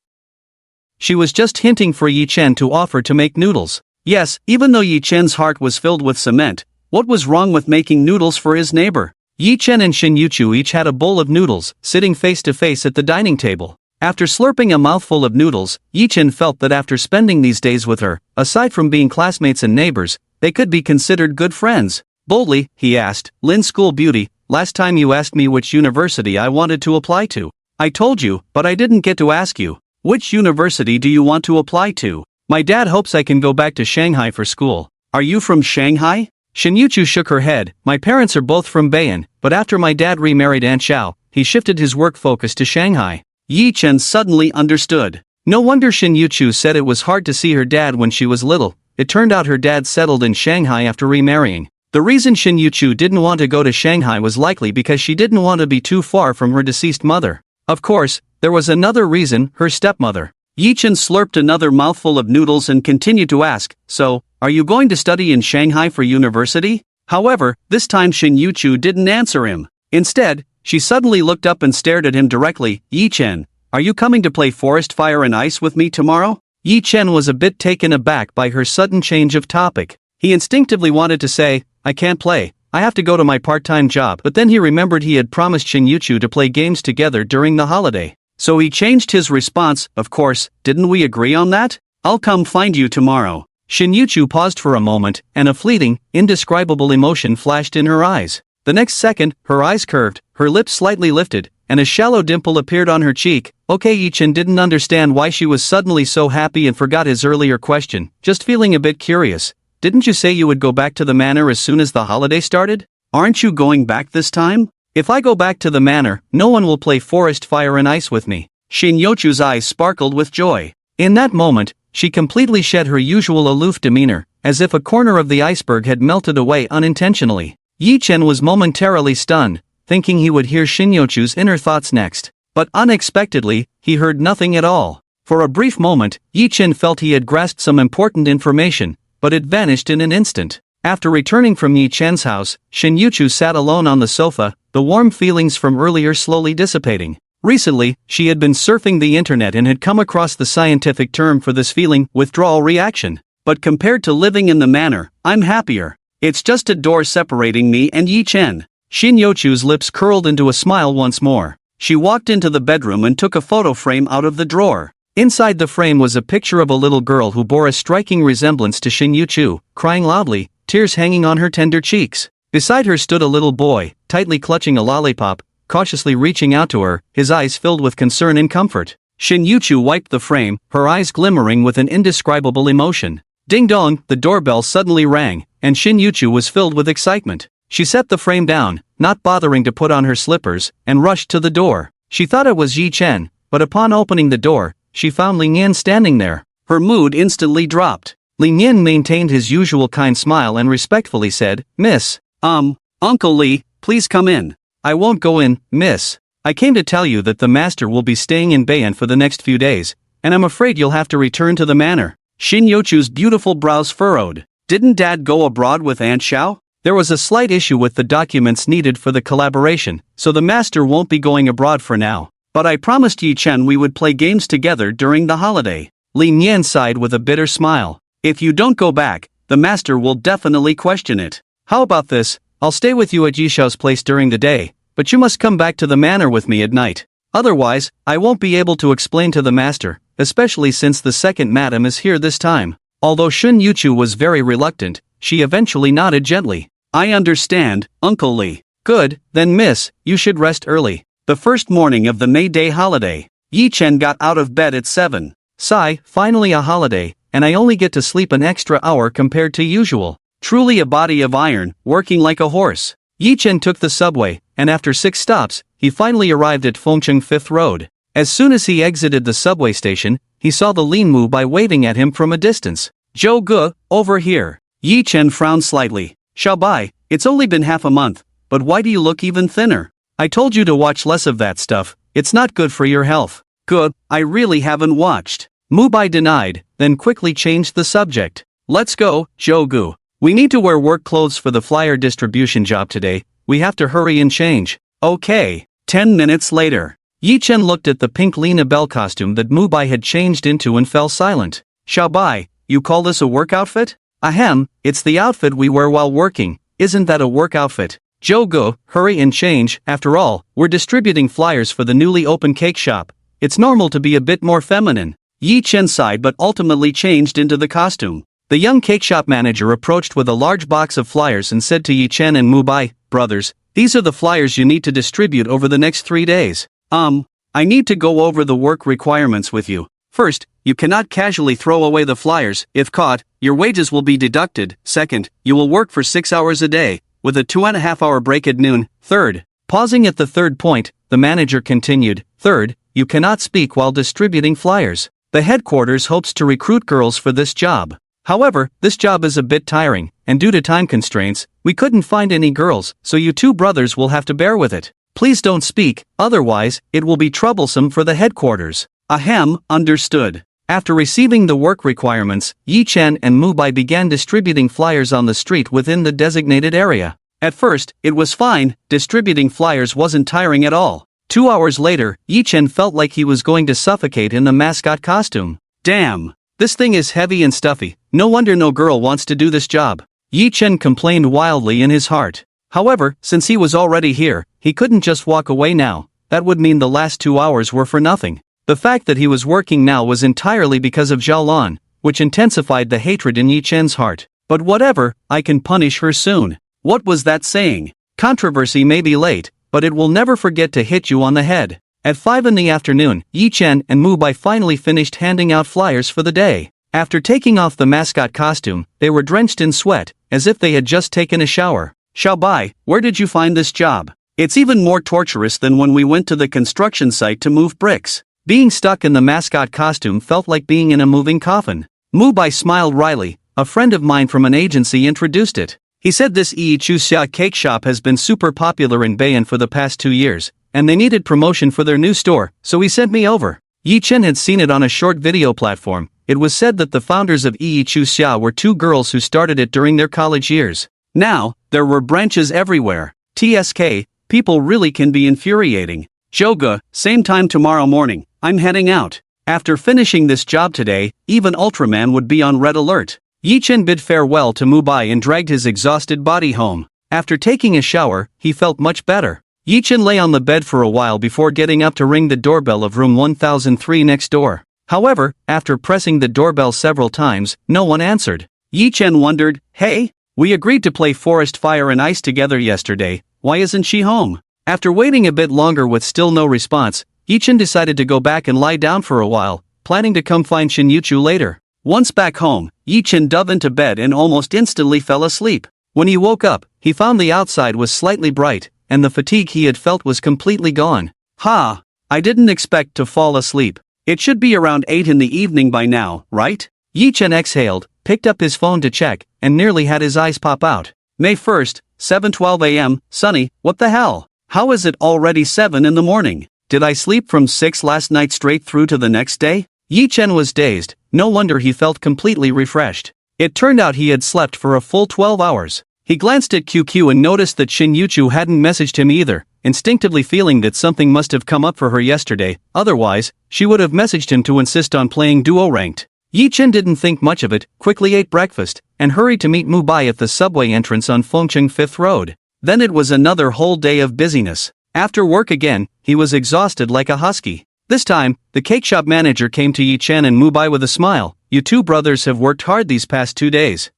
She was just hinting for Yi-chen to offer to make noodles. Yes, even though Yi-chen's heart was filled with cement, what was wrong with making noodles for his neighbor? Yi-chen and Shin Yochu each had a bowl of noodles, sitting face to face at the dining table. After slurping a mouthful of noodles, Yi-chen felt that after spending these days with her, aside from being classmates and neighbors, they could be considered good friends. Boldly, he asked, Lin School Beauty, last time you asked me which university I wanted to apply to. I told you, but I didn't get to ask you. Which university do you want to apply to? My dad hopes I can go back to Shanghai for school. Are you from Shanghai? Shin Yochu shook her head. My parents are both from Beian, but after my dad remarried Aunt Xiao, he shifted his work focus to Shanghai. Yi-chen suddenly understood. No wonder Shin Yochu said it was hard to see her dad when she was little. It turned out her dad settled in Shanghai after remarrying. The reason Shin Yochu didn't want to go to Shanghai was likely because she didn't want to be too far from her deceased mother. Of course, there was another reason, her stepmother. Yi-chen slurped another mouthful of noodles and continued to ask, so, are you going to study in Shanghai for university? However, this time Shin Yochu didn't answer him. Instead, she suddenly looked up and stared at him directly. Yi-chen, are you coming to play Forest Fire and Ice with me tomorrow? Yi-chen was a bit taken aback by her sudden change of topic. He instinctively wanted to say, I can't play, I have to go to my part-time job, but then he remembered he had promised Shin Yochu to play games together during the holiday. So he changed his response, of course, didn't we agree on that? I'll come find you tomorrow. Shin Yochu paused for a moment, and a fleeting, indescribable emotion flashed in her eyes. The next second, her eyes curved, her lips slightly lifted, and a shallow dimple appeared on her cheek. Okay, Yi-chen didn't understand why she was suddenly so happy and forgot his earlier question, just feeling a bit curious. Didn't you say you would go back to the manor as soon as the holiday started? Aren't you going back this time? If I go back to the manor, no one will play Forest Fire and Ice with me. Shin Yochu's eyes sparkled with joy. In that moment, she completely shed her usual aloof demeanor, as if a corner of the iceberg had melted away unintentionally. Yi-chen was momentarily stunned, thinking he would hear Shin Yochu's inner thoughts next. But unexpectedly, he heard nothing at all. For a brief moment, Yi-chen felt he had grasped some important information, but it vanished in an instant. After returning from Yi-chen's house, Shin Yochu sat alone on the sofa, the warm feelings from earlier slowly dissipating. Recently, she had been surfing the internet and had come across the scientific term for this feeling, withdrawal reaction. But compared to living in the manor, I'm happier. It's just a door separating me and Yi-chen. Shin Yochu's lips curled into a smile once more. She walked into the bedroom and took a photo frame out of the drawer. Inside the frame was a picture of a little girl who bore a striking resemblance to Shin Yochu, crying loudly, tears hanging on her tender cheeks. Beside her stood a little boy, tightly clutching a lollipop, cautiously reaching out to her, his eyes filled with concern and comfort. Shin Yochu wiped the frame, her eyes glimmering with an indescribable emotion. Ding dong, the doorbell suddenly rang, and Shin Yochu was filled with excitement. She set the frame down, not bothering to put on her slippers, and rushed to the door. She thought it was Yi-chen, but upon opening the door, she found Ling Yan standing there. Her mood instantly dropped. Ling Yan maintained his usual kind smile and respectfully said, Miss, Uncle Lee, please come in. I won't go in, miss. I came to tell you that the master will be staying in Beian for the next few days. and I'm afraid you'll have to return to the manor. Shin Yochu's beautiful brows furrowed. Didn't Dad go abroad with Aunt Xiao? There was a slight issue with the documents needed for the collaboration, so the master won't be going abroad for now. But I promised Yi Chen we would play games together during the holiday. Li Nian sighed with a bitter smile. If you don't go back, the master will definitely question it. How about this? I'll stay with you at Yi Xiao's place during the day, but you must come back to the manor with me at night. Otherwise, I won't be able to explain to the master, especially since the second madam is here this time. Although Shun Yuchu was very reluctant, she eventually nodded gently. I understand, Uncle Li. Good, then miss, you should rest early. The first morning of the May Day holiday, Yi Chen got out of bed at 7. Sigh, finally a holiday, and I only get to sleep an extra hour compared to usual. Truly a body of iron, working like a horse. Yi Chen took the subway, and after 6 stops, he finally arrived at Fengcheng 5th Road. As soon as he exited the subway station, he saw the Lin Mu Bai waving at him from a distance. Zhou Ge, over here. Yi Chen frowned slightly. Xiao Bai, it's only been half a month, but why do you look even thinner? I told you to watch less of that stuff, it's not good for your health. Good, I really haven't watched. Mu Bai denied, then quickly changed the subject. Let's go, Zhou Gu. We need to wear work clothes for the flyer distribution job today, we have to hurry and change. Okay. 10 minutes later. Yi Chen looked at the pink Lena Bell costume that Mu Bai had changed into and fell silent. Xiao Bai, you call this a work outfit? Ahem, it's the outfit we wear while working, isn't that a work outfit? Zhou Ge, hurry and change, after all, we're distributing flyers for the newly opened cake shop. It's normal to be a bit more feminine. Yi Chen sighed but ultimately changed into the costume. The young cake shop manager approached with a large box of flyers and said to Yi Chen and Mu Bai, brothers, these are the flyers you need to distribute over the next 3 days. I need to go over the work requirements with you. First, you cannot casually throw away the flyers. If caught, your wages will be deducted. Second, you will work for 6 hours a day, with a 2.5-hour break at noon. Third, pausing at the third point, the manager continued, third, you cannot speak while distributing flyers. The headquarters hopes to recruit girls for this job. However, this job is a bit tiring, and due to time constraints, we couldn't find any girls, so you 2 brothers will have to bear with it. Please don't speak, otherwise, it will be troublesome for the headquarters. Ahem, understood. After receiving the work requirements, Yi Chen and Mu Bai began distributing flyers on the street within the designated area. At first, it was fine, distributing flyers wasn't tiring at all. 2 hours later, Yi Chen felt like he was going to suffocate in the mascot costume. Damn, this thing is heavy and stuffy, no wonder no girl wants to do this job. Yi Chen complained wildly in his heart. However, since he was already here, he couldn't just walk away now, that would mean the last 2 hours were for nothing. The fact that he was working now was entirely because of Zhao Lan, which intensified the hatred in Yi Chen's heart. But whatever, I can punish her soon. What was that saying? Controversy may be late, but it will never forget to hit you on the head. At 5 in the afternoon, Yi Chen and Mu Bai finally finished handing out flyers for the day. After taking off the mascot costume, they were drenched in sweat, as if they had just taken a shower. Xiao Bai, where did you find this job? It's even more torturous than when we went to the construction site to move bricks. Being stuck in the mascot costume felt like being in a moving coffin. Mu Bai smiled wryly. A friend of mine from an agency introduced it. He said this Yi Chu Xia cake shop has been super popular in Bayan for the past 2 years, and they needed promotion for their new store, so he sent me over. Yi Chen had seen it on a short video platform. It was said that the founders of Yi Chu Xia were 2 girls who started it during their college years. Now, there were branches everywhere. TSK, people really can be infuriating. Zhou Ge, same time tomorrow morning, I'm heading out. After finishing this job today, even Ultraman would be on red alert. Yi Chen bid farewell to Mu Bai and dragged his exhausted body home. After taking a shower, he felt much better. Yi Chen lay on the bed for a while before getting up to ring the doorbell of room 1003 next door. However, after pressing the doorbell several times, no one answered. Yi Chen wondered, hey? We agreed to play Forest Fire and Ice together yesterday, why isn't she home? After waiting a bit longer with still no response, Yi Chen decided to go back and lie down for a while, planning to come find Shin Yuchu later. Once back home, Yi Chen dove into bed and almost instantly fell asleep. When he woke up, he found the outside was slightly bright, and the fatigue he had felt was completely gone. Ha! I didn't expect to fall asleep. It should be around 8 in the evening by now, right? Yi Chen exhaled, picked up his phone to check, and nearly had his eyes pop out. May 1st, 7:12 a.m., sunny, what the hell? How is it already 7 in the morning? Did I sleep from 6 last night straight through to the next day? Yi Chen was dazed, no wonder he felt completely refreshed. It turned out he had slept for a full 12 hours. He glanced at QQ and noticed that Shin Yuchu hadn't messaged him either, instinctively feeling that something must have come up for her yesterday, otherwise, she would have messaged him to insist on playing duo ranked. Yi Chen didn't think much of it, quickly ate breakfast, and hurried to meet Mubai at the subway entrance on Fengcheng 5th Road. Then it was another whole day of busyness. After work again, he was exhausted like a husky. This time, the cake shop manager came to Yi Chen and Mubai with a smile. "You two brothers have worked hard these past 2 days."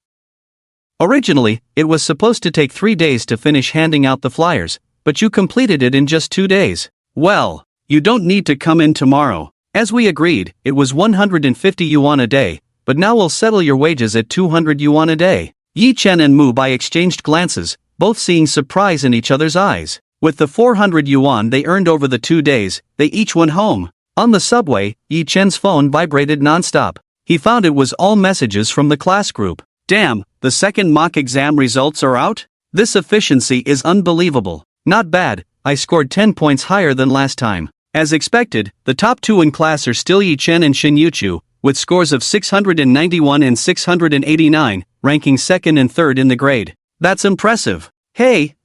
Originally, it was supposed to take 3 days to finish handing out the flyers, but you completed it in just 2 days. Well, you don't need to come in tomorrow. As we agreed, it was 150 yuan a day, but now we'll settle your wages at 200 yuan a day. Yi Chen and Mubai exchanged glances, both seeing surprise in each other's eyes. With the 400 yuan they earned over the 2 days, they each went home. On the subway, Yi Chen's phone vibrated non-stop. He found it was all messages from the class group. "Damn, the second mock exam results are out? This efficiency is unbelievable. Not bad, I scored 10 points higher than last time." As expected, the top two in class are still Yi Chen and Shin Yuchu, with scores of 691 and 689, ranking second and third in the grade. That's impressive. Hey,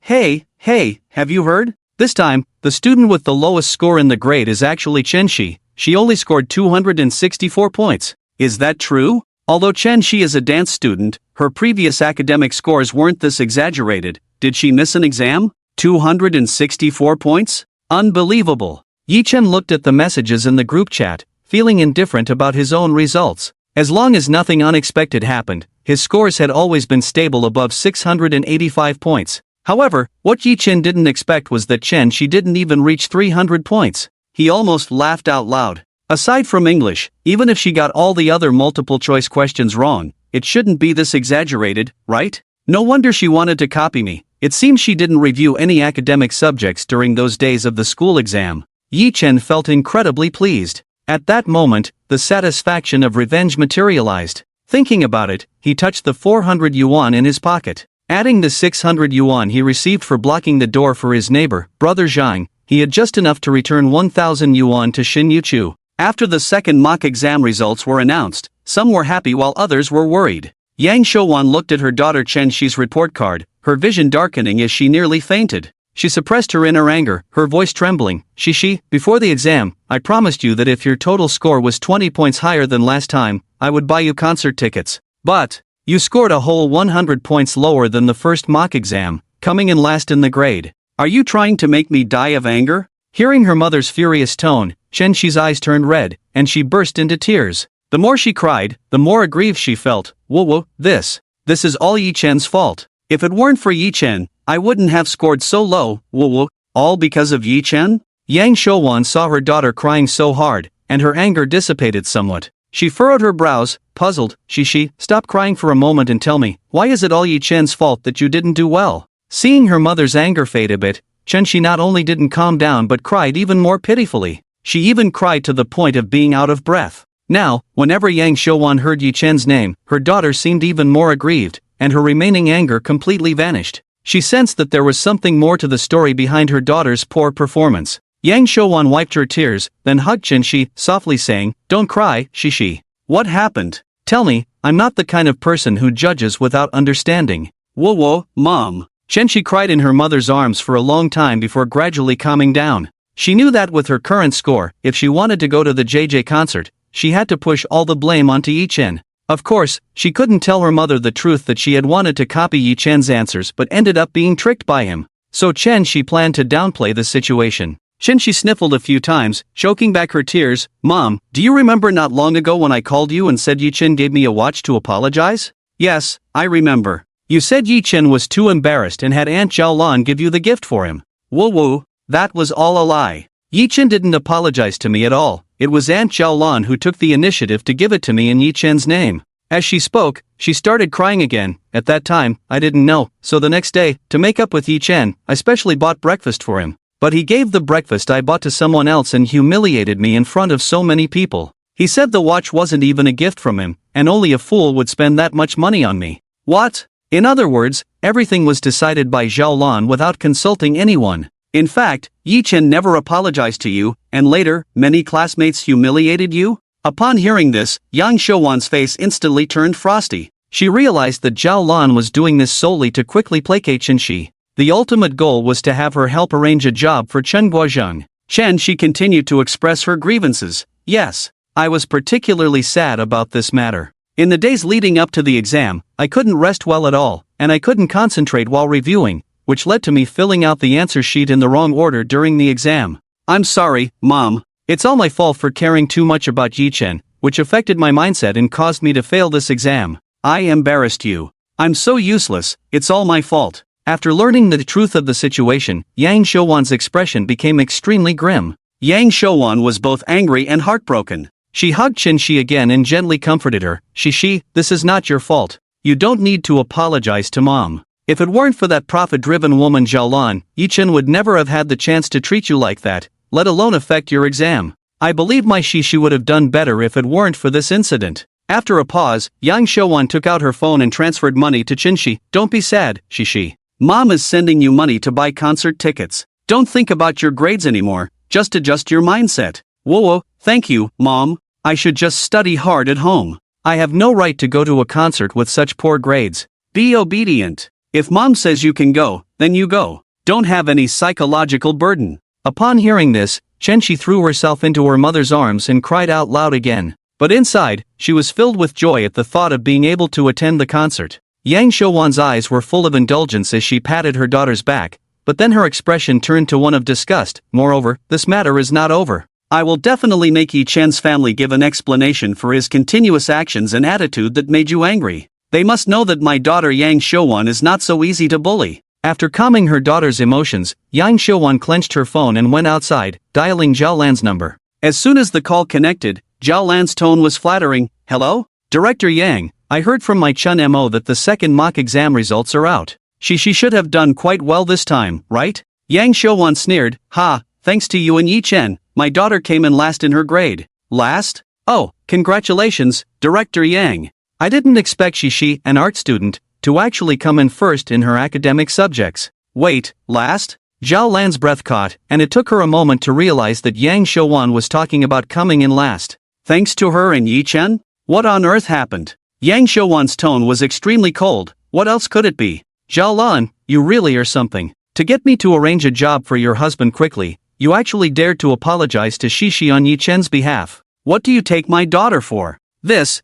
have you heard? This time, the student with the lowest score in the grade is actually Chen Shi. She only scored 264 points. Is that true? Although Chen Shi is a dance student, her previous academic scores weren't this exaggerated. Did she miss an exam? 264 points? Unbelievable. Yi Chen looked at the messages in the group chat, feeling indifferent about his own results. As long as nothing unexpected happened, his scores had always been stable above 685 points. However, what Yi Chen didn't expect was that Chen Shi didn't even reach 300 points. He almost laughed out loud. Aside from English, even if she got all the other multiple-choice questions wrong, it shouldn't be this exaggerated, right? No wonder she wanted to copy me. It seems she didn't review any academic subjects during those days of the school exam. Yi Chen felt incredibly pleased. At that moment, the satisfaction of revenge materialized. Thinking about it, he touched the 400 yuan in his pocket. Adding the 600 yuan he received for blocking the door for his neighbor, Brother Zhang, he had just enough to return 1,000 yuan to Shin Yuchu. After the second mock exam results were announced, some were happy while others were worried. Yang Shouwan looked at her daughter Chen Shi's report card, her vision darkening as she nearly fainted. She suppressed her inner anger, her voice trembling. Shi, before the exam, I promised you that if your total score was 20 points higher than last time, I would buy you concert tickets. But you scored a whole 100 points lower than the first mock exam, coming in last in the grade. Are you trying to make me die of anger? Hearing her mother's furious tone, Chen Shi's eyes turned red, and she burst into tears. The more she cried, the more aggrieved she felt. Whoa, this is all Yi Chen's fault. If it weren't for Yi Chen, I wouldn't have scored so low. Whoa, all because of Yi Chen? Yang Shouwan saw her daughter crying so hard, and her anger dissipated somewhat. She furrowed her brows, puzzled. Shi, stop crying for a moment and tell me, why is it all Yi Chen's fault that you didn't do well? Seeing her mother's anger fade a bit, Chen Shi not only didn't calm down but cried even more pitifully. She even cried to the point of being out of breath. Now, whenever Yang Shouwan heard Yi Chen's name, her daughter seemed even more aggrieved, and her remaining anger completely vanished. She sensed that there was something more to the story behind her daughter's poor performance. Yang Shouwan wiped her tears, then hugged Chen Shi, softly saying, "Don't cry, Shi. What happened? Tell me, I'm not the kind of person who judges without understanding." Whoa, Mom. Chen Shi cried in her mother's arms for a long time before gradually calming down. She knew that with her current score, if she wanted to go to the JJ concert, she had to push all the blame onto Yi Chen. Of course, she couldn't tell her mother the truth that she had wanted to copy Yi Chen's answers but ended up being tricked by him. So Chen Shi planned to downplay the situation. Chen Shi sniffled a few times, choking back her tears. "Mom, do you remember not long ago when I called you and said Yi Chen gave me a watch to apologize?" "Yes, I remember. You said Yi Chen was too embarrassed and had Aunt Zhaolan give you the gift for him." Whoa, that was all a lie. Yi Chen didn't apologize to me at all. It was Aunt Zhaolan who took the initiative to give it to me in Yi Chen's name. As she spoke, she started crying again. At that time, I didn't know, so the next day, to make up with Yi Chen, I specially bought breakfast for him. But he gave the breakfast I bought to someone else and humiliated me in front of so many people. He said the watch wasn't even a gift from him, and only a fool would spend that much money on me. What? In other words, everything was decided by Zhaolan without consulting anyone. In fact, Yi Chen never apologized to you, and later, many classmates humiliated you? Upon hearing this, Yang Shouwan's face instantly turned frosty. She realized that Zhao Lan was doing this solely to quickly placate Chen Shi. The ultimate goal was to have her help arrange a job for Chen Guozheng. Chen Shi continued to express her grievances. Yes, I was particularly sad about this matter. In the days leading up to the exam, I couldn't rest well at all, and I couldn't concentrate while reviewing, which led to me filling out the answer sheet in the wrong order during the exam. I'm sorry, Mom. It's all my fault for caring too much about Yi Chen, which affected my mindset and caused me to fail this exam. I embarrassed you. I'm so useless, it's all my fault. After learning the truth of the situation, Yang Shouwan's expression became extremely grim. Yang Shouwan was both angry and heartbroken. She hugged Chen Shi again and gently comforted her. Shi, this is not your fault. You don't need to apologize to Mom. If it weren't for that profit-driven woman Zhao Lan, Yi Chen would never have had the chance to treat you like that, let alone affect your exam. I believe my Shi would have done better if it weren't for this incident. After a pause, Yang Shouwan took out her phone and transferred money to Chen Shi. Don't be sad, Shi. Mom is sending you money to buy concert tickets. Don't think about your grades anymore, just adjust your mindset. Whoa, thank you, Mom. I should just study hard at home. I have no right to go to a concert with such poor grades. Be obedient. If Mom says you can go, then you go. Don't have any psychological burden. Upon hearing this, Chen Shi threw herself into her mother's arms and cried out loud again. But inside, she was filled with joy at the thought of being able to attend the concert. Yang Shouwan's eyes were full of indulgence as she patted her daughter's back, but then her expression turned to one of disgust. Moreover, this matter is not over. I will definitely make Yi Chen's family give an explanation for his continuous actions and attitude that made you angry. They must know that my daughter Yang Shouwan is not so easy to bully. After calming her daughter's emotions, Yang Shouwan clenched her phone and went outside, dialing Zhao Lan's number. As soon as the call connected, Zhao Lan's tone was flattering. Hello? Director Yang, I heard from my Chun Mo that the second mock exam results are out. She should have done quite well this time, right? Yang Shouwan sneered. Ha, thanks to you and Yi Chen, my daughter came in last in her grade. Last? Oh, congratulations, Director Yang. I didn't expect Shi, an art student, to actually come in first in her academic subjects. Wait, last? Zhao Lan's breath caught, and it took her a moment to realize that Yang Shouwan was talking about coming in last. Thanks to her and Yi Chen? What on earth happened? Yang Shouwan's tone was extremely cold. What else could it be? Zhao Lan, you really are something. To get me to arrange a job for your husband quickly, you actually dared to apologize to Shi on Yi Chen's behalf. What do you take my daughter for? This,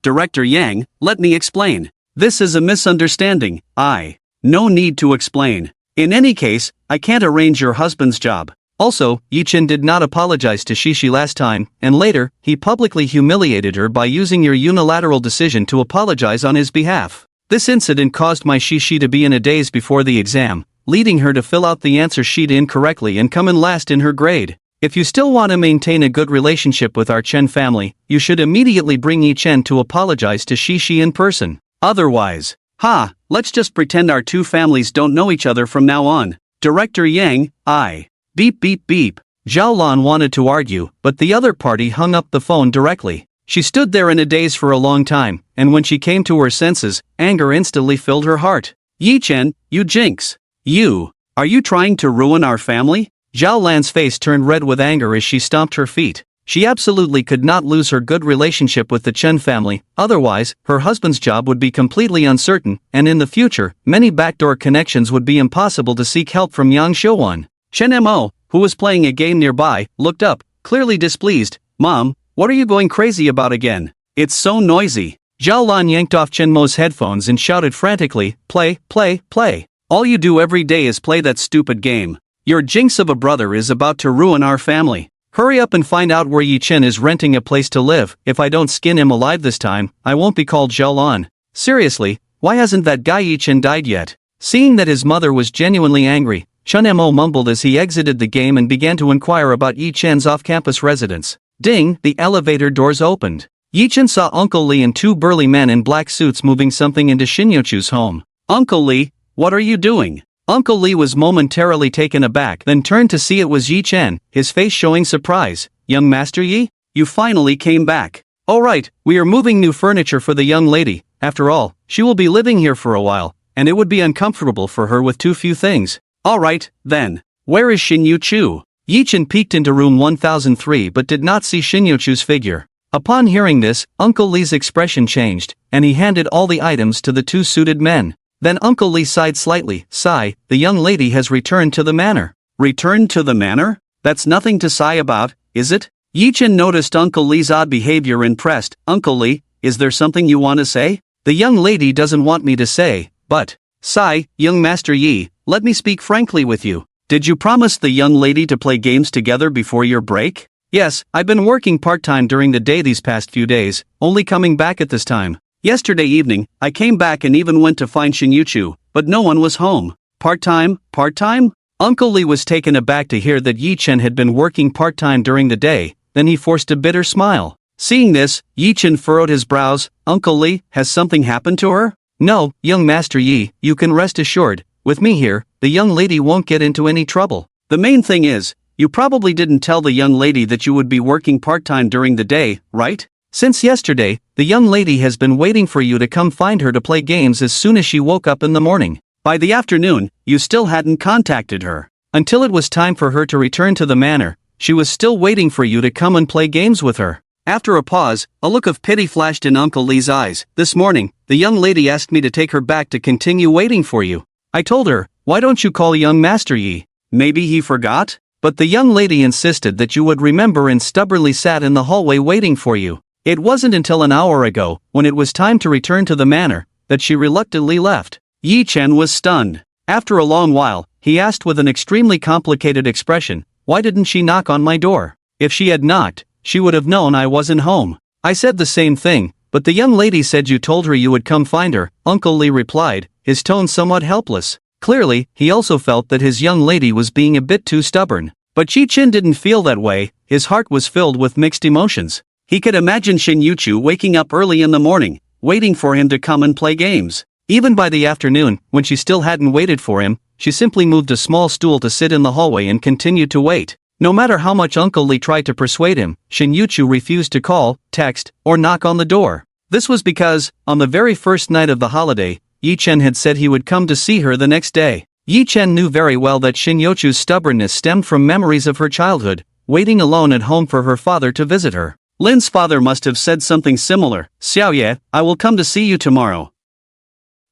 Director Yang, let me explain. This is a misunderstanding. No need to explain. In any case, I can't arrange your husband's job. Also, Yi Chen did not apologize to Shi last time, and later, he publicly humiliated her by using your unilateral decision to apologize on his behalf. This incident caused my Shi to be in a daze before the exam, leading her to fill out the answer sheet incorrectly and come in last in her grade. If you still want to maintain a good relationship with our Chen family, you should immediately bring Yi Chen to apologize to Shi in person. Otherwise, let's just pretend our two families don't know each other from now on. Director Yang, Beep. Zhao Lan wanted to argue, but the other party hung up the phone directly. She stood there in a daze for a long time, and when she came to her senses, anger instantly filled her heart. Yi Chen, you jinx. Are you trying to ruin our family? Zhao Lan's face turned red with anger as she stomped her feet. She absolutely could not lose her good relationship with the Chen family, otherwise, her husband's job would be completely uncertain, and in the future, many backdoor connections would be impossible to seek help from Yang Shouwan. Chen Mo, who was playing a game nearby, looked up, clearly displeased. Mom, what are you going crazy about again? It's so noisy. Zhao Lan yanked off Chen Mo's headphones and shouted frantically, play. All you do every day is play that stupid game. Your jinx of a brother is about to ruin our family. Hurry up and find out where Yi Chen is renting a place to live. If I don't skin him alive this time, I won't be called Zhao Lan. Seriously, why hasn't that guy Yi Chen died yet? Seeing that his mother was genuinely angry, Chen Mo mumbled as he exited the game and began to inquire about Yi Chen's off-campus residence. Ding, the elevator doors opened. Yi Chen saw Uncle Lee and two burly men in black suits moving something into Shinyochu's home. Uncle Lee, what are you doing? Uncle Lee was momentarily taken aback, then turned to see it was Yi Chen, his face showing surprise. Young Master Yi? You finally came back. All right, we are moving new furniture for the young lady. After all, she will be living here for a while, and it would be uncomfortable for her with too few things. All right, then. Where is Shinyu Chu? Yi Chen peeked into room 1003 but did not see Shinyu Chu's figure. Upon hearing this, Uncle Lee's expression changed, and he handed all the items to the two suited men. Then Uncle Lee sighed slightly. Sigh, the young lady has returned to the manor. Returned to the manor? That's nothing to sigh about, is it? Yi-Chen noticed Uncle Lee's odd behavior and pressed. Uncle Lee, is there something you want to say? The young lady doesn't want me to say, but... Sigh, young Master Yi, let me speak frankly with you. Did you promise the young lady to play games together before your break? Yes, I've been working part-time during the day these past few days, only coming back at this time. Yesterday evening, I came back and even went to find Shin-Yuchu, but no one was home. Part-time? Part-time? Uncle Lee was taken aback to hear that Yi-Chen had been working part-time during the day, then he forced a bitter smile. Seeing this, Yi-Chen furrowed his brows. Uncle Lee, has something happened to her? No, young Master Yi, you can rest assured, with me here, the young lady won't get into any trouble. The main thing is, you probably didn't tell the young lady that you would be working part-time during the day, right? Since yesterday, the young lady has been waiting for you to come find her to play games as soon as she woke up in the morning. By the afternoon, you still hadn't contacted her. Until it was time for her to return to the manor, she was still waiting for you to come and play games with her. After a pause, a look of pity flashed in Uncle Lee's eyes. This morning, the young lady asked me to take her back to continue waiting for you. I told her, why don't you call young Master Yi? Maybe he forgot? But the young lady insisted that you would remember and stubbornly sat in the hallway waiting for you. It wasn't until an hour ago, when it was time to return to the manor, that she reluctantly left. Yi-Chen was stunned. After a long while, he asked with an extremely complicated expression, why didn't she knock on my door? If she had knocked, she would have known I wasn't home. I said the same thing, but the young lady said you told her you would come find her, Uncle Lee replied, his tone somewhat helpless. Clearly, he also felt that his young lady was being a bit too stubborn. But Yi-Chen didn't feel that way, his heart was filled with mixed emotions. He could imagine Shin-Yuchu waking up early in the morning, waiting for him to come and play games. Even by the afternoon, when she still hadn't waited for him, she simply moved a small stool to sit in the hallway and continued to wait. No matter how much Uncle Lee tried to persuade him, Shin-Yuchu refused to call, text, or knock on the door. This was because, on the very first night of the holiday, Yi-Chen had said he would come to see her the next day. Yi-Chen knew very well that Shin-Yuchu's stubbornness stemmed from memories of her childhood, waiting alone at home for her father to visit her. Lin's father must have said something similar, Xiaoye, I will come to see you tomorrow.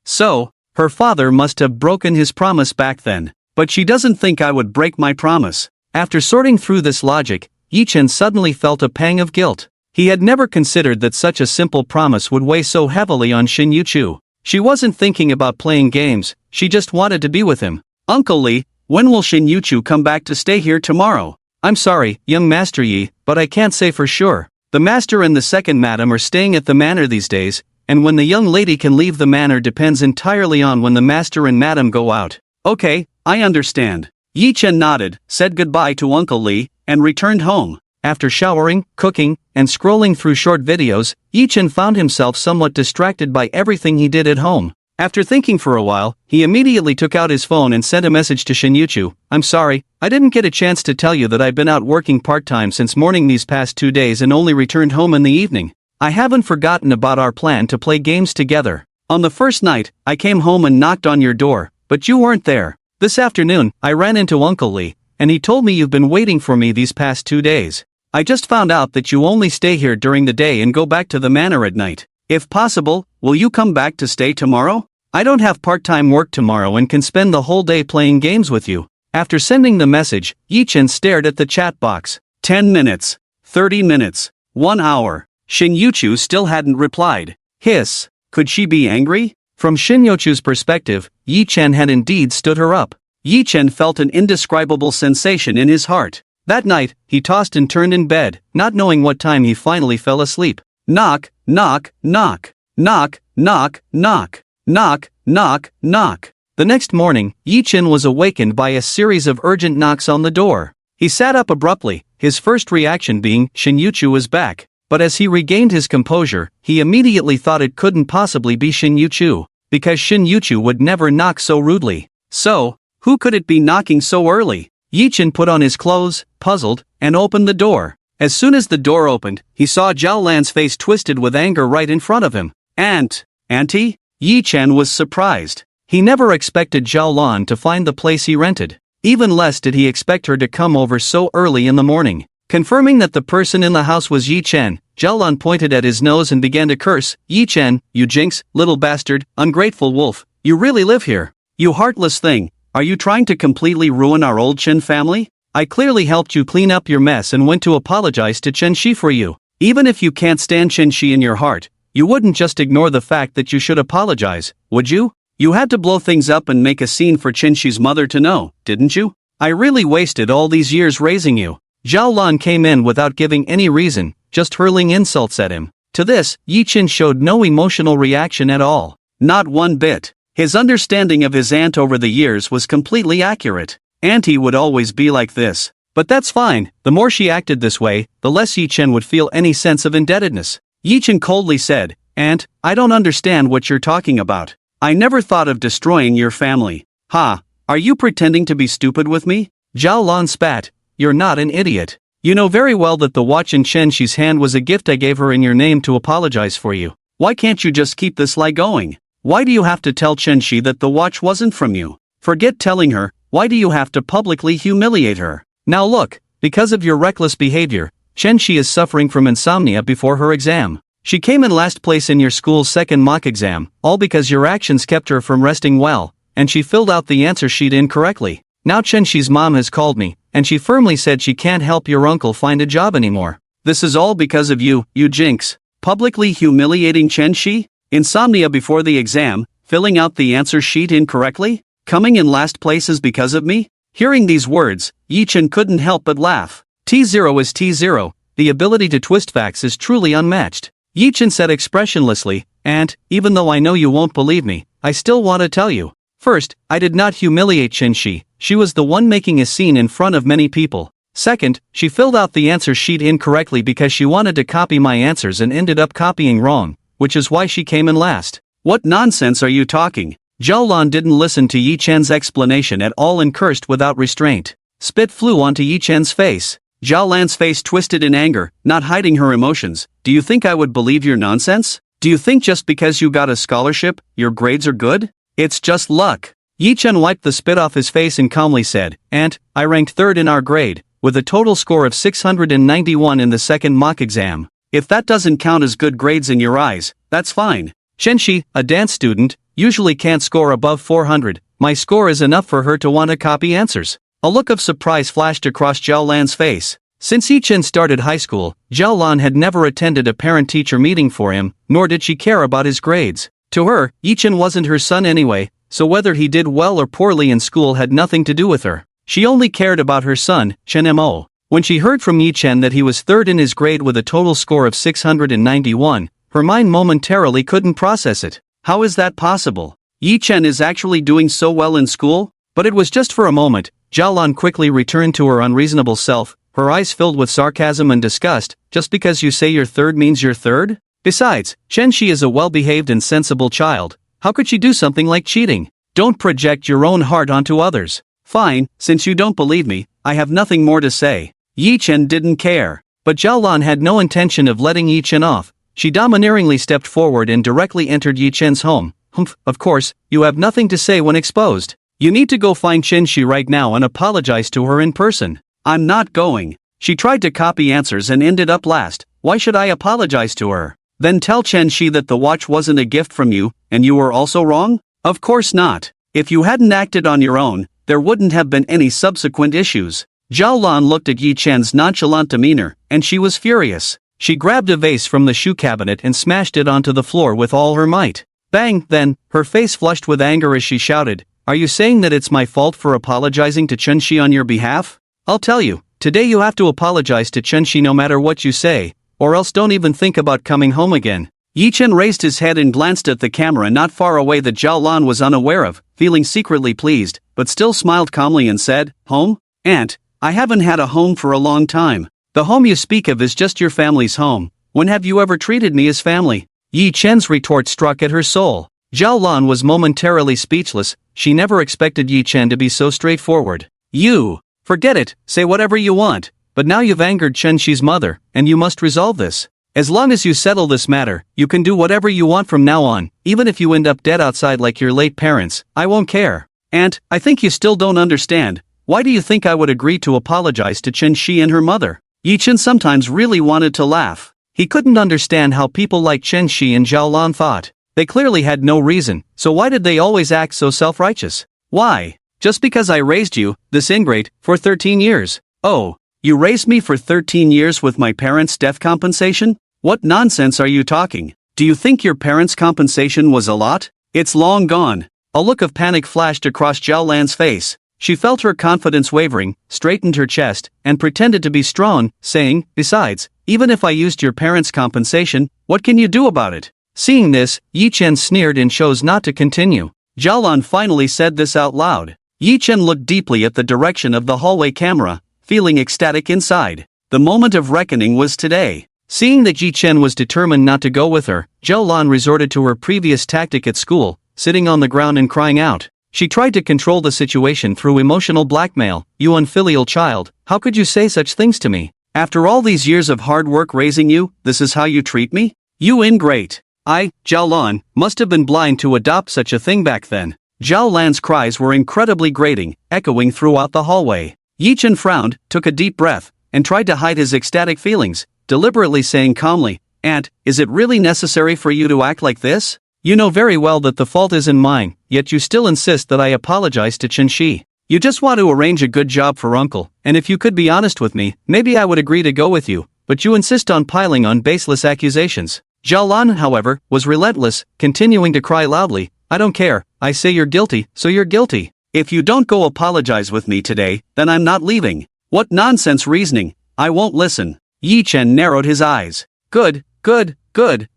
So, her father must have broken his promise back then. But she doesn't think I would break my promise. After sorting through this logic, Yi-Chen suddenly felt a pang of guilt. He had never considered that such a simple promise would weigh so heavily on Shin-Yuchu. She wasn't thinking about playing games, she just wanted to be with him. Uncle Lee, when will Shin-Yuchu come back to stay here tomorrow? I'm sorry, young Master Yi, but I can't say for sure. The master and the second madam are staying at the manor these days, and when the young lady can leave the manor depends entirely on when the master and madam go out. Okay, I understand. Yi-Chen nodded, said goodbye to Uncle Lee, and returned home. After showering, cooking, and scrolling through short videos, Yi-Chen found himself somewhat distracted by everything he did at home. After thinking for a while, he immediately took out his phone and sent a message to Shin-Yuchu. I'm sorry, I didn't get a chance to tell you that I've been out working part-time since morning these past 2 days and only returned home in the evening. I haven't forgotten about our plan to play games together. On the first night, I came home and knocked on your door, but you weren't there. This afternoon, I ran into Uncle Lee, and he told me you've been waiting for me these past 2 days. I just found out that you only stay here during the day and go back to the manor at night. If possible, will you come back to stay tomorrow? I don't have part-time work tomorrow and can spend the whole day playing games with you. After sending the message, Yi-Chen stared at the chat box. 10 minutes. 30 minutes. 1 hour. Shin-Yuchu still hadn't replied. Hiss. Could she be angry? From Shin-Yuchu's perspective, Yi-Chen had indeed stood her up. Yi-Chen felt an indescribable sensation in his heart. That night, he tossed and turned in bed, not knowing what time he finally fell asleep. Knock, knock, knock. Knock, knock, knock. Knock, knock, knock. The next morning, Yi-Chen was awakened by a series of urgent knocks on the door. He sat up abruptly, his first reaction being, Shin-Yuchu was back. But as he regained his composure, he immediately thought it couldn't possibly be Shin-Yuchu, because Shin-Yuchu would never knock so rudely. So, who could it be knocking so early? Yi-Chen put on his clothes, puzzled, and opened the door. As soon as the door opened, he saw Zhao Lan's face twisted with anger right in front of him. Auntie? Yi-Chen was surprised. He never expected Zhao Lan to find the place he rented. Even less did he expect her to come over so early in the morning. Confirming that the person in the house was Yi Chen, Jiaolan pointed at his nose and began to curse. Yi Chen, you jinx, little bastard, ungrateful wolf, you really live here. You heartless thing, are you trying to completely ruin our old Chen family? I clearly helped you clean up your mess and went to apologize to Chen Shi for you. Even if you can't stand Chen Shi in your heart, you wouldn't just ignore the fact that you should apologize, would you? You had to blow things up and make a scene for Chen Shi's mother to know, didn't you? I really wasted all these years raising you. Zhao Lan came in without giving any reason, just hurling insults at him. To this, Yi Chen showed no emotional reaction at all. Not one bit. His understanding of his aunt over the years was completely accurate. Auntie would always be like this. But that's fine, the more she acted this way, the less Yi Chen would feel any sense of indebtedness. Yi Chen coldly said, Aunt, I don't understand what you're talking about. I never thought of destroying your family. Ha, are you pretending to be stupid with me? Zhao Lan spat, you're not an idiot. You know very well that the watch in Chen Shi's hand was a gift I gave her in your name to apologize for you. Why can't you just keep this lie going? Why do you have to tell Chen Shi that the watch wasn't from you? Forget telling her, why do you have to publicly humiliate her? Now look, because of your reckless behavior, Chen Shi is suffering from insomnia before her exam. She came in last place in your school's second mock exam, all because your actions kept her from resting well, and she filled out the answer sheet incorrectly. Now Chen Shi's mom has called me, and she firmly said she can't help your uncle find a job anymore. This is all because of you, you jinx. Publicly humiliating Chen Shi? Insomnia before the exam, filling out the answer sheet incorrectly? Coming in last place is because of me? Hearing these words, Yi Chen couldn't help but laugh. T0 is T0, the ability to twist facts is truly unmatched. Yi Chen said expressionlessly, and, even though I know you won't believe me, I still want to tell you. First, I did not humiliate Chen Shi, she was the one making a scene in front of many people. Second, she filled out the answer sheet incorrectly because she wanted to copy my answers and ended up copying wrong, which is why she came in last. What nonsense are you talking? Zhao Lan didn't listen to Yi Chen's explanation at all and cursed without restraint. Spit flew onto Yi Chen's face. Zhao Lan's face twisted in anger, not hiding her emotions. Do you think I would believe your nonsense? Do you think just because you got a scholarship, your grades are good? It's just luck. Yi Chen wiped the spit off his face and calmly said, Aunt, I ranked third in our grade, with a total score of 691 in the second mock exam. If that doesn't count as good grades in your eyes, that's fine. Chen Shi, a dance student, usually can't score above 400, my score is enough for her to want to copy answers. A look of surprise flashed across Zhao Lan's face. Since Yi Chen started high school, Zhao Lan had never attended a parent-teacher meeting for him, nor did she care about his grades. To her, Yi Chen wasn't her son anyway, so whether he did well or poorly in school had nothing to do with her. She only cared about her son, Chen Mo. When she heard from Yi Chen that he was third in his grade with a total score of 691, her mind momentarily couldn't process it. How is that possible? Yi Chen is actually doing so well in school? But it was just for a moment. Zhao Lan quickly returned to her unreasonable self, her eyes filled with sarcasm and disgust. Just because you say you're third means you're third? Besides, Chen Shi is a well-behaved and sensible child. How could she do something like cheating? Don't project your own heart onto others. Fine, since you don't believe me, I have nothing more to say. Yi Chen didn't care. But Zhao Lan had no intention of letting Yi Chen off. She domineeringly stepped forward and directly entered Yi Chen's home. Humph, of course, you have nothing to say when exposed. You need to go find Chen Shi right now and apologize to her in person. I'm not going. She tried to copy answers and ended up last. Why should I apologize to her? Then tell Chen Shi that the watch wasn't a gift from you, and you were also wrong? Of course not. If you hadn't acted on your own, there wouldn't have been any subsequent issues. Zhao Lan looked at Yi Chen's nonchalant demeanor, and she was furious. She grabbed a vase from the shoe cabinet and smashed it onto the floor with all her might. Bang, then, her face flushed with anger as she shouted, Are you saying that it's my fault for apologizing to Chen Shi on your behalf? I'll tell you, today you have to apologize to Chen Shi no matter what you say, or else don't even think about coming home again. Yi Chen raised his head and glanced at the camera not far away that Zhao Lan was unaware of, feeling secretly pleased, but still smiled calmly and said, Home? Aunt, I haven't had a home for a long time. The home you speak of is just your family's home. When have you ever treated me as family? Yi Chen's retort struck at her soul. Zhao Lan was momentarily speechless. She never expected Yi Chen to be so straightforward. You! Forget it, say whatever you want. But now you've angered Chen Shi's mother, and you must resolve this. As long as you settle this matter, you can do whatever you want from now on, even if you end up dead outside like your late parents, I won't care. Aunt, I think you still don't understand. Why do you think I would agree to apologize to Chen Shi and her mother? Yi Chen sometimes really wanted to laugh. He couldn't understand how people like Chen Shi and Zhao Lan thought. They clearly had no reason, so why did they always act so self-righteous? Why? Just because I raised you, this ingrate, for 13 years. Oh, you raised me for 13 years with my parents' death compensation? What nonsense are you talking? Do you think your parents' compensation was a lot? It's long gone. A look of panic flashed across Zhao Lan's face. She felt her confidence wavering, straightened her chest, and pretended to be strong, saying, "Besides, even if I used your parents' compensation, what can you do about it?" Seeing this, Yi Chen sneered and chose not to continue. Zhao Lan finally said this out loud. Yi Chen looked deeply at the direction of the hallway camera, feeling ecstatic inside. The moment of reckoning was today. Seeing that Yi Chen was determined not to go with her, Zhao Lan resorted to her previous tactic at school, sitting on the ground and crying out. She tried to control the situation through emotional blackmail. "You unfilial child, how could you say such things to me? After all these years of hard work raising you, this is how you treat me? You ingrate." Zhao Lan, must have been blind to adopt such a thing back then. Zhao Lan's cries were incredibly grating, echoing throughout the hallway. Yi Chen frowned, took a deep breath, and tried to hide his ecstatic feelings, deliberately saying calmly, "Aunt, is it really necessary for you to act like this? You know very well that the fault isn't mine, yet you still insist that I apologize to Chen Shi. You just want to arrange a good job for uncle, and if you could be honest with me, maybe I would agree to go with you, but you insist on piling on baseless accusations." Zhao Lan, however, was relentless, continuing to cry loudly, "I don't care, I say you're guilty, so you're guilty. If you don't go apologize with me today, then I'm not leaving." What nonsense reasoning, I won't listen. Yi Chen narrowed his eyes. Good,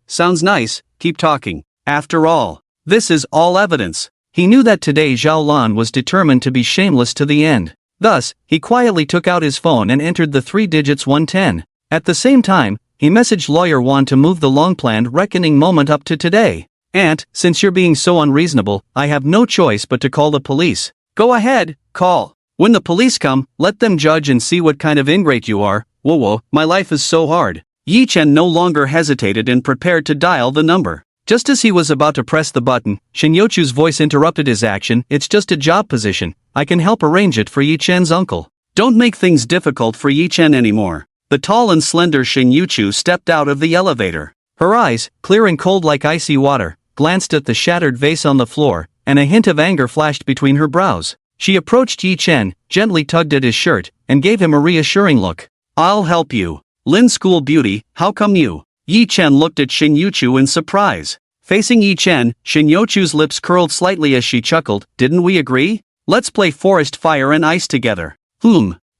sounds nice, keep talking. After all, this is all evidence. He knew that today Zhao Lan was determined to be shameless to the end. Thus, he quietly took out his phone and entered the 3 digits 110. At the same time, he messaged Lawyer Wan to move the long-planned reckoning moment up to today. "Aunt, since you're being so unreasonable, I have no choice but to call the police." "Go ahead, call. When the police come, let them judge and see what kind of ingrate you are." Whoa, my life is so hard. Yi Chen no longer hesitated and prepared to dial the number. Just as he was about to press the button, Shin Yochu's voice interrupted his action. "It's just a job position. I can help arrange it for Yi Chen's uncle. Don't make things difficult for Yi Chen anymore." The tall and slender Shin Yochu stepped out of the elevator. Her eyes, clear and cold like icy water, glanced at the shattered vase on the floor, and a hint of anger flashed between her brows. She approached Yi Chen, gently tugged at his shirt, and gave him a reassuring look. "I'll help you. Lin School Beauty, how come you?" Yi Chen looked at Shin Yochu in surprise. Facing Yi Chen, Shin Yochu's lips curled slightly as she chuckled. "Didn't we agree? Let's play Forest Fire and Ice together."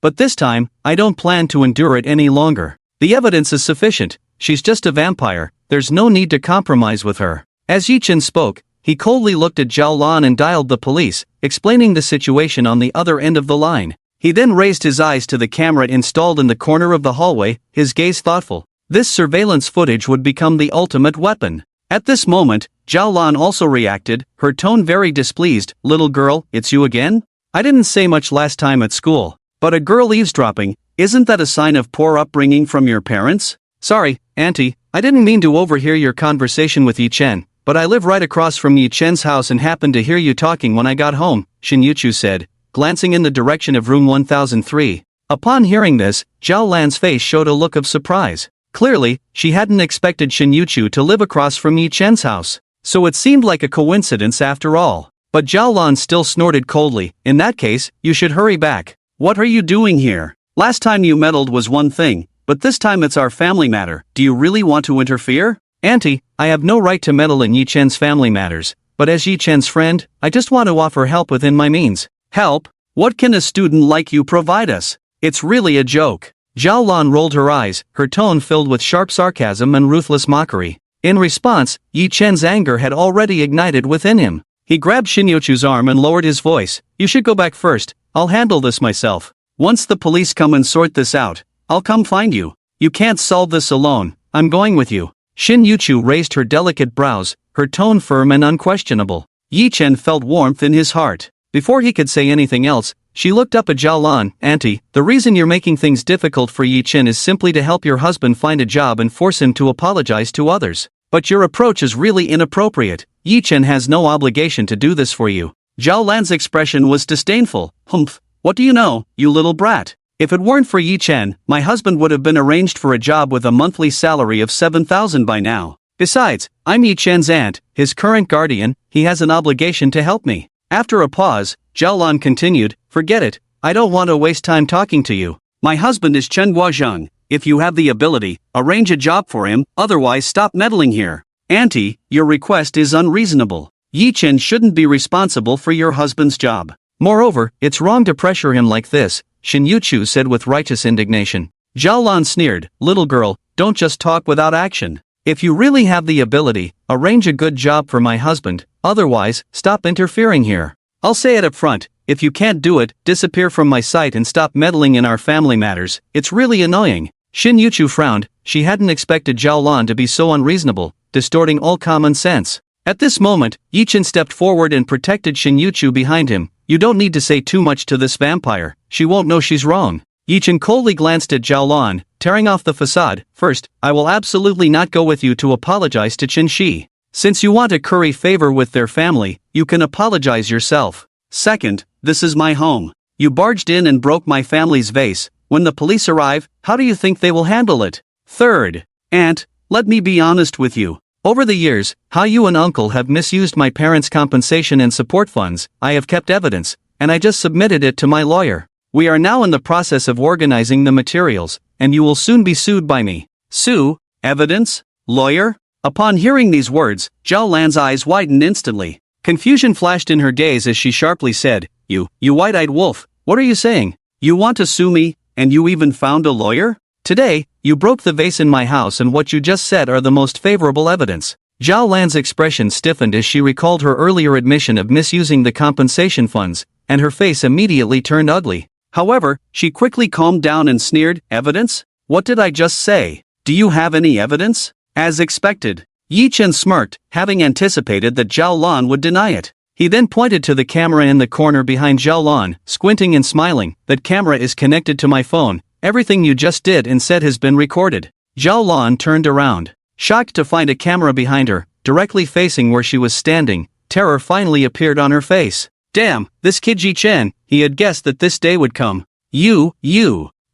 But this time, I don't plan to endure it any longer. The evidence is sufficient. She's just a vampire, there's no need to compromise with her. As Yi Chen spoke, he coldly looked at Zhao Lan and dialed the police, explaining the situation on the other end of the line. He then raised his eyes to the camera installed in the corner of the hallway, his gaze thoughtful. This surveillance footage would become the ultimate weapon. At this moment, Zhao Lan also reacted, her tone very displeased. "Little girl, it's you again? I didn't say much last time at school. But a girl eavesdropping, isn't that a sign of poor upbringing from your parents?" "Sorry, Auntie, I didn't mean to overhear your conversation with Yi Chen, but I live right across from Yi Chen's house and happened to hear you talking when I got home," Shin Yuchu said, glancing in the direction of room 1003. Upon hearing this, Zhao Lan's face showed a look of surprise. Clearly, she hadn't expected Shin Yuchu to live across from Yi Chen's house, so it seemed like a coincidence after all. But Zhao Lan still snorted coldly. "In that case, you should hurry back. What are you doing here? Last time you meddled was one thing, but this time it's our family matter. Do you really want to interfere?" "Auntie, I have no right to meddle in Yi Chen's family matters, but as Yi Chen's friend, I just want to offer help within my means." "Help? What can a student like you provide us? It's really a joke." Zhao Lan rolled her eyes, her tone filled with sharp sarcasm and ruthless mockery. In response, Yi Chen's anger had already ignited within him. He grabbed Shin Yochu's arm and lowered his voice. "You should go back first. I'll handle this myself. Once the police come and sort this out, I'll come find you. You can't solve this alone, I'm going with you." Shin Yuchu raised her delicate brows, her tone firm and unquestionable. Yi Chen felt warmth in his heart. Before he could say anything else, she looked up at Zhao Lan. "Auntie, the reason you're making things difficult for Yi Chen is simply to help your husband find a job and force him to apologize to others. But your approach is really inappropriate. Yi Chen has no obligation to do this for you." Zhao Lan's expression was disdainful. "Humph, what do you know, you little brat? If it weren't for Yi Chen, my husband would have been arranged for a job with a monthly salary of 7,000 by now. Besides, I'm Yi Chen's aunt, his current guardian, he has an obligation to help me. After a pause, Zhao Lan continued, forget it, I don't want to waste time talking to you. My husband is Chen Guozheng. If you have the ability, arrange a job for him, otherwise stop meddling here. Auntie, your request is unreasonable. Yi Chen shouldn't be responsible for your husband's job. Moreover, it's wrong to pressure him like this, Shin Yuchu said with righteous indignation. Zhao Lan sneered, little girl, don't just talk without action. If you really have the ability, arrange a good job for my husband, otherwise, stop interfering here. I'll say it up front, if you can't do it, disappear from my sight and stop meddling in our family matters, it's really annoying. Shin Yuchu frowned, she hadn't expected Zhao Lan to be so unreasonable, distorting all common sense. At this moment, Yi Chen stepped forward and protected Shin Yuchu behind him. You don't need to say too much to this vampire, she won't know she's wrong. Yi Chen coldly glanced at Zhao Lan, tearing off the facade. First, I will absolutely not go with you to apologize to Chen Shi. Since you want to curry favor with their family, you can apologize yourself. Second, this is my home. You barged in and broke my family's vase. When the police arrive, how do you think they will handle it? Third, aunt, let me be honest with you. Over the years, how you and uncle have misused my parents' compensation and support funds, I have kept evidence, and I just submitted it to my lawyer. We are now in the process of organizing the materials, and you will soon be sued by me. Sue? Evidence? Lawyer? Upon hearing these words, Zhao Lan's eyes widened instantly. Confusion flashed in her gaze as she sharply said, You white-eyed wolf, what are you saying? You want to sue me, and you even found a lawyer? Today, you broke the vase in my house and what you just said are the most favorable evidence. Zhao Lan's expression stiffened as she recalled her earlier admission of misusing the compensation funds, and her face immediately turned ugly. However, she quickly calmed down and sneered, evidence? What did I just say? Do you have any evidence? As expected. Yi Chen smirked, having anticipated that Zhao Lan would deny it. He then pointed to the camera in the corner behind Zhao Lan, squinting and smiling, that camera is connected to my phone, everything you just did and said has been recorded. Zhao Lan turned around. Shocked to find a camera behind her, directly facing where she was standing, terror finally appeared on her face. Damn, this kid Yi Chen, he had guessed that this day would come. You.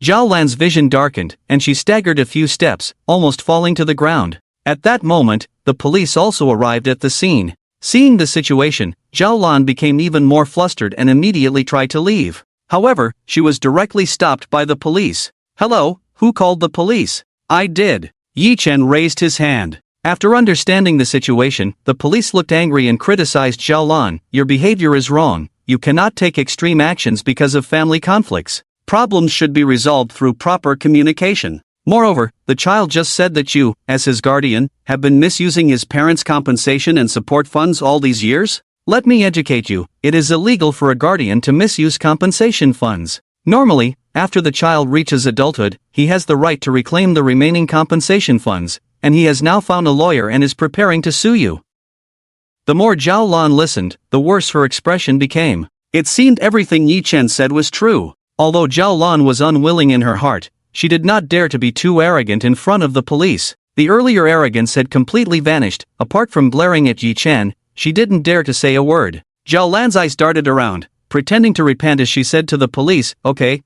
Zhao Lan's vision darkened, and she staggered a few steps, almost falling to the ground. At that moment, the police also arrived at the scene. Seeing the situation, Zhao Lan became even more flustered and immediately tried to leave. However, she was directly stopped by the police. Hello, who called the police? I did. Yi Chen raised his hand. After understanding the situation, the police looked angry and criticized Zhao Lan. Your behavior is wrong. You cannot take extreme actions because of family conflicts. Problems should be resolved through proper communication. Moreover, the child just said that you, as his guardian, have been misusing his parents' compensation and support funds all these years? Let me educate you, it is illegal for a guardian to misuse compensation funds. Normally, after the child reaches adulthood, he has the right to reclaim the remaining compensation funds, and he has now found a lawyer and is preparing to sue you. The more Zhao Lan listened, the worse her expression became. It seemed everything Yi Chen said was true. Although Zhao Lan was unwilling in her heart, she did not dare to be too arrogant in front of the police. The earlier arrogance had completely vanished. Apart from glaring at Yi Chen, she didn't dare to say a word. Zhao Lan's eyes darted around, pretending to repent as she said to the police, Okay,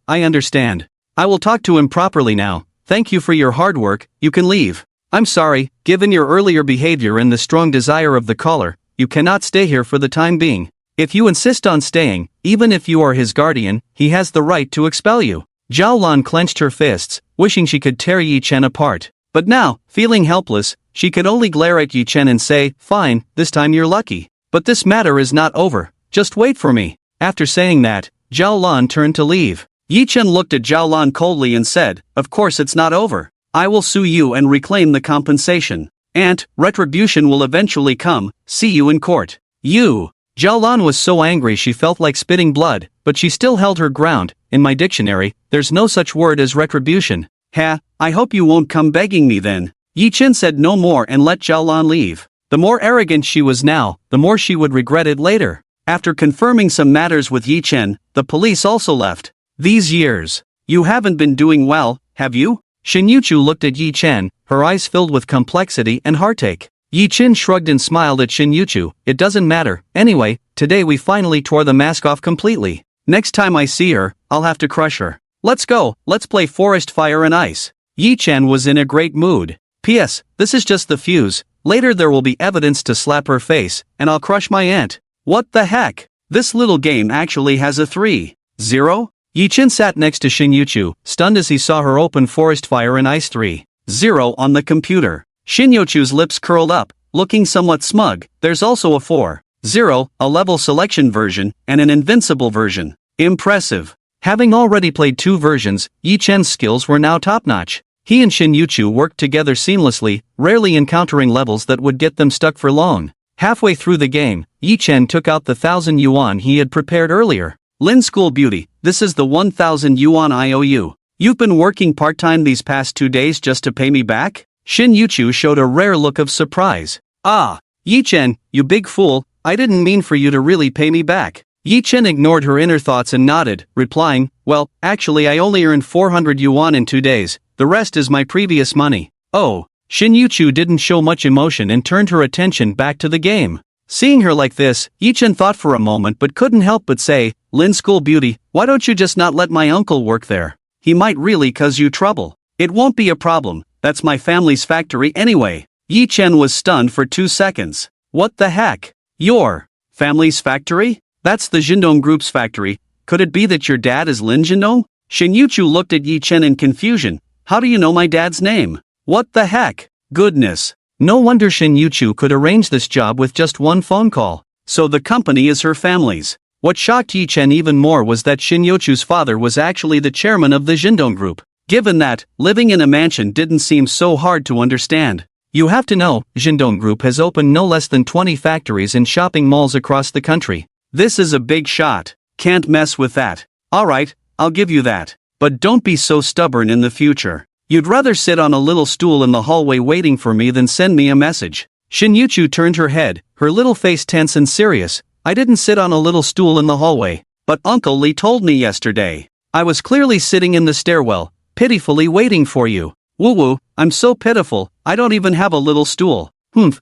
I understand. I will talk to him properly now. Thank you for your hard work, you can leave. I'm sorry, given your earlier behavior and the strong desire of the caller, you cannot stay here for the time being. If you insist on staying, even if you are his guardian, he has the right to expel you. Zhao Lan clenched her fists, wishing she could tear Yi Chen apart. But now, feeling helpless, she could only glare at Yi Chen and say, Fine, this time you're lucky. But this matter is not over, just wait for me. After saying that, Zhao Lan turned to leave. Yi Chen looked at Zhao Lan coldly and said, Of course it's not over. I will sue you and reclaim the compensation. Aunt, retribution will eventually come, see you in court. You. Zhao Lan was so angry she felt like spitting blood, but she still held her ground. In my dictionary, there's no such word as retribution. I hope you won't come begging me then. Yi Chen said no more and let Zhao Lan leave. The more arrogant she was now, the more she would regret it later. After confirming some matters with Yi Chen, the police also left. These years. You haven't been doing well, have you? Shin Yuchu looked at Yi Chen, her eyes filled with complexity and heartache. Yi Chen shrugged and smiled at Shin Yuchu. It doesn't matter, anyway, today we finally tore the mask off completely. Next time I see her, I'll have to crush her. Let's go, let's play Forest Fire and Ice. Yi-Chen was in a great mood. P.S. This is just the fuse, later there will be evidence to slap her face, and I'll crush my aunt. What the heck? This little game actually has a 3-0? Yi-Chen sat next to Shin Yuchu, stunned as he saw her open Forest Fire and Ice 3-0 on the computer. Shin Yuchu's lips curled up, looking somewhat smug. There's also a 4-0, a level selection version, and an invincible version. Impressive. Having already played 2 versions, Yi-Chen's skills were now top-notch. He and Shin Yuchu worked together seamlessly, rarely encountering levels that would get them stuck for long. Halfway through the game, Yi-Chen took out the 1,000 yuan he had prepared earlier. Lin School Beauty, this is the 1,000 yuan I owe you. You've been working part-time these past 2 days just to pay me back? Shin Yuchu showed a rare look of surprise. Ah, Yi-Chen, you big fool, I didn't mean for you to really pay me back. Yi-Chen ignored her inner thoughts and nodded, replying, well, actually I only earned 400 yuan in 2 days, the rest is my previous money. Oh. Shin Yuchu didn't show much emotion and turned her attention back to the game. Seeing her like this, Yi-Chen thought for a moment but couldn't help but say, Lin School Beauty, why don't you just not let my uncle work there? He might really cause you trouble. It won't be a problem, that's my family's factory anyway. Yi-Chen was stunned for 2 seconds. What the heck? Your family's factory? That's the Jindong Group's factory. Could it be that your dad is Lin Jindong? Shin Yuchu looked at Yi-Chen in confusion. How do you know my dad's name? What the heck? Goodness. No wonder Shin Yuchu could arrange this job with just one phone call. So the company is her family's. What shocked Yi-Chen even more was that Shin Yuchu's father was actually the chairman of the Jindong Group. Given that, living in a mansion didn't seem so hard to understand. You have to know, Jindong Group has opened no less than 20 factories and shopping malls across the country. This is a big shot. Can't mess with that. Alright, I'll give you that. But don't be so stubborn in the future. You'd rather sit on a little stool in the hallway waiting for me than send me a message. Shin Yuchu turned her head, her little face tense and serious. I didn't sit on a little stool in the hallway. But Uncle Lee told me yesterday. I was clearly sitting in the stairwell, pitifully waiting for you. Woo-woo, I'm so pitiful, I don't even have a little stool.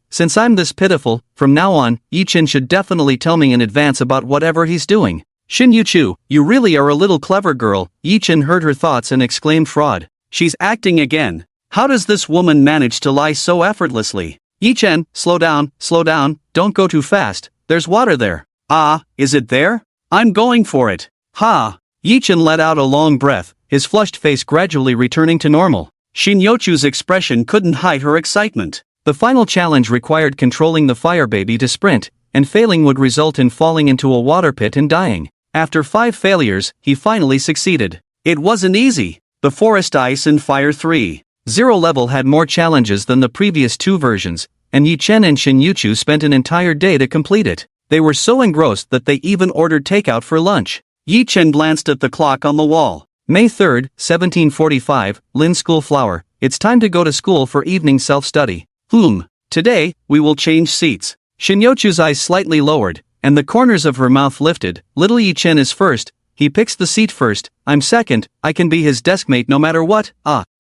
Since I'm this pitiful, from now on, Yi-Chen should definitely tell me in advance about whatever he's doing. Shin Yuchu, you really are a little clever girl. Yi-Chen heard her thoughts and exclaimed fraud. She's acting again. How does this woman manage to lie so effortlessly? Yi-Chen, slow down, don't go too fast, there's water there. Ah, is it there? I'm going for it. Ha! Yi-Chen let out a long breath, his flushed face gradually returning to normal. Shin Yuchu's expression couldn't hide her excitement. The final challenge required controlling the fire baby to sprint, and failing would result in falling into a water pit and dying. After 5 failures, he finally succeeded. It wasn't easy. The Forest Ice and Fire 3-0 level had more challenges than the previous 2 versions, and Yi-Chen and Shin Yuchu spent an entire day to complete it. They were so engrossed that they even ordered takeout for lunch. Yi-Chen glanced at the clock on the wall. May 3, 1745, Lin School Flower, it's time to go to school for evening self-study. Today, we will change seats. Shin Yuchu's eyes slightly lowered, and the corners of her mouth lifted. Little Yi-Chen is first. He picks the seat first, I'm second, I can be his deskmate no matter what.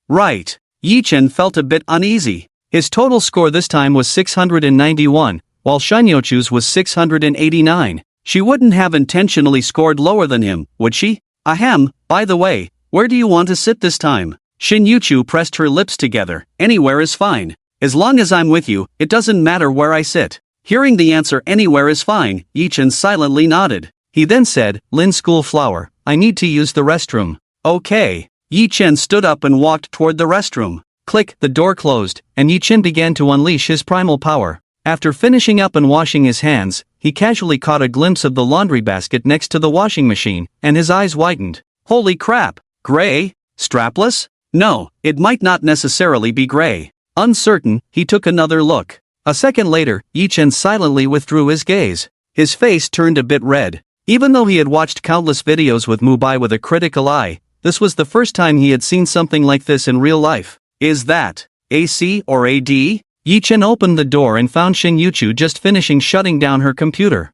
Right. Yi-Chen felt a bit uneasy. His total score this time was 691, while Shin Yuchu's was 689. She wouldn't have intentionally scored lower than him, would she? Ahem, by the way, where do you want to sit this time? Shin Yuchu pressed her lips together. Anywhere is fine. As long as I'm with you, it doesn't matter where I sit. Hearing the answer anywhere is fine, Yi-Chen silently nodded. He then said, Lin School Flower, I need to use the restroom. Okay. Yi-Chen stood up and walked toward the restroom. Click, the door closed, and Yi-Chen began to unleash his primal power. After finishing up and washing his hands, he casually caught a glimpse of the laundry basket next to the washing machine, and his eyes widened. Holy crap! Gray? Strapless? No, it might not necessarily be gray. Uncertain, he took another look. A second later, Yi-Chen silently withdrew his gaze. His face turned a bit red. Even though he had watched countless videos with Mubai with a critical eye, this was the first time he had seen something like this in real life. Is that AC or AD? Yi-Chen opened the door and found Shin Yuchu just finishing shutting down her computer.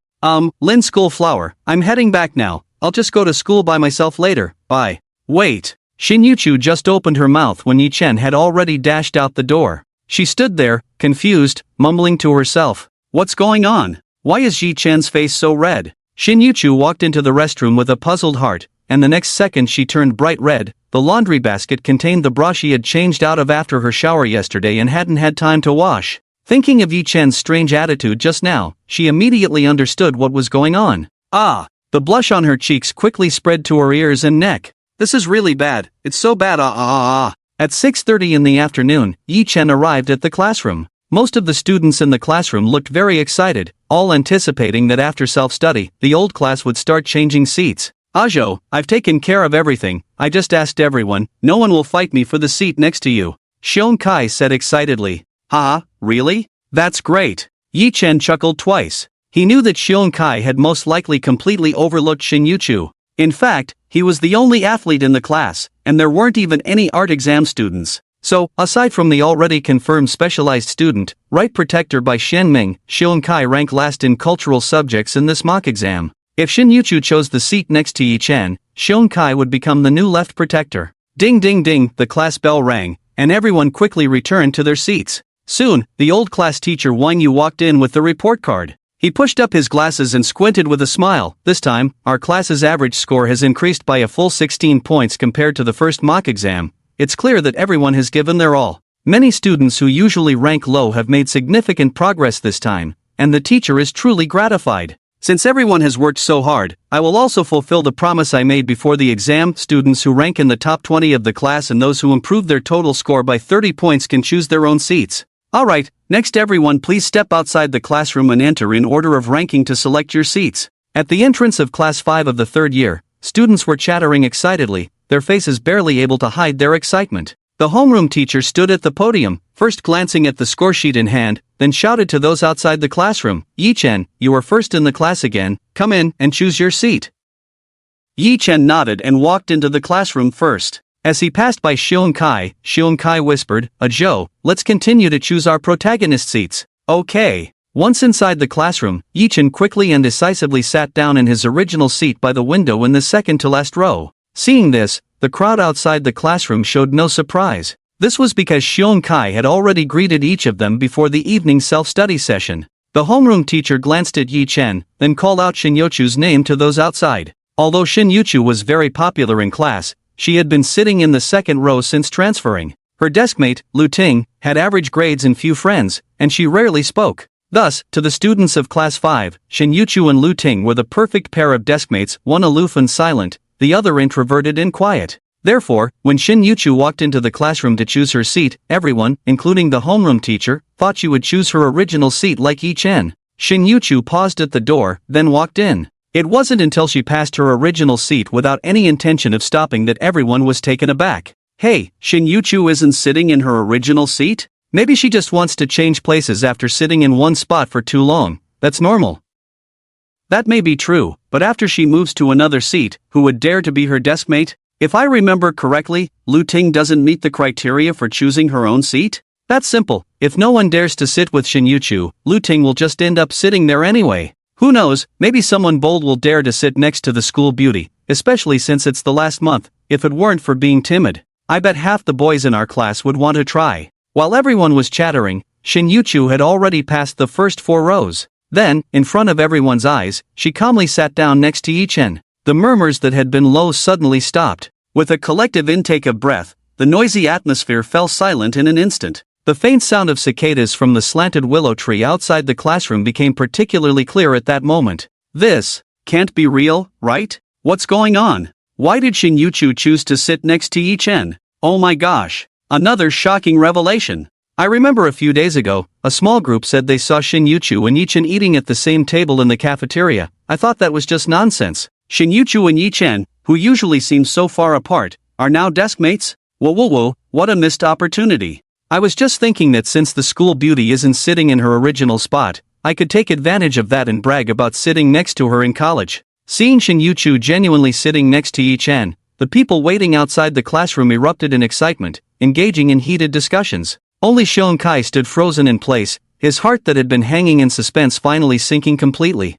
Lin School Flower, I'm heading back now, I'll just go to school by myself later, bye. Wait. Shin Yuchu just opened her mouth when Yi-Chen had already dashed out the door. She stood there, confused, mumbling to herself. What's going on? Why is Yi-Chen's face so red? Shin Yuchu walked into the restroom with a puzzled heart, and the next second she turned bright red. The laundry basket contained the bra she had changed out of after her shower yesterday and hadn't had time to wash. Thinking of Yi Chen's strange attitude just now, she immediately understood what was going on. Ah! The blush on her cheeks quickly spread to her ears and neck. This is really bad. It's so bad. At 6:30 in the afternoon, Yi Chen arrived at the classroom. Most of the students in the classroom looked very excited, all anticipating that after self-study, the old class would start changing seats. Ajo, I've taken care of everything. I just asked everyone. No one will fight me for the seat next to you. Xiong Kai said excitedly. Haha, really? That's great. Yi Chen chuckled twice. He knew that Xiong Kai had most likely completely overlooked Shin Yuchu. In fact, he was the only athlete in the class, and there weren't even any art exam students. So, aside from the already confirmed specialized student, right protector by Shen Ming, Xiong Kai ranked last in cultural subjects in this mock exam. If Shin Yuchu chose the seat next to Yi Chen, Xiong Kai would become the new left protector. Ding ding ding, the class bell rang, and everyone quickly returned to their seats. Soon, the old class teacher Wang Yu walked in with the report card. He pushed up his glasses and squinted with a smile. This time, our class's average score has increased by a full 16 points compared to the first mock exam. It's clear that everyone has given their all. Many students who usually rank low have made significant progress this time, and the teacher is truly gratified. Since everyone has worked so hard, I will also fulfill the promise I made before the exam. Students who rank in the top 20 of the class and those who improve their total score by 30 points can choose their own seats. Alright, next everyone please step outside the classroom and enter in order of ranking to select your seats. At the entrance of class 5 of the third year, students were chattering excitedly, their faces barely able to hide their excitement. The homeroom teacher stood at the podium, first glancing at the score sheet in hand, then shouted to those outside the classroom, Yi Chen, you are first in the class again, come in and choose your seat. Yi Chen nodded and walked into the classroom first. As he passed by Xiong Kai whispered, Ajo, let's continue to choose our protagonist seats. Okay. Once inside the classroom, Yi Chen quickly and decisively sat down in his original seat by the window in the second to last row. Seeing this, the crowd outside the classroom showed no surprise. This was because Xiong Kai had already greeted each of them before the evening self-study session. The homeroom teacher glanced at Yi Chen, then called out Shin Yuchu's name to those outside. Although Shin Yuchu was very popular in class, she had been sitting in the second row since transferring. Her deskmate, Lu Ting, had average grades and few friends, and she rarely spoke. Thus, to the students of Class 5, Shin Yuchu and Lu Ting were the perfect pair of deskmates, one aloof and silent, the other introverted and quiet. Therefore, when Shin Yuchu walked into the classroom to choose her seat, everyone, including the homeroom teacher, thought she would choose her original seat like Yi Chen. Shin Yuchu paused at the door, then walked in. It wasn't until she passed her original seat without any intention of stopping that everyone was taken aback. Hey, Shin Yuchu isn't sitting in her original seat? Maybe she just wants to change places after sitting in one spot for too long. That's normal. That may be true, but after she moves to another seat, who would dare to be her deskmate? If I remember correctly, Lu Ting doesn't meet the criteria for choosing her own seat? That's simple. If no one dares to sit with Shin Yuchu, Lu Ting will just end up sitting there anyway. Who knows, maybe someone bold will dare to sit next to the school beauty, especially since it's the last month. If it weren't for being timid, I bet half the boys in our class would want to try. While everyone was chattering, Shin Yuchu had already passed the first 4 rows. Then, in front of everyone's eyes, she calmly sat down next to Yi Chen. The murmurs that had been low suddenly stopped. With a collective intake of breath, the noisy atmosphere fell silent in an instant. The faint sound of cicadas from the slanted willow tree outside the classroom became particularly clear at that moment. This can't be real, right? What's going on? Why did Shin Yuchu choose to sit next to Yi Chen? Oh my gosh! Another shocking revelation. I remember a few days ago, a small group said they saw Shin Yuchu and Yi Chen eating at the same table in the cafeteria. I thought that was just nonsense. Shin Yuchu and Yi Chen, who usually seem so far apart, are now deskmates? Whoa, what a missed opportunity. I was just thinking that since the school beauty isn't sitting in her original spot, I could take advantage of that and brag about sitting next to her in college. Seeing Shin Yuchu genuinely sitting next to Yi Chen, the people waiting outside the classroom erupted in excitement, engaging in heated discussions. Only Xiong Kai stood frozen in place, his heart that had been hanging in suspense finally sinking completely.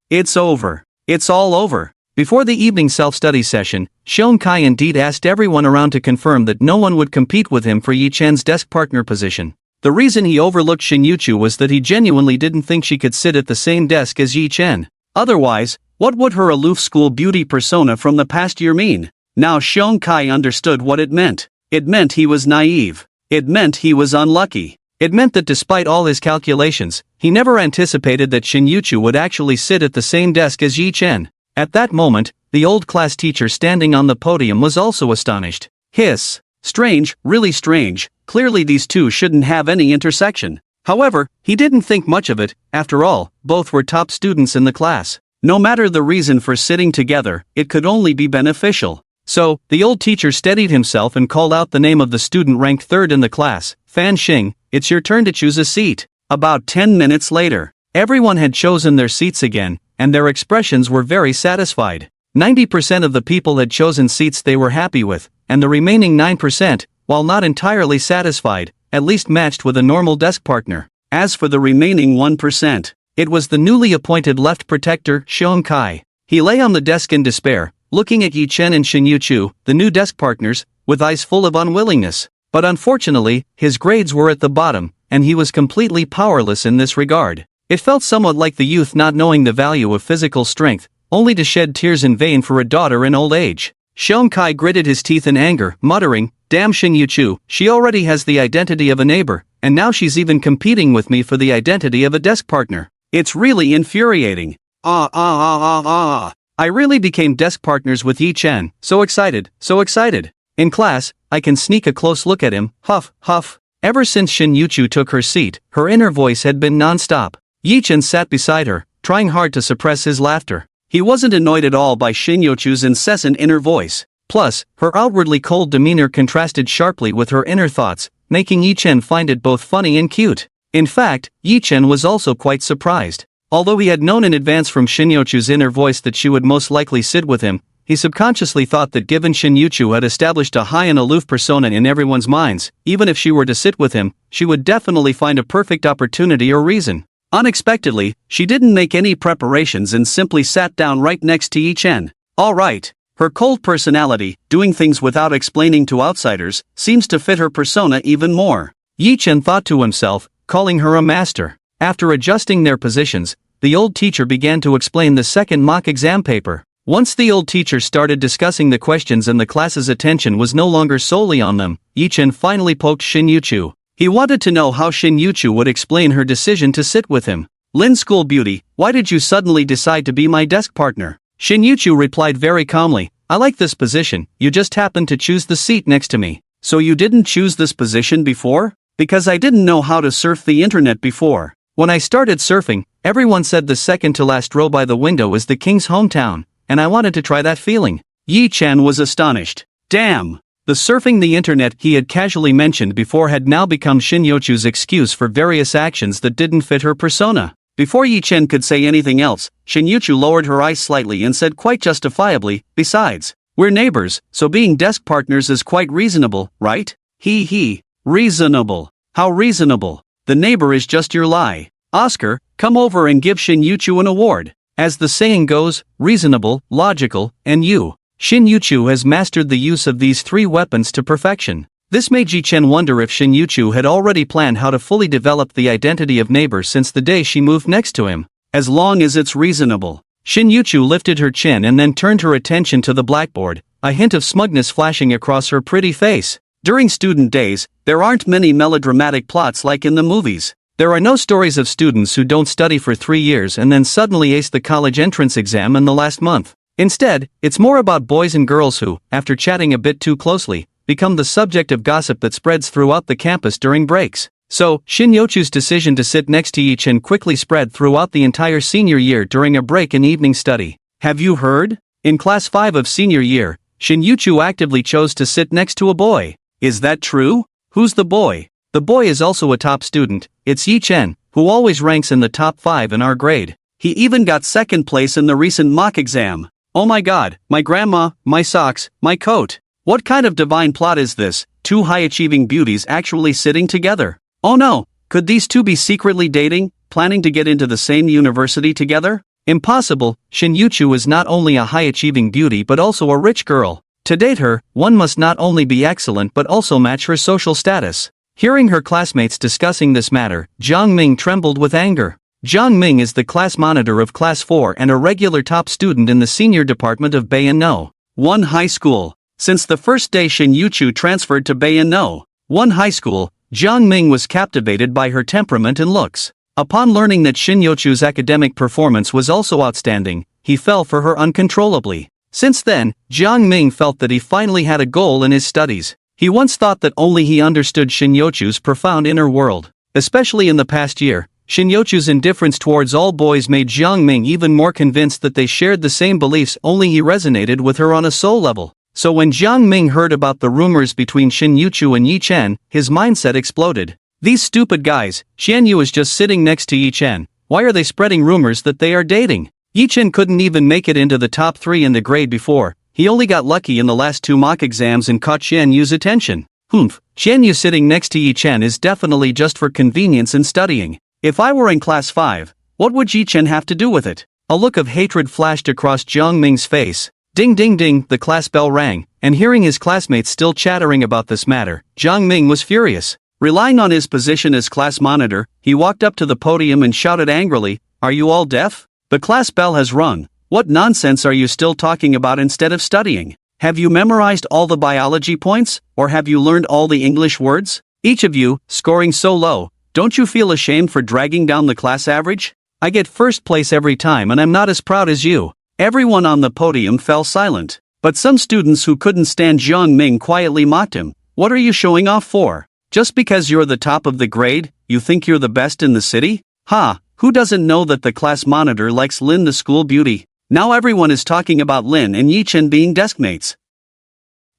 It's over. It's all over. Before the evening self-study session, Xiong Kai indeed asked everyone around to confirm that no one would compete with him for Yi Chen's desk partner position. The reason he overlooked Shin Yuchu was that he genuinely didn't think she could sit at the same desk as Yi Chen. Otherwise, What would her aloof school beauty persona from the past year mean? Now Seong Kai understood what it meant. It meant he was naive. It meant he was unlucky. It meant that despite all his calculations, he never anticipated that Shin Yuchu would actually sit at the same desk as Yi Chen. At that moment, the old class teacher standing on the podium was also astonished. Hiss. Strange, really strange, clearly these two shouldn't have any intersection. However, he didn't think much of it. After all, both were top students in the class. No matter the reason for sitting together, it could only be beneficial. So, the old teacher steadied himself and called out the name of the student ranked third in the class. Fan Xing, it's your turn to choose a seat. About 10 minutes later, everyone had chosen their seats again, and their expressions were very satisfied. 90% of the people had chosen seats they were happy with, and the remaining 9%, while not entirely satisfied, at least matched with a normal desk partner. As for the remaining 1%, it was the newly appointed left protector, Seong Kai. He lay on the desk in despair, looking at Yi Chen and Shin Yuchu, the new desk partners, with eyes full of unwillingness. But unfortunately, his grades were at the bottom, and he was completely powerless in this regard. It felt somewhat like the youth not knowing the value of physical strength, only to shed tears in vain for a daughter in old age. Seong Kai gritted his teeth in anger, muttering, "Damn Shin Yuchu, she already has the identity of a neighbor, and now she's even competing with me for the identity of a desk partner. It's really infuriating. I really became desk partners with Yi Chen, so excited, so excited. In class, I can sneak a close look at him, huff, huff." Ever since Shin Yuchu took her seat, her inner voice had been non-stop. Yi Chen sat beside her, trying hard to suppress his laughter. He wasn't annoyed at all by Shin Yuchu's incessant inner voice. Plus, her outwardly cold demeanor contrasted sharply with her inner thoughts, making Yi Chen find it both funny and cute. In fact, Yi Chen was also quite surprised. Although he had known in advance from Shin Yuchu's inner voice that she would most likely sit with him, he subconsciously thought that given Shin Yuchu had established a high and aloof persona in everyone's minds, even if she were to sit with him, she would definitely find a perfect opportunity or reason. Unexpectedly, she didn't make any preparations and simply sat down right next to Yi Chen. All right. Her cold personality, doing things without explaining to outsiders, seems to fit her persona even more. Yi Chen thought to himself, calling her a master. After adjusting their positions, the old teacher began to explain the second mock exam paper. Once the old teacher started discussing the questions and the class's attention was no longer solely on them, Yi Chen finally poked Shin Yuchu. He wanted to know how Shin Yuchu would explain her decision to sit with him. "Lin School Beauty, why did you suddenly decide to be my desk partner?" Shin Yuchu replied very calmly, "I like this position, you just happened to choose the seat next to me." "So you didn't choose this position before?" "Because I didn't know how to surf the internet before. When I started surfing, everyone said the second to last row by the window is the king's hometown, and I wanted to try that feeling." Yi Chen was astonished. Damn! The surfing the internet he had casually mentioned before had now become Shin Yuchu's excuse for various actions that didn't fit her persona. Before Yi Chen could say anything else, Shin Yuchu lowered her eyes slightly and said quite justifiably, "Besides, we're neighbors, so being desk partners is quite reasonable, right?" He. Reasonable. How reasonable? The neighbor is just your lie. Oscar, come over and give Shin Yuchu an award. As the saying goes, reasonable, logical, and you. Shin Yuchu has mastered the use of these three weapons to perfection. This made Yi Chen wonder if Shin Yuchu had already planned how to fully develop the identity of neighbor since the day she moved next to him. As long as it's reasonable. Shin Yuchu lifted her chin and then turned her attention to the blackboard, a hint of smugness flashing across her pretty face. During student days, there aren't many melodramatic plots like in the movies. There are no stories of students who don't study for 3 years and then suddenly ace the college entrance exam in the last month. Instead, it's more about boys and girls who, after chatting a bit too closely, become the subject of gossip that spreads throughout the campus during breaks. So, Shin Yuchu's decision to sit next to Yi Chen quickly spread throughout the entire senior year during a break in evening study. Have you heard? In class 5 of senior year, Shin Yuchu actively chose to sit next to a boy. Is that true? Who's the boy? The boy is also a top student. It's Yi Chen, who always ranks in the top 5 in our grade. He even got second place in the recent mock exam. Oh my god, my grandma, my socks, my coat. What kind of divine plot is this? Two high-achieving beauties actually sitting together. Oh no, could these two be secretly dating, planning to get into the same university together? Impossible. Shin Yuchu is not only a high-achieving beauty but also a rich girl. To date her, one must not only be excellent but also match her social status. Hearing her classmates discussing this matter, Jiang Ming trembled with anger. Jiang Ming is the class monitor of Class 4 and a regular top student in the senior department of Bayan No. 1 High School. Since the first day Shin Yuchu transferred to Bayan No. 1 High School, Jiang Ming was captivated by her temperament and looks. Upon learning that Shin Yuchu's academic performance was also outstanding, he fell for her uncontrollably. Since then, Jiang Ming felt that he finally had a goal in his studies. He once thought that only he understood Shin Yuchu's profound inner world. Especially in the past year, Shin Yuchu's indifference towards all boys made Jiang Ming even more convinced that they shared the same beliefs, only he resonated with her on a soul level. So when Jiang Ming heard about the rumors between Shin Yuchu and Yi Chen, his mindset exploded. These stupid guys, Xian Yu is just sitting next to Yi Chen, why are they spreading rumors that they are dating? Yi Chen couldn't even make it into the top 3 in the grade before, he only got lucky in the last 2 mock exams and caught Xian Yu's attention. Xian Yu sitting next to Yi Chen is definitely just for convenience in studying. If I were in class 5, what would Yi Chen have to do with it? A look of hatred flashed across Jiang Ming's face. Ding ding ding, the class bell rang, and hearing his classmates still chattering about this matter, Jiang Ming was furious. Relying on his position as class monitor, he walked up to the podium and shouted angrily, "Are you all deaf? The class bell has rung. What nonsense are you still talking about instead of studying? Have you memorized all the biology points, or have you learned all the English words? Each of you, scoring so low. Don't you feel ashamed for dragging down the class average? I get first place every time and I'm not as proud as you." Everyone on the podium fell silent, but some students who couldn't stand Jiang Ming quietly mocked him. "What are you showing off for? Just because you're the top of the grade, you think you're the best in the city? Ha, who doesn't know that the class monitor likes Lin the school beauty? Now everyone is talking about Lin and Yi Chen being deskmates.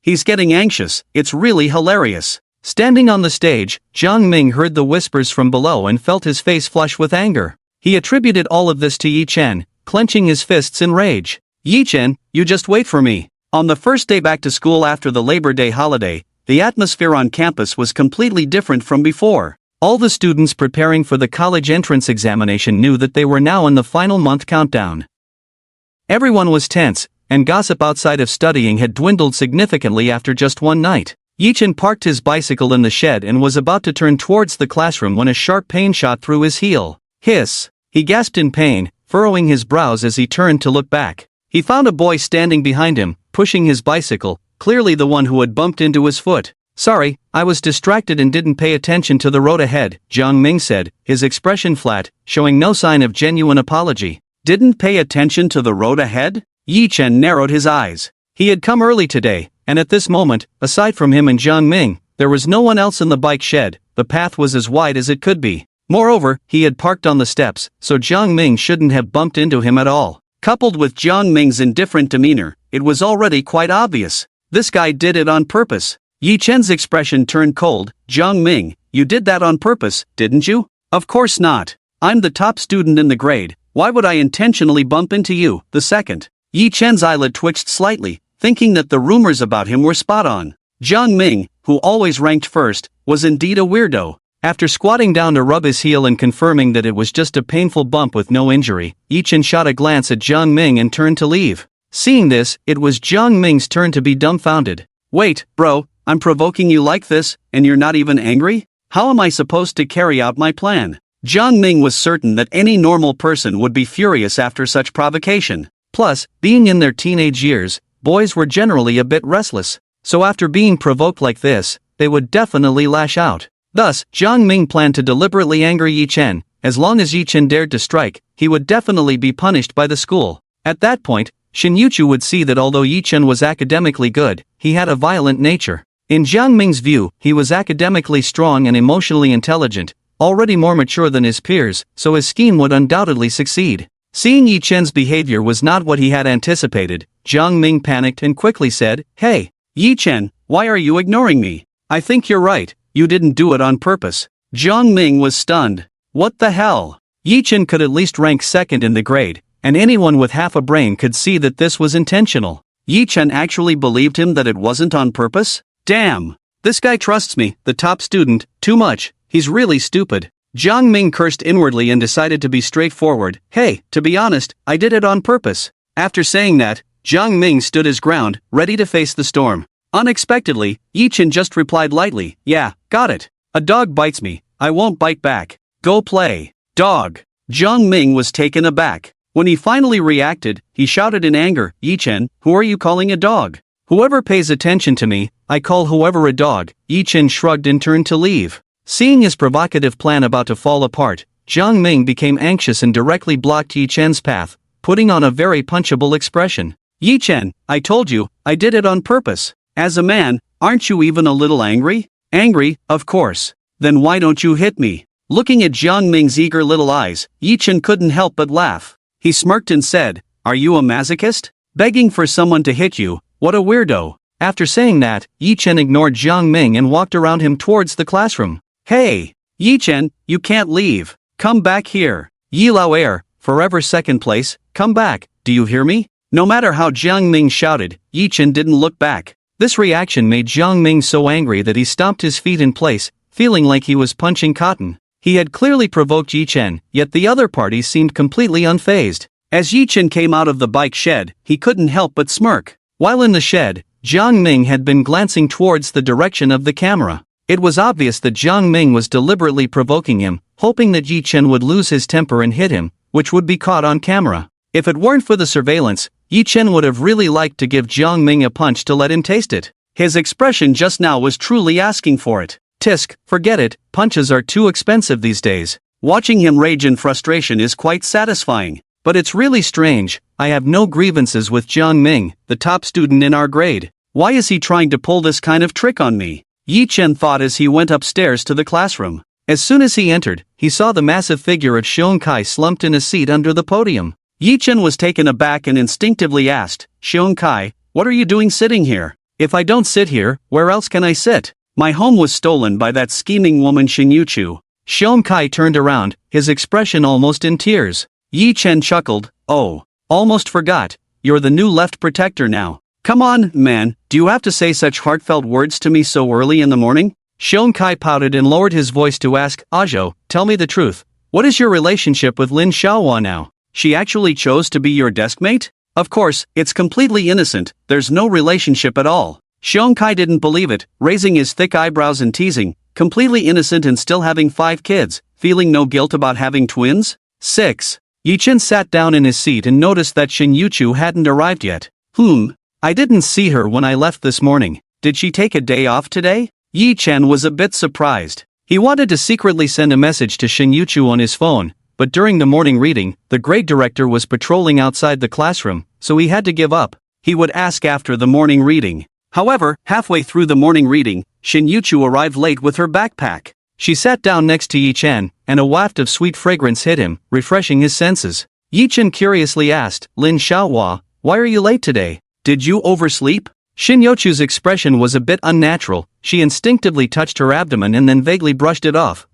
He's getting anxious, it's really hilarious." Standing on the stage, Jiang Ming heard the whispers from below and felt his face flush with anger. He attributed all of this to Yi Chen, clenching his fists in rage. "Yi Chen, you just wait for me." On the first day back to school after the Labor Day holiday, the atmosphere on campus was completely different from before. All the students preparing for the college entrance examination knew that they were now in the final month countdown. Everyone was tense, and gossip outside of studying had dwindled significantly after just one night. Yi Chen parked his bicycle in the shed and was about to turn towards the classroom when a sharp pain shot through his heel. Hiss! He gasped in pain, furrowing his brows as he turned to look back. He found a boy standing behind him, pushing his bicycle, clearly the one who had bumped into his foot. "Sorry, I was distracted and didn't pay attention to the road ahead," Jiang Ming said, his expression flat, showing no sign of genuine apology. Didn't pay attention to the road ahead? Yi Chen narrowed his eyes. He had come early today, and at this moment, aside from him and Jiang Ming, there was no one else in the bike shed. The path was as wide as it could be. Moreover, he had parked on the steps, so Jiang Ming shouldn't have bumped into him at all. Coupled with Jiang Ming's indifferent demeanor, it was already quite obvious. This guy did it on purpose. Yi Chen's expression turned cold. "Jiang Ming, you did that on purpose, didn't you?" "Of course not. I'm the top student in the grade. Why would I intentionally bump into you, the second?" Yi Chen's eyelid twitched slightly, thinking that the rumors about him were spot on. Jiang Ming, who always ranked first, was indeed a weirdo. After squatting down to rub his heel and confirming that it was just a painful bump with no injury, Yi Chen shot a glance at Jiang Ming and turned to leave. Seeing this, it was Jiang Ming's turn to be dumbfounded. "Wait, bro, I'm provoking you like this, and you're not even angry? How am I supposed to carry out my plan?" Jiang Ming was certain that any normal person would be furious after such provocation. Plus, being in their teenage years, boys were generally a bit restless, so after being provoked like this, they would definitely lash out. Thus, Jiang Ming planned to deliberately anger Yi Chen. As long as Yi Chen dared to strike, he would definitely be punished by the school. At that point, Shin Yuchu would see that although Yi Chen was academically good, he had a violent nature. In Jiang Ming's view, he was academically strong and emotionally intelligent, already more mature than his peers, so his scheme would undoubtedly succeed. Seeing Yi Chen's behavior was not what he had anticipated, Jiang Ming panicked and quickly said, "Hey, Yi Chen, why are you ignoring me? I think you're right, you didn't do it on purpose." Jiang Ming was stunned. What the hell? Yi Chen could at least rank second in the grade, and anyone with half a brain could see that this was intentional. Yi Chen actually believed him that it wasn't on purpose? Damn! This guy trusts me, the top student, too much. He's really stupid. Jiang Ming cursed inwardly and decided to be straightforward. "Hey, to be honest, I did it on purpose." After saying that, Jiang Ming stood his ground, ready to face the storm. Unexpectedly, Yi Chen just replied lightly, "Yeah, got it. A dog bites me, I won't bite back. Go play. Dog." Jiang Ming was taken aback. When he finally reacted, he shouted in anger, Yi-chen, who are you calling a dog? Whoever pays attention to me, I call whoever a dog. Yi-chen shrugged and turned to leave. Seeing his provocative plan about to fall apart, Jiang Ming became anxious and directly blocked Yi-chen's path, putting on a very punchable expression. Yi-chen, I told you, I did it on purpose. As a man, aren't you even a little angry? Angry, of course. Then why don't you hit me? Looking at Jiang Ming's eager little eyes, Yi-chen couldn't help but laugh. He smirked and said, are you a masochist? Begging for someone to hit you, what a weirdo. After saying that, Yi-chen ignored Jiang Ming and walked around him towards the classroom. Hey! Yi-chen, you can't leave. Come back here. Yi Lao Air, forever second place, come back, do you hear me? No matter how Jiang Ming shouted, Yi-chen didn't look back. This reaction made Jiang Ming so angry that he stomped his feet in place, feeling like he was punching cotton. He had clearly provoked Yi-chen, yet the other party seemed completely unfazed. As Yi-chen came out of the bike shed, he couldn't help but smirk. While in the shed, Jiang Ming had been glancing towards the direction of the camera. It was obvious that Jiang Ming was deliberately provoking him, hoping that Yi-chen would lose his temper and hit him, which would be caught on camera. If it weren't for the surveillance, Yi-chen would have really liked to give Jiang Ming a punch to let him taste it. His expression just now was truly asking for it. Tisk, forget it, punches are too expensive these days. Watching him rage in frustration is quite satisfying. But it's really strange, I have no grievances with Jiang Ming, the top student in our grade. Why is he trying to pull this kind of trick on me? Yi-chen thought as he went upstairs to the classroom. As soon as he entered, he saw the massive figure of Xiong Kai slumped in a seat under the podium. Yi-chen was taken aback and instinctively asked, Xiong Kai, what are you doing sitting here? If I don't sit here, where else can I sit? My home was stolen by that scheming woman Yu-chu. Xiong Kai turned around, his expression almost in tears. Yi-chen chuckled, oh, almost forgot, you're the new left protector now. Come on, man, do you have to say such heartfelt words to me so early in the morning? Xiong Kai pouted and lowered his voice to ask, Ajo, tell me the truth. What is your relationship with Lin Xiaohua now? She actually chose to be your deskmate? Of course, it's completely innocent, there's no relationship at all. Xiong Kai didn't believe it, raising his thick eyebrows and teasing, completely innocent and still having 5 kids, feeling no guilt about having twins? 6. Yi-chen sat down in his seat and noticed that Yu-chu hadn't arrived yet. I didn't see her when I left this morning. Did she take a day off today? Yi-chen was a bit surprised. He wanted to secretly send a message to Yu-chu on his phone, but during the morning reading, the grade director was patrolling outside the classroom, so he had to give up. He would ask after the morning reading. However, halfway through the morning reading, Yu-chu arrived late with her backpack. She sat down next to Yi-chen, and a waft of sweet fragrance hit him, refreshing his senses. Yi-chen curiously asked, Lin Xiaohua, why are you late today? Did you oversleep? Yu-chu's expression was a bit unnatural. She instinctively touched her abdomen and then vaguely brushed it off.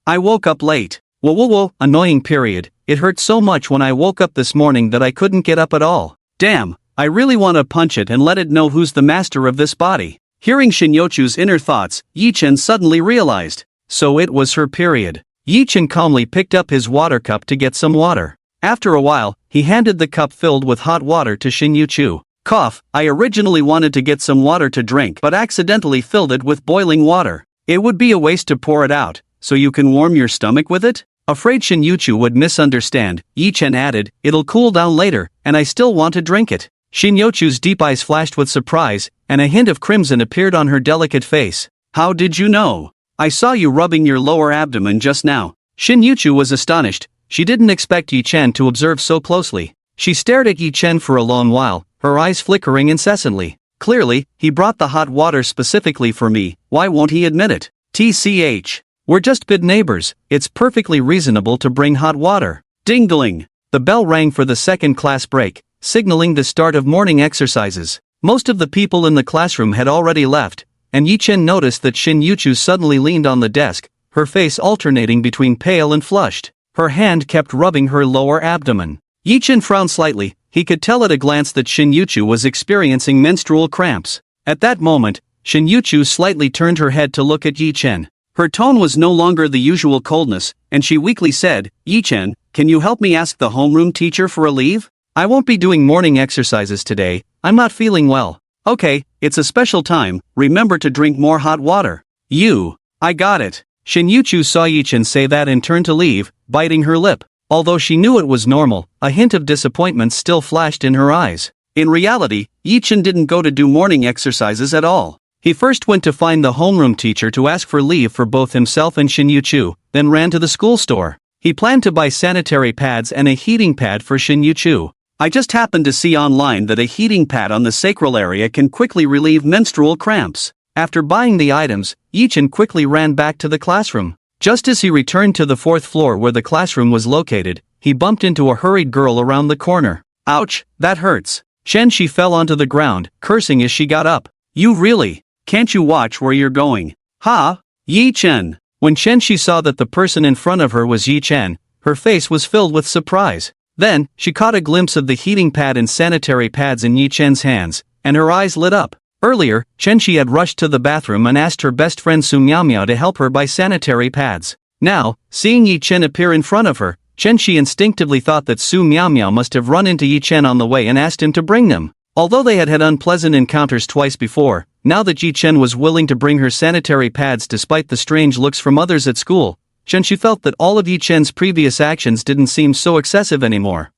I woke up late. Whoa, annoying period. It hurt so much when I woke up this morning that I couldn't get up at all. Damn. I really want to punch it and let it know who's the master of this body. Hearing Yu-chu's inner thoughts, Yi-chen suddenly realized. So it was her period. Yi-chen calmly picked up his water cup to get some water. After a while, he handed the cup filled with hot water to Yu-chu. Cough, I originally wanted to get some water to drink but accidentally filled it with boiling water. It would be a waste to pour it out, so you can warm your stomach with it? Afraid Yu-chu would misunderstand, Yi-chen added, it'll cool down later, and I still want to drink it. Yu-chu's deep eyes flashed with surprise, and a hint of crimson appeared on her delicate face. How did you know? I saw you rubbing your lower abdomen just now. Yu-chu was astonished. She didn't expect Yi-chen to observe so closely. She stared at Yi-chen for a long while, her eyes flickering incessantly. Clearly, he brought the hot water specifically for me, why won't he admit it? TCH. We're just good neighbors, it's perfectly reasonable to bring hot water. Ding-dling. The bell rang for the second class break, signaling the start of morning exercises. Most of the people in the classroom had already left, and Yi-chen noticed that Yu-chu suddenly leaned on the desk, her face alternating between pale and flushed. Her hand kept rubbing her lower abdomen. Yi-chen frowned slightly. He could tell at a glance that Yu-chu was experiencing menstrual cramps. At that moment, Yu-chu slightly turned her head to look at Yi-chen. Her tone was no longer the usual coldness, and she weakly said, Yi-chen, can you help me ask the homeroom teacher for a leave? I won't be doing morning exercises today, I'm not feeling well. Okay, it's a special time, remember to drink more hot water. I got it. Yu-chu saw Yi-chen say that and turned to leave, biting her lip. Although she knew it was normal, a hint of disappointment still flashed in her eyes. In reality, Yi-chan didn't go to do morning exercises at all. He first went to find the homeroom teacher to ask for leave for both himself and Shin Yu-chu, then ran to the school store. He planned to buy sanitary pads and a heating pad for Shin Yu-chu. I just happened to see online that a heating pad on the sacral area can quickly relieve menstrual cramps. After buying the items, Yi-chan quickly ran back to the classroom. Just as he returned to the 4th floor where the classroom was located, he bumped into a hurried girl around the corner. Ouch, that hurts. She fell onto the ground, cursing as she got up. You really? Can't you watch where you're going? Ha! Yi-chan! When she saw that the person in front of her was Yi-chan, her face was filled with surprise. Then, she caught a glimpse of the heating pad and sanitary pads in Yi-chan's hands, and her eyes lit up. Earlier, Chen-shi had rushed to the bathroom and asked her best friend Su Miao to help her buy sanitary pads. Now, seeing Yi-chen appear in front of her, Chen-shi instinctively thought that Su Miao must have run into Yi-chen on the way and asked him to bring them. Although they had had unpleasant encounters twice before, now that Yi-chen was willing to bring her sanitary pads despite the strange looks from others at school, Chen-shi felt that all of Yi-chen's previous actions didn't seem so excessive anymore.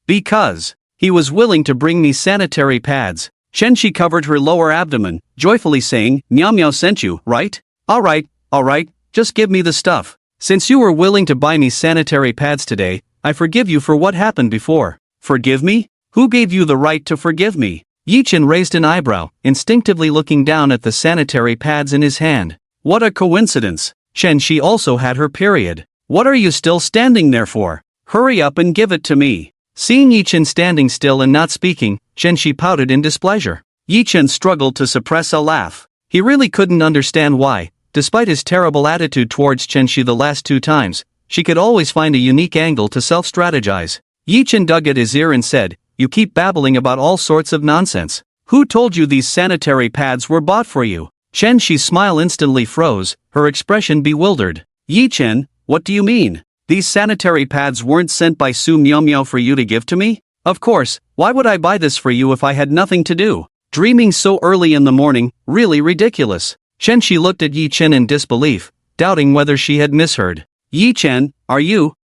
Because he was willing to bring me sanitary pads. Chen-shi covered her lower abdomen, joyfully saying, Miao Miao sent you, right? Alright, just give me the stuff. Since you were willing to buy me sanitary pads today, I forgive you for what happened before. Forgive me? Who gave you the right to forgive me? Yi-chan raised an eyebrow, instinctively looking down at the sanitary pads in his hand. What a coincidence. Chen-shi also had her period. What are you still standing there for? Hurry up and give it to me. Seeing Yi-chan standing still and not speaking, Chen-shi pouted in displeasure. Yi-chan struggled to suppress a laugh. He really couldn't understand why, despite his terrible attitude towards Chen-shi the last 2 times, she could always find a unique angle to self-strategize. Yi-chan dug at his ear and said, You keep babbling about all sorts of nonsense. Who told you these sanitary pads were bought for you? Chen-shi's smile instantly froze, her expression bewildered. Yi-chan, what do you mean? These sanitary pads weren't sent by Su Miao for you to give to me? Of course, why would I buy this for you if I had nothing to do? Dreaming so early in the morning, really ridiculous. Chen-shi looked at Yi-chan in disbelief, doubting whether she had misheard. Yi-chan, are you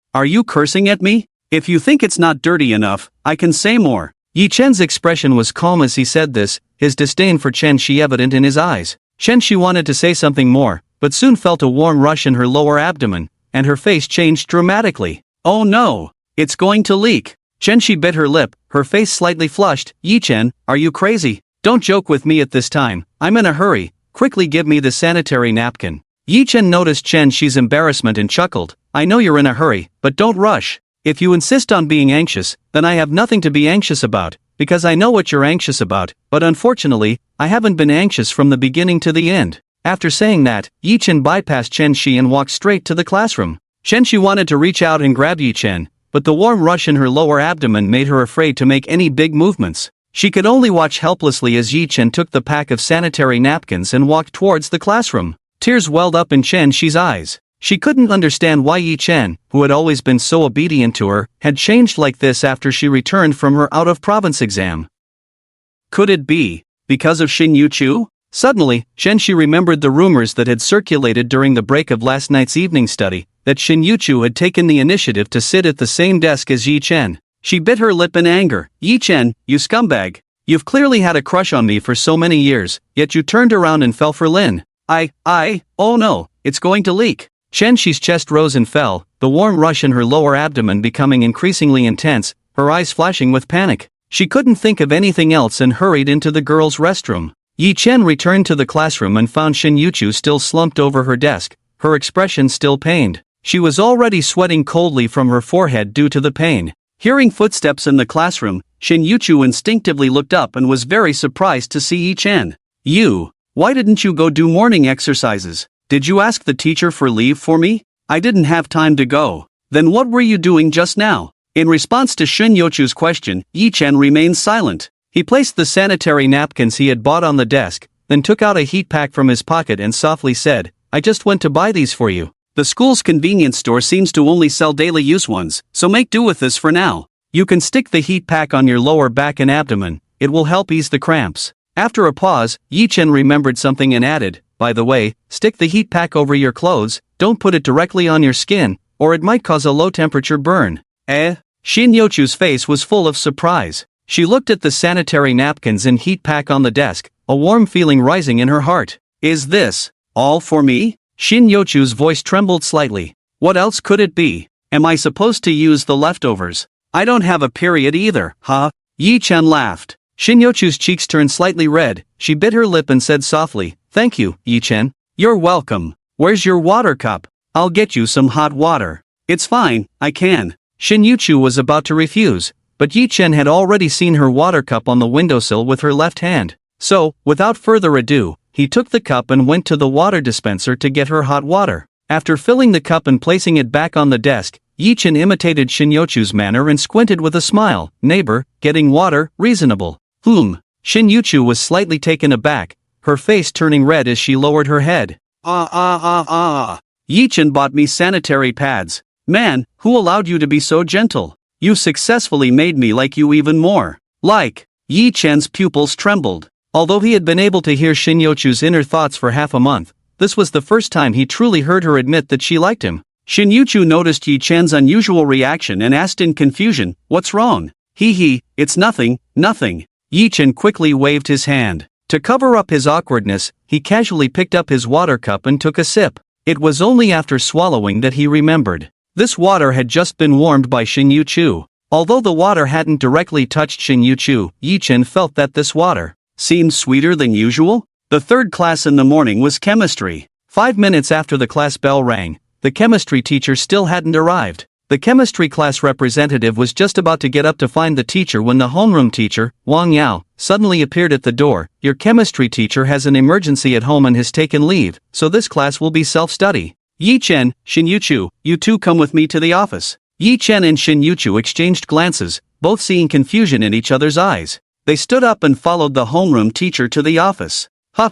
cursing at me? If you think it's not dirty enough, I can say more. Yi-chan's expression was calm as he said this, his disdain for Chen-shi evident in his eyes. Chen-shi wanted to say something more, but soon felt a warm rush in her lower abdomen, and her face changed dramatically. Oh no! It's going to leak! Chen-shi bit her lip, her face slightly flushed. Yi-chan, are you crazy? Don't joke with me at this time, I'm in a hurry, quickly give me the sanitary napkin. Yi-chan noticed Chen-shi's embarrassment and chuckled. I know you're in a hurry, but don't rush. If you insist on being anxious, then I have nothing to be anxious about, because I know what you're anxious about, but unfortunately, I haven't been anxious from the beginning to the end. After saying that, Yi-chan bypassed Chen-shi and walked straight to the classroom. Chen-shi wanted to reach out and grab Yi-chan, but the warm rush in her lower abdomen made her afraid to make any big movements. She could only watch helplessly as Yi-chan took the pack of sanitary napkins and walked towards the classroom. Tears welled up in Chen-shi's eyes. She couldn't understand why Yi-chan, who had always been so obedient to her, had changed like this after she returned from her out-of-province exam. Could it be because of Shin Yu-chu? Suddenly, Chen-shi remembered the rumors that had circulated during the break of last night's evening study, that Shin Yu-chu had taken the initiative to sit at the same desk as Yi-chan. She bit her lip in anger. Yi-chan, you scumbag. You've clearly had a crush on me for so many years, yet you turned around and fell for Lin. Oh no, it's going to leak. Chen-shi's chest rose and fell, the warm rush in her lower abdomen becoming increasingly intense, her eyes flashing with panic. She couldn't think of anything else and hurried into the girls' restroom. Yi-chen returned to the classroom and found Shin Yu-chu still slumped over her desk, her expression still pained. She was already sweating coldly from her forehead due to the pain. Hearing footsteps in the classroom, Shin Yu-chu instinctively looked up and was very surprised to see Yi-chen. Why didn't you go do morning exercises? Did you ask the teacher for leave for me? I didn't have time to go. Then what were you doing just now? In response to Shin Yu-chu's question, Yi-chen remained silent. He placed the sanitary napkins he had bought on the desk, then took out a heat pack from his pocket and softly said, I just went to buy these for you. The school's convenience store seems to only sell daily use ones, so make do with this for now. You can stick the heat pack on your lower back and abdomen, it will help ease the cramps. After a pause, Yi-chen remembered something and added, by the way, stick the heat pack over your clothes, don't put it directly on your skin, or it might cause a low-temperature burn. Shin Yochu's face was full of surprise. She looked at the sanitary napkins and heat pack on the desk, a warm feeling rising in her heart. Is this all for me? Shin Yochu's voice trembled slightly. What else could it be? Am I supposed to use the leftovers? I don't have a period either, huh? Yi Chen laughed. Shin Yochu's cheeks turned slightly red. She bit her lip and said softly, "Thank you, Yi Chen. You're welcome. Where's your water cup? I'll get you some hot water." "It's fine, I can." Shin Yochu was about to refuse, but Yi Chen had already seen her water cup on the windowsill with her left hand. So, without further ado, he took the cup and went to the water dispenser to get her hot water. After filling the cup and placing it back on the desk, Yi Chen imitated Shin Yochu's manner and squinted with a smile. "Neighbor, getting water, reasonable." Shin Yochu was slightly taken aback, her face turning red as she lowered her head. Yi Chen bought me sanitary pads. Man, who allowed you to be so gentle? You successfully made me like you even more. Like. Yi Chen's pupils trembled. Although he had been able to hear Shin Yochu's inner thoughts for half a month, this was the first time he truly heard her admit that she liked him. Shin Yochu noticed Yi Chen's unusual reaction and asked in confusion, "What's wrong?" It's nothing, nothing." Yi Chen quickly waved his hand. To cover up his awkwardness, he casually picked up his water cup and took a sip. It was only after swallowing that he remembered. This water had just been warmed by Shin Yochu. Although the water hadn't directly touched Shin Yochu, Yi Chen felt that this water seemed sweeter than usual. The third class in the morning was chemistry. 5 minutes after the class bell rang, the chemistry teacher still hadn't arrived. The chemistry class representative was just about to get up to find the teacher when the homeroom teacher, Wang Yao, suddenly appeared at the door. "Your chemistry teacher has an emergency at home and has taken leave, so this class will be self-study. Yi Chen, Shin Yochu, you two come with me to the office." Yi Chen and Shin Yochu exchanged glances, both seeing confusion in each other's eyes. They stood up and followed the homeroom teacher to the office.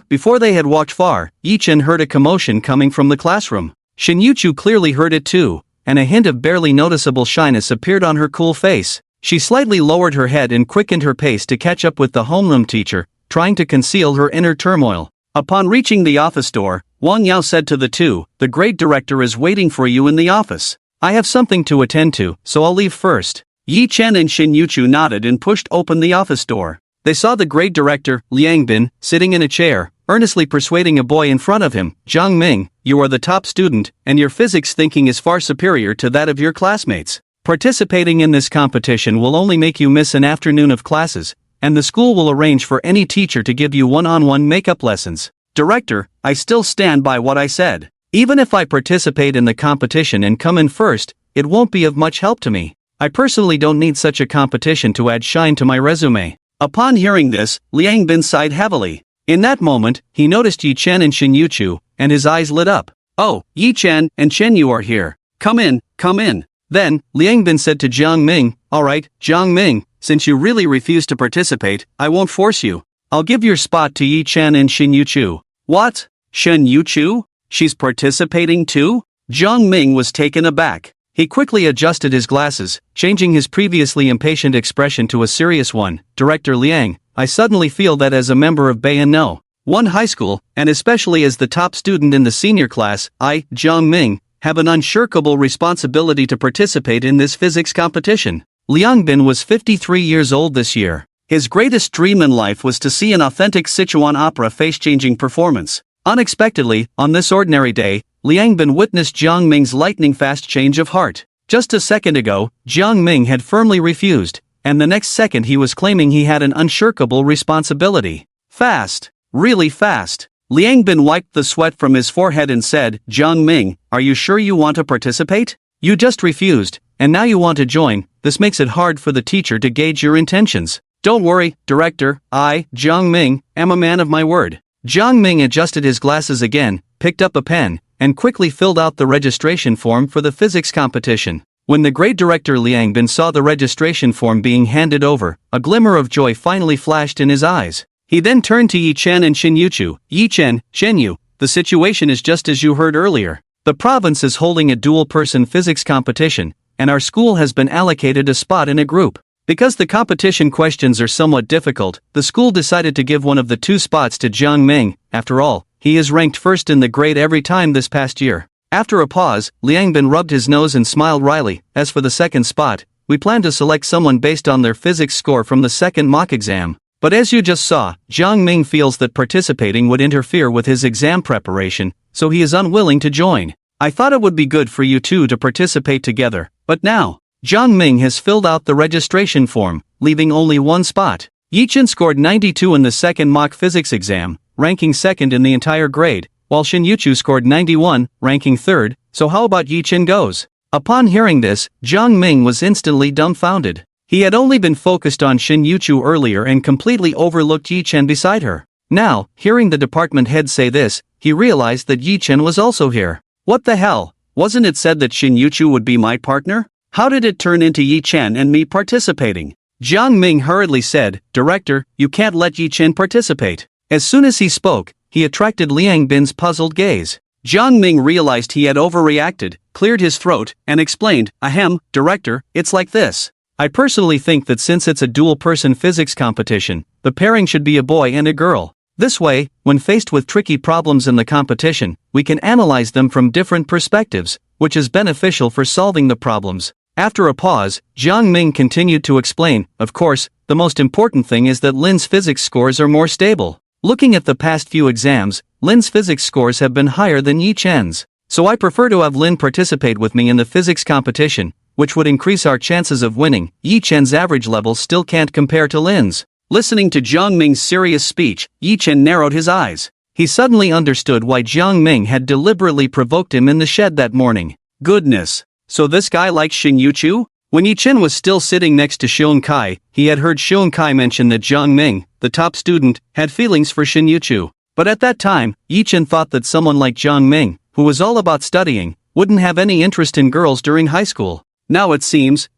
Before they had walked far, Yi Chen heard a commotion coming from the classroom. Shin Yochu clearly heard it too, and a hint of barely noticeable shyness appeared on her cool face. She slightly lowered her head and quickened her pace to catch up with the homeroom teacher, trying to conceal her inner turmoil. Upon reaching the office door, Wang Yao said to the two, "The grade director is waiting for you in the office. I have something to attend to, so I'll leave first." Yi Chen and Shin Yochu nodded and pushed open the office door. They saw the grade director, Liang Bin, sitting in a chair, earnestly persuading a boy in front of him. "Jiang Ming, you are the top student, and your physics thinking is far superior to that of your classmates. Participating in this competition will only make you miss an afternoon of classes, and the school will arrange for any teacher to give you one-on-one makeup lessons." "Director, I still stand by what I said. Even if I participate in the competition and come in first, it won't be of much help to me. I personally don't need such a competition to add shine to my resume." Upon hearing this, Liang Bin sighed heavily. In that moment, he noticed Yi Chen and Shin Yochu, and his eyes lit up. "Oh, Yi Chen and Chen, you are here. Come in, come in." Then, Liang Bin said to Jiang Ming, "Alright, Jiang Ming, since you really refuse to participate, I won't force you. I'll give your spot to Yi Chen and Shin Yochu." "What? Shin Yochu? She's participating too?" Jiang Ming was taken aback. He quickly adjusted his glasses, changing his previously impatient expression to a serious one. "Director Liang, I suddenly feel that as a member of Bayan No. 1 High School, and especially as the top student in the senior class, I, Jiang Ming, have an unshirkable responsibility to participate in this physics competition." Liang Bin was 53 years old this year. His greatest dream in life was to see an authentic Sichuan opera face-changing performance. Unexpectedly, on this ordinary day, Liang Bin witnessed Jiang Ming's lightning-fast change of heart. Just a second ago, Jiang Ming had firmly refused, and the next second he was claiming he had an unshirkable responsibility. Fast. Really fast. Liang Bin wiped the sweat from his forehead and said, "Jiang Ming, are you sure you want to participate? You just refused, and now you want to join. This makes it hard for the teacher to gauge your intentions." "Don't worry, director, I, Jiang Ming, am a man of my word." Jiang Ming adjusted his glasses again, picked up a pen, and quickly filled out the registration form for the physics competition. When the grade director Liang Bin saw the registration form being handed over, a glimmer of joy finally flashed in his eyes. He then turned to Yi Chen and Shin Yochu. "Yi Chen, Shen Yu, the situation is just as you heard earlier. The province is holding a dual-person physics competition, and our school has been allocated a spot in a group. Because the competition questions are somewhat difficult, the school decided to give one of the 2 spots to Jiang Ming. After all, he is ranked first in the grade every time this past year." After a pause, Liang Bin rubbed his nose and smiled wryly. As for the second spot, we plan to select someone based on their physics score from the second mock exam. But as you just saw, Jiang Ming feels that participating would interfere with his exam preparation, so he is unwilling to join. I thought it would be good for you two to participate together, but now, Jiang Ming has filled out the registration form, leaving only one spot. Yichen scored 92 in the second mock physics exam, ranking second in the entire grade, while Shin Yuchu scored 91, ranking third, so how about Yichen goes? Upon hearing this, Jiang Ming was instantly dumbfounded. He had only been focused on Shin Yuchu earlier and completely overlooked Yichen beside her. Now, hearing the department head say this, he realized that Yichen was also here. What the hell? Wasn't it said that Shin Yuchu would be my partner? How did it turn into Yichen and me participating? Jiang Ming hurriedly said, Director, you can't let Yichen participate. As soon as he spoke, he attracted Liang Bin's puzzled gaze. Jiang Ming realized he had overreacted, cleared his throat, and explained, Ahem, Director, it's like this. I personally think that since it's a dual-person physics competition, the pairing should be a boy and a girl. This way, when faced with tricky problems in the competition, we can analyze them from different perspectives, which is beneficial for solving the problems. After a pause, Jiang Ming continued to explain, of course, the most important thing is that Lin's physics scores are more stable. Looking at the past few exams, Lin's physics scores have been higher than Yichen's. So I prefer to have Lin participate with me in the physics competition, which would increase our chances of winning. Yichen's average level still can't compare to Lin's. Listening to Jiang Ming's serious speech, Yichen narrowed his eyes. He suddenly understood why Jiang Ming had deliberately provoked him in the shed that morning. Goodness. So this guy likes Shin Yuchu? When Yichen was still sitting next to Xiong Kai, he had heard Xiong Kai mention that Jiang Ming, the top student, had feelings for Shin Yuchu. But at that time, Yichen thought that someone like Jiang Ming, who was all about studying, wouldn't have any interest in girls during high school. Now it seems,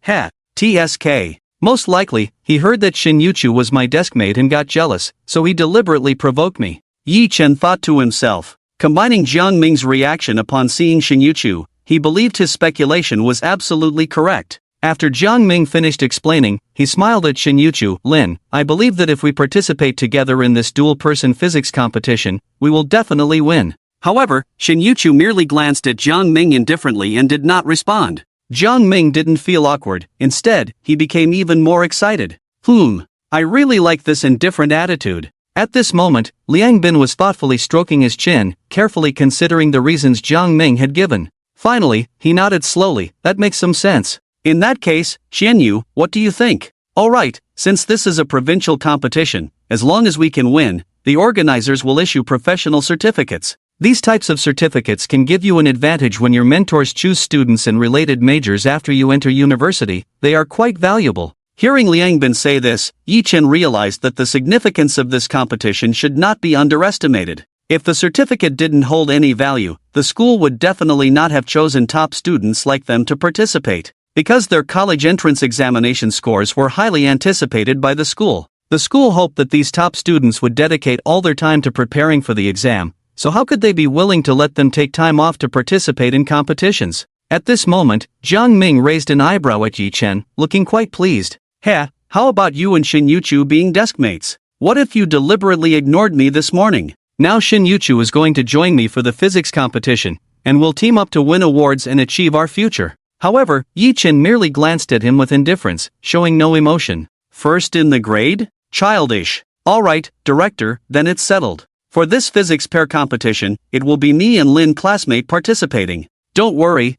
TSK. Most likely, he heard that Shin Yuchu was my deskmate and got jealous, so he deliberately provoked me. Yichen thought to himself. Combining Jiang Ming's reaction upon seeing Shin Yuchu, he believed his speculation was absolutely correct. After Jiang Ming finished explaining, he smiled at Shin Yuchu. Lin, I believe that if we participate together in this dual-person physics competition, we will definitely win. However, Shin Yuchu merely glanced at Jiang Ming indifferently and did not respond. Jiang Ming didn't feel awkward, instead, he became even more excited. I really like this indifferent attitude. At this moment, Liang Bin was thoughtfully stroking his chin, carefully considering the reasons Jiang Ming had given. Finally, he nodded slowly. That makes some sense. In that case, Xianyu, what do you think? Alright, since this is a provincial competition, as long as we can win, the organizers will issue professional certificates. These types of certificates can give you an advantage when your mentors choose students in related majors after you enter university. They are quite valuable. Hearing Liang Bin say this, Yichen realized that the significance of this competition should not be underestimated. If the certificate didn't hold any value, the school would definitely not have chosen top students like them to participate. Because their college entrance examination scores were highly anticipated by the school hoped that these top students would dedicate all their time to preparing for the exam, so how could they be willing to let them take time off to participate in competitions? At this moment, Jiang Ming raised an eyebrow at Yichen, looking quite pleased. How about you and Shin Yuchu being deskmates? What if you deliberately ignored me this morning? Now Shin Yuchu is going to join me for the physics competition, and we'll team up to win awards and achieve our future. However, Yichen merely glanced at him with indifference, showing no emotion. First in the grade? Childish. Alright, Director, then it's settled. For this physics pair competition, it will be me and Lin classmate participating. Don't worry,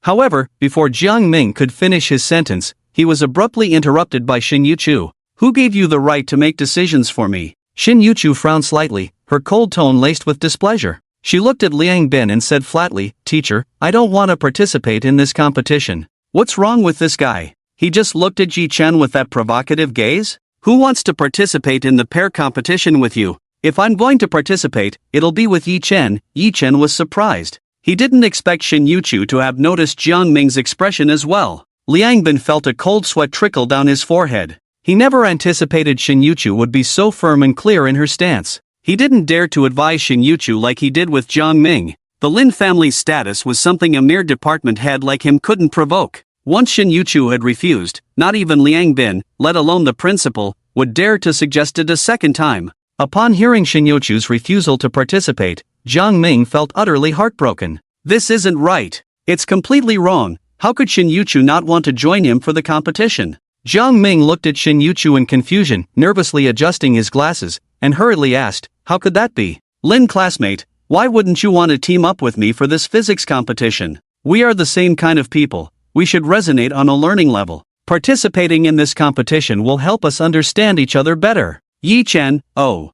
However, before Jiang Ming could finish his sentence, he was abruptly interrupted by Shin Yuchu. Who gave you the right to make decisions for me? Shin Yuchu frowned slightly, her cold tone laced with displeasure. She looked at Liang Bin and said flatly, Teacher, I don't want to participate in this competition. What's wrong with this guy? He just looked at Yichen with that provocative gaze? Who wants to participate in the pair competition with you? If I'm going to participate, it'll be with Yichen. Yichen was surprised. He didn't expect Shin Yuchu to have noticed Jiang Ming's expression as well. Liang Bin felt a cold sweat trickle down his forehead. He never anticipated Shin Yuchu would be so firm and clear in her stance. He didn't dare to advise Shin Yuchu like he did with Jiang Ming. The Lin family's status was something a mere department head like him couldn't provoke. Once Shin Yuchu had refused, not even Liang Bin, let alone the principal, would dare to suggest it a second time. Upon hearing Shin Yuchu's refusal to participate, Jiang Ming felt utterly heartbroken. This isn't right. It's completely wrong. How could Shin Yuchu not want to join him for the competition? Jiang Ming looked at Shin Yuchu in confusion, nervously adjusting his glasses, and hurriedly asked, how could that be? Lin classmate, why wouldn't you want to team up with me for this physics competition? We are the same kind of people. We should resonate on a learning level. Participating in this competition will help us understand each other better. Yi Chen, oh,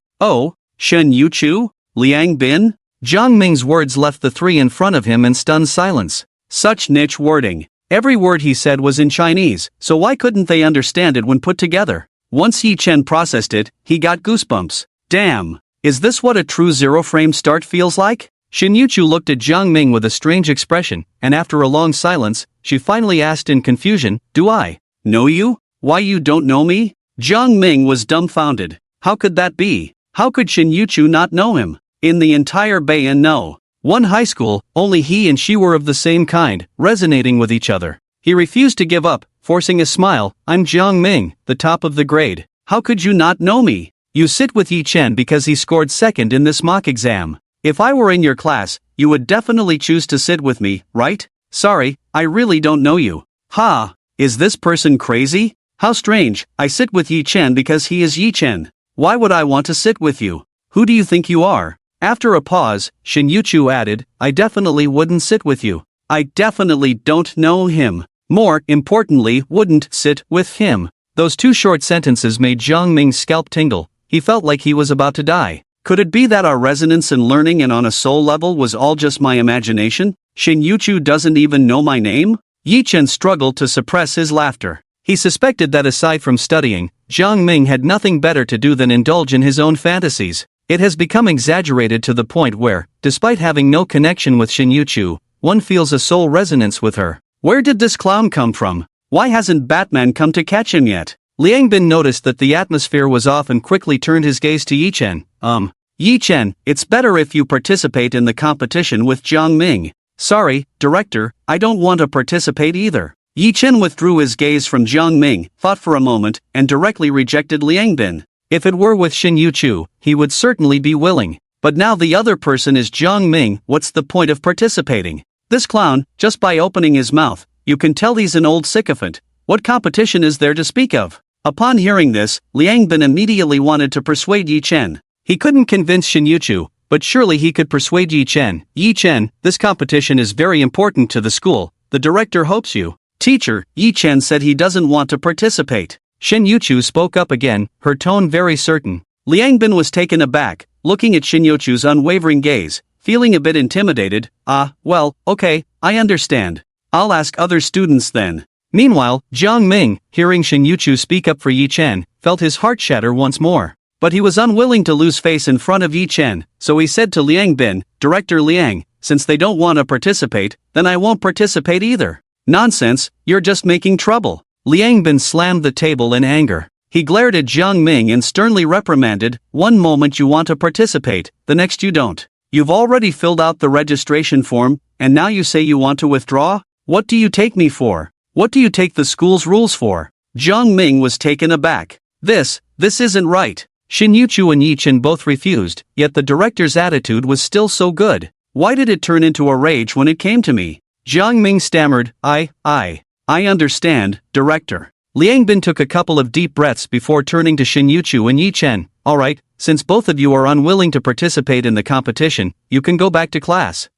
Shin Yuchu? Liang Bin? Jiang Ming's words left the three in front of him in stunned silence. Such niche wording. Every word he said was in Chinese, so why couldn't they understand it when put together? Once Yi Chen processed it, he got goosebumps. Damn, is this what a true zero-frame start feels like? Shin Yuchu looked at Jiang Ming with a strange expression, and after a long silence, she finally asked in confusion, do I know you? Why you don't know me? Jiang Ming was dumbfounded. How could that be? How could Shin Yuchu not know him? In the entire Bayan no. One high school, only he and she were of the same kind, resonating with each other. He refused to give up, forcing a smile. I'm Jiang Ming, the top of the grade. How could you not know me? You sit with Yi Chen because he scored second in this mock exam. If I were in your class, you would definitely choose to sit with me, right? Sorry, I really don't know you. Ha! Is this person crazy? How strange, I sit with Yi Chen because he is Yi Chen. Why would I want to sit with you? Who do you think you are? After a pause, Shin Yuchu added, I definitely wouldn't sit with you. I definitely don't know him. More importantly, wouldn't sit with him. Those two short sentences made Jiang Ming's scalp tingle. He felt like he was about to die. Could it be that our resonance in learning and on a soul level was all just my imagination? Shin Yuchu doesn't even know my name? Yi Chen struggled to suppress his laughter. He suspected that aside from studying, Jiang Ming had nothing better to do than indulge in his own fantasies. It has become exaggerated to the point where, despite having no connection with Shin Yuchu, one feels a soul resonance with her. Where did this clown come from? Why hasn't Batman come to catch him yet? Liang Bin noticed that the atmosphere was off and quickly turned his gaze to Yi Chen. Yi Chen, it's better if you participate in the competition with Jiang Ming. Sorry, director, I don't want to participate either. Yi Chen withdrew his gaze from Jiang Ming, thought for a moment, and directly rejected Liang Bin. If it were with Shin Yuchu, he would certainly be willing. But now the other person is Jiang Ming, what's the point of participating? This clown, just by opening his mouth, you can tell he's an old sycophant. What competition is there to speak of? Upon hearing this, Liang Bin immediately wanted to persuade Yi Chen. He couldn't convince Shin Yuchu, but surely he could persuade Yi Chen. Yi Chen, this competition is very important to the school. The director hopes you. Teacher, Yi Chen said he doesn't want to participate. Shin Yuchu spoke up again, her tone very certain. Liang Bin was taken aback, looking at Shin Yuchu's unwavering gaze, feeling a bit intimidated. Well, okay, I understand. I'll ask other students then. Meanwhile, Jiang Ming, hearing Shin Yuchu speak up for Yi Chen, felt his heart shatter once more. But he was unwilling to lose face in front of Yi Chen, so he said to Liang Bin, Director Liang, since they don't want to participate, then I won't participate either. Nonsense, you're just making trouble. Liang Bin slammed the table in anger. He glared at Jiang Ming and sternly reprimanded, one moment you want to participate, the next you don't. You've already filled out the registration form, and now you say you want to withdraw? What do you take me for? What do you take the school's rules for? Jiang Ming was taken aback. This isn't right. Shin Yuchu and Yi Chen both refused, yet the director's attitude was still so good. Why did it turn into a rage when it came to me? Jiang Ming stammered, I understand, director. Liang Bin took a couple of deep breaths before turning to Shin Yuchu and Yi Chen. Alright, since both of you are unwilling to participate in the competition, you can go back to class.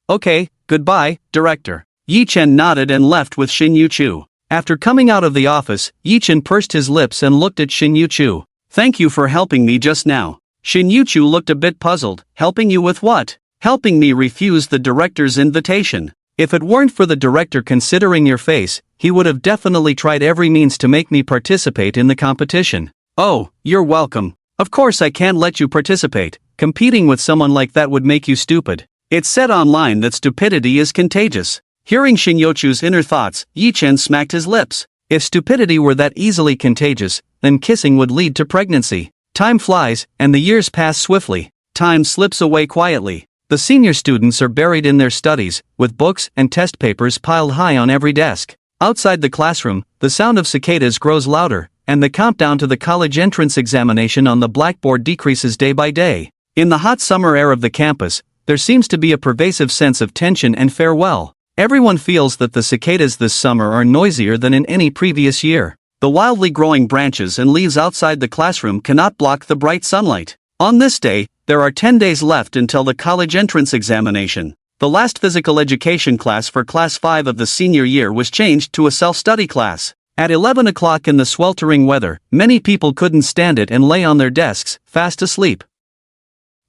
Okay, goodbye, director. Yi Chen nodded and left with Shin Yuchu. After coming out of the office, Yi Chen pursed his lips and looked at Shin Yuchu. Thank you for helping me just now. Shin Yuchu looked a bit puzzled. Helping you with what? Helping me refuse the director's invitation. If it weren't for the director considering your face, he would have definitely tried every means to make me participate in the competition. Oh, you're welcome. Of course I can't let you participate. Competing with someone like that would make you stupid. It's said online that stupidity is contagious. Hearing Shin Yuchu's inner thoughts, Yi Chen smacked his lips. If stupidity were that easily contagious, then kissing would lead to pregnancy. Time flies, and the years pass swiftly. Time slips away quietly. The senior students are buried in their studies, with books and test papers piled high on every desk. Outside the classroom, the sound of cicadas grows louder, and the countdown to the college entrance examination on the blackboard decreases day by day. In the hot summer air of the campus, there seems to be a pervasive sense of tension and farewell. Everyone feels that the cicadas this summer are noisier than in any previous year. The wildly growing branches and leaves outside the classroom cannot block the bright sunlight. On this day, there are 10 days left until the college entrance examination. The last physical education class for Class 5 of the senior year was changed to a self-study class. At 11 o'clock in the sweltering weather, many people couldn't stand it and lay on their desks, fast asleep.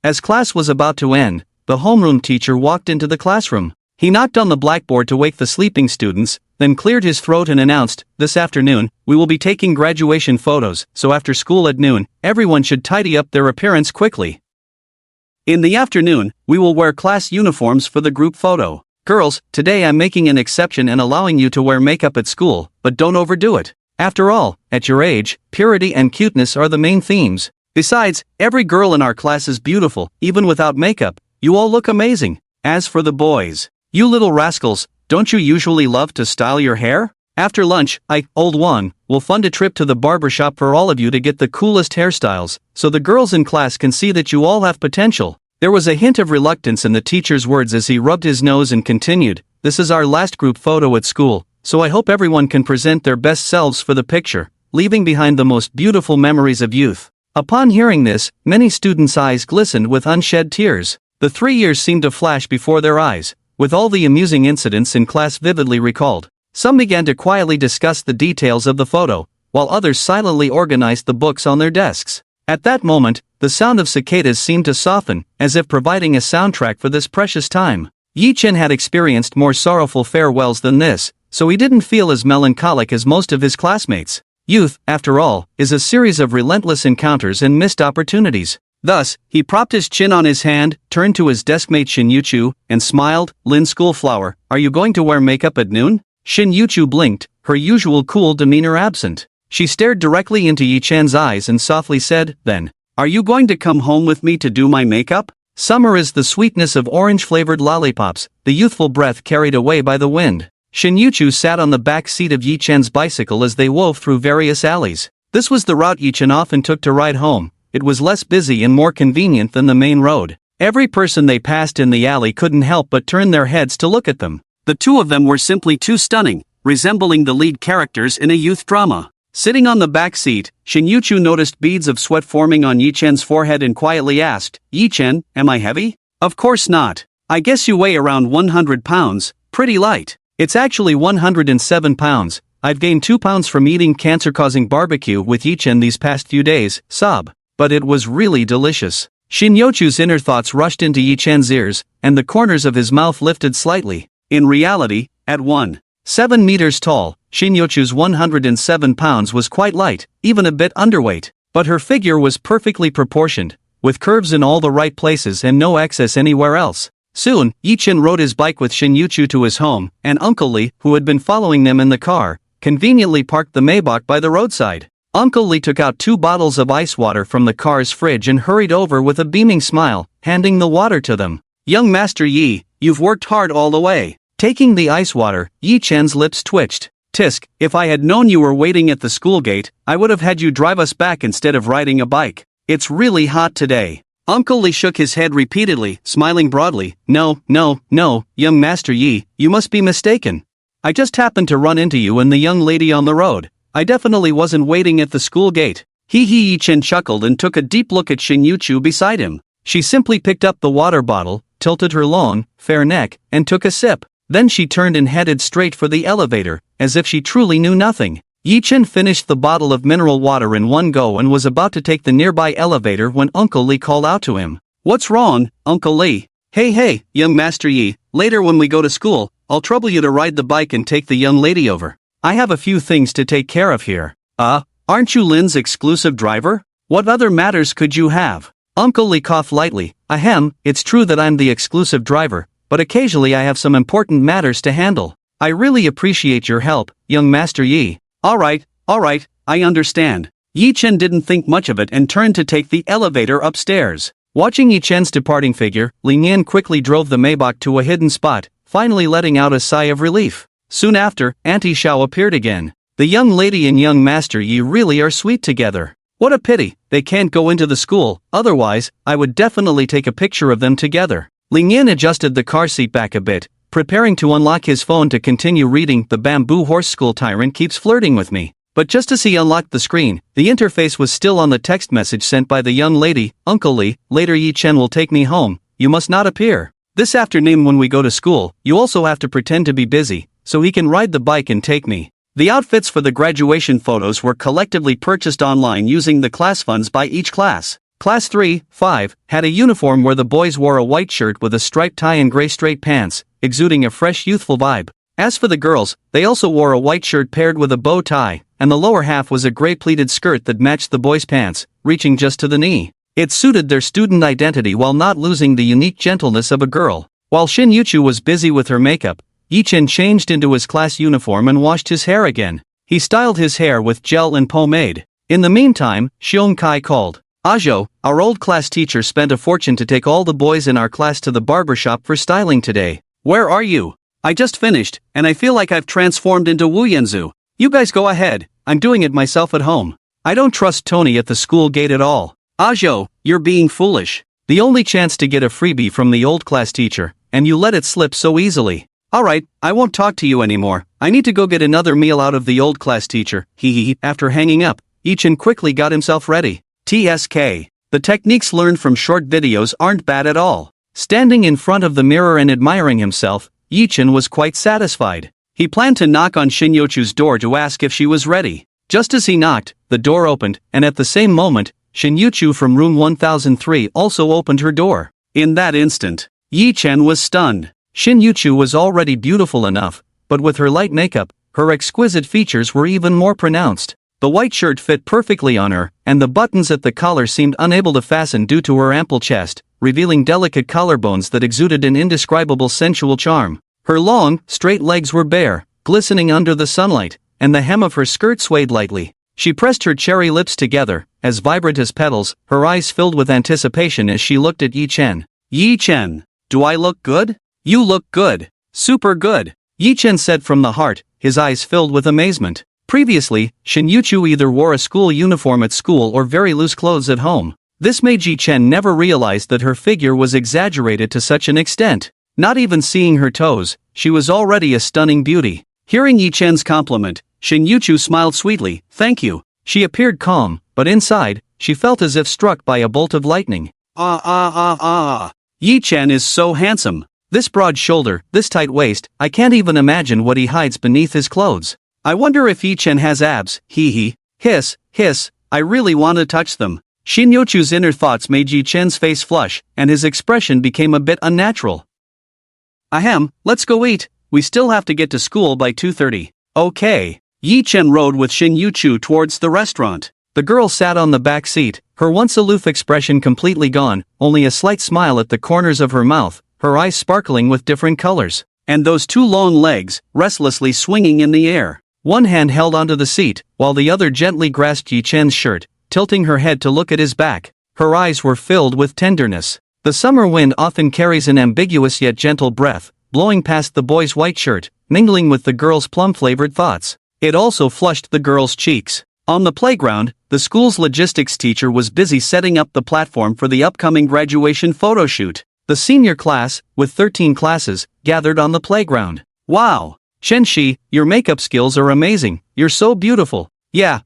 As class was about to end, the homeroom teacher walked into the classroom. He knocked on the blackboard to wake the sleeping students, then cleared his throat and announced, "This afternoon, we will be taking graduation photos, so after school at noon, everyone should tidy up their appearance quickly. In the afternoon, we will wear class uniforms for the group photo. Girls, today I'm making an exception and allowing you to wear makeup at school, but don't overdo it. After all, at your age, purity and cuteness are the main themes. Besides, every girl in our class is beautiful, even without makeup. You all look amazing. As for the boys, you little rascals, don't you usually love to style your hair? After lunch, old one, will fund a trip to the barbershop for all of you to get the coolest hairstyles, so the girls in class can see that you all have potential." There was a hint of reluctance in the teacher's words as he rubbed his nose and continued, "This is our last group photo at school, so I hope everyone can present their best selves for the picture, leaving behind the most beautiful memories of youth." Upon hearing this, many students' eyes glistened with unshed tears. The 3 years seemed to flash before their eyes, with all the amusing incidents in class vividly recalled. Some began to quietly discuss the details of the photo, while others silently organized the books on their desks. At that moment, the sound of cicadas seemed to soften, as if providing a soundtrack for this precious time. Yi Chen had experienced more sorrowful farewells than this, so he didn't feel as melancholic as most of his classmates. Youth, after all, is a series of relentless encounters and missed opportunities. Thus, he propped his chin on his hand, turned to his deskmate Shin Yuchu, and smiled, "Lin Schoolflower, are you going to wear makeup at noon?" Shin Yuchu blinked, her usual cool demeanor absent. She stared directly into Yi Chan's eyes and softly said, "Then, are you going to come home with me to do my makeup?" Summer is the sweetness of orange-flavored lollipops, the youthful breath carried away by the wind. Shin Yuchu sat on the back seat of Yi Chan's bicycle as they wove through various alleys. This was the route Yi Chen often took to ride home. It was less busy and more convenient than the main road. Every person they passed in the alley couldn't help but turn their heads to look at them. The two of them were simply too stunning, resembling the lead characters in a youth drama. Sitting on the back seat, Shin Yuchu noticed beads of sweat forming on Yi Chen's forehead and quietly asked, "Yi Chen, am I heavy?" "Of course not. I guess you weigh around 100 pounds, pretty light." "It's actually 107 pounds. I've gained 2 pounds from eating cancer-causing barbecue with Yi Chen these past few days," sob. "But it was really delicious." Shin Yuchu's inner thoughts rushed into Yi Chen's ears, and the corners of his mouth lifted slightly. In reality, at 1.7 meters tall, Shin Yuchu's 107 pounds was quite light, even a bit underweight. But her figure was perfectly proportioned, with curves in all the right places and no excess anywhere else. Soon, Yi Chen rode his bike with Shin Yuchu to his home, and Uncle Lee, who had been following them in the car, conveniently parked the Maybach by the roadside. Uncle Lee took out 2 bottles of ice water from the car's fridge and hurried over with a beaming smile, handing the water to them. "Young Master Yi, you've worked hard all the way." Taking the ice water, Yi Chen's lips twitched. "Tisk, if I had known you were waiting at the school gate, I would have had you drive us back instead of riding a bike. It's really hot today." Uncle Lee shook his head repeatedly, smiling broadly. No, young Master Yi, you must be mistaken. I just happened to run into you and the young lady on the road. I definitely wasn't waiting at the school gate." Yi Chen chuckled and took a deep look at Shin Yuchu beside him. She simply picked up the water bottle, tilted her long, fair neck, and took a sip. Then she turned and headed straight for the elevator, as if she truly knew nothing. Yi Chen finished the bottle of mineral water in one go and was about to take the nearby elevator when Uncle Lee called out to him. "What's wrong, Uncle Lee?" Hey, young Master Yi, later when we go to school, I'll trouble you to ride the bike and take the young lady over. I have a few things to take care of here." Aren't you Lin's exclusive driver? What other matters could you have?" Uncle Lee coughed lightly. "Ahem, it's true that I'm the exclusive driver, but occasionally I have some important matters to handle. I really appreciate your help, young Master Yi." Alright, I understand." Yi Chen didn't think much of it and turned to take the elevator upstairs. Watching Yi Chen's departing figure, Li Nian quickly drove the Maybach to a hidden spot, finally letting out a sigh of relief. Soon after, Auntie Xiao appeared again. "The young lady and young Master Yi really are sweet together. What a pity, they can't go into the school, otherwise, I would definitely take a picture of them together." Ling Yin adjusted the car seat back a bit, preparing to unlock his phone to continue reading. The bamboo horse school tyrant keeps flirting with me. But just as he unlocked the screen, the interface was still on the text message sent by the young lady. Uncle Lee, later Yi Chen will take me home. You must not appear. This afternoon when we go to school, you also have to pretend to be busy, so he can ride the bike and take me. The outfits for the graduation photos were collectively purchased online using the class funds by each class. Class 3, 5, had a uniform where the boys wore a white shirt with a striped tie and gray straight pants, exuding a fresh youthful vibe. As for the girls, they also wore a white shirt paired with a bow tie, and the lower half was a gray pleated skirt that matched the boys' pants, reaching just to the knee. It suited their student identity while not losing the unique gentleness of a girl. While Shin Yuchu was busy with her makeup, Yi Chen changed into his class uniform and washed his hair again. He styled his hair with gel and pomade. In the meantime, Xiong Kai called. Ajo, our old class teacher spent a fortune to take all the boys in our class to the barbershop for styling today. Where are you? I just finished, and I feel like I've transformed into Wu Yanzu. You guys go ahead, I'm doing it myself at home. I don't trust Tony at the school gate at all. Ajo, you're being foolish. The only chance to get a freebie from the old class teacher, and you let it slip so easily. Alright, I won't talk to you anymore. I need to go get another meal out of the old class teacher. After hanging up, Yi Chen quickly got himself ready. TSK. The techniques learned from short videos aren't bad at all. Standing in front of the mirror and admiring himself, Yi Chen was quite satisfied. He planned to knock on Shin Yuchu's door to ask if she was ready. Just as he knocked, the door opened, and at the same moment, Shin Yuchu from room 1003 also opened her door. In that instant, Yi Chen was stunned. Shin Yuchu was already beautiful enough, but with her light makeup, her exquisite features were even more pronounced. The white shirt fit perfectly on her, and the buttons at the collar seemed unable to fasten due to her ample chest, revealing delicate collarbones that exuded an indescribable sensual charm. Her long, straight legs were bare, glistening under the sunlight, and the hem of her skirt swayed lightly. She pressed her cherry lips together, as vibrant as petals, her eyes filled with anticipation as she looked at Yi Chen. Yi Chen, do I look good? You look good. Super good. Yi Chen said from the heart, his eyes filled with amazement. Previously, Shin Yuchu either wore a school uniform at school or very loose clothes at home. This made Yi Chen never realize that her figure was exaggerated to such an extent. Not even seeing her toes, she was already a stunning beauty. Hearing Yi Chen's compliment, Shin Yuchu smiled sweetly. Thank you. She appeared calm, but inside, she felt as if struck by a bolt of lightning. Yi Chen is so handsome. This broad shoulder, this tight waist, I can't even imagine what he hides beneath his clothes. I wonder if Yi Chen has abs. Hiss, I really want to touch them. Shin Yuchu's inner thoughts made Yi Chen's face flush, and his expression became a bit unnatural. Ahem, let's go eat. We still have to get to school by 2:30. Okay. Yi Chen rode with Shin Yuchu towards the restaurant. The girl sat on the back seat, her once aloof expression completely gone, only a slight smile at the corners of her mouth, her eyes sparkling with different colors, and those two long legs, restlessly swinging in the air. One hand held onto the seat, while the other gently grasped Yi Chen's shirt, tilting her head to look at his back. Her eyes were filled with tenderness. The summer wind often carries an ambiguous yet gentle breath, blowing past the boy's white shirt, mingling with the girl's plum-flavored thoughts. It also flushed the girl's cheeks. On the playground, the school's logistics teacher was busy setting up the platform for the upcoming graduation photo shoot. The senior class, with 13 classes, gathered on the playground. Wow! Chenshi, your makeup skills are amazing. You're so beautiful. Yeah,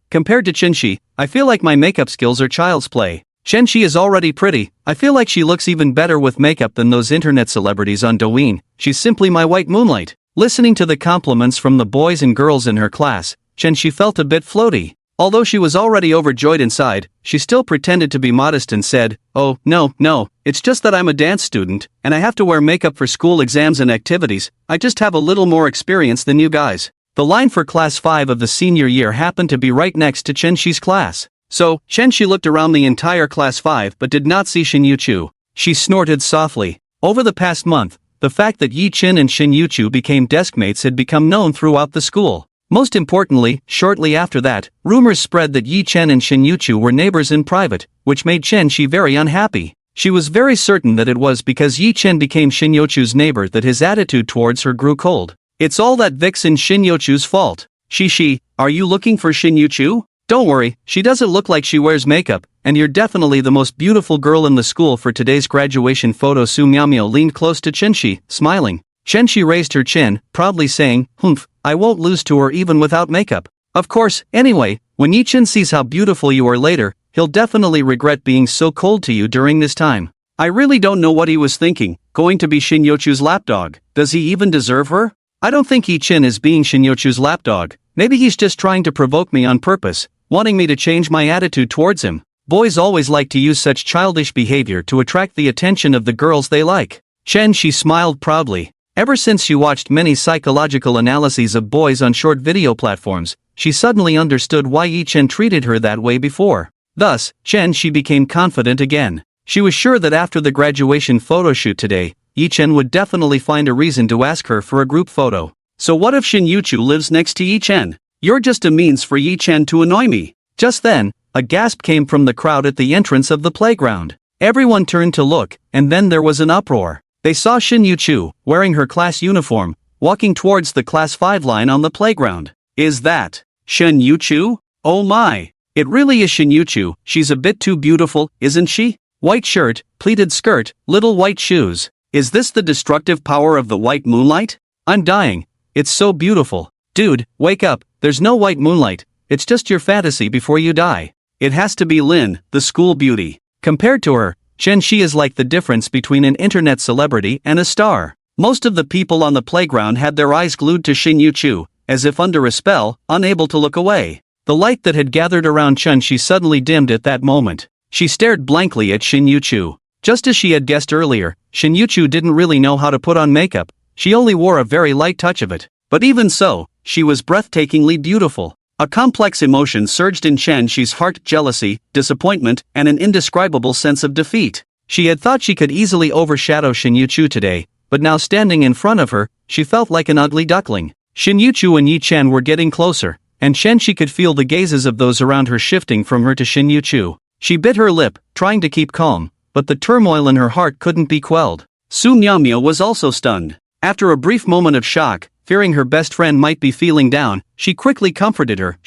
compared to Chenshi, I feel like my makeup skills are child's play. Chenshi is already pretty. I feel like she looks even better with makeup than those internet celebrities on Douyin. She's simply my white moonlight. Listening to the compliments from the boys and girls in her class, Chenshi felt a bit floaty. Although she was already overjoyed inside, she still pretended to be modest and said, "Oh, no, it's just that I'm a dance student, and I have to wear makeup for school exams and activities. I just have a little more experience than you guys." The line for class 5 of the senior year happened to be right next to Chenshi's class. So, Chenshi looked around the entire class 5 but did not see Shin Yuchu. She snorted softly. Over the past month, the fact that Yi Chen and Shin Yuchu became deskmates had become known throughout the school. Most importantly, shortly after that, rumors spread that Yi Chen and Shin Yuchu were neighbors in private, which made Chenshi very unhappy. She was very certain that it was because Yi Chen became Shin Yuchu's neighbor that his attitude towards her grew cold. It's all that vixen Shin Yuchu's fault. Shishi, are you looking for Shin Yuchu? Don't worry, she doesn't look like she wears makeup, and you're definitely the most beautiful girl in the school for today's graduation photo. Su Miao leaned close to Chenxi, smiling. Chenxi raised her chin, proudly saying, "Humph, I won't lose to her even without makeup." Of course, anyway, when Yichen sees how beautiful you are later, he'll definitely regret being so cold to you during this time. I really don't know what he was thinking, going to be Shinyochu's lapdog. Does he even deserve her? I don't think Yichen is being Shinyochu's lapdog. Maybe he's just trying to provoke me on purpose, wanting me to change my attitude towards him. Boys always like to use such childish behavior to attract the attention of the girls they like. She smiled proudly. Ever since she watched many psychological analyses of boys on short video platforms, she suddenly understood why Yichen treated her that way before. Thus, she became confident again. She was sure that after the graduation photo shoot today, Yichen would definitely find a reason to ask her for a group photo. So what if Shinyochu lives next to Yichen? You're just a means for Yichen to annoy me. Just then, a gasp came from the crowd at the entrance of the playground. Everyone turned to look, and then there was an uproar. They saw Shinyochu, wearing her class uniform, walking towards the class 5 line on the playground. Is that Shinyochu? Oh my! It really is Shinyochu. She's a bit too beautiful, isn't she? White shirt, pleated skirt, little white shoes. Is this the destructive power of the white moonlight? I'm dying. It's so beautiful. Dude, wake up, there's no white moonlight, it's just your fantasy before you die. It has to be Lin, the school beauty. Compared to her, Chenxi is like the difference between an internet celebrity and a star. Most of the people on the playground had their eyes glued to Shinyochu, as if under a spell, unable to look away. The light that had gathered around Chenxi suddenly dimmed at that moment. She stared blankly at Shinyochu. Just as she had guessed earlier, Shinyochu didn't really know how to put on makeup. She only wore a very light touch of it. But even so, she was breathtakingly beautiful. A complex emotion surged in Chenxi's heart: jealousy, disappointment, and an indescribable sense of defeat. She had thought she could easily overshadow Shinyochu today, but now standing in front of her, she felt like an ugly duckling. Shinyochu and Yichen were getting closer, and Chenxi could feel the gazes of those around her shifting from her to Shinyochu. She bit her lip, trying to keep calm, but the turmoil in her heart couldn't be quelled. Su Miao was also stunned. After a brief moment of shock, fearing her best friend might be feeling down, she quickly comforted her.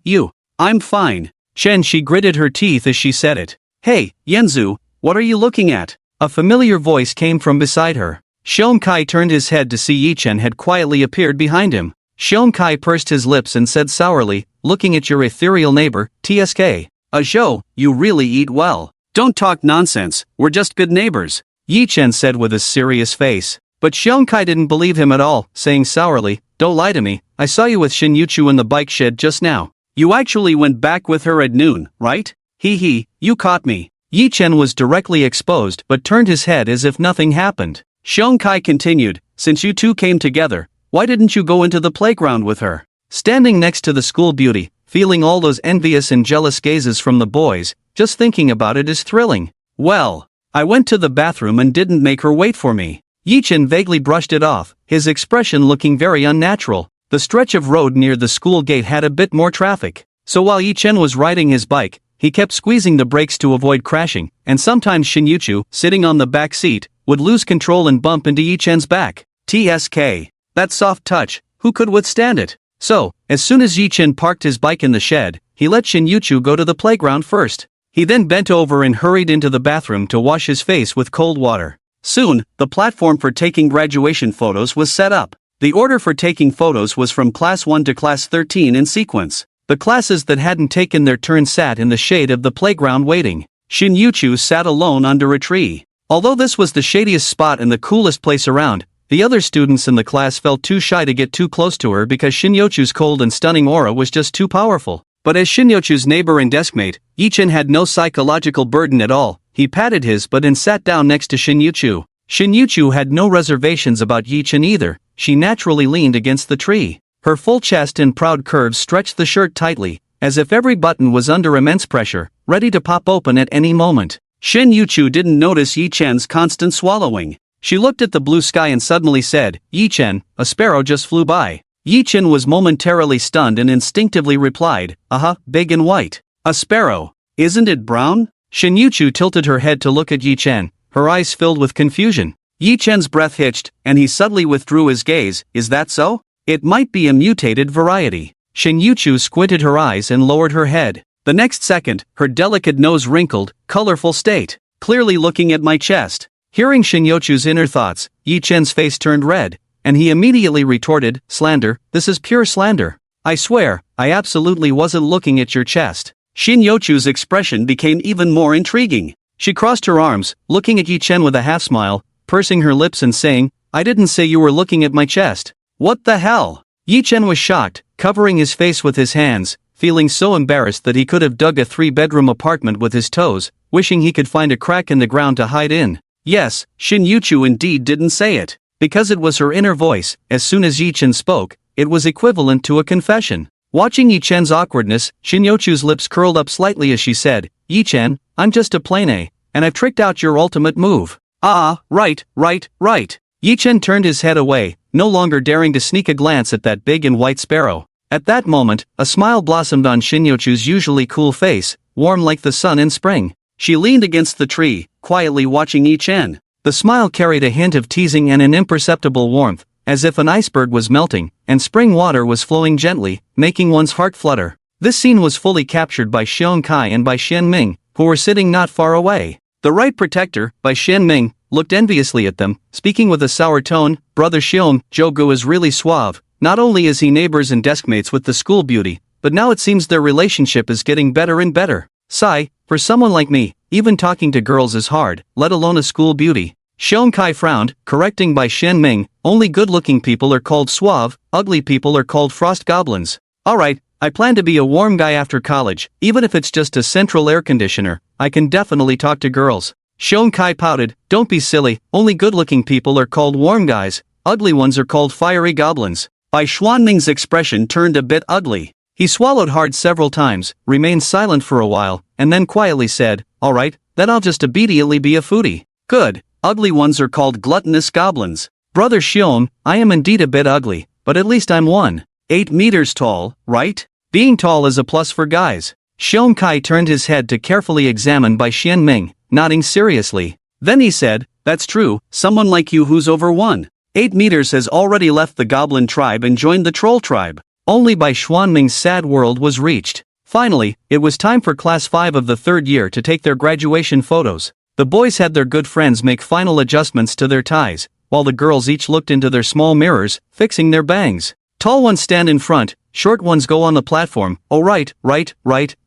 You. I'm fine. She gritted her teeth as she said it. Hey, Yenzu, what are you looking at? A familiar voice came from beside her. Kai turned his head to see Yichen had quietly appeared behind him. Kai pursed his lips and said sourly, looking at your ethereal neighbor, TSK. Zhou, you really eat well. Don't talk nonsense, we're just good neighbors. Yichen said with a serious face. But Kai didn't believe him at all, saying sourly, don't lie to me, I saw you with Shinyochu in the bike shed just now. You actually went back with her at noon, right? Hee, you caught me. Yichen was directly exposed but turned his head as if nothing happened. Kai continued, since you two came together, why didn't you go into the playground with her? Standing next to the school beauty, feeling all those envious and jealous gazes from the boys, just thinking about it is thrilling. Well, I went to the bathroom and didn't make her wait for me. Yichen vaguely brushed it off, his expression looking very unnatural. The stretch of road near the school gate had a bit more traffic, so while Yichen was riding his bike, he kept squeezing the brakes to avoid crashing, and sometimes Shinyochu, sitting on the back seat, would lose control and bump into Yichen's back. TSK. That soft touch, who could withstand it? So, as soon as Yichen parked his bike in the shed, he let Shinyochu go to the playground first. He then bent over and hurried into the bathroom to wash his face with cold water. Soon, the platform for taking graduation photos was set up. The order for taking photos was from Class 1 to Class 13 in sequence. The classes that hadn't taken their turn sat in the shade of the playground waiting. Shinyochu sat alone under a tree. Although this was the shadiest spot and the coolest place around, the other students in the class felt too shy to get too close to her because Shinyochu's cold and stunning aura was just too powerful. But as Shinyochu's neighbor and deskmate, Yichen had no psychological burden at all. He patted his butt and sat down next to Shinyochu. Shinyochu had no reservations about Yichen either. She naturally leaned against the tree. Her full chest and proud curves stretched the shirt tightly, as if every button was under immense pressure, ready to pop open at any moment. Shinyochu didn't notice Yichen's constant swallowing. She looked at the blue sky and suddenly said, Yichen, a sparrow just flew by. Yichen was momentarily stunned and instinctively replied, big and white. A sparrow. Isn't it brown? Shinyochu tilted her head to look at Yichen, her eyes filled with confusion. Yichen's breath hitched, and he subtly withdrew his gaze. Is that so? It might be a mutated variety. Shin Yuchu squinted her eyes and lowered her head. The next second, her delicate nose wrinkled, colorful state, clearly looking at my chest. Hearing Shin Yuchu's inner thoughts, Yi Chen's face turned red, and he immediately retorted, "Slander, this is pure slander. I swear, I absolutely wasn't looking at your chest." Shin Yuchu's expression became even more intriguing. She crossed her arms, looking at Yi Chen with a half-smile, pursing her lips and saying, "I didn't say you were looking at my chest." "What the hell?" Yi Chen was shocked, covering his face with his hands, feeling so embarrassed that he could have dug a 3-bedroom apartment with his toes, wishing he could find a crack in the ground to hide in. Yes, Shin Yuchu indeed didn't say it. Because it was her inner voice, as soon as Yi Chen spoke, it was equivalent to a confession. Watching Yi Chen's awkwardness, Shin Yuchu's lips curled up slightly as she said, "Yi Chen, I'm just a plain A, and I've tricked out your ultimate move." Right. Yi Chen turned his head away, no longer daring to sneak a glance at that big and white sparrow. At that moment, a smile blossomed on Shin Yuchu's usually cool face, warm like the sun in spring. She leaned against the tree, quietly watching Yi Chen. The smile carried a hint of teasing and an imperceptible warmth, as if an iceberg was melting, and spring water was flowing gently, making one's heart flutter. This scene was fully captured by Xiong Kai and by Xian Ming, who were sitting not far away. The Right Protector, by Xian Ming, looked enviously at them, speaking with a sour tone, "Brother Xiong, Jogu is really suave. Not only is he neighbors and deskmates with the school beauty, but now it seems their relationship is getting better and better. Sigh, for someone like me, even talking to girls is hard, let alone a school beauty." Xiong Kai frowned, correcting by Xian Ming, "Only good-looking people are called suave, ugly people are called frost goblins." "Alright, I plan to be a warm guy after college, even if it's just a central air conditioner, I can definitely talk to girls." Xiong Kai pouted, "Don't be silly, only good-looking people are called warm guys, ugly ones are called fiery goblins." Bai Xuanming's expression turned a bit ugly. He swallowed hard several times, remained silent for a while, and then quietly said, "Alright, then I'll just obediently be a foodie." "Good, ugly ones are called gluttonous goblins." "Brother Xiong, I am indeed a bit ugly, but at least I'm 1.8 meters tall, right? Being tall is a plus for guys." Xiong Kai turned his head to carefully examine Bai Xian Ming, nodding seriously. Then he said, "That's true, someone like you who's over 1.8 meters has already left the goblin tribe and joined the troll tribe." Only Bai Xuanming's sad world was reached. Finally, it was time for Class 5 of the 3rd year to take their graduation photos. The boys had their good friends make final adjustments to their ties, while the girls each looked into their small mirrors, fixing their bangs. Tall ones stand in front, short ones go on the platform. "Oh right.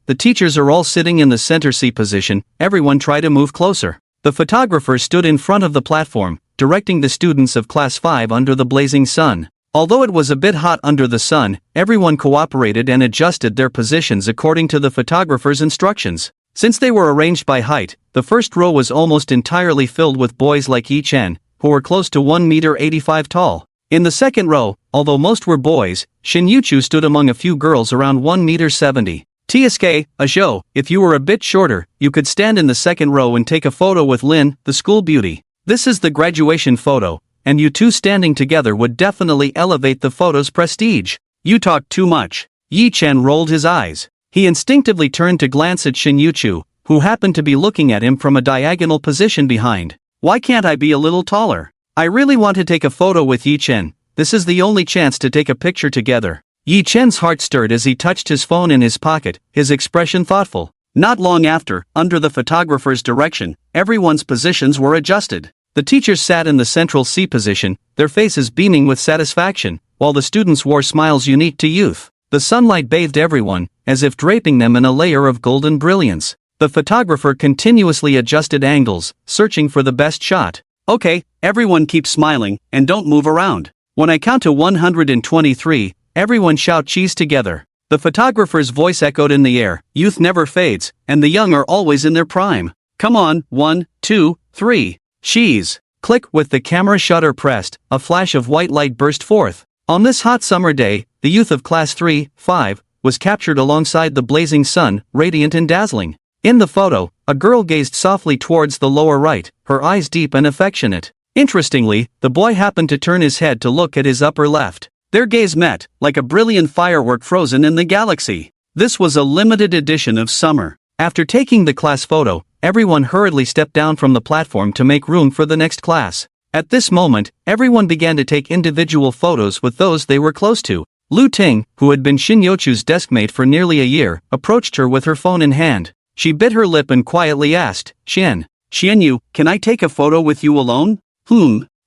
The teachers are all sitting in the center seat position, everyone try to move closer." The photographer stood in front of the platform, directing the students of Class 5 under the blazing sun. Although it was a bit hot under the sun, everyone cooperated and adjusted their positions according to the photographer's instructions. Since they were arranged by height, the first row was almost entirely filled with boys like Yi Chen, who were close to 1.85 meters tall. In the second row, although most were boys, Shin Yuchu stood among a few girls around 1.70 meters. "TSK, Ajo, if you were a bit shorter, you could stand in the second row and take a photo with Lin, the school beauty. This is the graduation photo, and you two standing together would definitely elevate the photo's prestige." "You talk too much." Yi Chen rolled his eyes. He instinctively turned to glance at Shin Yuchu, who happened to be looking at him from a diagonal position behind. "Why can't I be a little taller? I really want to take a photo with Yi Chen. This is the only chance to take a picture together." Yi Chen's heart stirred as he touched his phone in his pocket, his expression thoughtful. Not long after, under the photographer's direction, everyone's positions were adjusted. The teachers sat in the central C position, their faces beaming with satisfaction, while the students wore smiles unique to youth. The sunlight bathed everyone, as if draping them in a layer of golden brilliance. The photographer continuously adjusted angles, searching for the best shot. "Okay, everyone keep smiling, and don't move around. When I count to 123, everyone shout cheese together." The photographer's voice echoed in the air. "Youth never fades, and the young are always in their prime. Come on, 1, 2, 3, cheese." Click. With the camera shutter pressed, a flash of white light burst forth. On this hot summer day, the youth of Class 3-5 was captured alongside the blazing sun, radiant and dazzling. In the photo, a girl gazed softly towards the lower right, her eyes deep and affectionate. Interestingly, the boy happened to turn his head to look at his upper left. Their gaze met, like a brilliant firework frozen in the galaxy. This was a limited edition of summer. After taking the class photo, everyone hurriedly stepped down from the platform to make room for the next class. At this moment, everyone began to take individual photos with those they were close to. Lu Ting, who had been Shin Yochu's deskmate for nearly a year, approached her with her phone in hand. She bit her lip and quietly asked, Shin Yu, can I take a photo with you alone?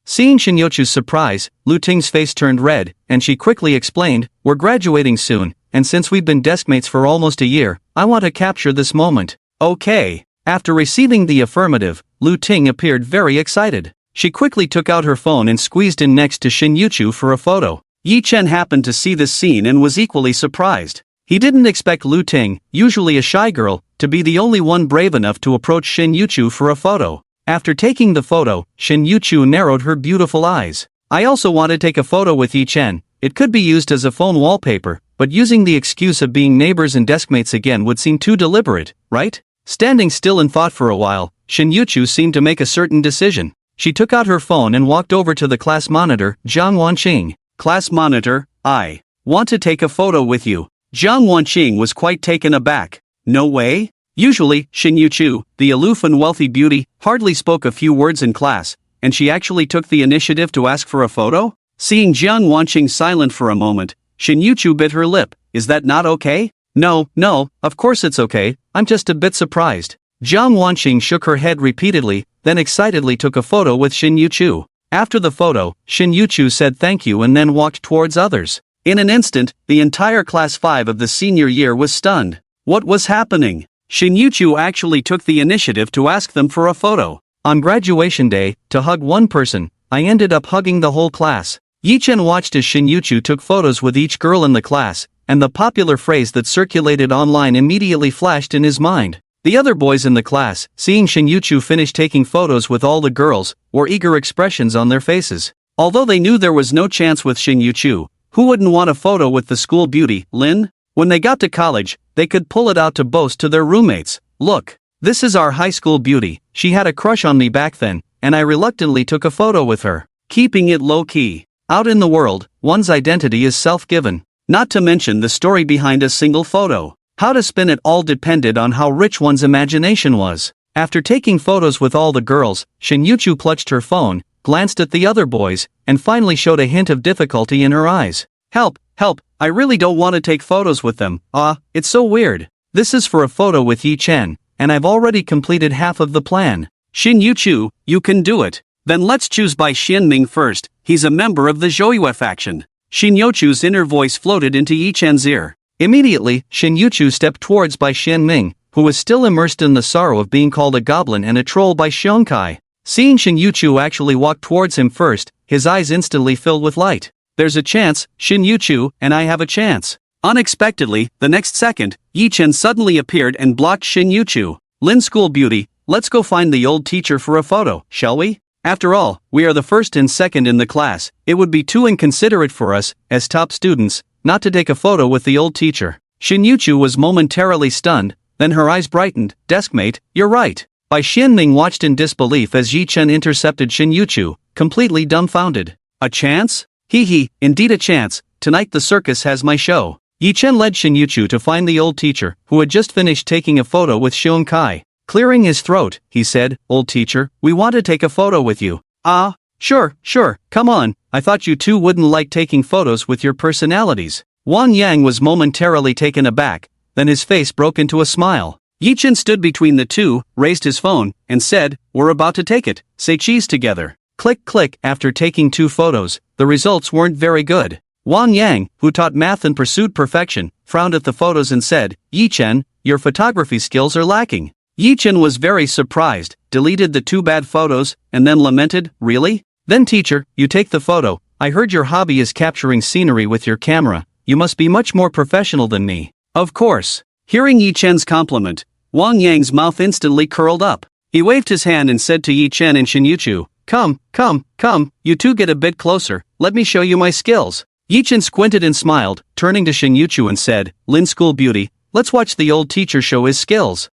Seeing Shin Yochu's surprise, Lu Ting's face turned red, and she quickly explained, we're graduating soon, and since we've been deskmates for almost a year, I want to capture this moment. Okay. After receiving the affirmative, Lu Ting appeared very excited. She quickly took out her phone and squeezed in next to Shin Yuchu for a photo. Yi Chen happened to see this scene and was equally surprised. He didn't expect Lu Ting, usually a shy girl, to be the only one brave enough to approach Shin Yuchu for a photo. After taking the photo, Shin Yuchu narrowed her beautiful eyes. I also want to take a photo with Yi Chen. It could be used as a phone wallpaper, but using the excuse of being neighbors and deskmates again would seem too deliberate, right? Standing still in thought for a while, Shin Yuchu seemed to make a certain decision. She took out her phone and walked over to the class monitor, Zhang Wanqing. Class monitor, I want to take a photo with you. Zhang Wanqing was quite taken aback. No way? Usually, Shin Yuchu, the aloof and wealthy beauty, hardly spoke a few words in class, and she actually took the initiative to ask for a photo? Seeing Zhang Wanqing silent for a moment, Shin Yuchu bit her lip. Is that not okay? No, of course it's okay, I'm just a bit surprised. Zhang Wanqing shook her head repeatedly, then excitedly took a photo with Shin Yuchu. After the photo, Shin Yuchu said thank you and then walked towards others. In an instant, the entire class 5 of the senior year was stunned. What was happening? Shin Yuchu actually took the initiative to ask them for a photo. On graduation day, to hug one person, I ended up hugging the whole class. Yi Chen watched as Shin Yuchu took photos with each girl in the class, and the popular phrase that circulated online immediately flashed in his mind. The other boys in the class, seeing Shin Yuchu finish taking photos with all the girls, wore eager expressions on their faces. Although they knew there was no chance with Shin Yuchu, who wouldn't want a photo with the school beauty, Lin? When they got to college, they could pull it out to boast to their roommates. Look, this is our high school beauty. She had a crush on me back then, and I reluctantly took a photo with her. Keeping it low-key. Out in the world, one's identity is self-given. Not to mention the story behind a single photo. How to spin it all depended on how rich one's imagination was. After taking photos with all the girls, Shin Yuchu clutched her phone, glanced at the other boys, and finally showed a hint of difficulty in her eyes. Help, I really don't want to take photos with them. It's so weird. This is for a photo with Yi Chen, and I've already completed half of the plan. Shin Yuchu, you can do it. Then let's choose Bai Xianming first, he's a member of the Zhouyue faction. Shin Yuchu's inner voice floated into Yi Chen's ear. Immediately, Shin Yuchu stepped towards Bai Xianming, who was still immersed in the sorrow of being called a goblin and a troll by Xiongkai. Seeing Shin Yuchu actually walk towards him first, his eyes instantly filled with light. There's a chance, Shin Yuchu, and I have a chance. Unexpectedly, the next second, Yi Chen suddenly appeared and blocked Shin Yuchu. Lin School Beauty, let's go find the old teacher for a photo, shall we? After all, we are the first and second in the class. It would be too inconsiderate for us, as top students, not to take a photo with the old teacher. Shin Yuchu was momentarily stunned, then her eyes brightened. Deskmate, you're right. Bai Xianming watched in disbelief as Yi Chen intercepted Shin Yuchu, completely dumbfounded. A chance? Indeed a chance. Tonight the circus has my show. Yi Chen led Shin Yuchu to find the old teacher, who had just finished taking a photo with Xiongkai. Clearing his throat, he said, Old teacher, we want to take a photo with you. Sure, come on. I thought you two wouldn't like taking photos with your personalities. Wang Yang was momentarily taken aback, then his face broke into a smile. Yi Chen stood between the two, raised his phone, and said, we're about to take it. Say cheese together. Click. After taking 2 photos, the results weren't very good. Wang Yang, who taught math and pursued perfection, frowned at the photos and said, Yi Chen, your photography skills are lacking. Yi Chen was very surprised, deleted the 2 bad photos, and then lamented, really? Then teacher, you take the photo. I heard your hobby is capturing scenery with your camera. You must be much more professional than me. Of course. Hearing Yi Chen's compliment, Wang Yang's mouth instantly curled up. He waved his hand and said to Yi Chen and Shin Yuchu, Come, you two get a bit closer, let me show you my skills. Yi Chen squinted and smiled, turning to Shin Yuchu and said, Lin School Beauty, let's watch the old teacher show his skills.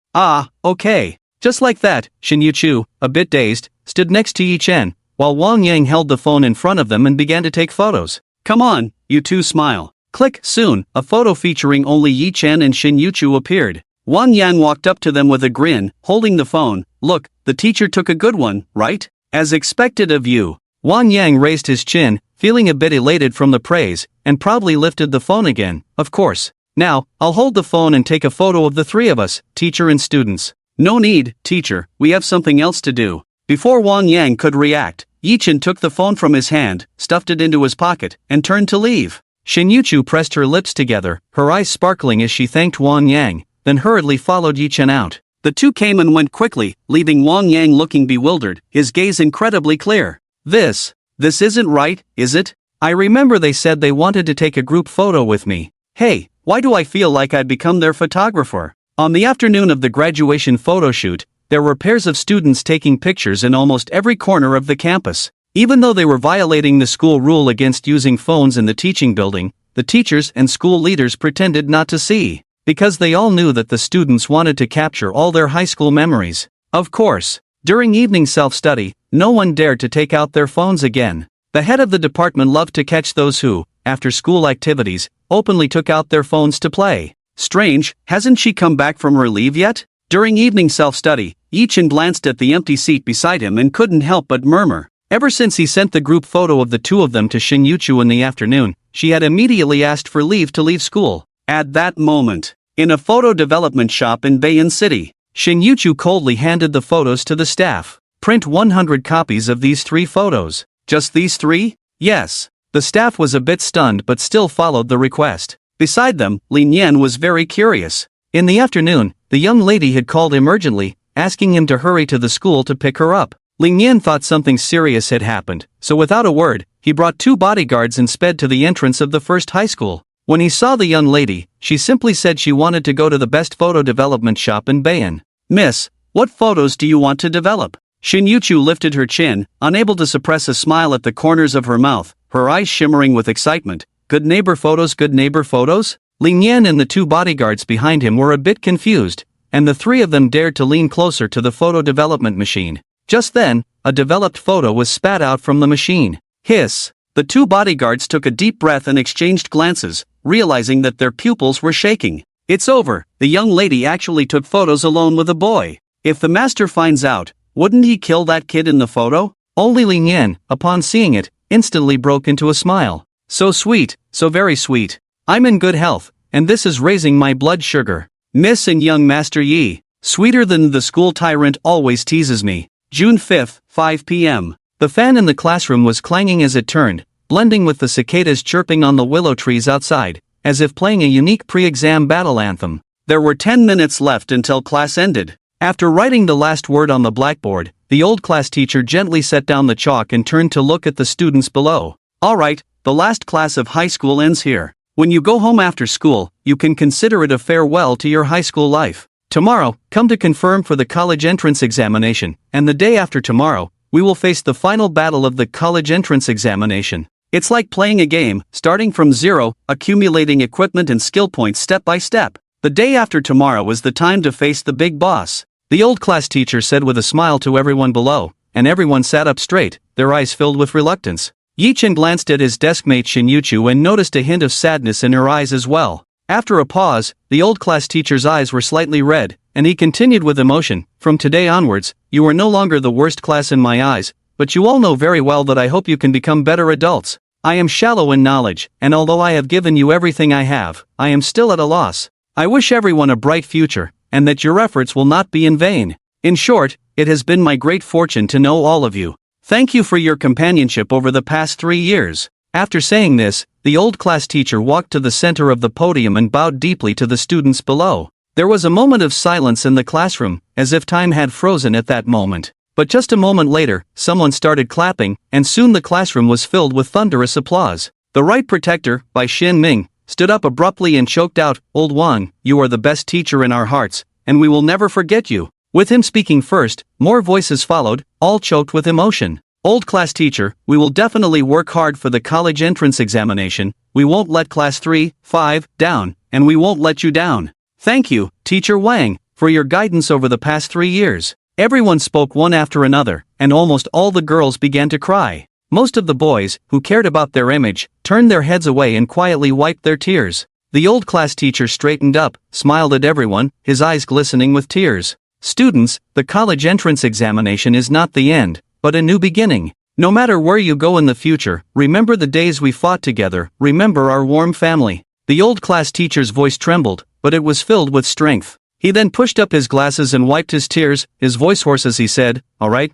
Okay. Just like that, Shin Yuchu, a bit dazed, stood next to Yi Chen, while Wang Yang held the phone in front of them and began to take photos. Come on, you two smile. Click. Soon, a photo featuring only Yi Chen and Shin Yuchu appeared. Wang Yang walked up to them with a grin, holding the phone. Look, the teacher took a good one, right? As expected of you. Wang Yang raised his chin, feeling a bit elated from the praise, and proudly lifted the phone again. Of course. Now, I'll hold the phone and take a photo of the three of us, teacher and students. No need, teacher, we have something else to do. Before Wang Yang could react, Yichin took the phone from his hand, stuffed it into his pocket, and turned to leave. Shin-Yuchu pressed her lips together, her eyes sparkling as she thanked Wang Yang, then hurriedly followed Yichin out. The two came and went quickly, leaving Wang Yang looking bewildered, his gaze incredibly clear. This isn't right, is it? I remember they said they wanted to take a group photo with me. Hey, why do I feel like I'd become their photographer? On the afternoon of the graduation photo shoot, there were pairs of students taking pictures in almost every corner of the campus. Even though they were violating the school rule against using phones in the teaching building, the teachers and school leaders pretended not to see, because they all knew that the students wanted to capture all their high school memories. Of course, during evening self-study, no one dared to take out their phones again. The head of the department loved to catch those who, after school activities, openly took out their phones to play. Strange, hasn't she come back from her leave yet? During evening self-study, Yichin glanced at the empty seat beside him and couldn't help but murmur. Ever since he sent the group photo of the two of them to Shin-Yuchu in the afternoon, she had immediately asked for leave to leave school. At that moment, in a photo development shop in Bayan City, Shin-Yuchu coldly handed the photos to the staff. Print 100 copies of these 3 photos. Just these 3? Yes. The staff was a bit stunned but still followed the request. Beside them, Lin Yan was very curious. In the afternoon, the young lady had called him urgently, asking him to hurry to the school to pick her up. Lin Yan thought something serious had happened, so without a word, he brought 2 bodyguards and sped to the entrance of the first high school. When he saw the young lady, she simply said she wanted to go to the best photo development shop in Bayan. Miss, what photos do you want to develop? Shin-Yuchu lifted her chin, unable to suppress a smile at the corners of her mouth, her eyes shimmering with excitement. Good neighbor photos, good neighbor photos? Lin Yan and the 2 bodyguards behind him were a bit confused, and the 3 of them dared to lean closer to the photo development machine. Just then, a developed photo was spat out from the machine. Hiss! The 2 bodyguards took a deep breath and exchanged glances, realizing that their pupils were shaking. It's over, the young lady actually took photos alone with a boy. If the master finds out, wouldn't he kill that kid in the photo? Only Lin Yan, upon seeing it, instantly broke into a smile. So sweet, so very sweet. I'm in good health, and this is raising my blood sugar. Miss and young Master Yi, sweeter than the school tyrant always teases me. June 5, 5 p.m. The fan in the classroom was clanging as it turned, blending with the cicadas chirping on the willow trees outside, as if playing a unique pre-exam battle anthem. There were 10 minutes left until class ended. After writing the last word on the blackboard, the old class teacher gently set down the chalk and turned to look at the students below. Alright, the last class of high school ends here. When you go home after school, you can consider it a farewell to your high school life. Tomorrow, come to confirm for the college entrance examination, and the day after tomorrow, we will face the final battle of the college entrance examination. It's like playing a game, starting from zero, accumulating equipment and skill points step by step. The day after tomorrow is the time to face the big boss. The old class teacher said with a smile to everyone below, and everyone sat up straight, their eyes filled with reluctance. Yichin glanced at his deskmate Shin-Yuchu and noticed a hint of sadness in her eyes as well. After a pause, the old class teacher's eyes were slightly red, and he continued with emotion, "From today onwards, you are no longer the worst class in my eyes, but you all know very well that I hope you can become better adults. I am shallow in knowledge, and although I have given you everything I have, I am still at a loss. I wish everyone a bright future, and that your efforts will not be in vain. In short, it has been my great fortune to know all of you. Thank you for your companionship over the past 3 years." After saying this, the old class teacher walked to the center of the podium and bowed deeply to the students below. There was a moment of silence in the classroom, as if time had frozen at that moment. But just a moment later, someone started clapping, and soon the classroom was filled with thunderous applause. The Right Protector, by Shin Ming, stood up abruptly and choked out, "Old Wang, you are the best teacher in our hearts, and we will never forget you." With him speaking first, more voices followed, all choked with emotion. "Old class teacher, we will definitely work hard for the college entrance examination. We won't let class 3, 5, down, and we won't let you down. Thank you, Teacher Wang, for your guidance over the past 3 years." Everyone spoke one after another, and almost all the girls began to cry. Most of the boys, who cared about their image, turned their heads away and quietly wiped their tears. The old class teacher straightened up, smiled at everyone, his eyes glistening with tears. "Students, the college entrance examination is not the end, but a new beginning. No matter where you go in the future, remember the days we fought together, remember our warm family. The old class teacher's voice trembled, but it was filled with strength. He then pushed up his glasses and wiped his tears, his voice hoarse as he said, all right,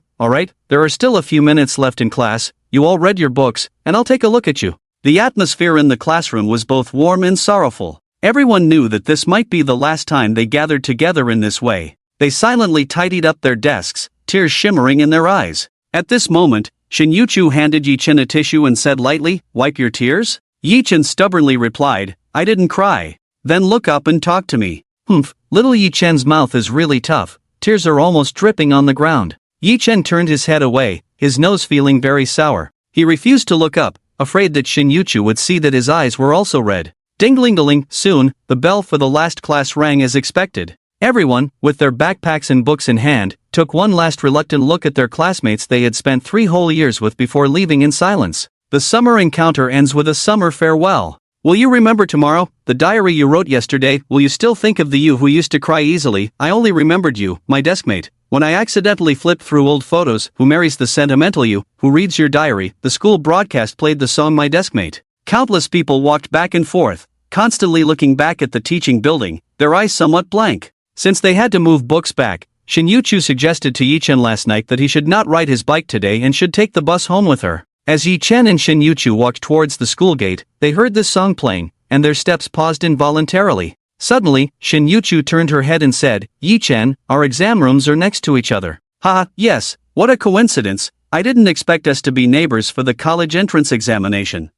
there are still a few minutes left in class, you all read your books, and I'll take a look at you. The atmosphere in the classroom was both warm and sorrowful. Everyone knew that this might be the last time they gathered together in this way. They silently tidied up their desks, tears shimmering in their eyes. At this moment, Shin Yuchu handed Yi Chen a tissue and said lightly, wipe your tears? Yi Chen stubbornly replied, I didn't cry. Then look up and talk to me. Humph, little Yi Chen's mouth is really tough, tears are almost dripping on the ground. Yi Chen turned his head away, his nose feeling very sour. He refused to look up, afraid that Shin Yuchu would see that his eyes were also red. Ding-a-ling-a-ling, soon, the bell for the last class rang as expected. Everyone, with their backpacks and books in hand, took one last reluctant look at their classmates they had spent 3 whole years with before leaving in silence. The summer encounter ends with a summer farewell. Will you remember tomorrow, the diary you wrote yesterday? Will you still think of the you who used to cry easily? I only remembered you, my deskmate. When I accidentally flipped through old photos, who marries the sentimental you, who reads your diary? The school broadcast played the song My Deskmate. Countless people walked back and forth, constantly looking back at the teaching building, their eyes somewhat blank. Since they had to move books back, Shin Yuchu suggested to Yi Chen last night that he should not ride his bike today and should take the bus home with her. As Yi Chen and Shin Yuchu walked towards the school gate, they heard this song playing, and their steps paused involuntarily. Suddenly, Shin Yuchu turned her head and said, Yi Chen, our exam rooms are next to each other. Ha, yes, what a coincidence, I didn't expect us to be neighbors for the college entrance examination.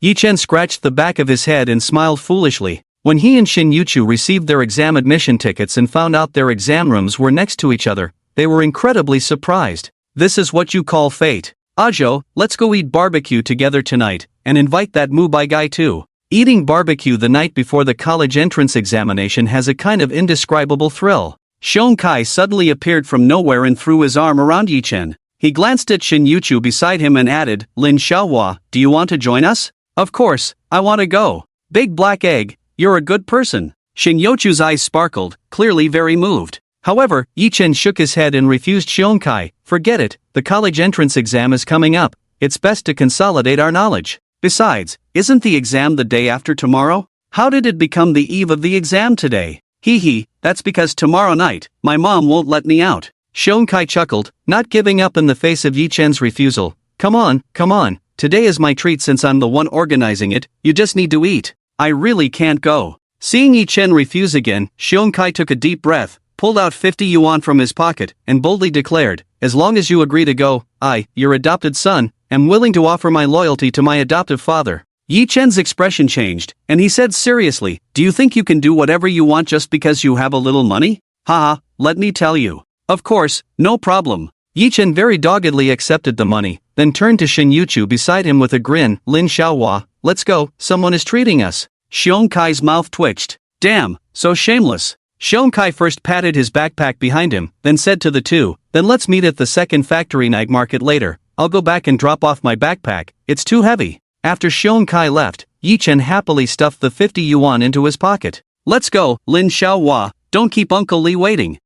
Yi Chen scratched the back of his head and smiled foolishly. When he and Shin Yuchu received their exam admission tickets and found out their exam rooms were next to each other, they were incredibly surprised. This is what you call fate. Ajo, let's go eat barbecue together tonight, and invite that Mubai guy too. Eating barbecue the night before the college entrance examination has a kind of indescribable thrill. Shon Kai suddenly appeared from nowhere and threw his arm around Yi Chen. He glanced at Shin Yuchu beside him and added, Lin Xiaohua, do you want to join us? Of course, I want to go. Big black egg, you're a good person. Shin Yuchu's eyes sparkled, clearly very moved. However, Yi Chen shook his head and refused. Shon Kai, forget it, the college entrance exam is coming up, it's best to consolidate our knowledge. Besides, isn't the exam the day after tomorrow? How did it become the eve of the exam today? Hee, that's because tomorrow night, my mom won't let me out. Shon Kai chuckled, not giving up in the face of Yi Chen's refusal. Come on, today is my treat since I'm the one organizing it, you just need to eat. I really can't go. Seeing Yi Chen refuse again, Shon Kai took a deep breath, pulled out 50 yuan from his pocket, and boldly declared, as long as you agree to go, I, your adopted son, am willing to offer my loyalty to my adoptive father. Yi Chen's expression changed, and he said seriously, do you think you can do whatever you want just because you have a little money? Haha, let me tell you. Of course, no problem. Yi Chen very doggedly accepted the money, then turned to Shin Yuchu beside him with a grin, Lin Xiaohua, let's go, someone is treating us. Shon Kai's mouth twitched. Damn, so shameless. Shon Kai first patted his backpack behind him, then said to the two, then let's meet at the second factory night market later, I'll go back and drop off my backpack, it's too heavy. After Shon Kai left, Yi Chen happily stuffed the 50 yuan into his pocket. Let's go, Lin Xiaohua, don't keep Uncle Li waiting.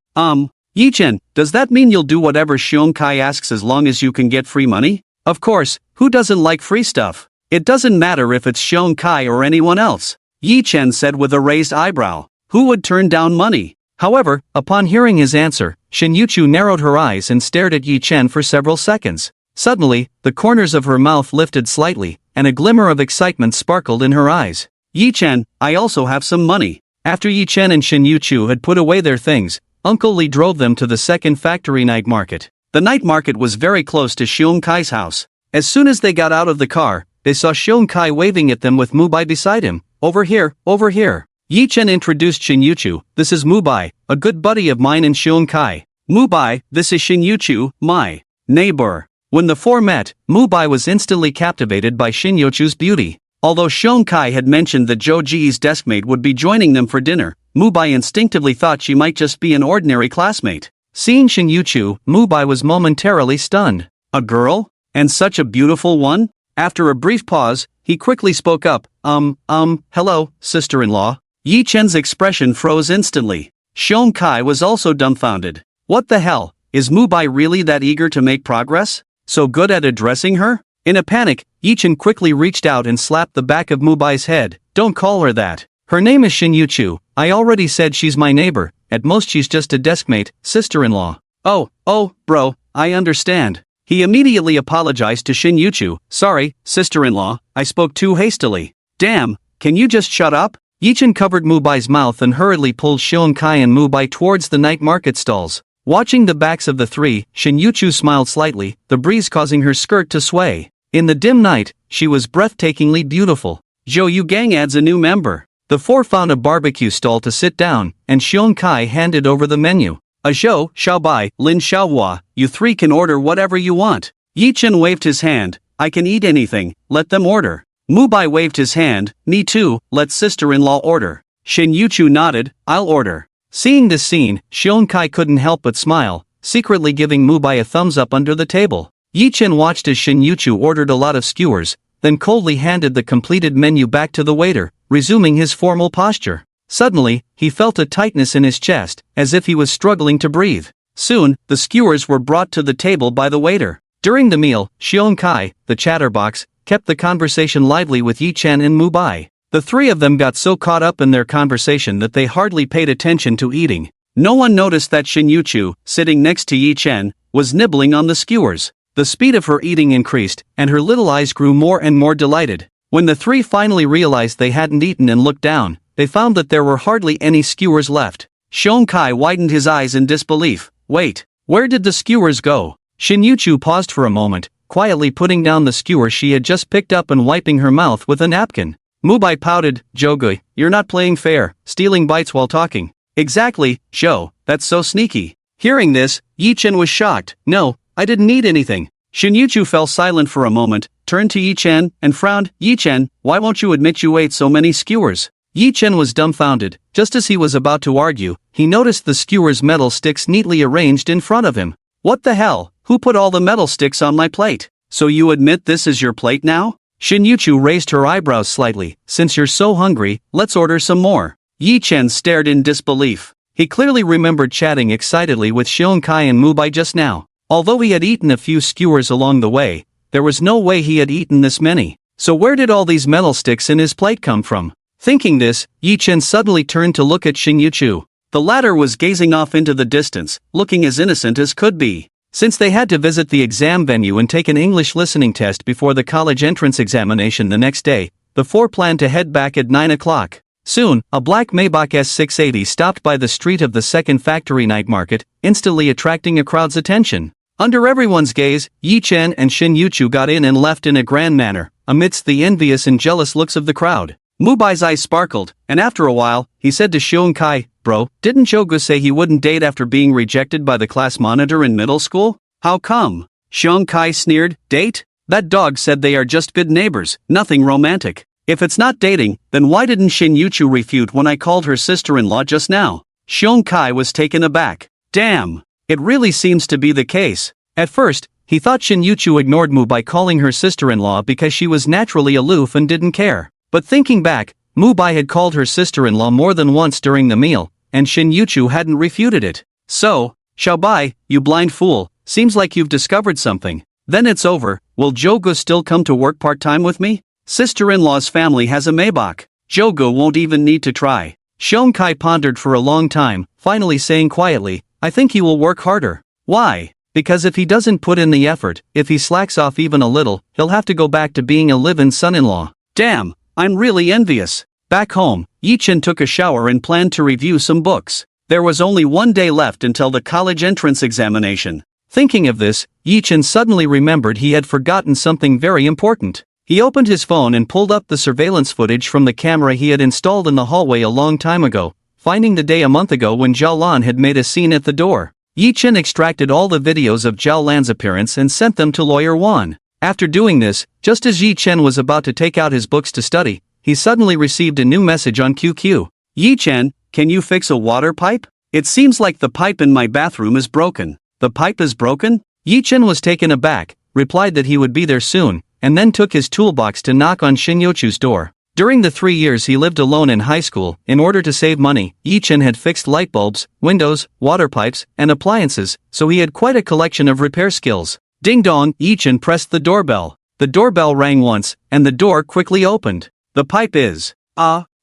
Yi Chen, does that mean you'll do whatever Shon Kai asks as long as you can get free money? Of course, who doesn't like free stuff? It doesn't matter if it's Shon Kai or anyone else. Yi Chen said with a raised eyebrow. Who would turn down money? However, upon hearing his answer, Shin Yuchu narrowed her eyes and stared at Yi Chen for several seconds. Suddenly, the corners of her mouth lifted slightly, and a glimmer of excitement sparkled in her eyes. Yi Chen, I also have some money. After Yi Chen and Shin Yuchu had put away their things, Uncle Li drove them to the second factory night market. The night market was very close to Shon Kai's house. As soon as they got out of the car, they saw Shon Kai waving at them with Mubai beside him. Over here, over here. Yi Chen introduced Shin Yuchu, this is Mubai, a good buddy of mine and Shon Kai. Mubai, this is Shin Yuchu, my neighbor. When the four met, Mubai was instantly captivated by Shin Yuchu's beauty. Although Shon Kai had mentioned that Zhou Ji's deskmate would be joining them for dinner, Mubai instinctively thought she might just be an ordinary classmate. Seeing Shin Yuchu, Mubai was momentarily stunned. A girl? And such a beautiful one? After a brief pause, he quickly spoke up, hello, sister-in-law. Yi Chen's expression froze instantly. Shon Kai was also dumbfounded. What the hell, is Mubai really that eager to make progress? So good at addressing her? In a panic, Yichin quickly reached out and slapped the back of Mubai's head. Don't call her that. Her name is Shin-Yuchu. I already said she's my neighbor. At most she's just a deskmate, sister-in-law. Oh, bro, I understand. He immediately apologized to Shin-Yuchu. Sorry, sister-in-law, I spoke too hastily. Damn, can you just shut up? Yichin covered Mubai's mouth and hurriedly pulled Shionkai and Mubai towards the night market stalls. Watching the backs of the three, Shin-Yuchu smiled slightly, the breeze causing her skirt to sway. In the dim night, she was breathtakingly beautiful. Zhou Gang adds a new member. The four found a barbecue stall to sit down, and Shionkai handed over the menu. Zhou, Xiaobai, Lin Xiaohua, you three can order whatever you want. Yichin waved his hand. I can eat anything, let them order. Mubai waved his hand. Me too, let sister-in-law order. Shin-Yuchu nodded. I'll order. Seeing this scene, Shionkai couldn't help but smile, secretly giving Mubai a thumbs up under the table. Yichin watched as Shin-Yuchu ordered a lot of skewers, then coldly handed the completed menu back to the waiter, resuming his formal posture. Suddenly, he felt a tightness in his chest, as if he was struggling to breathe. Soon, the skewers were brought to the table by the waiter. During the meal, Shionkai, the chatterbox, kept the conversation lively with Yichin and Mubai. The three of them got so caught up in their conversation that they hardly paid attention to eating. No one noticed that Shin-Yuchu, sitting next to Yichin, was nibbling on the skewers. The speed of her eating increased, and her little eyes grew more and more delighted. When the three finally realized they hadn't eaten and looked down, they found that there were hardly any skewers left. Shionkai widened his eyes in disbelief. Wait, where did the skewers go? Shin-Yuchu paused for a moment, quietly putting down the skewer she had just picked up and wiping her mouth with a napkin. Mubai pouted. Jogu, you're not playing fair, stealing bites while talking. Exactly, Zhou, that's so sneaky. Hearing this, Yichin was shocked. No, I didn't eat anything. Shin-Yuchu fell silent for a moment, turned to Yichin, and frowned. Yichin, why won't you admit you ate so many skewers? Yichin was dumbfounded. Just as he was about to argue, he noticed the skewers' metal sticks neatly arranged in front of him. What the hell? Who put all the metal sticks on my plate? So you admit this is your plate now? Shin-Yuchu raised her eyebrows slightly. Since you're so hungry, let's order some more. Yichin stared in disbelief. He clearly remembered chatting excitedly with Shionkai and Mubai just now. Although he had eaten a few skewers along the way, there was no way he had eaten this many. So where did all these metal sticks in his plate come from? Thinking this, Yichin suddenly turned to look at Shin-Yuchu. The latter was gazing off into the distance, looking as innocent as could be. Since they had to visit the exam venue and take an English listening test before the college entrance examination the next day, the four planned to head back at 9 o'clock. Soon, a black Maybach S680 stopped by the street of the second factory night market, instantly attracting a crowd's attention. Under everyone's gaze, Yichin and Shin-Yuchu got in and left in a grand manner, amidst the envious and jealous looks of the crowd. Mubai's eyes sparkled, and after a while, he said to Shionkai, Bro, didn't Jogu say he wouldn't date after being rejected by the class monitor in middle school? How come? Shionkai sneered. Date? That dog said they are just good neighbors, nothing romantic. If it's not dating, then why didn't Shin-Yuchu refute when I called her sister-in-law just now? Shionkai was taken aback. Damn, it really seems to be the case. At first, he thought Shin-Yuchu ignored Mubai calling her sister-in-law because she was naturally aloof and didn't care. But thinking back, Mubai had called her sister-in-law more than once during the meal, and Shin-Yuchu hadn't refuted it. So, Xiaobai, you blind fool, seems like you've discovered something. Then it's over. Will Jogu still come to work part-time with me? Sister-in-law's family has a Maybach. Jogu won't even need to try. Shionkai pondered for a long time, finally saying quietly, I think he will work harder. Why? Because if he doesn't put in the effort, if he slacks off even a little, he'll have to go back to being a live-in son-in-law. Damn, I'm really envious. Back home, Yichin took a shower and planned to review some books. There was only one day left until the college entrance examination. Thinking of this, Yichin suddenly remembered he had forgotten something very important. He opened his phone and pulled up the surveillance footage from the camera he had installed in the hallway a long time ago, finding the day a month ago when Zhao Lan had made a scene at the door. Yichin extracted all the videos of Zhao Lan's appearance and sent them to Lawyer Wan. After doing this, just as Yichin was about to take out his books to study, he suddenly received a new message on QQ. Yichin, can you fix a water pipe? It seems like the pipe in my bathroom is broken. The pipe is broken? Yichin was taken aback, replied that he would be there soon, and then took his toolbox to knock on Shin-Yuchu's door. During the 3 years he lived alone in high school, in order to save money, Yichin had fixed light bulbs, windows, water pipes, and appliances, so he had quite a collection of repair skills. Ding dong, Yi-chan pressed the doorbell. The doorbell rang once, and the door quickly opened. The pipe is.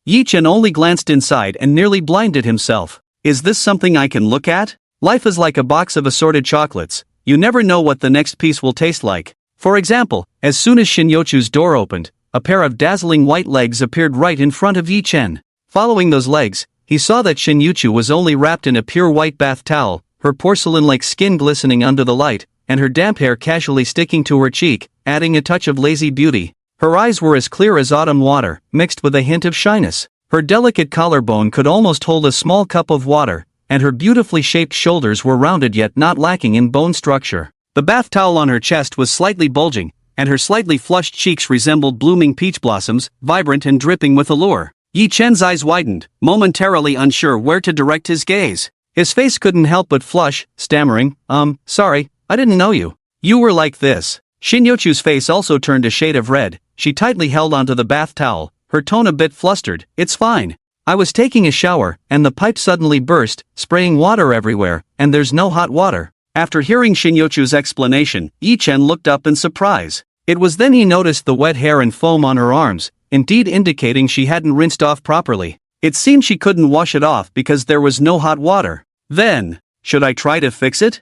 Yi-chan only glanced inside and nearly blinded himself. Is this something I can look at? Life is like a box of assorted chocolates. You never know what the next piece will taste like. For example, as soon as Shin-Yochu's door opened, a pair of dazzling white legs appeared right in front of Yi-chan. Following those legs, he saw that Shin-Yochu was only wrapped in a pure white bath towel, her porcelain-like skin glistening under the light, and her damp hair casually sticking to her cheek, adding a touch of lazy beauty. Her eyes were as clear as autumn water, mixed with a hint of shyness. Her delicate collarbone could almost hold a small cup of water, and her beautifully shaped shoulders were rounded yet not lacking in bone structure. The bath towel on her chest was slightly bulging, and her slightly flushed cheeks resembled blooming peach blossoms, vibrant and dripping with allure. Yi-chan's eyes widened, momentarily unsure where to direct his gaze. His face couldn't help but flush, stammering, sorry, I didn't know you. You were like this. Shin-Yochu's face also turned a shade of red. She tightly held onto the bath towel, her tone a bit flustered. It's fine. I was taking a shower, and the pipe suddenly burst, spraying water everywhere, and there's no hot water. After hearing Shin-Yochu's explanation, Yi-chan looked up in surprise. It was then he noticed the wet hair and foam on her arms, indeed indicating she hadn't rinsed off properly. It seemed she couldn't wash it off because there was no hot water. Then, should I try to fix it?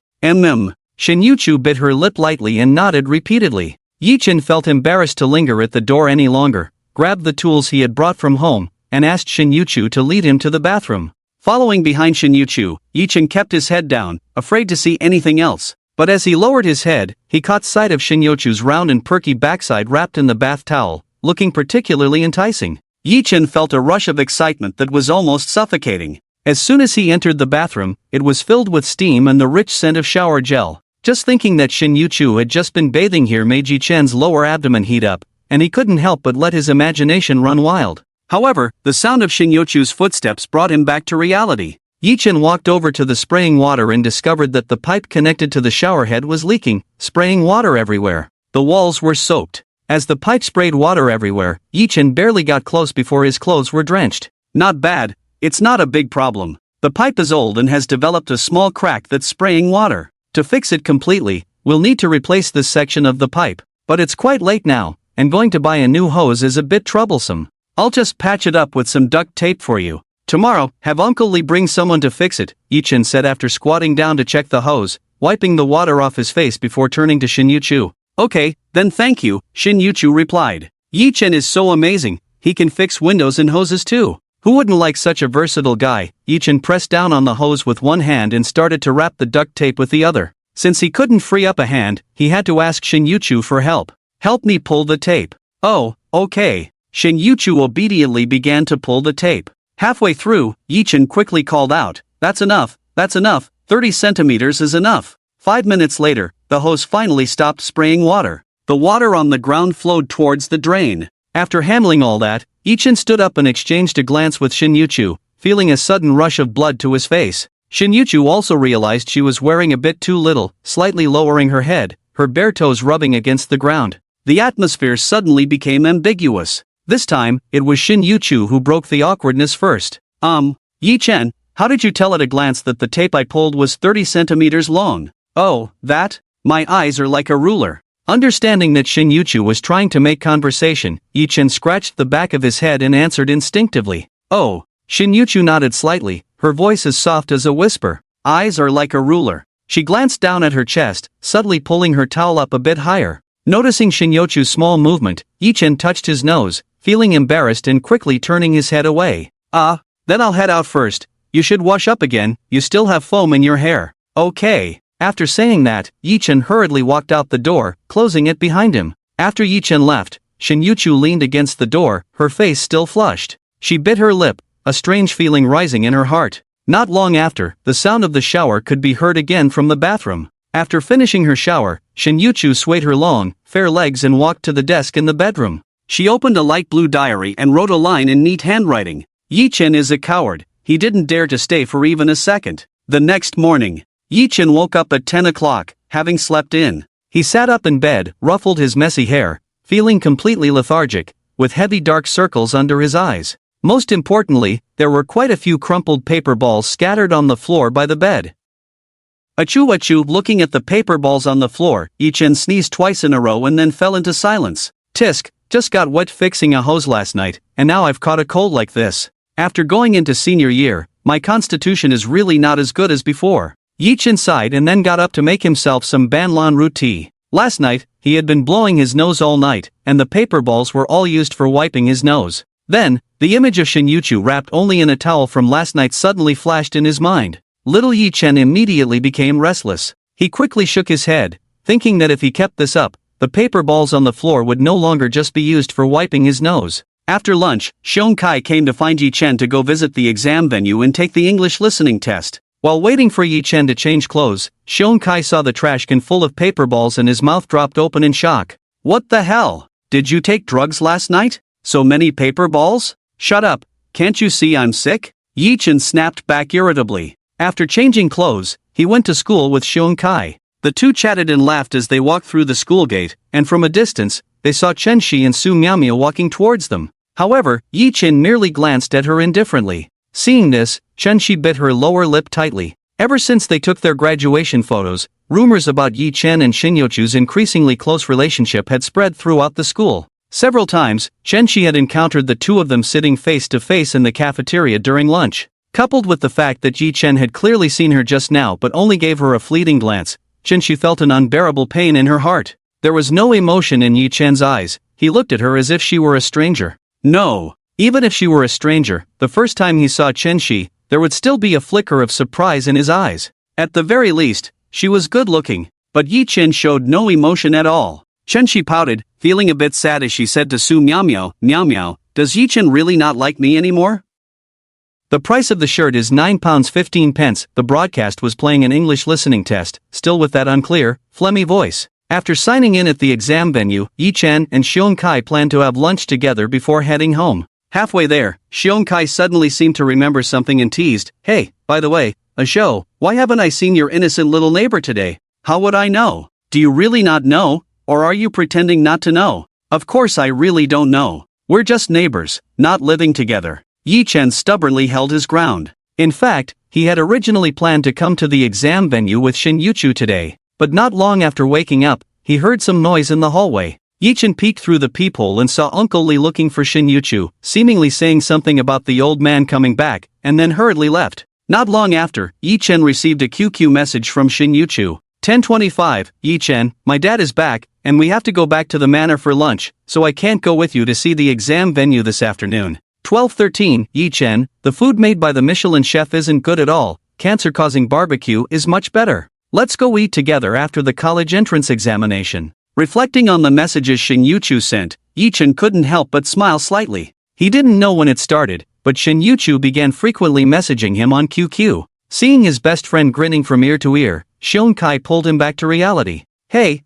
Shin-Yochu bit her lip lightly and nodded repeatedly. Yi-chan felt embarrassed to linger at the door any longer, grabbed the tools he had brought from home, and asked Shin-Yochu to lead him to the bathroom. Following behind Shin-Yochu, Yi-chan kept his head down, afraid to see anything else. But as he lowered his head, he caught sight of Shin-Yochu's round and perky backside wrapped in the bath towel, looking particularly enticing. Yi-chan felt a rush of excitement that was almost suffocating. As soon as he entered the bathroom, it was filled with steam and the rich scent of shower gel. Just thinking that Shin-Yochu had just been bathing here made Yi-chan's lower abdomen heat up, and he couldn't help but let his imagination run wild. However, the sound of Shin-Yochu's footsteps brought him back to reality. Yi-chan walked over to the spraying water and discovered that the pipe connected to the shower head was leaking, spraying water everywhere. The walls were soaked. As the pipe sprayed water everywhere, Yi-chan barely got close before his clothes were drenched. Not bad. It's not a big problem. The pipe is old and has developed a small crack that's spraying water. To fix it completely, we'll need to replace this section of the pipe. But it's quite late now, and going to buy a new hose is a bit troublesome. I'll just patch it up with some duct tape for you. Tomorrow, have Uncle Lee bring someone to fix it, Yi-chan said after squatting down to check the hose, wiping the water off his face before turning to Shin-Yochu. Okay, then thank you, Shin-Yochu replied. Yi-chan is so amazing, he can fix windows and hoses too. Who wouldn't like such a versatile guy? Yi-chan pressed down on the hose with one hand and started to wrap the duct tape with the other. Since he couldn't free up a hand, he had to ask Shin-Yochu for help. Help me pull the tape. Oh, okay. Shin-Yochu obediently began to pull the tape. Halfway through, Yi-chan quickly called out, that's enough, 30 centimeters is enough. 5 minutes later, the hose finally stopped spraying water. The water on the ground flowed towards the drain. After handling all that, Yi-chan stood up and exchanged a glance with Shin-Yochu, feeling a sudden rush of blood to his face. Shin-Yochu also realized she was wearing a bit too little, slightly lowering her head, her bare toes rubbing against the ground. The atmosphere suddenly became ambiguous. This time, it was Shin-Yochu who broke the awkwardness first. Yi-chan, how did you tell at a glance that the tape I pulled was 30 centimeters long? Oh, that? My eyes are like a ruler. Understanding that Shin-Yochu was trying to make conversation, Yi-chan scratched the back of his head and answered instinctively. Oh. Shin-Yochu nodded slightly, her voice as soft as a whisper. Eyes are like a ruler. She glanced down at her chest, subtly pulling her towel up a bit higher. Noticing Shin-Yochu's small movement, Yi-chan touched his nose, feeling embarrassed and quickly turning his head away. Then I'll head out first. You should wash up again, you still have foam in your hair. Okay. After saying that, Yi-chan hurriedly walked out the door, closing it behind him. After Yi-chan left, Shin-Yochu leaned against the door, her face still flushed. She bit her lip, a strange feeling rising in her heart. Not long after, the sound of the shower could be heard again from the bathroom. After finishing her shower, Shin-Yochu swayed her long, fair legs and walked to the desk in the bedroom. She opened a light blue diary and wrote a line in neat handwriting. Yi-chan is a coward. He didn't dare to stay for even a second. The next morning, Yi-chan woke up at 10 o'clock, having slept in. He sat up in bed, ruffled his messy hair, feeling completely lethargic, with heavy dark circles under his eyes. Most importantly, there were quite a few crumpled paper balls scattered on the floor by the bed. Achoo, looking at the paper balls on the floor, Yi-Chen sneezed twice in a row and then fell into silence. Tisk, just got wet fixing a hose last night, and now I've caught a cold like this. After going into senior year, my constitution is really not as good as before. Yi-Chen sighed and then got up to make himself some banlan root tea. Last night, he had been blowing his nose all night, and the paper balls were all used for wiping his nose. Then, the image of Shin-Yuchu wrapped only in a towel from last night suddenly flashed in his mind. Little Yi-Chen immediately became restless. He quickly shook his head, thinking that if he kept this up, the paper balls on the floor would no longer just be used for wiping his nose. After lunch, Xiong Kai came to find Yi-Chen to go visit the exam venue and take the English listening test. While waiting for Yi-Chen to change clothes, Xiong Kai saw the trash can full of paper balls and his mouth dropped open in shock. What the hell? Did you take drugs last night? So many paper balls? Shut up, can't you see I'm sick? Yi-Chen snapped back irritably. After changing clothes, he went to school with Xiong Kai. The two chatted and laughed as they walked through the school gate, and from a distance, they saw Chen Shi and Su Miaomia walking towards them. However, Yi-Chen merely glanced at her indifferently. Seeing this, Chen Shi bit her lower lip tightly. Ever since they took their graduation photos, rumors about Yi-Chen and Shin-Yuchu's increasingly close relationship had spread throughout the school. Several times, Chen Shi had encountered the two of them sitting face to face in the cafeteria during lunch. Coupled with the fact that Yi-Chen had clearly seen her just now but only gave her a fleeting glance, Chen Shi felt an unbearable pain in her heart. There was no emotion in Yi-Chen's eyes. He looked at her as if she were a stranger. No, even if she were a stranger, the first time he saw Chen Shi, there would still be a flicker of surprise in his eyes. At the very least, she was good-looking, but Yi-Chen showed no emotion at all. Chen Shi pouted, feeling a bit sad as she said to Su Miaomia, does Yi-Chen really not like me anymore? The price of the shirt is £9.15. The broadcast was playing an English listening test, still with that unclear, phlegmy voice. After signing in at the exam venue, Yi-Chen and Xiong Kai planned to have lunch together before heading home. Halfway there, Xiong Kai suddenly seemed to remember something and teased, "Hey, by the way, Zhou, why haven't I seen your innocent little neighbor today? How would I know? Do you really not know, or are you pretending not to know?" "Of course I really don't know. We're just neighbors, not living together." Yi-Chen stubbornly held his ground. In fact, he had originally planned to come to the exam venue with Shin-Yuchu today, but not long after waking up, he heard some noise in the hallway. Yi-Chen peeked through the peephole and saw Uncle Li looking for Shin-Yuchu, seemingly saying something about the old man coming back, and then hurriedly left. Not long after, Yi-Chen received a QQ message from Shin-Yuchu. 10:25, Yi-Chen, my dad is back, and we have to go back to the manor for lunch, so I can't go with you to see the exam venue this afternoon. 12:13, Yi-Chen, the food made by the Michelin chef isn't good at all, cancer-causing barbecue is much better. Let's go eat together after the college entrance examination. Reflecting on the messages Shin-Yuchu sent, Yi-Chen couldn't help but smile slightly. He didn't know when it started, but Shin-Yuchu began frequently messaging him on QQ. Seeing his best friend grinning from ear to ear, Xiong Kai pulled him back to reality. Hey,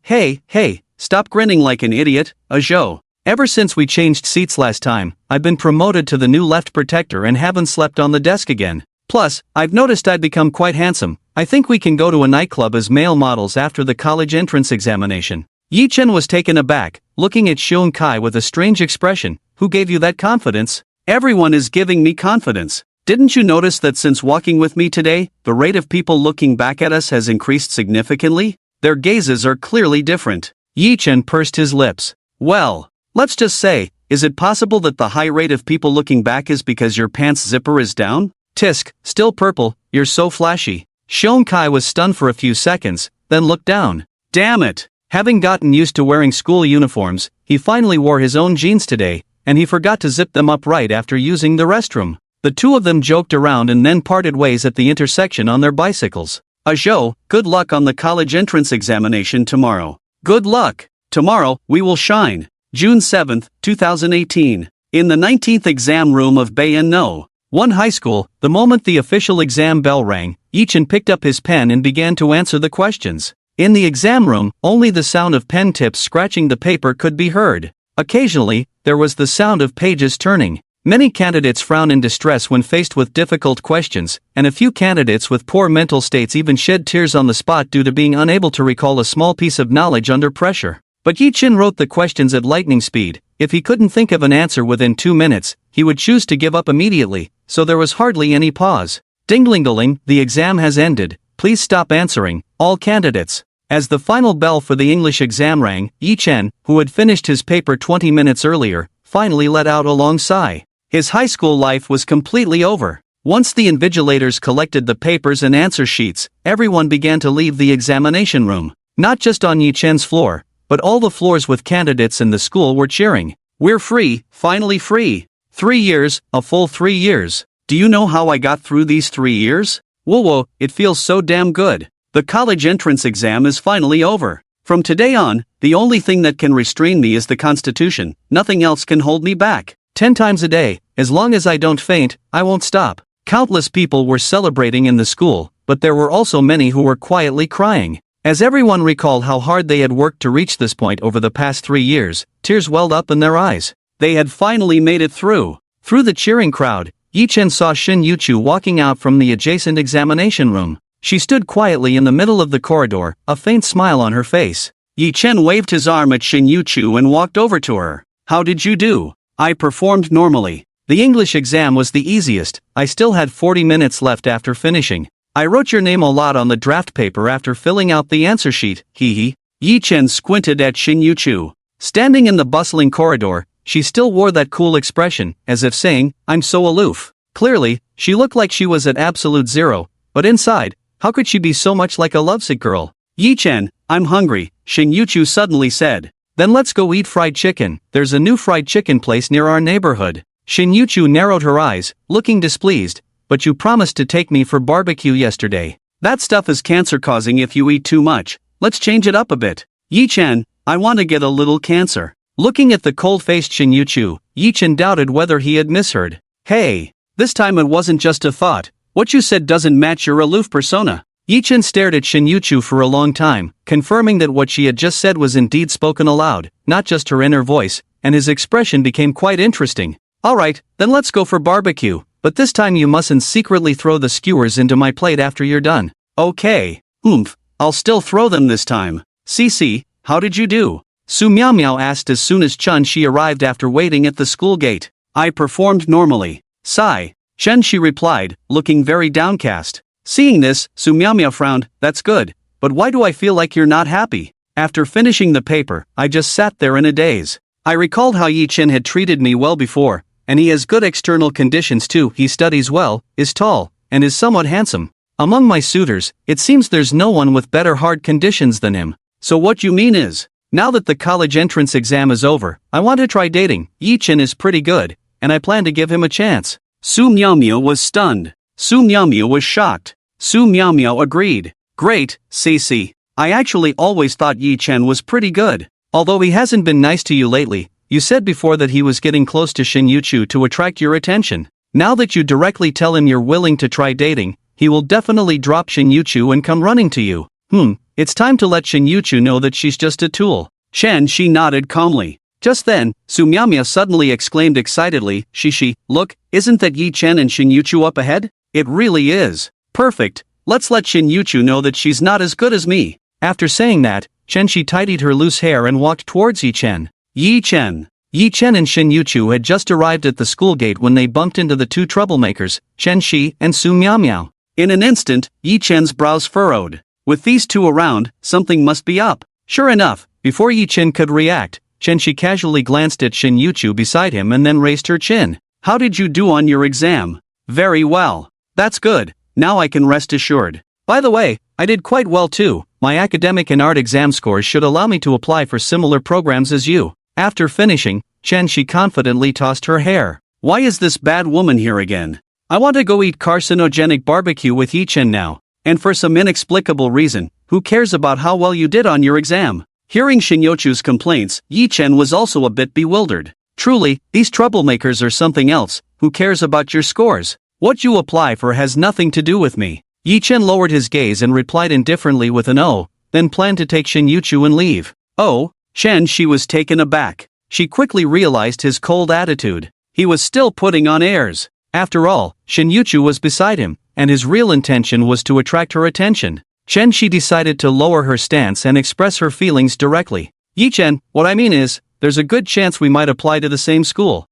stop grinning like an idiot, Zhou. Ever since we changed seats last time, I've been promoted to the new left protector and haven't slept on the desk again. Plus, I've noticed I'd become quite handsome. I think we can go to a nightclub as male models after the college entrance examination. Yi-Chen was taken aback, looking at Xiong Kai with a strange expression. Who gave you that confidence? Everyone is giving me confidence. Didn't you notice that since walking with me today, the rate of people looking back at us has increased significantly? Their gazes are clearly different. Yi-Chen pursed his lips. Well, let's just say, is it possible that the high rate of people looking back is because your pants zipper is down? Tisk, still purple, you're so flashy. Xiong Kai was stunned for a few seconds, then looked down. Damn it! Having gotten used to wearing school uniforms, he finally wore his own jeans today, and he forgot to zip them up right after using the restroom. The two of them joked around and then parted ways at the intersection on their bicycles. Zhou, good luck on the college entrance examination tomorrow. Good luck! Tomorrow, we will shine. June 7, 2018. In the 19th exam room of Bayan No. 1 High School, the moment the official exam bell rang, Yi-Chen picked up his pen and began to answer the questions. In the exam room, only the sound of pen tips scratching the paper could be heard. Occasionally, there was the sound of pages turning. Many candidates frown in distress when faced with difficult questions, and a few candidates with poor mental states even shed tears on the spot due to being unable to recall a small piece of knowledge under pressure. But Yi-Chen wrote the questions at lightning speed. If he couldn't think of an answer within 2 minutes, he would choose to give up immediately, so there was hardly any pause. Ding-ling-a-ling, the exam has ended. please stop answering, all candidates. As the final bell for the English exam rang, Yi Chen, who had finished his paper 20 minutes earlier, finally let out a long sigh. His high school life was completely over. Once the invigilators collected the papers and answer sheets, everyone began to leave the examination room. Not just on Yi Chen's floor, but all the floors with candidates in the school were cheering. We're free, finally free. 3 years, a full 3 years. Do you know how I got through these 3 years? Whoa, it feels so damn good. The college entrance exam is finally over. From today on, the only thing that can restrain me is the Constitution. Nothing else can hold me back. 10 times a day, as long as I don't faint, I won't stop. Countless people were celebrating in the school, but there were also many who were quietly crying. As everyone recalled how hard they had worked to reach this point over the past 3 years, tears welled up in their eyes. They had finally made it through. Through the cheering crowd, Yi Chen saw Shin Yuchu walking out from the adjacent examination room. She stood quietly in the middle of the corridor, a faint smile on her face. Yi Chen waved his arm at Shin Yuchu and walked over to her. How did you do? I performed normally. The English exam was the easiest. I still had 40 minutes left after finishing. I wrote your name a lot on the draft paper after filling out the answer sheet, hee. Yi Chen squinted at Shin Yuchu. Standing in the bustling corridor, she still wore that cool expression, as if saying, I'm so aloof. Clearly, she looked like she was at absolute zero, but inside, how could she be so much like a lovesick girl? Yi Chen, I'm hungry, Shin Yuchu suddenly said. Then let's go eat fried chicken. There's a new fried chicken place near our neighborhood. Shin Yuchu narrowed her eyes, looking displeased. But you promised to take me for barbecue yesterday. That stuff is cancer-causing if you eat too much. Let's change it up a bit. Yi Chen, I want to get a little cancer. Looking at the cold-faced Shin Yuchu, Yi Chen doubted whether he had misheard. Hey, this time it wasn't just a thought. What you said doesn't match your aloof persona. Yi Chen stared at Shin Yuchu for a long time, confirming that what she had just said was indeed spoken aloud, not just her inner voice, and his expression became quite interesting. Alright, then let's go for barbecue, but this time you mustn't secretly throw the skewers into my plate after you're done. Okay. I'll still throw them this time. Cece, how did you do? Su Miao Miao asked as soon as Chun Shi arrived after waiting at the school gate. I performed normally. Sigh. Chen Shi replied, looking very downcast. Seeing this, Su Miao Miao frowned. That's good. But why do I feel like you're not happy? After finishing the paper, I just sat there in a daze. I recalled how Yi Chen had treated me well before, and he has good external conditions too. He studies well, is tall, and is somewhat handsome. Among my suitors, it seems there's no one with better hard conditions than him. So what you mean is, now that the college entrance exam is over, I want to try dating. Yi Chen is pretty good, and I plan to give him a chance. Su Miao Miao was stunned. Su Miao Miao was shocked. Su Miao Miao agreed. Great, Cece. I actually always thought Yi Chen was pretty good. Although he hasn't been nice to you lately, you said before that he was getting close to Shin Yuchu to attract your attention. Now that you directly tell him you're willing to try dating, he will definitely drop Shin Yuchu and come running to you. It's time to let Shin Yuchu know that she's just a tool. Chen Shi nodded calmly. Just then, Su Miao Miao suddenly exclaimed excitedly, Shishi, look, isn't that Yi Chen and Shin Yuchu up ahead? It really is. Perfect. Let's let Shin Yuchu know that she's not as good as me. After saying that, Chen Shi tidied her loose hair and walked towards Yi Chen. Yi Chen and Shin Yuchu had just arrived at the school gate when they bumped into the two troublemakers, Chen Shi and Su Miao Miao. In an instant, Yi Chen's brows furrowed. With these two around, something must be up. Sure enough, before Yi Chen could react, Chen Shi casually glanced at Shin Yuchu beside him and then raised her chin. How did you do on your exam? Very well. That's good. Now I can rest assured. By the way, I did quite well too. My academic and art exam scores should allow me to apply for similar programs as you. After finishing, Chen Shi confidently tossed her hair. Why is this bad woman here again? I want to go eat carcinogenic barbecue with Yi Chen now. And for some inexplicable reason, who cares about how well you did on your exam? Hearing Shin Yuchu's complaints, Yi Chen was also a bit bewildered. Truly, these troublemakers are something else. Who cares about your scores? What you apply for has nothing to do with me. Yi Chen lowered his gaze and replied indifferently with an "oh," then planned to take Shin Yuchu and leave. Oh? Chen Shi was taken aback. She quickly realized his cold attitude. He was still putting on airs. After all, Shin Yuchu was beside him, and his real intention was to attract her attention. Chen Shi decided to lower her stance and express her feelings directly. Yi Chen, what I mean is, there's a good chance we might apply to the same school.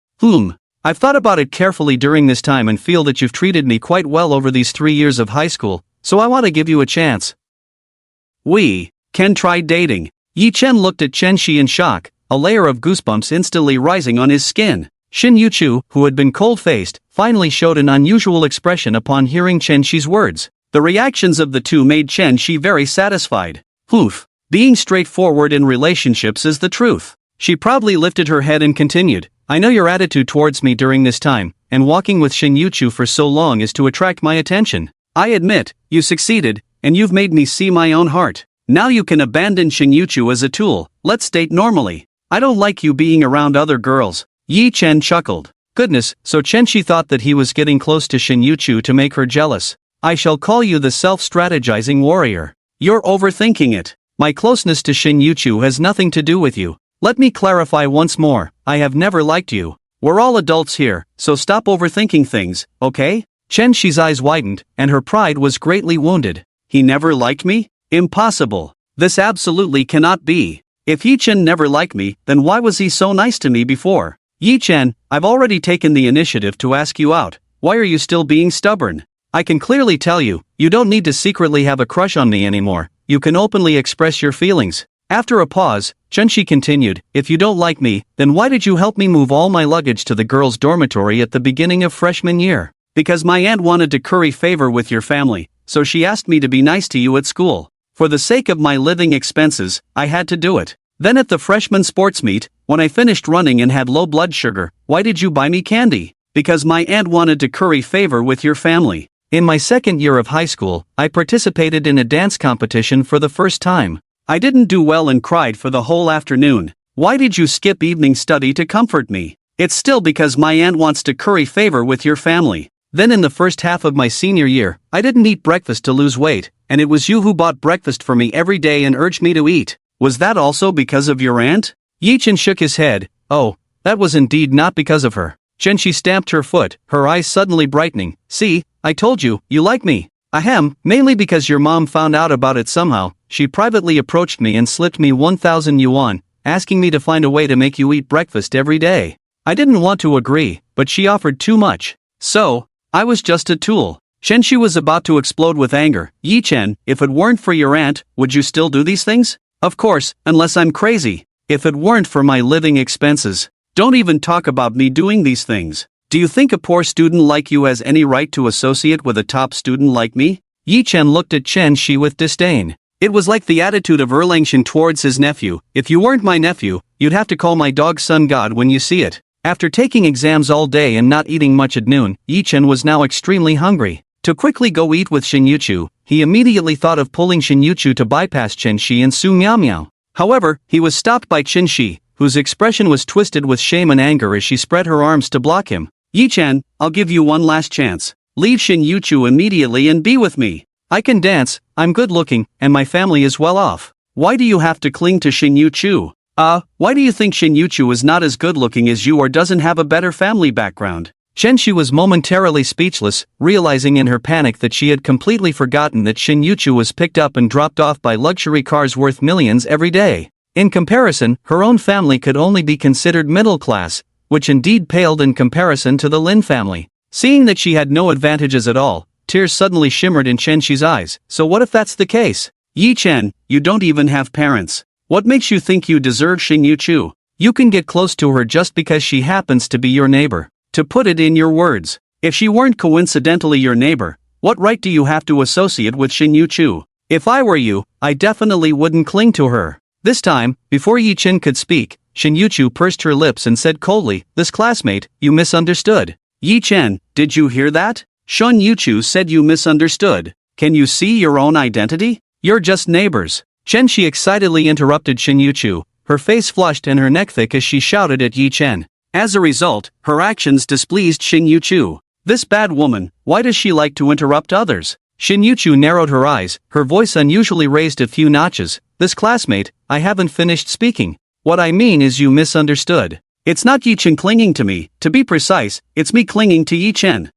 I've thought about it carefully during this time and feel that you've treated me quite well over these 3 years of high school, so I want to give you a chance. We can try dating. Yi Chen looked at Chen Shi in shock, a layer of goosebumps instantly rising on his skin. Shin Yuchu, who had been cold-faced, finally showed an unusual expression upon hearing Chen Shi's words. The reactions of the two made Chen Shi very satisfied. Oof. Being straightforward in relationships is the truth. She proudly lifted her head and continued, I know your attitude towards me during this time, and walking with Shin Yuchu for so long is to attract my attention. I admit, you succeeded, and you've made me see my own heart. Now you can abandon Shin Yuchu as a tool. Let's date normally. I don't like you being around other girls. Yi Chen chuckled. Goodness, so Chen Shi thought that he was getting close to Shin Yuchu to make her jealous. I shall call you the self-strategizing warrior. You're overthinking it. My closeness to Shin Yuchu has nothing to do with you. Let me clarify once more, I have never liked you. We're all adults here, so stop overthinking things, okay? Chen Shi's eyes widened, and her pride was greatly wounded. He never liked me? Impossible. This absolutely cannot be. If Yi Chen never liked me, then why was he so nice to me before? Yi Chen, I've already taken the initiative to ask you out. Why are you still being stubborn? I can clearly tell you, you don't need to secretly have a crush on me anymore. You can openly express your feelings. After a pause, Chen Shi continued, if you don't like me, then why did you help me move all my luggage to the girls' dormitory at the beginning of freshman year? Because my aunt wanted to curry favor with your family, so she asked me to be nice to you at school. For the sake of my living expenses, I had to do it. Then at the freshman sports meet, when I finished running and had low blood sugar, why did you buy me candy? Because my aunt wanted to curry favor with your family. In my second year of high school, I participated in a dance competition for the first time. I didn't do well and cried for the whole afternoon. Why did you skip evening study to comfort me? It's still because my aunt wants to curry favor with your family. Then in the first half of my senior year, I didn't eat breakfast to lose weight, and it was you who bought breakfast for me every day and urged me to eat. Was that also because of your aunt? Yi Chen shook his head. Oh, that was indeed not because of her. Chen Shi stamped her foot, her eyes suddenly brightening. See, I told you, you like me. Ahem, mainly because your mom found out about it somehow. She privately approached me and slipped me 1,000 yuan, asking me to find a way to make you eat breakfast every day. I didn't want to agree, but she offered too much. So, I was just a tool. Chen Shi was about to explode with anger. Yi Chen, if it weren't for your aunt, would you still do these things? Of course, unless I'm crazy. If it weren't for my living expenses. Don't even talk about me doing these things. Do you think a poor student like you has any right to associate with a top student like me? Yi Chen looked at Chen Shi with disdain. It was like the attitude of Erlangshan towards his nephew. If you weren't my nephew, you'd have to call my dog Sun God when you see it. After taking exams all day and not eating much at noon, Yi Chen was now extremely hungry. To quickly go eat with Shin Yuchu, he immediately thought of pulling Shin Yuchu to bypass Chen Shi and Su Miao Miao. However, he was stopped by Chen Shi, whose expression was twisted with shame and anger as she spread her arms to block him. Yi Chen, I'll give you one last chance. Leave Shin Yuchu immediately and be with me. I can dance, I'm good looking, and my family is well off. Why do you have to cling to Shin Yuchu? Why do you think Shin Yuchu is not as good looking as you or doesn't have a better family background? Chen Shi was momentarily speechless, realizing in her panic that she had completely forgotten that Shin Yuchu was picked up and dropped off by luxury cars worth millions every day. In comparison, her own family could only be considered middle class, which indeed paled in comparison to the Lin family. Seeing that she had no advantages at all, tears suddenly shimmered in Chen Shi's eyes. So what if that's the case? Yi Chen, you don't even have parents. What makes you think you deserve Shin Yuchu? You can get close to her just because she happens to be your neighbor. To put it in your words, if she weren't coincidentally your neighbor, what right do you have to associate with Shin Yuchu? If I were you, I definitely wouldn't cling to her. This time, before Yi Chen could speak, Shin Yuchu pursed her lips and said coldly, this classmate, you misunderstood. Yi Chen, did you hear that? Shin Yuchu said you misunderstood. Can you see your own identity? You're just neighbors. Chen Shi excitedly interrupted Shin Yuchu, her face flushed and her neck thick as she shouted at Yi Chen. As a result, her actions displeased Shin Yuchu. This bad woman, why does she like to interrupt others? Shin Yuchu narrowed her eyes, her voice unusually raised a few notches. This classmate, I haven't finished speaking. What I mean is you misunderstood. It's not Yi Chen clinging to me, to be precise, it's me clinging to Yi Chen.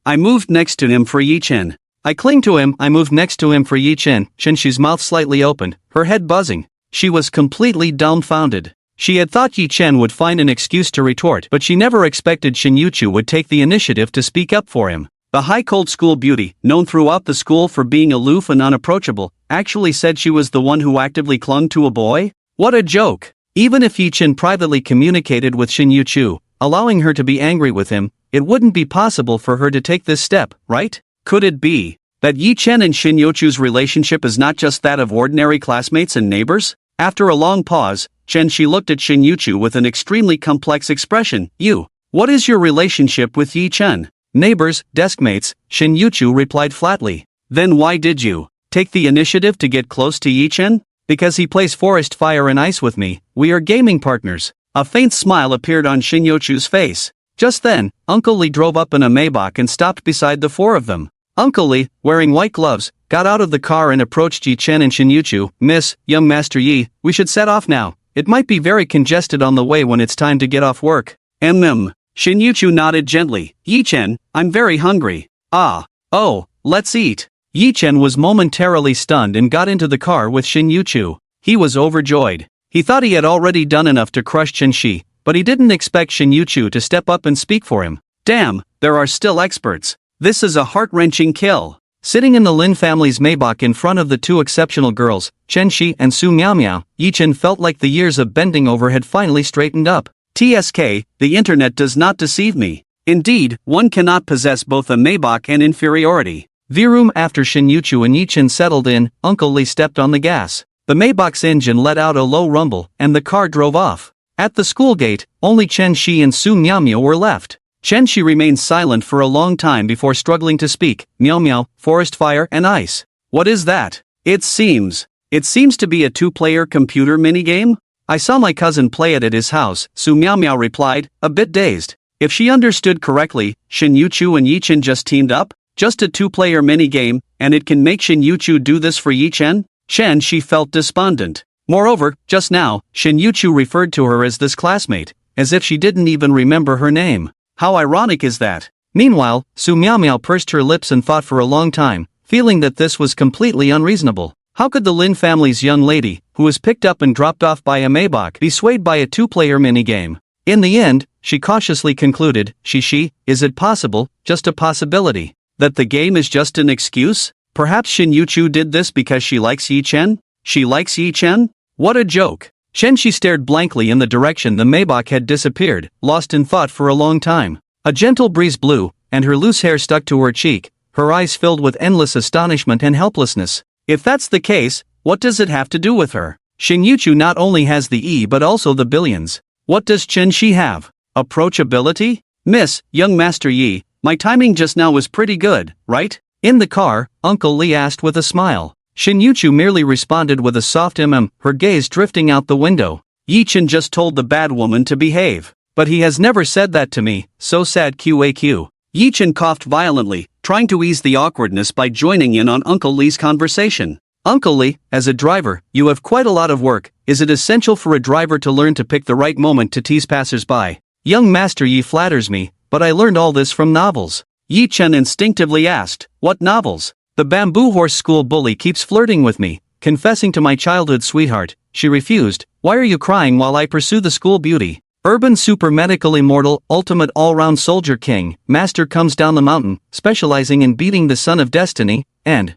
I moved next to him for Yi Chen. I cling to him, I moved next to him for Yi Chen. Chen Shi's mouth slightly opened, her head buzzing. She was completely dumbfounded. She had thought Yi Chen would find an excuse to retort, but she never expected Shin Yuchu would take the initiative to speak up for him. The high-cold school beauty, known throughout the school for being aloof and unapproachable, actually said she was the one who actively clung to a boy? What a joke! Even if Yi-Chen privately communicated with Shin Yu-Chu, allowing her to be angry with him, it wouldn't be possible for her to take this step, right? Could it be that Yi-Chen and Shin Yu-Chu's relationship is not just that of ordinary classmates and neighbors? After a long pause, Chen-Shi looked at Shin Yu-Chu with an extremely complex expression. What is your relationship with Yi-Chen? Neighbors, deskmates, Shin Yu-Chu replied flatly. Then why did you take the initiative to get close to Yi-Chen? Because he plays Forest Fire and Ice with me, we are gaming partners. A faint smile appeared on Shin Yu-Chu's face. Just then, Uncle Lee drove up in a Maybach and stopped beside the four of them. Uncle Lee, wearing white gloves, got out of the car and approached Yi-Chen and Shin Yu-Chu. Miss, young Master Yi, we should set off now. It might be very congested on the way when it's time to get off work. Shin Yu-Chu nodded gently. Yi-Chen, I'm very hungry. Let's eat. Yi-Chen was momentarily stunned and got into the car with Shin Yu-Chu. He was overjoyed. He thought he had already done enough to crush Chen-Shi, but he didn't expect Shin Yu-Chu to step up and speak for him. Damn, there are still experts. This is a heart-wrenching kill. Sitting in the Lin family's Maybach in front of the two exceptional girls, Chen-Shi and Su Miao Miao, Yi-Chen felt like the years of bending over had finally straightened up. TSK, the internet does not deceive me. Indeed, one cannot possess both a Maybach and inferiority. Virum. After Shin Yu-Chu and Yi-Chen settled in, Uncle Lee stepped on the gas. The Maybach's engine let out a low rumble, and the car drove off. At the school gate, only Chen-Shi and Su Miao Miao were left. Chen-Shi remained silent for a long time before struggling to speak. Miao Miao, Forest Fire and Ice. What is that? It seems to be a two-player computer minigame? I saw my cousin play it at his house, Su Miao Miao replied, a bit dazed. If she understood correctly, Shin Yu-Chu and Yi-Chen just teamed up? Just a two-player minigame, and it can make Shin Yu-Chu do this for Yi-Chen? She felt despondent. Moreover, just now, Shin Yu-Chu referred to her as this classmate, as if she didn't even remember her name. How ironic is that? Meanwhile, Su Miao Miao pursed her lips and thought for a long time, feeling that this was completely unreasonable. How could the Lin family's young lady, who was picked up and dropped off by a Maybach, be swayed by a two-player minigame? In the end, she cautiously concluded, is it possible, just a possibility, that the game is just an excuse? Perhaps Shin Yu-Chu did this because she likes Yi-Chen? She likes Yi-Chen? What a joke! Chen-Shi stared blankly in the direction the Maybach had disappeared, lost in thought for a long time. A gentle breeze blew, and her loose hair stuck to her cheek, her eyes filled with endless astonishment and helplessness. If that's the case, what does it have to do with her? Shin Yu-Chu not only has the E but also the billions. What does Chen-Shi have? Approachability? Miss, young Master Yi, my timing just now was pretty good, right? In the car, Uncle Lee asked with a smile. Shin Yu-Chu merely responded with a soft her gaze drifting out the window. Yi-Chen just told the bad woman to behave. But he has never said that to me, so sad QAQ. Yi-Chen coughed violently, trying to ease the awkwardness by joining in on Uncle Lee's conversation. Uncle Lee, as a driver, you have quite a lot of work. Is it essential for a driver to learn to pick the right moment to tease passers-by? Young Master Yi flatters me, but I learned all this from novels. Yi-Chen instinctively asked, what novels? The bamboo horse school bully keeps flirting with me, confessing to my childhood sweetheart. She refused. Why are you crying while I pursue the school beauty? Urban super medical immortal, ultimate all-round soldier king, master comes down the mountain, specializing in beating the son of destiny, and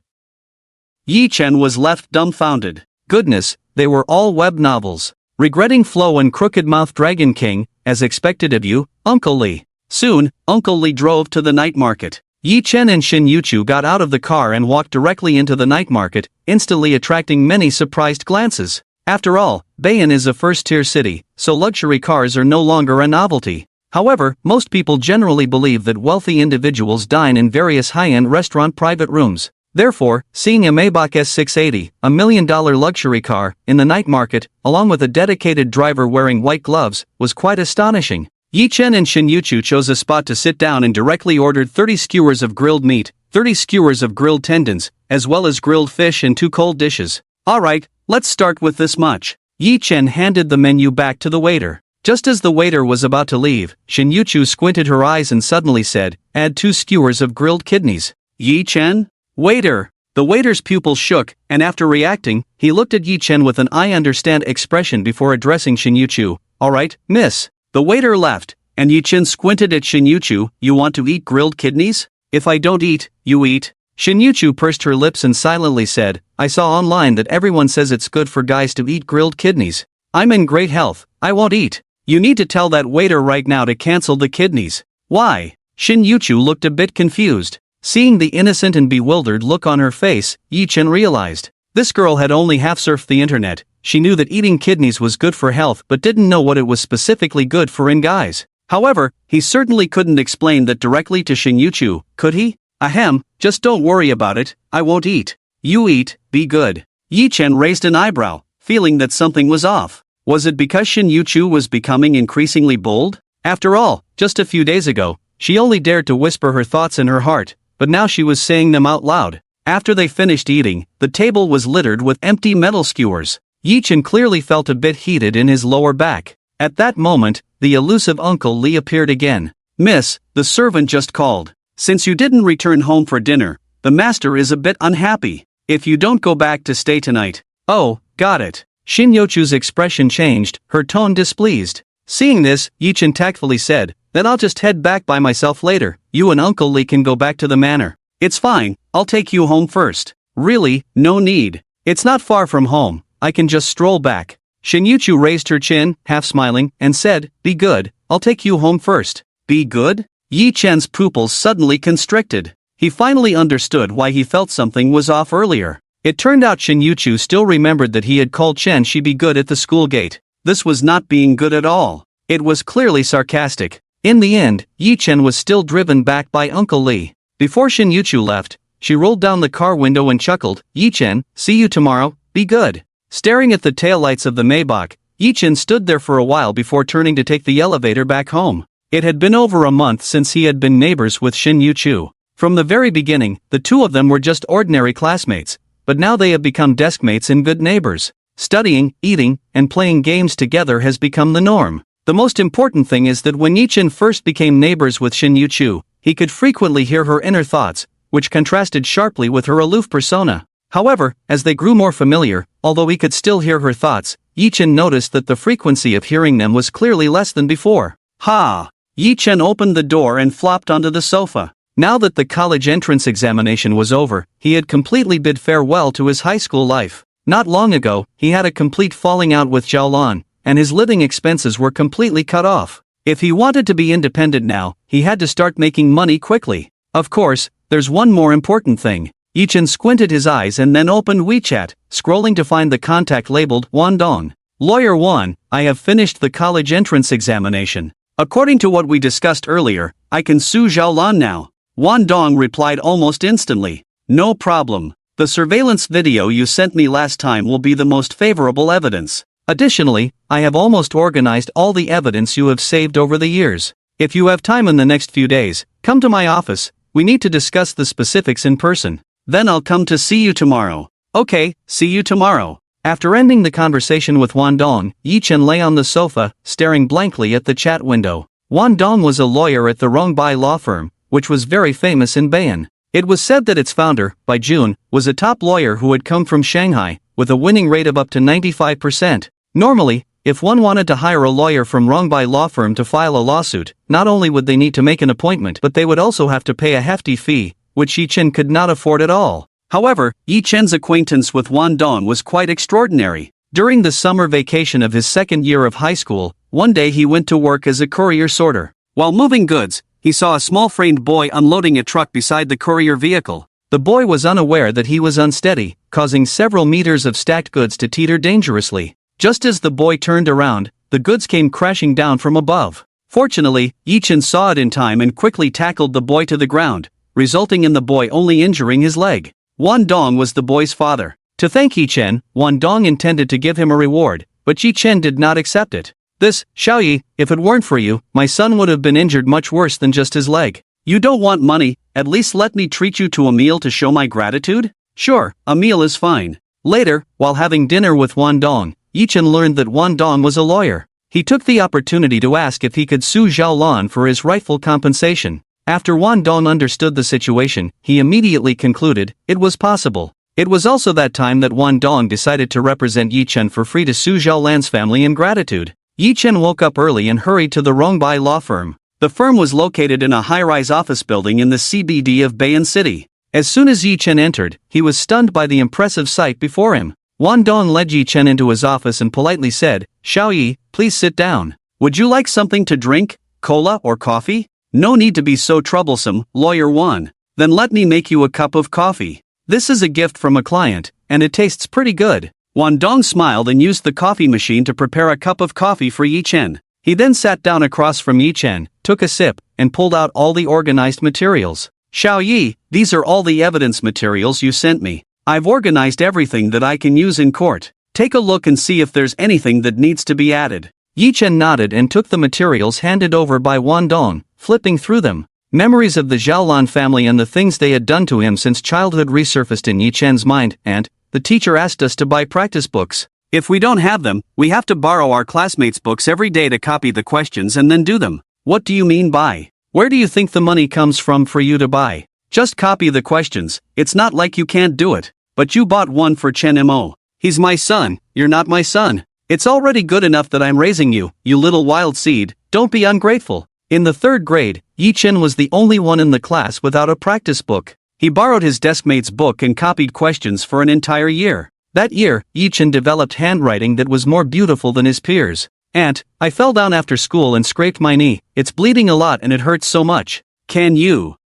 Yi-Chen was left dumbfounded. Goodness, they were all web novels. Regretting Flo and Crooked Mouth Dragon King, as expected of you, Uncle Lee. Soon, Uncle Lee drove to the night market. Yi-Chen and Shin Yu-Chu got out of the car and walked directly into the night market, instantly attracting many surprised glances. After all, Bayan is a first-tier city, so luxury cars are no longer a novelty. However, most people generally believe that wealthy individuals dine in various high-end restaurant private rooms. Therefore, seeing a Maybach S680, a $1 million luxury car, in the night market, along with a dedicated driver wearing white gloves, was quite astonishing. Yi-Chen and Shin Yu-Chu chose a spot to sit down and directly ordered 30 skewers of grilled meat, 30 skewers of grilled tendons, as well as grilled fish and 2 cold dishes. Alright, let's start with this much. Yi-Chen handed the menu back to the waiter. Just as the waiter was about to leave, Shin Yu-Chu squinted her eyes and suddenly said, add 2 skewers of grilled kidneys. Yi-Chen? Waiter! The waiter's pupils shook, and after reacting, he looked at Yi-Chen with an I understand expression before addressing Shin Yu-Chu. Alright, miss. The waiter left, and Yi-Chen squinted at Shin Yu-Chu. You want to eat grilled kidneys? If I don't eat, you eat. Shin Yuchu pursed her lips and silently said, I saw online that everyone says it's good for guys to eat grilled kidneys. I'm in great health, I won't eat. You need to tell that waiter right now to cancel the kidneys. Why? Shin Yuchu looked a bit confused. Seeing the innocent and bewildered look on her face, Yi-chen realized. This girl had only half-surfed the internet. She knew that eating kidneys was good for health but didn't know what it was specifically good for in guys. However, he certainly couldn't explain that directly to Shin Yuchu, could he? Ahem, just don't worry about it, I won't eat. You eat, be good. Yi-chen raised an eyebrow, feeling that something was off. Was it because Shin Yuchu was becoming increasingly bold? After all, just a few days ago, she only dared to whisper her thoughts in her heart, but now she was saying them out loud. After they finished eating, the table was littered with empty metal skewers. Yi-chen clearly felt a bit heated in his lower back. At that moment, the elusive Uncle Lee appeared again. Miss, the servant just called. Since you didn't return home for dinner, the master is a bit unhappy. If you don't go back to stay tonight. Oh, got it. Shin Yuchu's expression changed, her tone displeased. Seeing this, Yi-chen tactfully said, then I'll just head back by myself later. You and Uncle Lee can go back to the manor. It's fine, I'll take you home first. Really, no need. It's not far from home, I can just stroll back. Shin Yuchu raised her chin, half smiling, and said, be good, I'll take you home first. Be good? Yi-chen's pupils suddenly constricted. He finally understood why he felt something was off earlier. It turned out Shin Yuchu still remembered that he had called Chen she be good at the school gate. This was not being good at all. It was clearly sarcastic. In the end, Yi-chen was still driven back by Uncle Lee. Before Shin Yuchu left, she rolled down the car window and chuckled, Yi-chen, see you tomorrow, be good. Staring at the taillights of the Maybach, Yi-chen stood there for a while before turning to take the elevator back home. It had been over a month since he had been neighbors with Shin Yuchu. From the very beginning, the two of them were just ordinary classmates, but now they have become deskmates and good neighbors. Studying, eating, and playing games together has become the norm. The most important thing is that when Yi-chen first became neighbors with Shin Yuchu, he could frequently hear her inner thoughts, which contrasted sharply with her aloof persona. However, as they grew more familiar, although he could still hear her thoughts, Yi-chen noticed that the frequency of hearing them was clearly less than before. Ha! Yi-chen opened the door and flopped onto the sofa. Now that the college entrance examination was over, he had completely bid farewell to his high school life. Not long ago, he had a complete falling out with Xiaolan, and his living expenses were completely cut off. If he wanted to be independent now, he had to start making money quickly. Of course, there's one more important thing. Yi-chen squinted his eyes and then opened WeChat, scrolling to find the contact labeled Wandong. Lawyer 1, I have finished the college entrance examination. According to what we discussed earlier, I can sue Xiaolan now. Wandong replied almost instantly. No problem. The surveillance video you sent me last time will be the most favorable evidence. Additionally, I have almost organized all the evidence you have saved over the years. If you have time in the next few days, come to my office, we need to discuss the specifics in person. Then I'll come to see you tomorrow. Okay, see you tomorrow. After ending the conversation with Wandong, Yi-chen lay on the sofa, staring blankly at the chat window. Wandong was a lawyer at the Rongbai law firm, which was very famous in Bayan. It was said that its founder, Bai Jun, was a top lawyer who had come from Shanghai, with a winning rate of up to 95%. Normally, if one wanted to hire a lawyer from Rongbai law firm to file a lawsuit, not only would they need to make an appointment but they would also have to pay a hefty fee, which Yi-chen could not afford at all. However, Yi-chen's acquaintance with Wandong was quite extraordinary. During the summer vacation of his second year of high school, one day he went to work as a courier sorter. While moving goods, he saw a small framed boy unloading a truck beside the courier vehicle. The boy was unaware that he was unsteady, causing several meters of stacked goods to teeter dangerously. Just as the boy turned around, the goods came crashing down from above. Fortunately, Yi-chen saw it in time and quickly tackled the boy to the ground, resulting in the boy only injuring his leg. Wandong was the boy's father. To thank Yi-chen, Wandong intended to give him a reward, but Yi-chen did not accept it. This, Xiaoyi, if it weren't for you, my son would have been injured much worse than just his leg. You don't want money, at least let me treat you to a meal to show my gratitude? Sure, a meal is fine. Later, while having dinner with Wandong, Yi-chen learned that Wandong was a lawyer. He took the opportunity to ask if he could sue Xiaolan for his rightful compensation. After Wandong understood the situation, he immediately concluded it was possible. It was also that time that Wandong decided to represent Yi-chen for free to sue Xiaolan's family in gratitude. Yi-chen woke up early and hurried to the Rongbai law firm. The firm was located in a high-rise office building in the CBD of Bayan City. As soon as Yi Chen entered, he was stunned by the impressive sight before him. Won Dong led Yi Chen into his office and politely said, "Xiao Yi, please sit down. Would you like something to drink, cola or coffee?" "No need to be so troublesome, Lawyer Won. Then let me make you a cup of coffee. This is a gift from a client, and it tastes pretty good." Won Dong smiled and used the coffee machine to prepare a cup of coffee for Yi Chen. He then sat down across from Yi Chen, took a sip, and pulled out all the organized materials. "Xiao Yi, these are all the evidence materials you sent me. I've organized everything that I can use in court. Take a look and see if there's anything that needs to be added." Yi Chen nodded and took the materials handed over by Won Dong, flipping through them. Memories of the Zhaolan family and the things they had done to him since childhood resurfaced in Yi Chen's mind, and the teacher asked us to buy practice books. If we don't have them, we have to borrow our classmates' books every day to copy the questions and then do them. What do you mean by? Where do you think the money comes from for you to buy? Just copy the questions, it's not like you can't do it. But you bought one for Chen Mo. He's my son, you're not my son. It's already good enough that I'm raising you, you little wild seed, don't be ungrateful. In the 3rd grade, Yi Chen was the only one in the class without a practice book. He borrowed his deskmate's book and copied questions for an entire year. That year, Yi Chen developed handwriting that was more beautiful than his peers. "Aunt, I fell down after school and scraped my knee. It's bleeding a lot and it hurts so much. Can you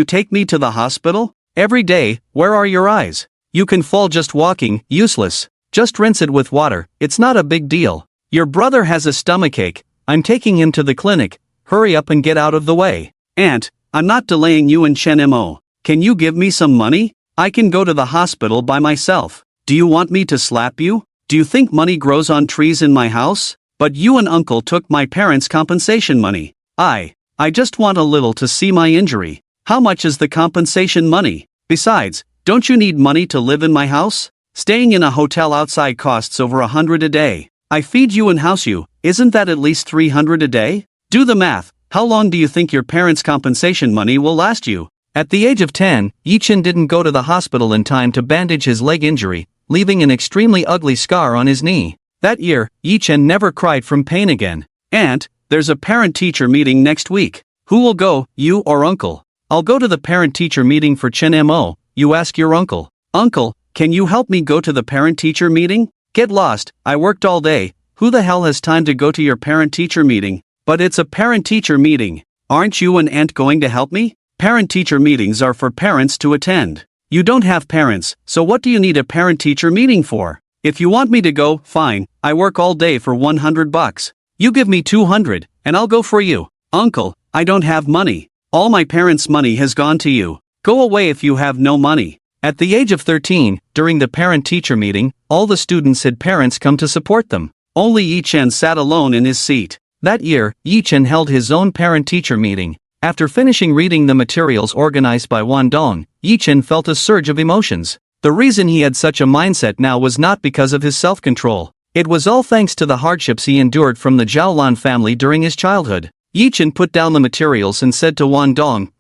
take me to the hospital? Every day, where are your eyes? You can fall just walking, useless. Just rinse it with water, it's not a big deal. Your brother has a stomachache, I'm taking him to the clinic. Hurry up and get out of the way. Aunt, I'm not delaying you and Chen Mo. Can you give me some money? I can go to the hospital by myself. Do you want me to slap you? Do you think money grows on trees in my house? But you and uncle took my parents' compensation money. I just want a little to see my injury. How much is the compensation money? Besides, don't you need money to live in my house? Staying in a hotel outside costs over 100 a day. I feed you and house you, isn't that at least 300 a day? Do the math, how long do you think your parents' compensation money will last you?" At the age of 10, Yi Chen didn't go to the hospital in time to bandage his leg injury, leaving an extremely ugly scar on his knee. That year, Yi Chen never cried from pain again. "Aunt, there's a parent-teacher meeting next week. Who will go, you or uncle?" "I'll go to the parent-teacher meeting for Chen Mo, you ask your uncle." "Uncle, can you help me go to the parent-teacher meeting?" "Get lost, I worked all day, who the hell has time to go to your parent-teacher meeting?" "But it's a parent-teacher meeting. Aren't you and aunt going to help me?" "Parent-teacher meetings are for parents to attend. You don't have parents, so what do you need a parent-teacher meeting for? If you want me to go, fine, I work all day for 100 bucks. You give me 200, and I'll go for you." "Uncle, I don't have money. All my parents' money has gone to you. Go away if you have no money." At the age of 13, during the parent-teacher meeting, all the students had parents come to support them. Only Yi Chen sat alone in his seat. That year, Yi Chen held his own parent-teacher meeting. After finishing reading the materials organized by Won Dong, Yi Chen felt a surge of emotions. The reason he had such a mindset now was not because of his self-control. It was all thanks to the hardships he endured from the Zhaolan family during his childhood. Yi Chen put down the materials and said to Won Dong,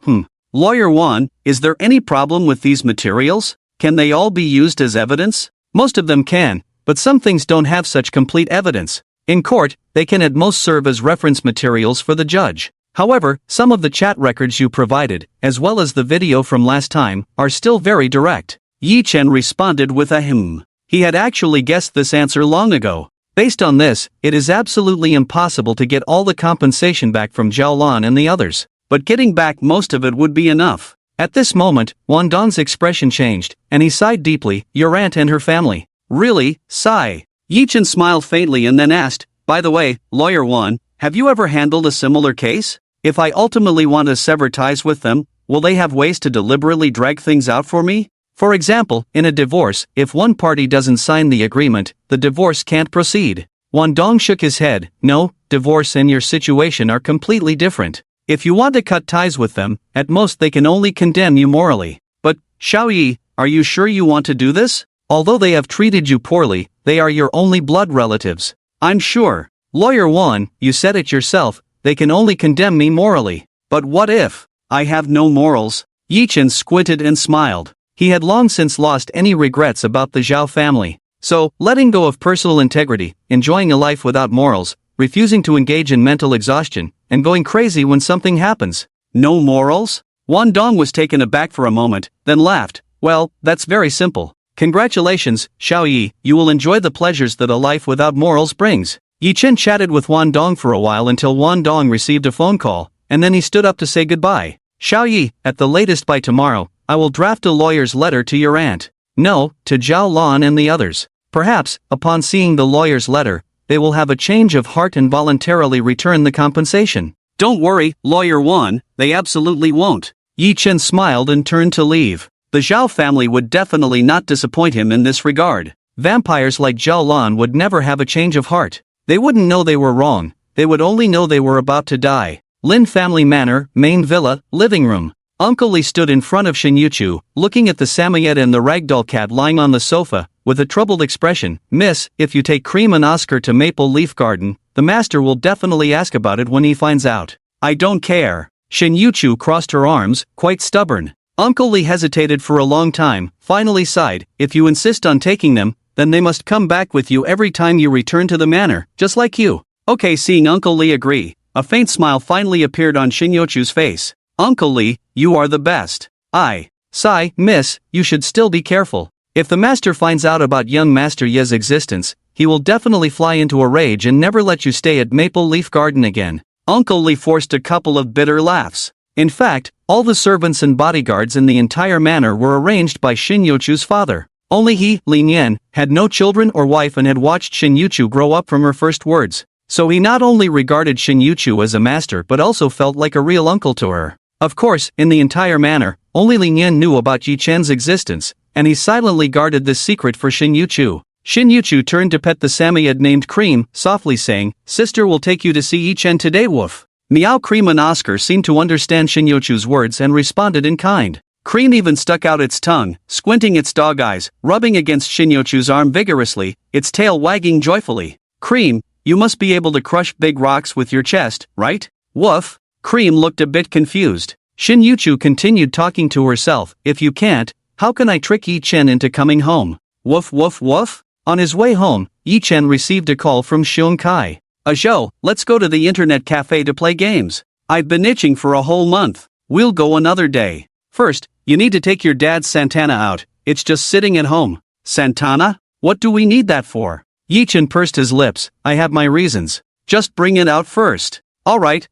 Lawyer Won, is there any problem with these materials? Can they all be used as evidence?" "Most of them can, but some things don't have such complete evidence. In court, they can at most serve as reference materials for the judge. However, some of the chat records you provided, as well as the video from last time, are still very direct." Yi Chen responded with a "hmm." He had actually guessed this answer long ago. Based on this, it is absolutely impossible to get all the compensation back from Zhaolan and the others. But getting back most of it would be enough. At this moment, Won Dong's expression changed, and he sighed deeply. "Your aunt and her family." "Really?" Sigh. Yi Chen smiled faintly and then asked, "By the way, Lawyer Won, have you ever handled a similar case? If I ultimately want to sever ties with them, will they have ways to deliberately drag things out for me? For example, in a divorce, if one party doesn't sign the agreement, the divorce can't proceed." Won Dong shook his head. "No, divorce and your situation are completely different. If you want to cut ties with them, at most they can only condemn you morally. But, Xiao Yi, are you sure you want to do this? Although they have treated you poorly, they are your only blood relatives." "I'm sure. Lawyer Won, you said it yourself, they can only condemn me morally. But what if I have no morals?" Yi Chen squinted and smiled. He had long since lost any regrets about the Zhao family. So, letting go of personal integrity, enjoying a life without morals, refusing to engage in mental exhaustion, and going crazy when something happens. No morals? Won Dong was taken aback for a moment, then laughed. Well, that's very simple. Congratulations, Xiao Yi, you will enjoy the pleasures that a life without morals brings. Yi Chen chatted with Won Dong for a while until Won Dong received a phone call, and then he stood up to say goodbye. Xiao Yi, at the latest by tomorrow, I will draft a lawyer's letter to your aunt. No, to Zhao Lan and the others. Perhaps, upon seeing the lawyer's letter, they will have a change of heart and voluntarily return the compensation. Don't worry, Lawyer Wan, they absolutely won't. Yi Chen smiled and turned to leave. The Zhao family would definitely not disappoint him in this regard. Vampires like Zhao Lan would never have a change of heart. They wouldn't know they were wrong, they would only know they were about to die. Lin Family Manor, main villa, living room. Uncle Li stood in front of Shin Yuchu, looking at the Samoyed and the ragdoll cat lying on the sofa, with a troubled expression. Miss, if you take Cream and Oscar to Maple Leaf Garden, the master will definitely ask about it when he finds out. I don't care. Shin Yuchu crossed her arms, quite stubborn. Uncle Li hesitated for a long time, finally sighed. If you insist on taking them, then they must come back with you every time you return to the manor, just like you. Okay, seeing Uncle Li agree, a faint smile finally appeared on Shin Yuchu's face. Uncle Li, you are the best. Sigh, miss, you should still be careful. If the master finds out about young Master Ye's existence, he will definitely fly into a rage and never let you stay at Maple Leaf Garden again. Uncle Li forced a couple of bitter laughs. In fact, all the servants and bodyguards in the entire manor were arranged by Shin Yuchu's father. Only he, Lin Yan, had no children or wife and had watched Shin Yuchu grow up from her first words. So he not only regarded Shin Yuchu as a master but also felt like a real uncle to her. Of course, in the entire manor, only Lin Yan knew about Yi Chen's existence, and he silently guarded this secret for Shin Yuchu. Shin Yuchu turned to pet the Samoyed named Cream, softly saying, Sister will take you to see Yi Chen today, woof. Meow. Cream and Oscar seemed to understand Shin Yuchu's words and responded in kind. Cream even stuck out its tongue, squinting its dog eyes, rubbing against Shin Yuchu's arm vigorously, its tail wagging joyfully. Cream, you must be able to crush big rocks with your chest, right? Woof. Cream looked a bit confused. Shin Yuchu continued talking to herself. If you can't, how can I trick Yi Chen into coming home? Woof woof woof. On his way home, Yi Chen received a call from Xiong Kai. Zhou, let's go to the internet cafe to play games. I've been itching for a whole month. We'll go another day. First, you need to take your dad's Santana out. It's just sitting at home. Santana? What do we need that for? Yi Chen pursed his lips. I have my reasons. Just bring it out first. Alright.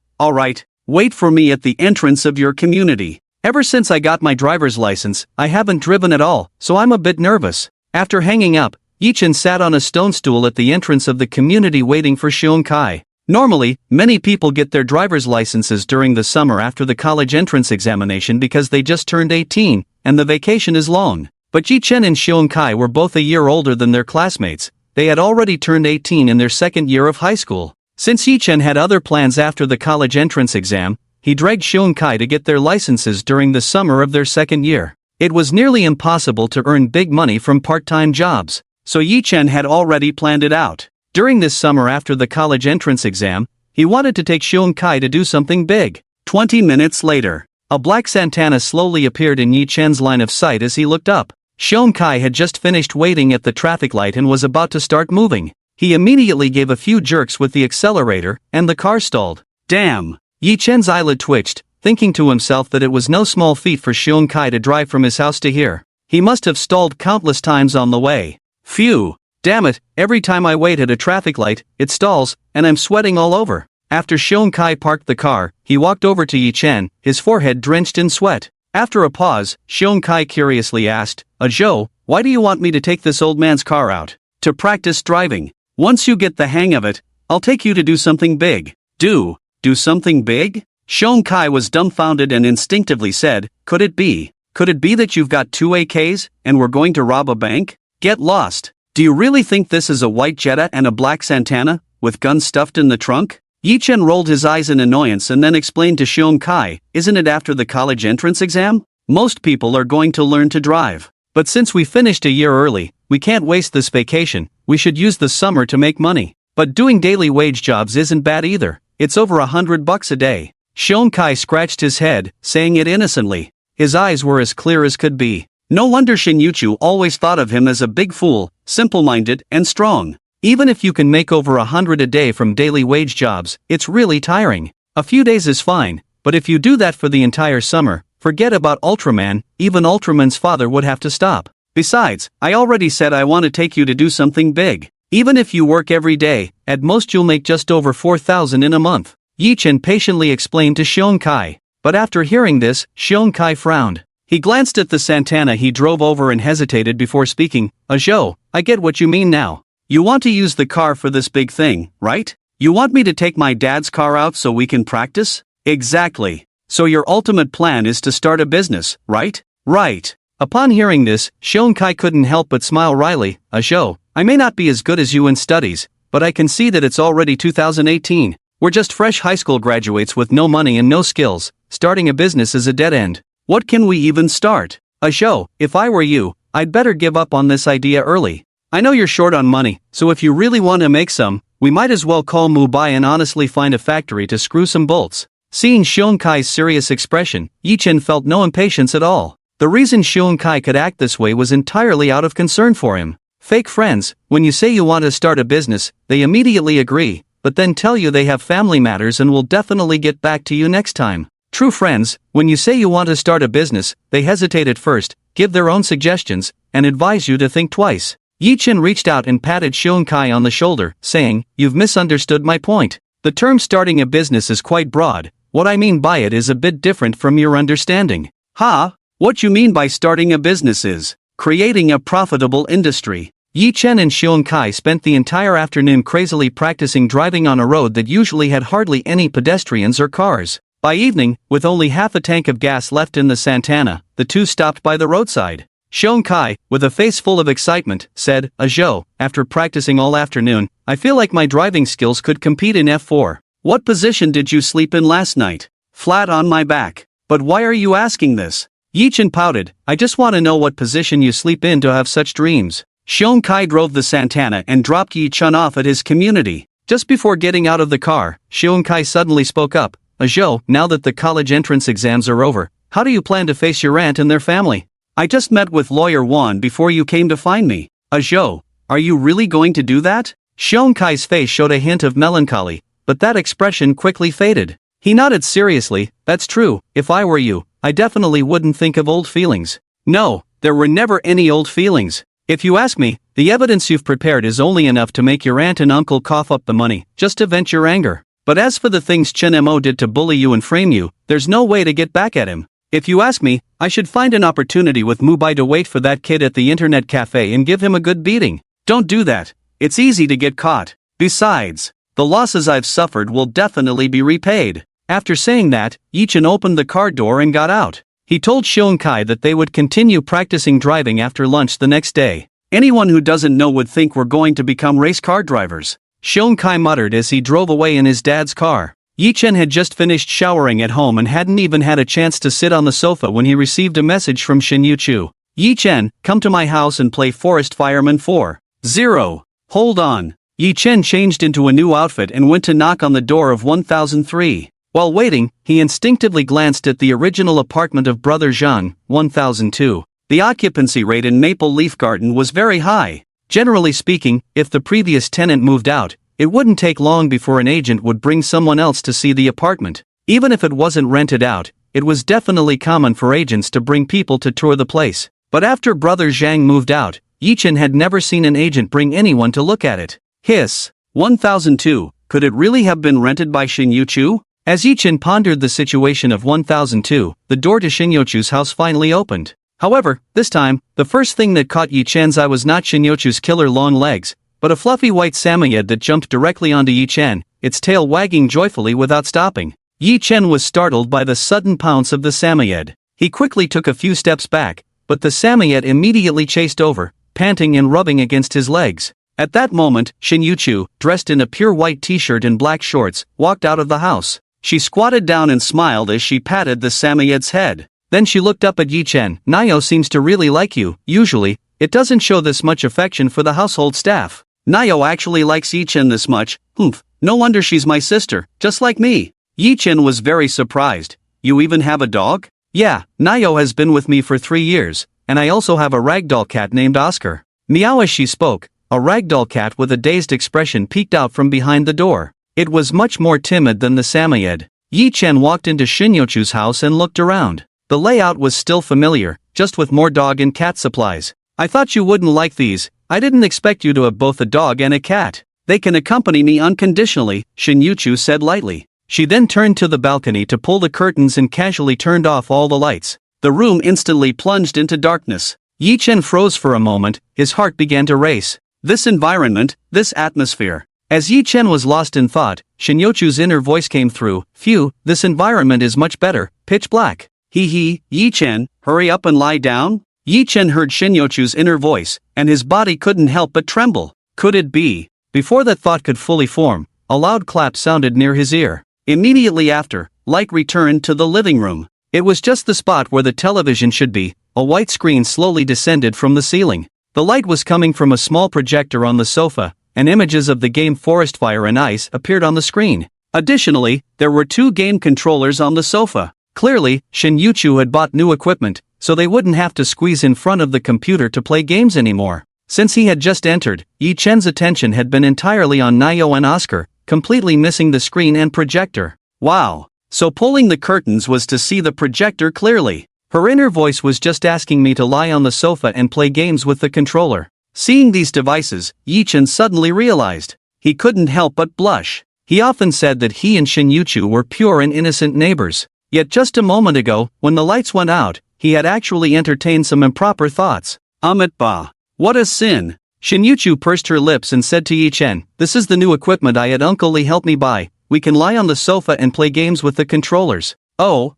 Wait for me at the entrance of your community. Ever since I got my driver's license, I haven't driven at all, so I'm a bit nervous. After hanging up, Yi Chen sat on a stone stool at the entrance of the community waiting for Xiong Kai. Normally, many people get their driver's licenses during the summer after the college entrance examination because they just turned 18, and the vacation is long. But Yi Chen and Xiong Kai were both a year older than their classmates. They had already turned 18 in their second year of high school. Since Yi Chen had other plans after the college entrance exam, he dragged Xiong Kai to get their licenses during the summer of their second year. It was nearly impossible to earn big money from part-time jobs, so Yi Chen had already planned it out. During this summer after the college entrance exam, he wanted to take Xiong Kai to do something big. 20 minutes later, a black Santana slowly appeared in Yi Chen's line of sight as he looked up. Xiong Kai had just finished waiting at the traffic light and was about to start moving. He immediately gave a few jerks with the accelerator, and the car stalled. Damn! Yi Chen's eyelid twitched, thinking to himself that it was no small feat for Xiong Kai to drive from his house to here. He must have stalled countless times on the way. Phew! Damn it, every time I wait at a traffic light, it stalls, and I'm sweating all over. After Xiong Kai parked the car, he walked over to Yi Chen, his forehead drenched in sweat. After a pause, Xiong Kai curiously asked, Zhou, why do you want me to take this old man's car out? To practice driving. Once you get the hang of it, I'll take you to do something big. Do something big? Xiong Kai was dumbfounded and instinctively said, Could it be that you've got 2 AKs, and we're going to rob a bank? Get lost. Do you really think this is a white Jetta and a black Santana, with guns stuffed in the trunk? Yi Chen rolled his eyes in annoyance and then explained to Xiong Kai, Isn't it after the college entrance exam? Most people are going to learn to drive. But since we finished a year early, we can't waste this vacation, we should use the summer to make money. But doing daily wage jobs isn't bad either, it's over $100 a day. Xiong Kai scratched his head, saying it innocently. His eyes were as clear as could be. No wonder Shin Yuchu always thought of him as a big fool, simple-minded, and strong. Even if you can make over $100 a day from daily wage jobs, it's really tiring. A few days is fine, but if you do that for the entire summer, forget about Ultraman, even Ultraman's father would have to stop. Besides, I already said I want to take you to do something big. Even if you work every day, at most you'll make just over 4,000 in a month. Yi Chen patiently explained to Xiong Kai. But after hearing this, Xiong Kai frowned. He glanced at the Santana he drove over and hesitated before speaking. Zhou, I get what you mean now. You want to use the car for this big thing, right? You want me to take my dad's car out so we can practice? Exactly. So your ultimate plan is to start a business, right? Right. Upon hearing this, Xiong Kai couldn't help but smile wryly. Zhou, I may not be as good as you in studies, but I can see that it's already 2018. We're just fresh high school graduates with no money and no skills. Starting a business is a dead end. What can we even start? Zhou, if I were you, I'd better give up on this idea early. I know you're short on money, so if you really want to make some, we might as well call Mumbai and honestly find a factory to screw some bolts. Seeing Xiong Kai's serious expression, Yi Chen felt no impatience at all. The reason Xiong Kai could act this way was entirely out of concern for him. Fake friends, when you say you want to start a business, they immediately agree, but then tell you they have family matters and will definitely get back to you next time. True friends, when you say you want to start a business, they hesitate at first, give their own suggestions, and advise you to think twice. Yi Chen reached out and patted Xiong Kai on the shoulder, saying, "You've misunderstood my point. The term starting a business is quite broad. What I mean by it is a bit different from your understanding." "Ha? What you mean by starting a business is creating a profitable industry." Yi Chen and Xiong Kai spent the entire afternoon crazily practicing driving on a road that usually had hardly any pedestrians or cars. By evening, with only half a tank of gas left in the Santana, the two stopped by the roadside. Xiong Kai, with a face full of excitement, said, "Zhou, after practicing all afternoon, I feel like my driving skills could compete in F4. What position did you sleep in last night?" "Flat on my back." "But why are you asking this?" Yi Chen pouted, "I just want to know what position you sleep in to have such dreams." Xiong Kai drove the Santana and dropped Yi Chen off at his community. Just before getting out of the car, Xiong Kai suddenly spoke up. "Zhou, now that the college entrance exams are over, how do you plan to face your aunt and their family? I just met with Lawyer Wan before you came to find me." "Zhou, are you really going to do that?" Xiong Kai's face showed a hint of melancholy, but that expression quickly faded. He nodded seriously. "That's true, if I were you, I definitely wouldn't think of old feelings." "No, there were never any old feelings. If you ask me, the evidence you've prepared is only enough to make your aunt and uncle cough up the money, just to vent your anger. But as for the things Chen Mo did to bully you and frame you, there's no way to get back at him. If you ask me, I should find an opportunity with Mubai to wait for that kid at the internet cafe and give him a good beating." "Don't do that. It's easy to get caught. Besides, the losses I've suffered will definitely be repaid." After saying that, Yi Chen opened the car door and got out. He told Xiong Kai that they would continue practicing driving after lunch the next day. "Anyone who doesn't know would think we're going to become race car drivers," Xiong Kai muttered as he drove away in his dad's car. Yi Chen had just finished showering at home and hadn't even had a chance to sit on the sofa when he received a message from Shin Yu-chu. "Yi Chen, come to my house and play Forest Fireman 4.0. Hold on." Yi Chen changed into a new outfit and went to knock on the door of 1003. While waiting, he instinctively glanced at the original apartment of Brother Zhang, 1002. The occupancy rate in Maple Leaf Garden was very high. Generally speaking, if the previous tenant moved out, it wouldn't take long before an agent would bring someone else to see the apartment. Even if it wasn't rented out, it was definitely common for agents to bring people to tour the place. But after Brother Zhang moved out, Yi Chen had never seen an agent bring anyone to look at it. Hiss. 1002, could it really have been rented by Shin Yu-chu? As Yi Chen pondered the situation of 1002, the door to Shin Yu-chu's house finally opened. However, this time, the first thing that caught Yi Chen's eye was not Shin Yu-chu's killer long legs, but a fluffy white samoyed that jumped directly onto Yi Chen, its tail wagging joyfully without stopping. Yi Chen was startled by the sudden pounce of the samoyed. He quickly took a few steps back, but the samoyed immediately chased over, panting and rubbing against his legs. At that moment, Shin Yu-chu, dressed in a pure white t-shirt and black shorts, walked out of the house. She squatted down and smiled as she patted the samoyed's head. Then she looked up at Yi Chen. "Nayo seems to really like you. Usually, it doesn't show this much affection for the household staff. Nayo actually likes Yi Chen this much. Humph, no wonder she's my sister, just like me." Yi Chen was very surprised. "You even have a dog?" "Yeah, Nayo has been with me for 3 years, and I also have a ragdoll cat named Oscar." Meow as she spoke, a ragdoll cat with a dazed expression peeked out from behind the door. It was much more timid than the samoyed. Yi Chen walked into Shinyochu's house and looked around. The layout was still familiar, just with more dog and cat supplies. I thought you wouldn't like these. I didn't expect you to have both a dog and a cat. They can accompany me unconditionally, Shinyochu said lightly. She then turned to the balcony to pull the curtains and casually turned off all the lights. The room instantly plunged into darkness. Yi Chen froze for a moment, his heart began to race. This environment, this atmosphere. As Yi Chen was lost in thought, Shinyochu's inner voice came through. Phew, this environment is much better, pitch black. Hee, Yi Chen, hurry up and lie down? Yi Chen heard Shinyochu's inner voice, and his body couldn't help but tremble. Could it be? Before that thought could fully form, a loud clap sounded near his ear. Immediately after, light returned to the living room. It was just the spot where the television should be. A white screen slowly descended from the ceiling. The light was coming from a small projector on the sofa, and images of the game Forest Fire and Ice appeared on the screen. Additionally, there were 2 game controllers on the sofa. Clearly, Shinyochu had bought new equipment, so they wouldn't have to squeeze in front of the computer to play games anymore. Since he had just entered, Yi Chen's attention had been entirely on Nayo and Oscar, completely missing the screen and projector. Wow! So pulling the curtains was to see the projector clearly. Her inner voice was just asking me to lie on the sofa and play games with the controller. Seeing these devices, Yi Chen suddenly realized. He couldn't help but blush. He often said that he and Shinyochu were pure and innocent neighbors. Yet just a moment ago, when the lights went out, he had actually entertained some improper thoughts. Bah! What a sin! Shinyochu pursed her lips and said to Yi Chen, "This is the new equipment I had Uncle Lee help me buy. We can lie on the sofa and play games with the controllers." Oh.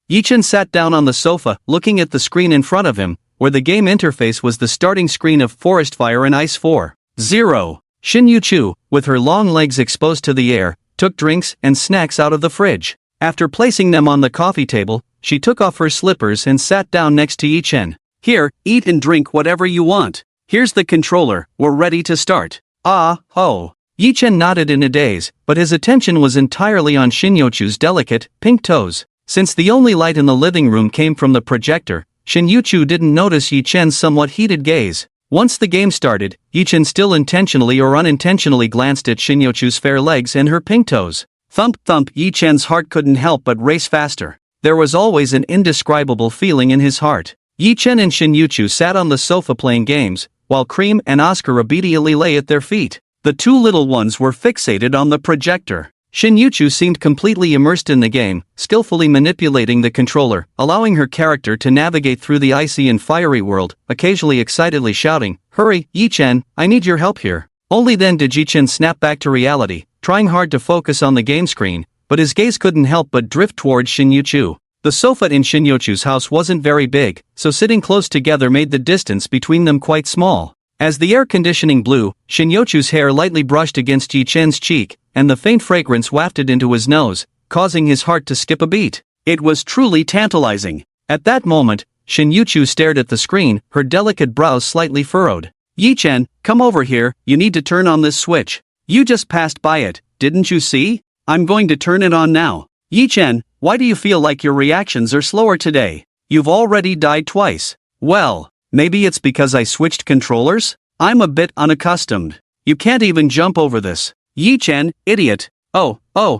Yi Chen sat down on the sofa, looking at the screen in front of him, where the game interface was the starting screen of Forest Fire and Ice 4.0. Shinyochu, with her long legs exposed to the air, took drinks and snacks out of the fridge. After placing them on the coffee table, she took off her slippers and sat down next to Yi Chen. "Here, eat and drink whatever you want. Here's the controller, we're ready to start." Yi Chen nodded in a daze, but his attention was entirely on Shinyochu's delicate, pink toes. Since the only light in the living room came from the projector, Shinyochu didn't notice Yi Chen's somewhat heated gaze. Once the game started, Yi Chen still intentionally or unintentionally glanced at Shinyochu's fair legs and her pink toes. Thump thump, Yi Chen's heart couldn't help but race faster. There was always an indescribable feeling in his heart. Yi Chen and Shinyochu sat on the sofa playing games, while Cream and Oscar obediently lay at their feet. The 2 little ones were fixated on the projector. Shinyochu seemed completely immersed in the game, skillfully manipulating the controller, allowing her character to navigate through the icy and fiery world, occasionally excitedly shouting, "Hurry, Yi Chen, I need your help here." Only then did Yi Chen snap back to reality, trying hard to focus on the game screen, but his gaze couldn't help but drift towards Shinyochu. The sofa in Shinyochu's house wasn't very big, so sitting close together made the distance between them quite small. As the air conditioning blew, Shinyochu's hair lightly brushed against Yi Chen's cheek, and the faint fragrance wafted into his nose, causing his heart to skip a beat. It was truly tantalizing. At that moment, Shinyochu stared at the screen, her delicate brows slightly furrowed. "Yi Chen, come over here, you need to turn on this switch. You just passed by it, didn't you see? I'm going to turn it on now." "Yi Chen, why do you feel like your reactions are slower today? You've already died twice." "Well, maybe it's because I switched controllers? I'm a bit unaccustomed. You can't even jump over this." "Yi Chen, idiot. Oh,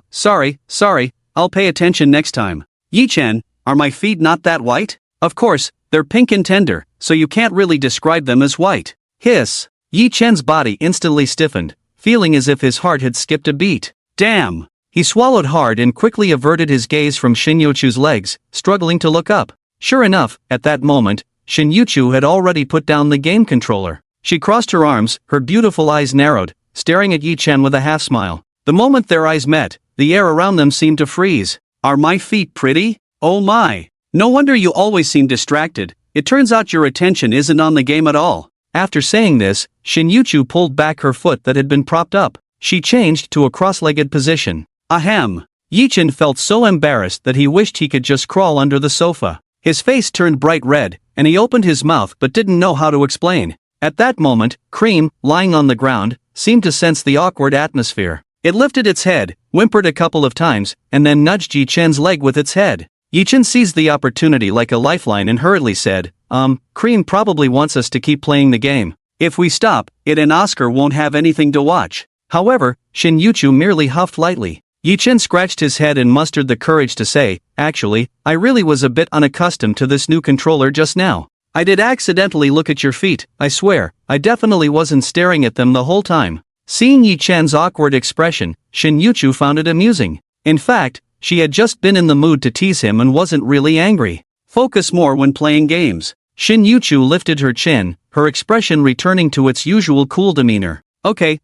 sorry, I'll pay attention next time." "Yi Chen, are my feet not that white?" "Of course, they're pink and tender, so you can't really describe them as white." Hiss. Yi Chen's body instantly stiffened, feeling as if his heart had skipped a beat. Damn. He swallowed hard and quickly averted his gaze from Shinyochu's legs, struggling to look up. Sure enough, at that moment, Shinyochu had already put down the game controller. She crossed her arms, her beautiful eyes narrowed, staring at Yi Chen with a half-smile. The moment their eyes met, the air around them seemed to freeze. "Are my feet pretty? Oh my. No wonder you always seem distracted. It turns out your attention isn't on the game at all." After saying this, Shinyochu pulled back her foot that had been propped up. She changed to a cross-legged position. Ahem. Yi Chen felt so embarrassed that he wished he could just crawl under the sofa. His face turned bright red, and he opened his mouth but didn't know how to explain. At that moment, Cream, lying on the ground, seemed to sense the awkward atmosphere. It lifted its head, whimpered a couple of times, and then nudged Yi Chen's leg with its head. Yi Chen seized the opportunity like a lifeline and hurriedly said, Cream probably wants us to keep playing the game. If we stop, it and Oscar won't have anything to watch." However, Shinyochu merely huffed lightly. Yi Chen scratched his head and mustered the courage to say, "Actually, I really was a bit unaccustomed to this new controller just now. I did accidentally look at your feet, I swear, I definitely wasn't staring at them the whole time." Seeing Yi Chen's awkward expression, Shin Yuchu found it amusing. In fact, she had just been in the mood to tease him and wasn't really angry. Focus more when playing games. Shin Yuchu lifted her chin, her expression returning to its usual cool demeanor. Okay,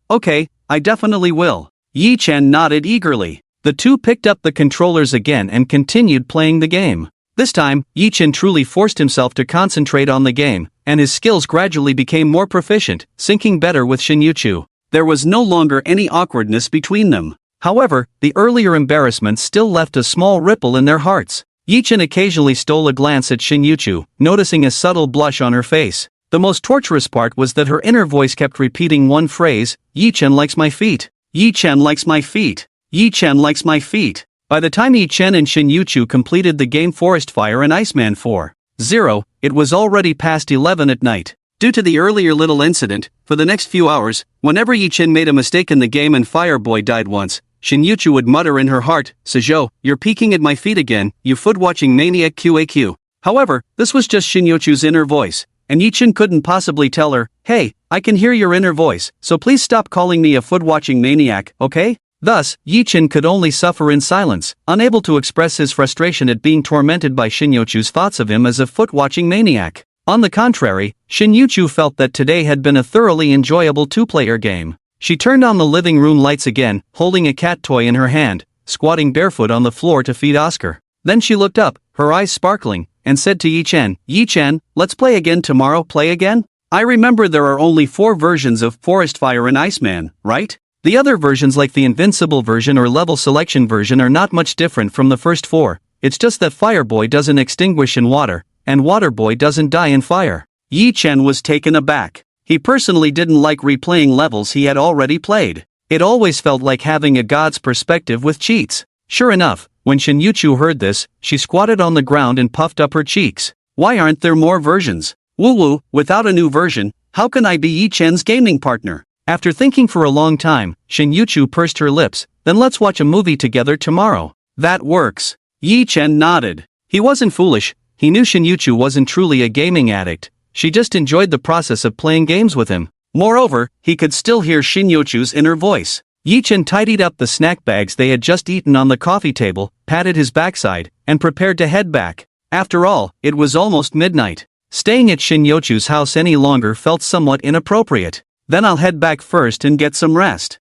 I definitely will. Yi Chen nodded eagerly. The two picked up the controllers again and continued playing the game. This time, Yi Chen truly forced himself to concentrate on the game, and his skills gradually became more proficient, syncing better with Shin Yuchu. There was no longer any awkwardness between them. However, the earlier embarrassment still left a small ripple in their hearts. Yi Chen occasionally stole a glance at Shin Yuchu, noticing a subtle blush on her face. The most torturous part was that her inner voice kept repeating one phrase, "Yi Chen likes my feet. Yi Chen likes my feet. Yi Chen likes my feet." By the time Yi Chen and Shin Yuchu completed the game Forest Fire and Iceman 4.0, it was already past 11 at night. Due to the earlier little incident, for the next few hours, whenever Yi Chen made a mistake in the game and Fireboy died once, Shin Yuchu would mutter in her heart, "Sajo, you're peeking at my feet again, you foot-watching maniac QAQ." However, this was just Shin Yuchu's inner voice, and Yi Chen couldn't possibly tell her, "Hey, I can hear your inner voice, so please stop calling me a foot-watching maniac, okay?" Thus, Yi Chen could only suffer in silence, unable to express his frustration at being tormented by Shin Yuchu's thoughts of him as a foot-watching maniac. On the contrary, Shin Yuchu felt that today had been a thoroughly enjoyable two-player game. She turned on the living room lights again, holding a cat toy in her hand, squatting barefoot on the floor to feed Oscar. Then she looked up, her eyes sparkling, and said to Yi Chen, "Yi Chen, let's play again tomorrow, play again? I remember there are only 4 versions of Forest Fire and Iceman, right? The other versions like the Invincible version or Level Selection version are not much different from the first 4, it's just that Fireboy doesn't extinguish in water, and Waterboy doesn't die in fire." Yi Chen was taken aback. He personally didn't like replaying levels he had already played. It always felt like having a god's perspective with cheats. Sure enough, when Shin Yuchu heard this, she squatted on the ground and puffed up her cheeks. "Why aren't there more versions? Woo-woo, without a new version, how can I be Yi Chen's gaming partner?" After thinking for a long time, Shin Yuchu pursed her lips, "Then let's watch a movie together tomorrow." "That works." Yi Chen nodded. He wasn't foolish, he knew Shin Yuchu wasn't truly a gaming addict. She just enjoyed the process of playing games with him. Moreover, he could still hear Shin Yuchu's inner voice. Yi Chen tidied up the snack bags they had just eaten on the coffee table, patted his backside, and prepared to head back. After all, it was almost midnight. Staying at Shin Yuchu's house any longer felt somewhat inappropriate. "Then I'll head back first and get some rest."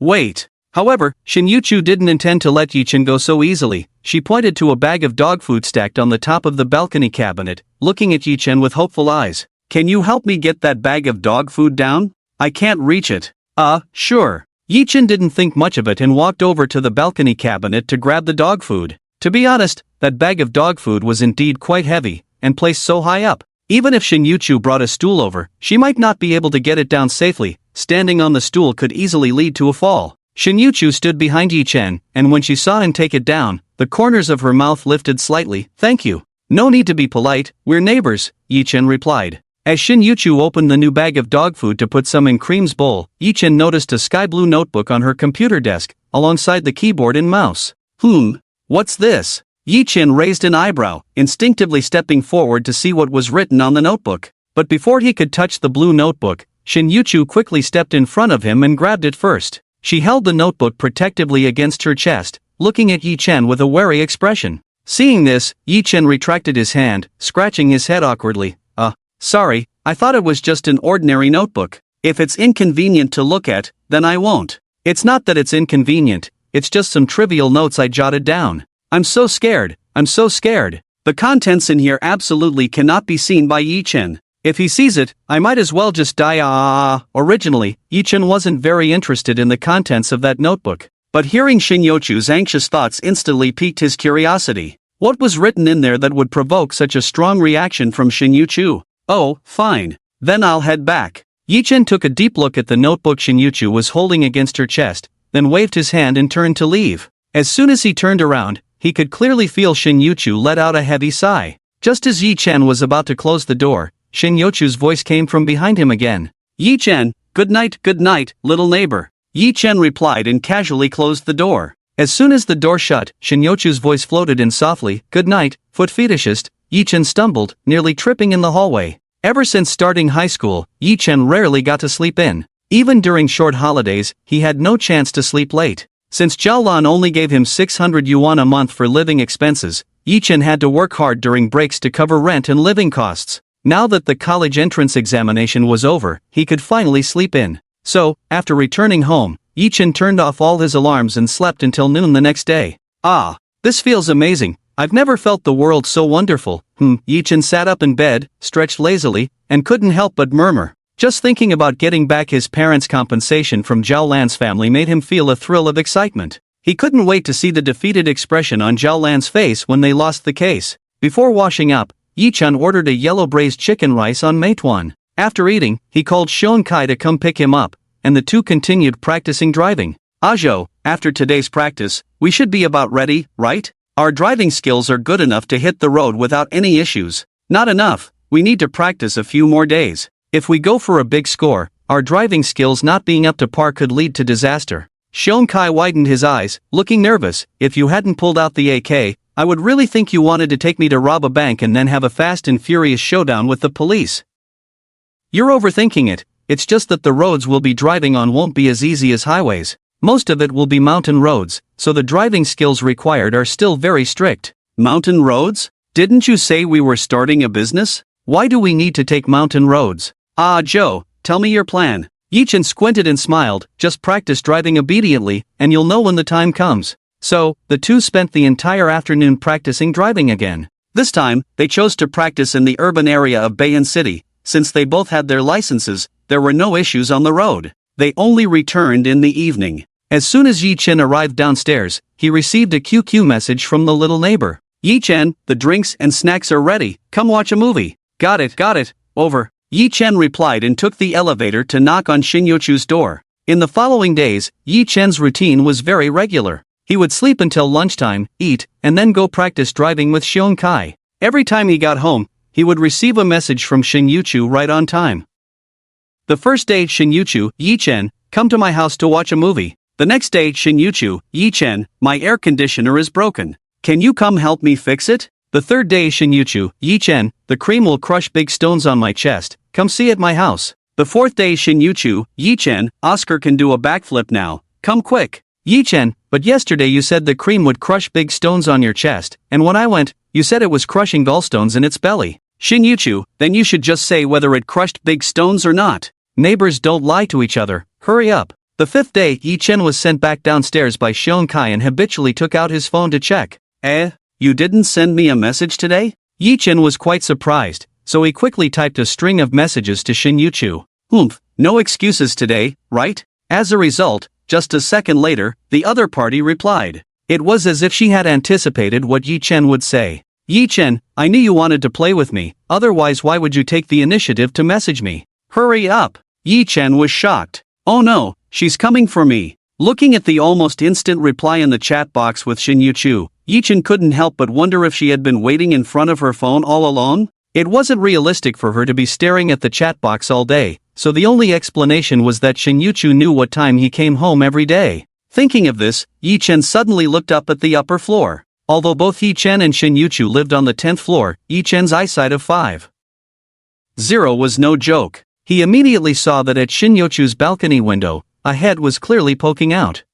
Wait. However, Shin Yuchu didn't intend to let Yi Chen go so easily. She pointed to a bag of dog food stacked on the top of the balcony cabinet, looking at Yi Chen with hopeful eyes. "Can you help me get that bag of dog food down? I can't reach it." Sure." Yi Chen didn't think much of it and walked over to the balcony cabinet to grab the dog food. To be honest, that bag of dog food was indeed quite heavy, and placed so high up. Even if Shin Yuchu brought a stool over, she might not be able to get it down safely. Standing on the stool could easily lead to a fall. Shin Yuchu stood behind Yi Chen, and when she saw him take it down, the corners of her mouth lifted slightly. "Thank you. No need to be polite, we're neighbors," Yi Chen replied. As Shin Yuchu opened the new bag of dog food to put some in Cream's bowl, Yi Chen noticed a sky blue notebook on her computer desk, alongside the keyboard and mouse. What's this?" Yi Chen raised an eyebrow, instinctively stepping forward to see what was written on the notebook. But before he could touch the blue notebook, Shin Yuchu quickly stepped in front of him and grabbed it first. She held the notebook protectively against her chest, looking at Yi Chen with a wary expression. Seeing this, Yi Chen retracted his hand, scratching his head awkwardly. Sorry, I thought it was just an ordinary notebook. If it's inconvenient to look at, then I won't." "It's not that it's inconvenient, it's just some trivial notes I jotted down. I'm so scared. The contents in here absolutely cannot be seen by Yi Chen. If he sees it, I might as well just die." Originally, Yi Chen wasn't very interested in the contents of that notebook. But hearing Shin Yuchu's anxious thoughts instantly piqued his curiosity. What was written in there that would provoke such a strong reaction from Shin Yuchu? "Oh, fine. Then I'll head back." Yi Chen took a deep look at the notebook Shin Yuchu was holding against her chest, then waved his hand and turned to leave. As soon as he turned around, he could clearly feel Shin Yuchu let out a heavy sigh. Just as Yi Chen was about to close the door, Shin Yuchu's voice came from behind him again. "Yi Chen, good night, little neighbor." Yi Chen replied and casually closed the door. As soon as the door shut, Shinyochu's voice floated in softly, "Good night, foot fetishist." Yi-chen stumbled, nearly tripping in the hallway. Ever since starting high school, Yi-chen rarely got to sleep in. Even during short holidays, he had no chance to sleep late. Since Jiaolan only gave him 600 yuan a month for living expenses, Yi-chen had to work hard during breaks to cover rent and living costs. Now that the college entrance examination was over, he could finally sleep in. So, after returning home, Yi-chen turned off all his alarms and slept until noon the next day. "Ah, this feels amazing. I've never felt the world so wonderful." Yi-chen sat up in bed, stretched lazily, and couldn't help but murmur. Just thinking about getting back his parents' compensation from Zhao Lan's family made him feel a thrill of excitement. He couldn't wait to see the defeated expression on Zhao Lan's face when they lost the case. Before washing up, Yi-chen ordered a yellow braised chicken rice on Meituan. After eating, he called Sean Kai to come pick him up, and the two continued practicing driving. "Ajo, after today's practice, we should be about ready, right? Our driving skills are good enough to hit the road without any issues." "Not enough, we need to practice a few more days. If we go for a big score, our driving skills not being up to par could lead to disaster." Sean Kai widened his eyes, looking nervous. "If you hadn't pulled out the AK, I would really think you wanted to take me to rob a bank and then have a fast and furious showdown with the police." "You're overthinking it. It's just that the roads we'll be driving on won't be as easy as highways. Most of it will be mountain roads, so the driving skills required are still very strict." "Mountain roads? Didn't you say we were starting a business? Why do we need to take mountain roads?" "Ah, Joe, tell me your plan." Yi-chen squinted and smiled. "Just practice driving obediently, and you'll know when the time comes." So, the two spent the entire afternoon practicing driving again. This time, they chose to practice in the urban area of Bayan City. Since they both had their licenses, there were no issues on the road. They only returned in the evening. As soon as Yi-chen arrived downstairs, he received a QQ message from the little neighbor. "Yi-chen, the drinks and snacks are ready, come watch a movie." Got it, over." Yi-chen replied and took the elevator to knock on Shinyochu's door. In the following days, Yi-chen's routine was very regular. He would sleep until lunchtime, eat, and then go practice driving with Sean Kai. Every time he got home, he would receive a message from Shinyochu right on time. The first day, Shinyochu, "Yi-chen, come to my house to watch a movie." The next day, Shinyochu, "Yi-chen, my air conditioner is broken. Can you come help me fix it?" The third day, Shinyochu, "Yi-chen, the cream will crush big stones on my chest. Come see at my house." The fourth day, Shinyochu, "Yi-chen, Oscar can do a backflip now. Come quick." "Yi-chen, but yesterday you said the cream would crush big stones on your chest, and when I went, you said it was crushing gallstones in its belly." "Shinyochu, then you should just say whether it crushed big stones or not. Neighbors don't lie to each other, hurry up." The fifth day, Yi-chen was sent back downstairs by Sean Kai and habitually took out his phone to check. You didn't send me a message today?" Yi-chen was quite surprised, so he quickly typed a string of messages to Shinyochu. No excuses today, right?" As a result, just a second later, the other party replied. It was as if she had anticipated what Yi-chen would say. "Yi-chen, I knew you wanted to play with me, otherwise why would you take the initiative to message me? Hurry up." Yi-chen was shocked. "Oh no, she's coming for me." Looking at the almost instant reply in the chat box with Shinyochu, Yi-chen couldn't help but wonder if she had been waiting in front of her phone all along. It wasn't realistic for her to be staring at the chat box all day, so the only explanation was that Shinyochu knew what time he came home every day. Thinking of this, Yi-chen suddenly looked up at the upper floor. Although both Yi-chen and Shinyochu lived on the 10th floor, Yi-chen's eyesight of 5.0 was no joke. He immediately saw that at Shinyochu's balcony window, a head was clearly poking out.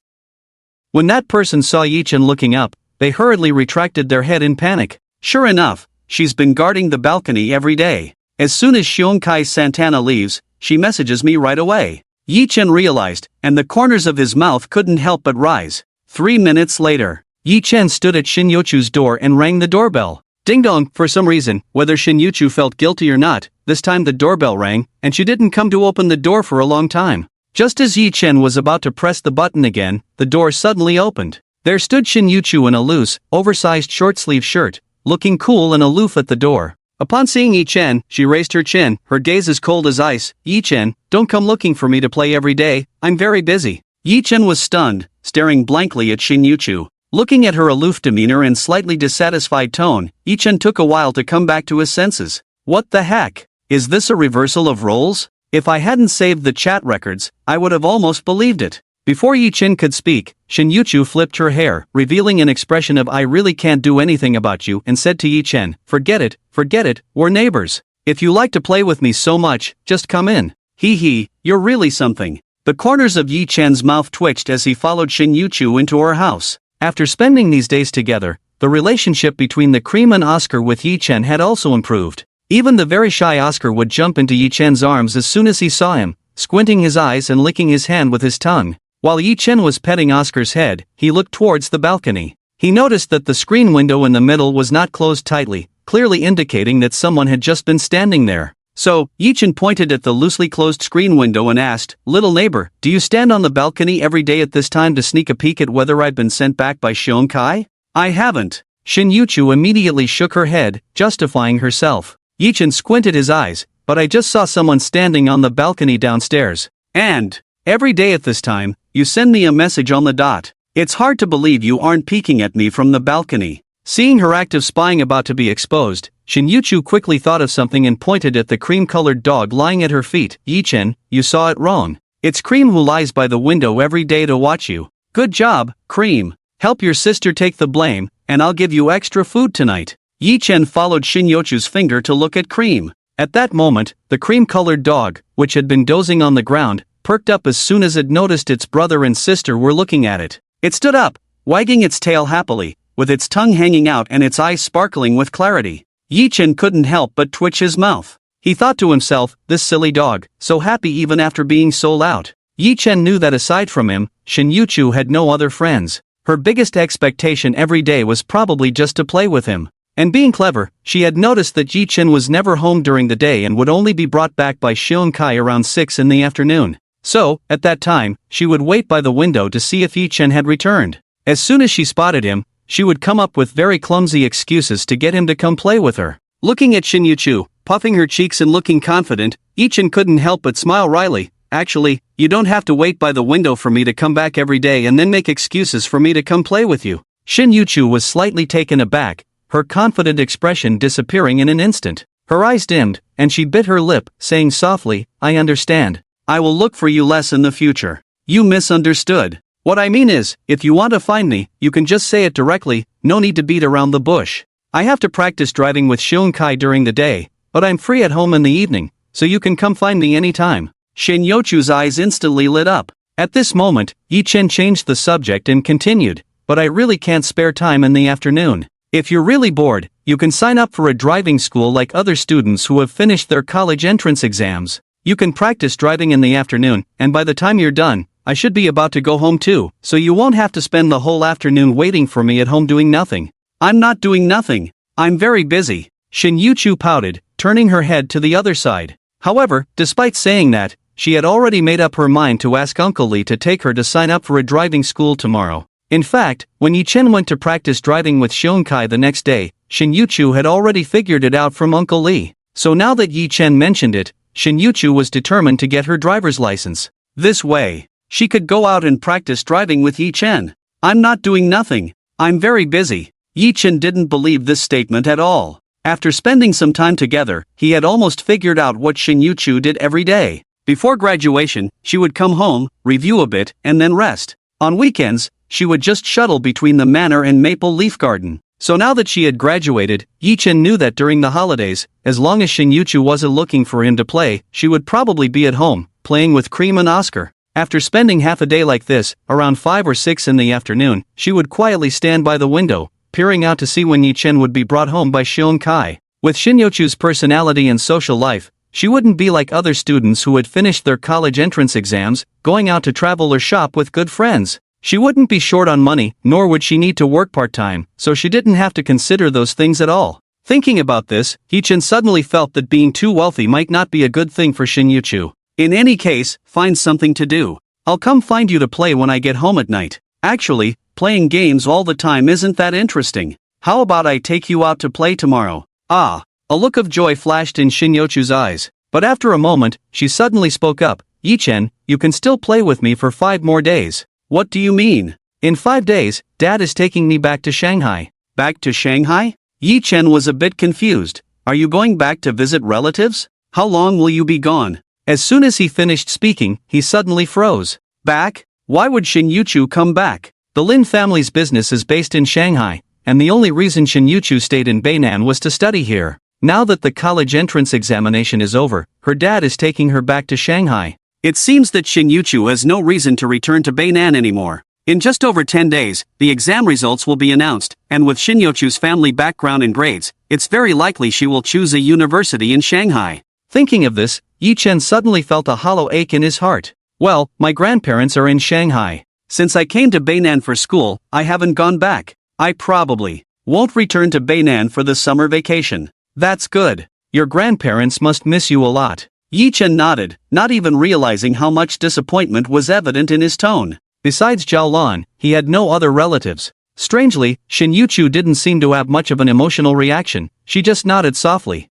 When that person saw Yi-chen looking up, they hurriedly retracted their head in panic. Sure enough, she's been guarding the balcony every day. As soon as Sean Kai Santana leaves, she messages me right away. Yi-chen realized, and the corners of his mouth couldn't help but rise. 3 minutes later, Yi-chen stood at Shinyochu's door and rang the doorbell. Ding dong. For some reason, whether Shinyochu felt guilty or not, this time the doorbell rang, and she didn't come to open the door for a long time. Just as Yi-chen was about to press the button again, the door suddenly opened. There stood Shinyochu in a loose, oversized short-sleeve shirt, looking cool and aloof at the door. Upon seeing Yi-chen, she raised her chin, her gaze as cold as ice. "Yi-chen, don't come looking for me to play every day, I'm very busy." Yi-chen was stunned, staring blankly at Shinyochu. Looking at her aloof demeanor and slightly dissatisfied tone, Yi-chen took a while to come back to his senses. What the heck? Is this a reversal of roles? If I hadn't saved the chat records, I would have almost believed it. Before Yi Chen could speak, Shin Yuchu flipped her hair, revealing an expression of "I really can't do anything about you," and said to Yi Chen, forget it, we're neighbors. If you like to play with me so much, just come in. Hee, you're really something." The corners of Yi Chen's mouth twitched as he followed Shin Yuchu into her house. After spending these days together, the relationship between the cream and Oscar with Yi Chen had also improved. Even the very shy Oscar would jump into Yi Chen's arms as soon as he saw him, squinting his eyes and licking his hand with his tongue. While Yi Chen was petting Oscar's head, he looked towards the balcony. He noticed that the screen window in the middle was not closed tightly, clearly indicating that someone had just been standing there. So, Yi Chen pointed at the loosely closed screen window and asked, "Little neighbor, do you stand on the balcony every day at this time to sneak a peek at whether I've been sent back by Shion Kai?" "I haven't." Shin Yuchu immediately shook her head, justifying herself. Yi Chen squinted his eyes, "But I just saw someone standing on the balcony downstairs. And every day at this time, you send me a message on the dot. It's hard to believe you aren't peeking at me from the balcony." Seeing her act of spying about to be exposed, Shin Yuchu quickly thought of something and pointed at the cream-colored dog lying at her feet. "Yi Chen, you saw it wrong. It's Cream who lies by the window every day to watch you. Good job, Cream. Help your sister take the blame, and I'll give you extra food tonight." Yi Chen followed Shin Yuchu's finger to look at Cream. At that moment, the cream-colored dog, which had been dozing on the ground, perked up as soon as it noticed its brother and sister were looking at it. It stood up, wagging its tail happily, with its tongue hanging out and its eyes sparkling with clarity. Yi Chen couldn't help but twitch his mouth. He thought to himself, this silly dog, so happy even after being sold out. Yi Chen knew that aside from him, Shin Yuchu had no other friends. Her biggest expectation every day was probably just to play with him. And being clever, she had noticed that Yi Chen was never home during the day and would only be brought back by Shion Kai around 6 in the afternoon. So, at that time, she would wait by the window to see if Yi Chen had returned. As soon as she spotted him, she would come up with very clumsy excuses to get him to come play with her. Looking at Shin Yuchu, puffing her cheeks and looking confident, Yi Chen couldn't help but smile wryly. "Actually, you don't have to wait by the window for me to come back every day and then make excuses for me to come play with you." Shin Yuchu was slightly taken aback, her confident expression disappearing in an instant. Her eyes dimmed, and she bit her lip, saying softly, "I understand. I will look for you less in the future." "You misunderstood. What I mean is, if you want to find me, you can just say it directly, no need to beat around the bush. I have to practice driving with Shion Kai during the day, but I'm free at home in the evening, so you can come find me anytime." Shin Yuchu's eyes instantly lit up. At this moment, Yi Chen changed the subject and continued, "But I really can't spare time in the afternoon. If you're really bored, you can sign up for a driving school like other students who have finished their college entrance exams. You can practice driving in the afternoon, and by the time you're done, I should be about to go home too, so you won't have to spend the whole afternoon waiting for me at home doing nothing." "I'm not doing nothing. I'm very busy." Shin Yuchu pouted, turning her head to the other side. However, despite saying that, she had already made up her mind to ask Uncle Lee to take her to sign up for a driving school tomorrow. In fact, when Yi Chen went to practice driving with Shion Kai the next day, Shin Yuchu had already figured it out from Uncle Lee. So now that Yi Chen mentioned it, Shin Yuchu was determined to get her driver's license. This way, she could go out and practice driving with Yi Chen. "I'm not doing nothing. I'm very busy." Yi Chen didn't believe this statement at all. After spending some time together, he had almost figured out what Shin Yuchu did every day. Before graduation, she would come home, review a bit, and then rest. On weekends, she would just shuttle between the manor and Maple Leaf Garden. So now that she had graduated, Yi Chen knew that during the holidays, as long as Shin Yuchu wasn't looking for him to play, she would probably be at home, playing with Cream and Oscar. After spending half a day like this, around 5 or 6 in the afternoon, she would quietly stand by the window, peering out to see when Yi Chen would be brought home by Shion Kai. With Shin Yuchu's personality and social life, she wouldn't be like other students who had finished their college entrance exams, going out to travel or shop with good friends. She wouldn't be short on money, nor would she need to work part-time, so she didn't have to consider those things at all. Thinking about this, Yi Chen suddenly felt that being too wealthy might not be a good thing for Shin Yuchu. "In any case, find something to do. I'll come find you to play when I get home at night. Actually, playing games all the time isn't that interesting. How about I take you out to play tomorrow?" A look of joy flashed in Shin Yuchu's eyes, but after a moment, she suddenly spoke up. "Yi Chen, you can still play with me for 5 more days. "What do you mean?" "In 5 days, Dad is taking me back to Shanghai." "Back to Shanghai?" Yi Chen was a bit confused. "Are you going back to visit relatives? How long will you be gone?" As soon as he finished speaking, he suddenly froze. "Back? Why would Shin Yuchu come back? The Lin family's business is based in Shanghai, and the only reason Shin Yuchu stayed in Beinan was to study here. Now that the college entrance examination is over, her dad is taking her back to Shanghai. It seems that Shin Yuchu has no reason to return to Beinan anymore. In just over 10 days, the exam results will be announced, and with Shin Yuchu's family background and grades, it's very likely she will choose a university in Shanghai. Thinking of this, Yi Chen suddenly felt a hollow ache in his heart. Well, my grandparents are in Shanghai. Since I came to Beinan for school, I haven't gone back. I probably won't return to Beinan for the summer vacation. That's good. Your grandparents must miss you a lot. Yi Chen nodded, not even realizing how much disappointment was evident in his tone. Besides Zhao Lan, he had no other relatives. Strangely, Shin Yuchu didn't seem to have much of an emotional reaction. She just nodded softly.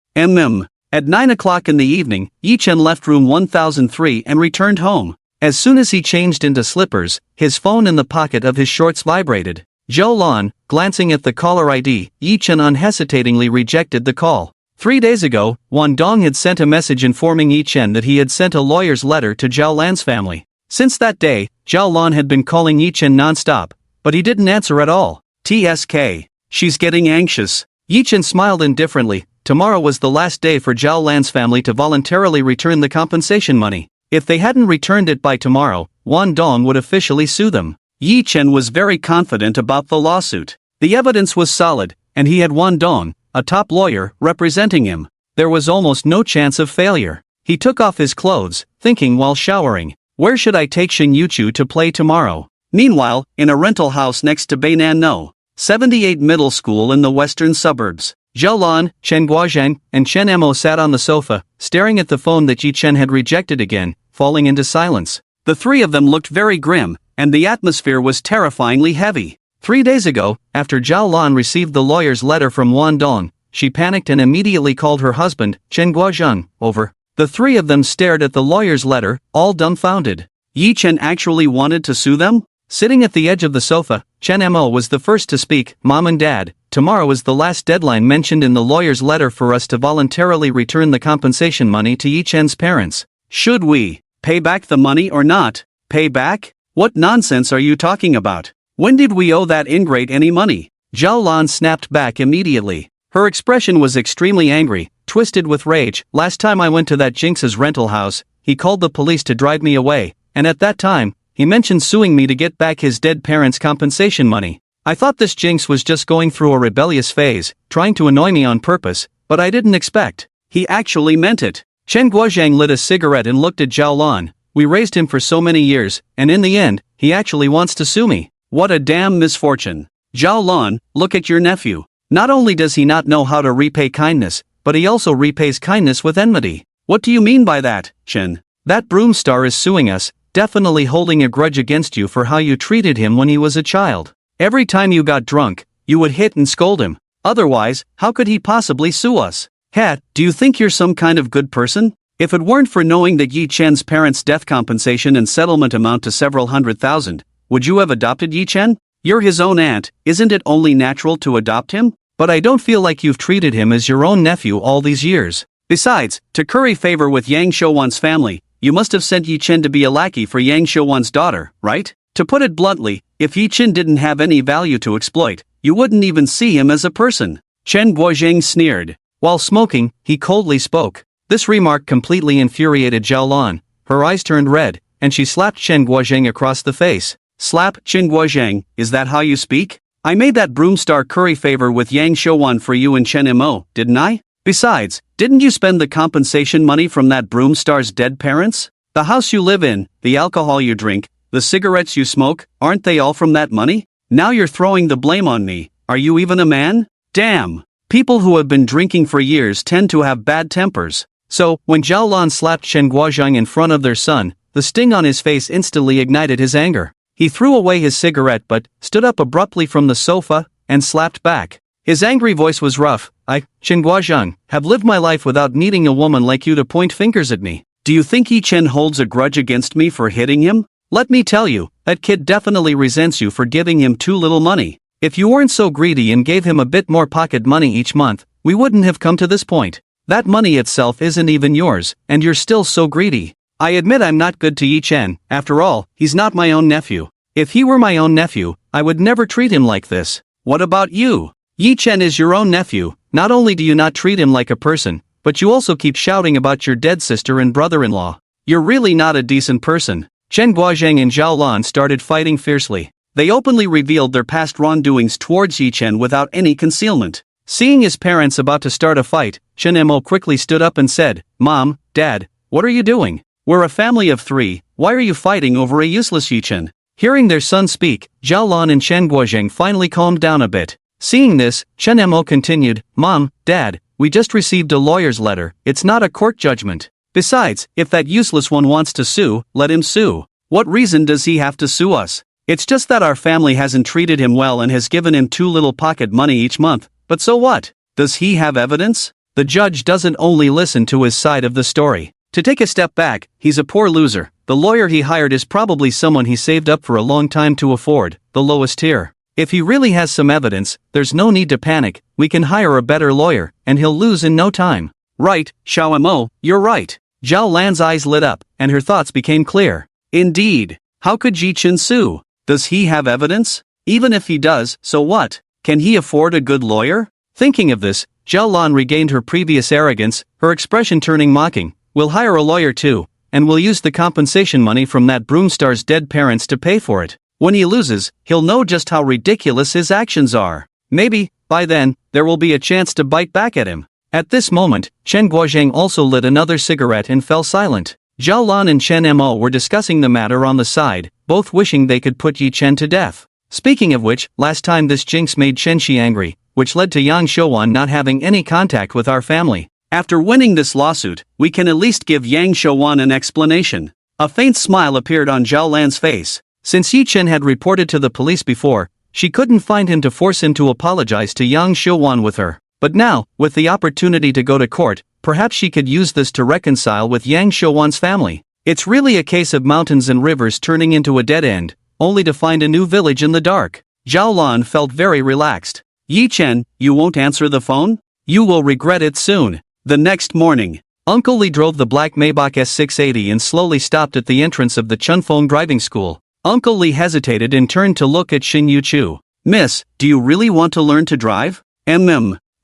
At 9 o'clock in the evening, Yi Chen left room 1003 and returned home. As soon as he changed into slippers, his phone in the pocket of his shorts vibrated. Zhao Lan, glancing at the caller ID, Yi Chen unhesitatingly rejected the call. 3 days ago, Wan Dong had sent a message informing Yi Chen that he had sent a lawyer's letter to Zhao Lan's family. Since that day, Zhao Lan had been calling Yi Chen non-stop, but he didn't answer at all. TSK. She's getting anxious. Yi Chen smiled indifferently. Tomorrow was the last day for Zhao Lan's family to voluntarily return the compensation money. If they hadn't returned it by tomorrow, Wan Dong would officially sue them. Yi Chen was very confident about the lawsuit. The evidence was solid, and he had Wan Dong, a top lawyer, representing him. There was almost no chance of failure. He took off his clothes, thinking while showering, where should I take Shin Yuchu to play tomorrow? Meanwhile, in a rental house next to Beinan No. 78 Middle School in the western suburbs, Zhao Lan, Chen Guozhang, and Chen Mo sat on the sofa, staring at the phone that Yi Chen had rejected again, falling into silence. The three of them looked very grim, and the atmosphere was terrifyingly heavy. 3 days ago, after Zhao Lan received the lawyer's letter from Wan Dong, she panicked and immediately called her husband, Chen Guozhang, over. The three of them stared at the lawyer's letter, all dumbfounded. Yi Chen actually wanted to sue them? Sitting at the edge of the sofa, Chen Mo was the first to speak. Mom and Dad, tomorrow is the last deadline mentioned in the lawyer's letter for us to voluntarily return the compensation money to Yi Chen's parents. Should we pay back the money or not? Pay back? What nonsense are you talking about? When did we owe that ingrate any money? Zhao Lan snapped back immediately. Her expression was extremely angry, twisted with rage. Last time I went to that Jinx's rental house, he called the police to drive me away, and at that time, he mentioned suing me to get back his dead parents' compensation money. I thought this Jinx was just going through a rebellious phase, trying to annoy me on purpose, but I didn't expect he actually meant it. Chen Guozhang lit a cigarette and looked at Zhao Lan. We raised him for so many years, and in the end, he actually wants to sue me. What a damn misfortune. Zhao Lan, look at your nephew. Not only does he not know how to repay kindness, but he also repays kindness with enmity. What do you mean by that, Chen? That broom star is suing us, definitely holding a grudge against you for how you treated him when he was a child. Every time you got drunk, you would hit and scold him. Otherwise, how could he possibly sue us? Hat, do you think you're some kind of good person? If it weren't for knowing that Yi Chen's parents' death compensation and settlement amount to several $100,000, would you have adopted Yi Chen? You're his own aunt, isn't it only natural to adopt him? But I don't feel like you've treated him as your own nephew all these years. Besides, to curry favor with Yang Shouwan's family, you must have sent Yi Chen to be a lackey for Yang Shouwan's daughter, right? To put it bluntly, if Yi Chen didn't have any value to exploit, you wouldn't even see him as a person. Chen Guozhang sneered. While smoking, he coldly spoke. This remark completely infuriated Zhao Lan. Her eyes turned red, and she slapped Chen Guozhang across the face. Slap, Chen Guozhang, is that how you speak? I made that broom star curry favor with Yang Shouwan for you and Chen Mo, didn't I? Besides, didn't you spend the compensation money from that broom star's dead parents? The house you live in, the alcohol you drink, the cigarettes you smoke, aren't they all from that money? Now you're throwing the blame on me. Are you even a man? Damn! People who have been drinking for years tend to have bad tempers. So, when Zhao Lan slapped Chen Guozhang in front of their son, the sting on his face instantly ignited his anger. He threw away his cigarette but stood up abruptly from the sofa and slapped back. His angry voice was rough. I, Chen Guozhang, have lived my life without needing a woman like you to point fingers at me. Do you think Yi Chen holds a grudge against me for hitting him? Let me tell you, that kid definitely resents you for giving him too little money. If you weren't so greedy and gave him a bit more pocket money each month, we wouldn't have come to this point. That money itself isn't even yours, and you're still so greedy. I admit I'm not good to Yi Chen, after all, he's not my own nephew. If he were my own nephew, I would never treat him like this. What about you? Yi Chen is your own nephew, not only do you not treat him like a person, but you also keep shouting about your dead sister and brother-in-law. You're really not a decent person. Chen Guozhang and Zhao Lan started fighting fiercely. They openly revealed their past wrongdoings towards Yi Chen without any concealment. Seeing his parents about to start a fight, Chen Mo quickly stood up and said, "Mom, Dad, what are you doing? We're a family of 3, why are you fighting over a useless Yi Chen?" Hearing their son speak, Zhao Lan and Chen Guozhang finally calmed down a bit. Seeing this, Chen Mo continued, "Mom, Dad, we just received a lawyer's letter, it's not a court judgment. Besides, if that useless one wants to sue, let him sue. What reason does he have to sue us? It's just that our family hasn't treated him well and has given him too little pocket money each month, but so what? Does he have evidence?" The judge doesn't only listen to his side of the story. To take a step back, he's a poor loser. The lawyer he hired is probably someone he saved up for a long time to afford, the lowest tier. If he really has some evidence, there's no need to panic, we can hire a better lawyer, and he'll lose in no time. Right, Xiao Mo, you're right. Zhao Lan's eyes lit up, and her thoughts became clear. Indeed. How could Yi Chen sue? Does he have evidence? Even if he does, so what? Can he afford a good lawyer? Thinking of this, Zhao Lan regained her previous arrogance, her expression turning mocking. We'll hire a lawyer too, and we'll use the compensation money from that Broomstar's dead parents to pay for it. When he loses, he'll know just how ridiculous his actions are. Maybe, by then, there will be a chance to bite back at him. At this moment, Chen Guozhang also lit another cigarette and fell silent. Zhao Lan and Chen Mo were discussing the matter on the side, both wishing they could put Yi Chen to death. Speaking of which, last time this jinx made Chen Shi angry, which led to Yang Shouwan not having any contact with our family. After winning this lawsuit, we can at least give Yang Shouwan an explanation. A faint smile appeared on Zhao Lan's face. Since Yi Chen had reported to the police before, she couldn't find him to force him to apologize to Yang Shouwan with her. But now, with the opportunity to go to court, perhaps she could use this to reconcile with Yang Shouwan's family. It's really a case of mountains and rivers turning into a dead end, only to find a new village in the dark. Zhao Lan felt very relaxed. Yi Chen, you won't answer the phone? You will regret it soon. The next morning, Uncle Li drove the black Maybach S680 and slowly stopped at the entrance of the Chunfeng driving school. Uncle Li hesitated and turned to look at Xin Yuchu. "Miss, do you really want to learn to drive?"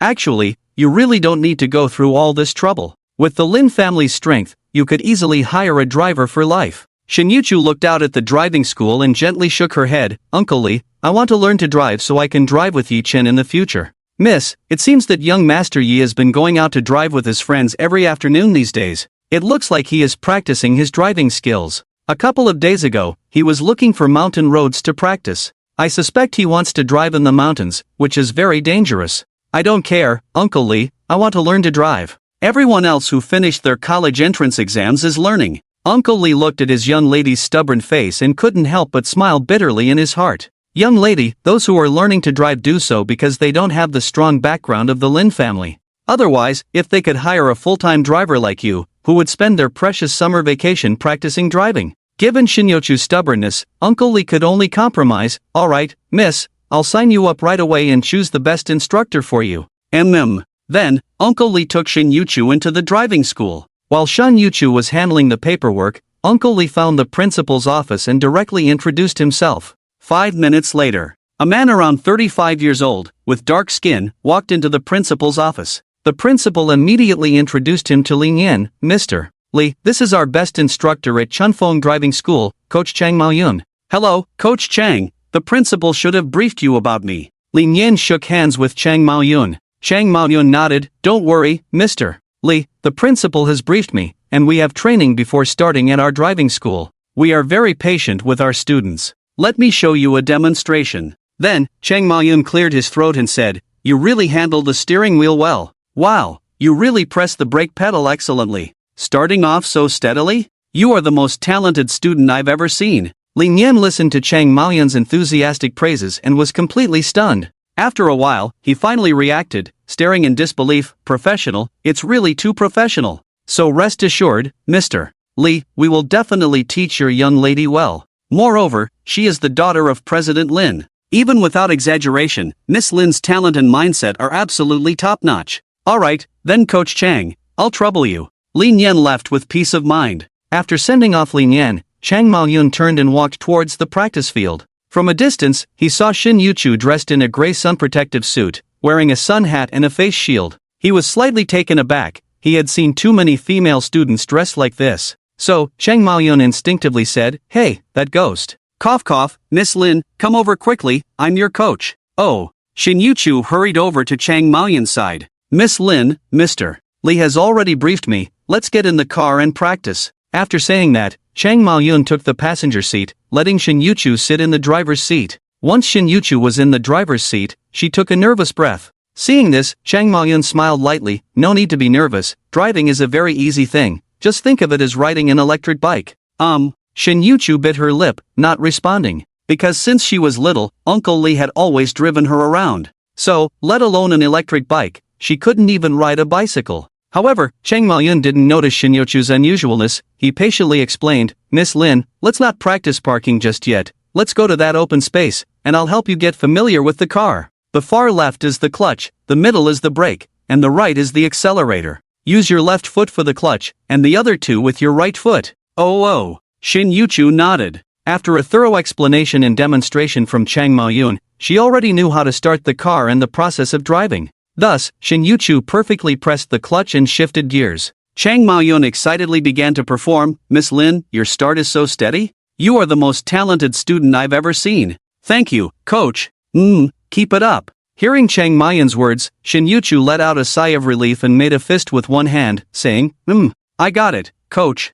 Actually, you really don't need to go through all this trouble. With the Lin family's strength, you could easily hire a driver for life. Xin Yuchu looked out at the driving school and gently shook her head. "Uncle Li, I want to learn to drive so I can drive with Yi Chen in the future." "Miss, it seems that young Master Yi has been going out to drive with his friends every afternoon these days. It looks like he is practicing his driving skills. A couple of days ago, he was looking for mountain roads to practice. I suspect he wants to drive in the mountains, which is very dangerous." "I don't care, Uncle Li, I want to learn to drive. Everyone else who finished their college entrance exams is learning." Uncle Li looked at his young lady's stubborn face and couldn't help but smile bitterly in his heart. "Young lady, those who are learning to drive do so because they don't have the strong background of the Lin family. Otherwise, if they could hire a full-time driver like you, who would spend their precious summer vacation practicing driving." Given Shinyochu's stubbornness, Uncle Li could only compromise. "Alright, miss, I'll sign you up right away and choose the best instructor for you." Then, Uncle Li took Shin Yuchu into the driving school. While Shin Yuchu was handling the paperwork, Uncle Li found the principal's office and directly introduced himself. 5 minutes later, a man around 35 years old, with dark skin, walked into the principal's office. The principal immediately introduced him to Lin Yan. "Mr. Li, this is our best instructor at Chunfeng Driving School, Coach Chang Maoyun." "Hello, Coach Chang, the principal should have briefed you about me." Lin Yan shook hands with Chang Maoyun. Chang Maoyun nodded. "Don't worry, Mr. Li, the principal has briefed me, and we have training before starting at our driving school. We are very patient with our students. Let me show you a demonstration." Then, Chang Maoyun cleared his throat and said, "You really handle the steering wheel well. Wow, you really press the brake pedal excellently. Starting off so steadily? You are the most talented student I've ever seen." Lin Yan listened to Chang Maoyun's enthusiastic praises and was completely stunned. After a while, he finally reacted, staring in disbelief. "Professional, it's really too professional. So rest assured, Mr. Li, we will definitely teach your young lady well. Moreover, she is the daughter of President Lin. Even without exaggeration, Miss Lin's talent and mindset are absolutely top-notch." "Alright, then Coach Chang, I'll trouble you." Lin Yan left with peace of mind. After sending off Ling Yan, Chang Maoyun turned and walked towards the practice field. From a distance, he saw Shin Yuchu dressed in a gray sun-protective suit, wearing a sun hat and a face shield. He was slightly taken aback. He had seen too many female students dressed like this. So, Chang Maoyun instinctively said, "Hey, that ghost. Cough cough, Miss Lin, come over quickly, I'm your coach." Oh. Shin Yuchu hurried over to Chang Maoyun's side. "Miss Lin, Mr. Lee has already briefed me, let's get in the car and practice." After saying that, Chang Maoyun took the passenger seat, letting Shin Yuchu sit in the driver's seat. Once Shin Yuchu was in the driver's seat, she took a nervous breath. Seeing this, Chang Maoyun smiled lightly. "No need to be nervous, driving is a very easy thing, just think of it as riding an electric bike." Shin Yuchu bit her lip, not responding. Because since she was little, Uncle Lee had always driven her around. So, let alone an electric bike, she couldn't even ride a bicycle. However, Chang Maoyun didn't notice Shin Yuchu's unusualness. He patiently explained, "Miss Lin, let's not practice parking just yet, let's go to that open space, and I'll help you get familiar with the car. The far left is the clutch, the middle is the brake, and the right is the accelerator. Use your left foot for the clutch, and the other two with your right foot." Oh. Shin Yuchu nodded. After a thorough explanation and demonstration from Chang Maoyun, she already knew how to start the car and the process of driving. Thus, Shin Yuchu perfectly pressed the clutch and shifted gears. Chang Maoyun excitedly began to perform. "Miss Lin, your start is so steady. You are the most talented student I've ever seen. Thank you, coach. Keep it up." Hearing Chang Maoyun's words, Shin Yuchu let out a sigh of relief and made a fist with one hand, saying, "I got it, coach."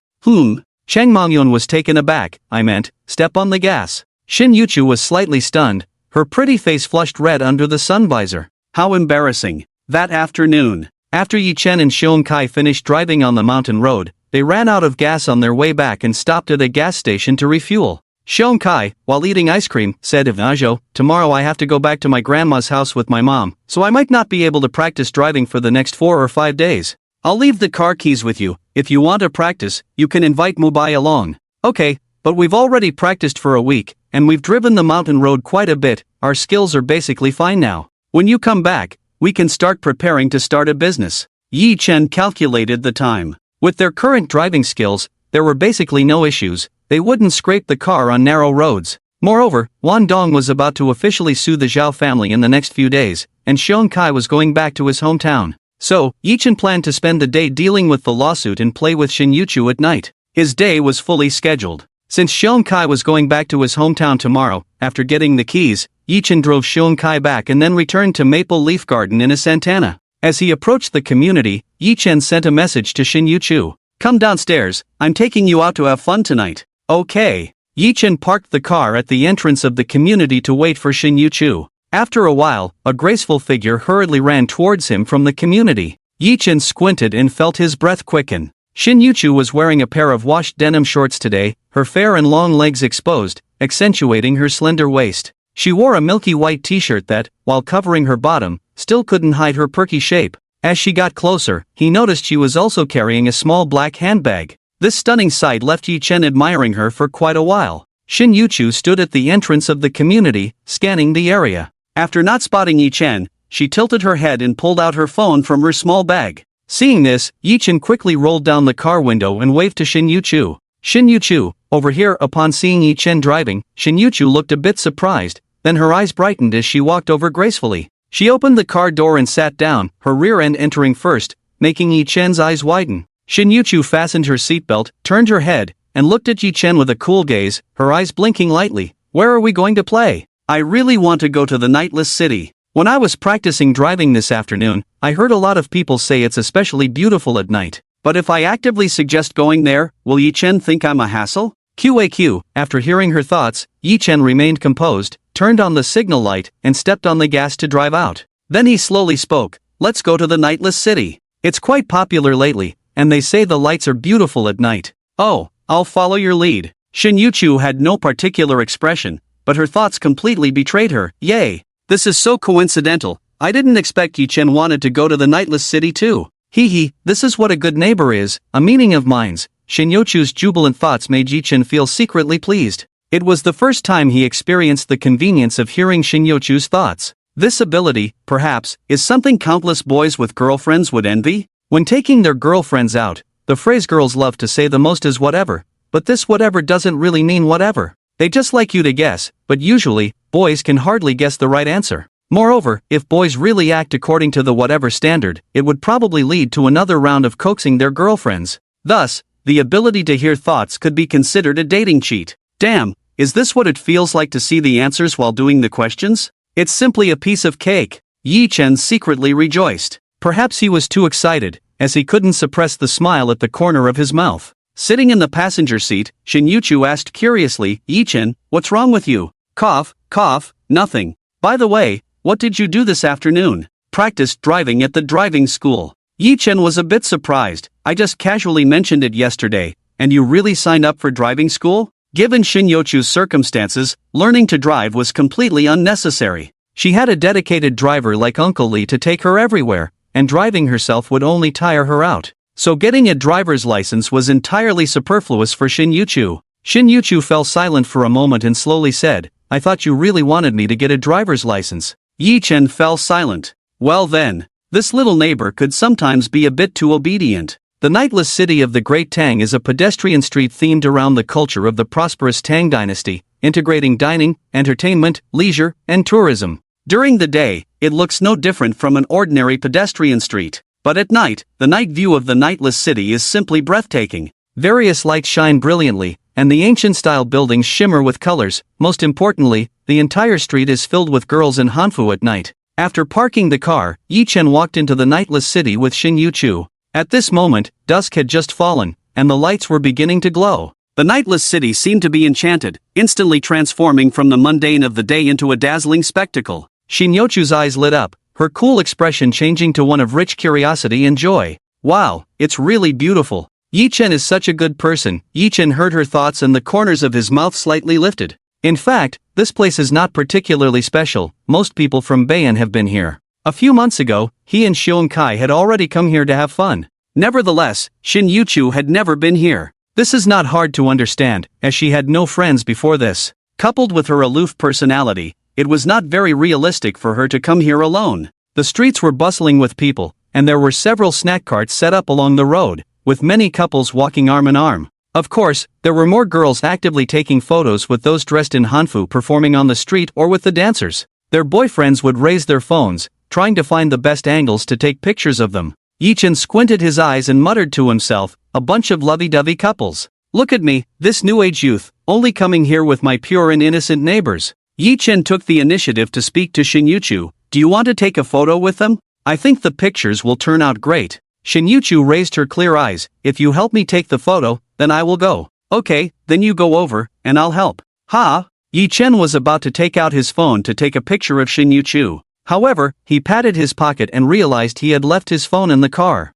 Chang Maoyun was taken aback. "I meant, step on the gas." Shin Yuchu was slightly stunned. Her pretty face flushed red under the sun visor. How embarrassing. That afternoon, after Yi Chen and Xiong Kai finished driving on the mountain road, they ran out of gas on their way back and stopped at a gas station to refuel. Xiong Kai, while eating ice cream, said, "Ajo, tomorrow I have to go back to my grandma's house with my mom, so I might not be able to practice driving for the next 4 or 5 days. I'll leave the car keys with you. If you want to practice, you can invite Mubai along." "Okay, but we've already practiced for a week, and we've driven the mountain road quite a bit, our skills are basically fine now. When you come back, we can start preparing to start a business." Yi Chen calculated the time. With their current driving skills, there were basically no issues, they wouldn't scrape the car on narrow roads. Moreover, Wan Dong was about to officially sue the Zhao family in the next few days, and Xiong Kai was going back to his hometown. So, Yi Chen planned to spend the day dealing with the lawsuit and play with Shin Yuchu at night. His day was fully scheduled. Since Xiong Kai was going back to his hometown tomorrow, after getting the keys, Yi Chen drove Xiong Kai back and then returned to Maple Leaf Garden in a Santana. As he approached the community, Yi Chen sent a message to Shin Yuchu. "Come downstairs, I'm taking you out to have fun tonight." "Okay." Yi Chen parked the car at the entrance of the community to wait for Shin Yuchu. After a while, a graceful figure hurriedly ran towards him from the community. Yi Chen squinted and felt his breath quicken. Shin Yuchu was wearing a pair of washed denim shorts today, her fair and long legs exposed, accentuating her slender waist. She wore a milky white t-shirt that, while covering her bottom, still couldn't hide her perky shape. As she got closer, he noticed she was also carrying a small black handbag. This stunning sight left Yi Chen admiring her for quite a while. Shin Yuchu stood at the entrance of the community, scanning the area. After not spotting Yi Chen, she tilted her head and pulled out her phone from her small bag. Seeing this, Yi Chen quickly rolled down the car window and waved to Shin Yuchu. "Shin Yuchu, over here." Upon seeing Yi Chen driving, Shin Yuchu looked a bit surprised, then her eyes brightened as she walked over gracefully. She opened the car door and sat down, her rear end entering first, making Yi Chen's eyes widen. Shin Yuchu fastened her seatbelt, turned her head, and looked at Yi Chen with a cool gaze, her eyes blinking lightly. "Where are we going to play?" "I really want to go to the nightless city. When I was practicing driving this afternoon, I heard a lot of people say it's especially beautiful at night. But if I actively suggest going there, will Yi Chen think I'm a hassle?" QAQ, after hearing her thoughts, Yi Chen remained composed, turned on the signal light, and stepped on the gas to drive out. Then he slowly spoke. "Let's go to the nightless city. It's quite popular lately, and they say the lights are beautiful at night." "Oh, I'll follow your lead." Shin Yuchu had no particular expression, but her thoughts completely betrayed her. "Yay! This is so coincidental, I didn't expect Yi Chen wanted to go to the nightless city too. Hee, this is what a good neighbor is, a meaning of minds." Shin Yuchu's jubilant thoughts made Yi Chen feel secretly pleased. It was the first time he experienced the convenience of hearing Shin Yuchu's thoughts. This ability, perhaps, is something countless boys with girlfriends would envy. When taking their girlfriends out, The phrase girls love to say the most is whatever, but this whatever doesn't really mean whatever. They just like you to guess, but usually, boys can hardly guess the right answer. Moreover, if boys really act according to the whatever standard, it would probably lead to another round of coaxing their girlfriends. Thus, the ability to hear thoughts could be considered a dating cheat. Damn, is this what it feels like to see the answers while doing the questions? It's simply a piece of cake. Yi Chen secretly rejoiced. Perhaps he was too excited, as he couldn't suppress the smile at the corner of his mouth. Sitting in the passenger seat, Shin Yuchu asked curiously, Yi Chen, what's wrong with you? Cough, cough, nothing. By the way, what did you do this afternoon? Practiced driving at the driving school. Yi Chen was a bit surprised. I just casually mentioned it yesterday. And you really signed up for driving school? Given Shin Yuchu's circumstances, learning to drive was completely unnecessary. She had a dedicated driver like Uncle Lee to take her everywhere, and driving herself would only tire her out. So getting a driver's license was entirely superfluous for Shin Yuchu. Shin Yuchu fell silent for a moment and slowly said, I thought you really wanted me to get a driver's license. Yi Chen fell silent. Well then, this little neighbor could sometimes be a bit too obedient. The nightless city of the Great Tang is a pedestrian street themed around the culture of the prosperous Tang dynasty, integrating dining, entertainment, leisure, and tourism. During the day, it looks no different from an ordinary pedestrian street. But at night, the night view of the nightless city is simply breathtaking. Various lights shine brilliantly, and the ancient-style buildings shimmer with colors. Most importantly, the entire street is filled with girls in hanfu at night. After parking the car, Yi Chen walked into the nightless city with Shin Yuchu. At this moment, dusk had just fallen, and the lights were beginning to glow. The nightless city seemed to be enchanted, instantly transforming from the mundane of the day into a dazzling spectacle. Shin Yuchu's eyes lit up, her cool expression changing to one of rich curiosity and joy. Wow, it's really beautiful. Yi Chen is such a good person. Yi Chen heard her thoughts and the corners of his mouth slightly lifted. In fact, this place is not particularly special. Most people from Beian have been here. A few months ago, he and Xiong Kai had already come here to have fun. Nevertheless, Shin Yuchu had never been here. This is not hard to understand, as she had no friends before this. Coupled with her aloof personality, it was not very realistic for her to come here alone. The streets were bustling with people, and there were several snack carts set up along the road, with many couples walking arm in arm. Of course, there were more girls actively taking photos with those dressed in hanfu performing on the street or with the dancers. Their boyfriends would raise their phones, trying to find the best angles to take pictures of them. Yi Chen squinted his eyes and muttered to himself, a bunch of lovey-dovey couples. Look at me, this new-age youth, only coming here with my pure and innocent neighbors. Yi Chen took the initiative to speak to Shin Yuchu. Do you want to take a photo with them? I think the pictures will turn out great. Shin Yuchu raised her clear eyes. If you help me take the photo, then I will go. Okay, then you go over, and I'll help. Ha! Yi Chen was about to take out his phone to take a picture of Shin Yuchu. However, he patted his pocket and realized he had left his phone in the car.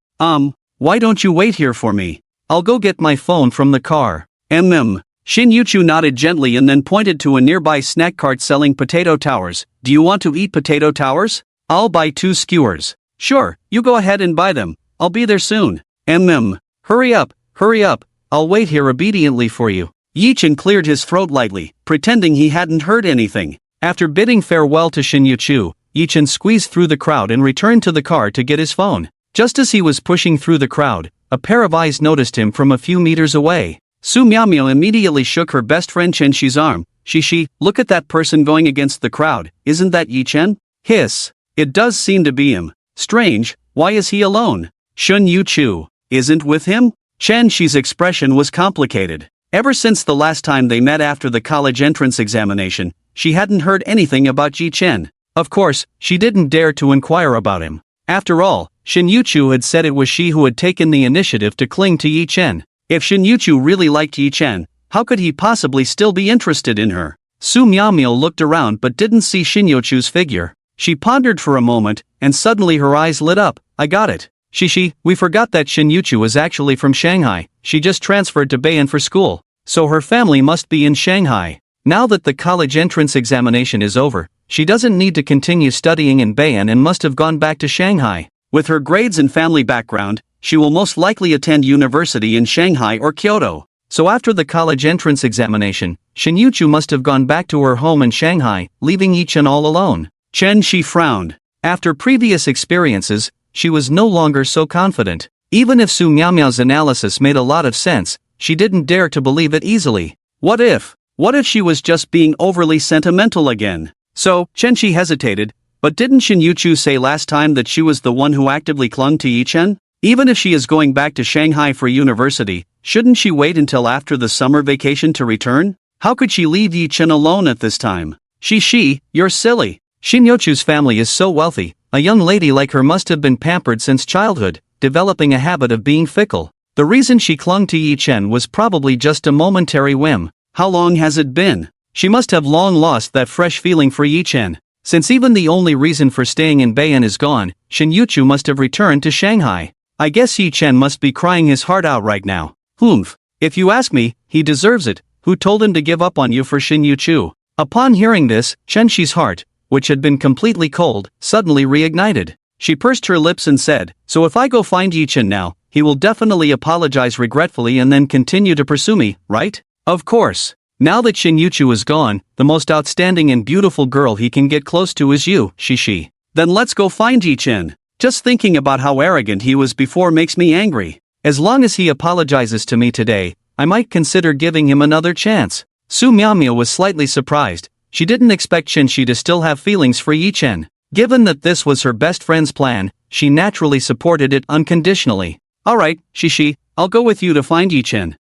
Why don't you wait here for me? I'll go get my phone from the car. Shin Yuchu nodded gently and then pointed to a nearby snack cart selling potato towers. Do you want to eat potato towers? I'll buy 2 skewers. Sure, you go ahead and buy them. I'll be there soon. Hurry up, I'll wait here obediently for you. Yi Chen cleared his throat lightly, pretending he hadn't heard anything. After bidding farewell to Shin Yuchu, Yi Chen squeezed through the crowd and returned to the car to get his phone. Just as he was pushing through the crowd, a pair of eyes noticed him from a few meters away. Su Miaomio immediately shook her best friend Chen Shi's arm. She, look at that person going against the crowd, isn't that Yi Chen? Hiss. It does seem to be him. Strange, why is he alone? Shin Yuchu isn't with him? Chen Shi's expression was complicated. Ever since the last time they met after the college entrance examination, she hadn't heard anything about Yi Chen. Of course, she didn't dare to inquire about him. After all, Shin Yuchu had said it was she who had taken the initiative to cling to Yi Chen. If Shin Yuchu really liked Yi Chen, how could he possibly still be interested in her? Su Miaomio looked around but didn't see Shin Yuchu's figure. She pondered for a moment, and suddenly her eyes lit up. I got it. We forgot that Shin Yuchu was actually from Shanghai. She just transferred to Beian for school. So her family must be in Shanghai. Now that the college entrance examination is over, she doesn't need to continue studying in Beian and must have gone back to Shanghai. With her grades and family background, she will most likely attend university in Shanghai or Kyoto. So after the college entrance examination, Shin Yuchu must have gone back to her home in Shanghai, leaving Yi Chen all alone. Chen Shi frowned. After previous experiences, she was no longer so confident. Even if Su Miaomiao's analysis made a lot of sense, she didn't dare to believe it easily. What if she was just being overly sentimental again? So, Chenxi hesitated, but didn't Shin Yuchu say last time that she was the one who actively clung to Yichen? Even if she is going back to Shanghai for university, shouldn't she wait until after the summer vacation to return? How could she leave Yichen alone at this time? You're silly. Shin Yuchu's family is so wealthy, a young lady like her must have been pampered since childhood, developing a habit of being fickle. The reason she clung to Yichen was probably just a momentary whim. How long has it been? She must have long lost that fresh feeling for Yichen. Since even the only reason for staying in Beian is gone, Shin Yuchu must have returned to Shanghai. I guess Yichen must be crying his heart out right now. If you ask me, he deserves it. Who told him to give up on you for Shin Yuchu? Upon hearing this, Chenxi's heart, which had been completely cold, suddenly reignited. She pursed her lips and said, so if I go find Yichen now, he will definitely apologize regretfully and then continue to pursue me, right? Of course. Now that Shin Yuchu is gone, the most outstanding and beautiful girl he can get close to is you, Shishi. Then let's go find Yichen. Just thinking about how arrogant he was before makes me angry. As long as he apologizes to me today, I might consider giving him another chance. Su Miaomia was slightly surprised. She didn't expect Chenxi to still have feelings for Yichen. Given that this was her best friend's plan, she naturally supported it unconditionally. Alright, Shishi, I'll go with you to find Yichen.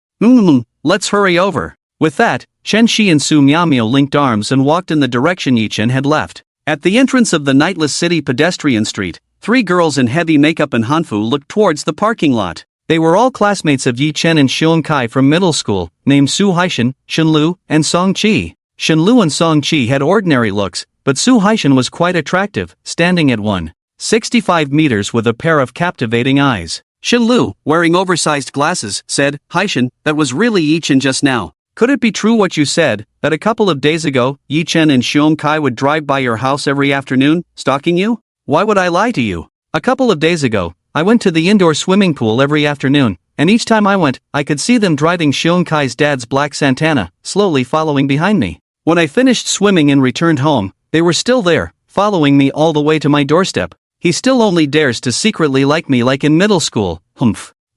Let's hurry over. With that, Chenxi and Su Miaomia linked arms and walked in the direction Yichen had left. At the entrance of the nightless city pedestrian street, 3 girls in heavy makeup and hanfu looked towards the parking lot. They were all classmates of Yichen and Xiong Kai from middle school, named Su Haishan, Shenlu, and Song Qi. Shenlu and Song Qi had ordinary looks, but Su Haishan was quite attractive, standing at 1.65 meters with a pair of captivating eyes. Shenlu, wearing oversized glasses, said, Haishan, that was really Yichen just now. Could it be true what you said, that a couple of days ago, Yichen and Xiong Kai would drive by your house every afternoon, stalking you? Why would I lie to you? A couple of days ago, I went to the indoor swimming pool every afternoon, and each time I went, I could see them driving Xiong Kai's dad's black Santana, slowly following behind me. When I finished swimming and returned home, they were still there, following me all the way to my doorstep. He still only dares to secretly like me like in middle school.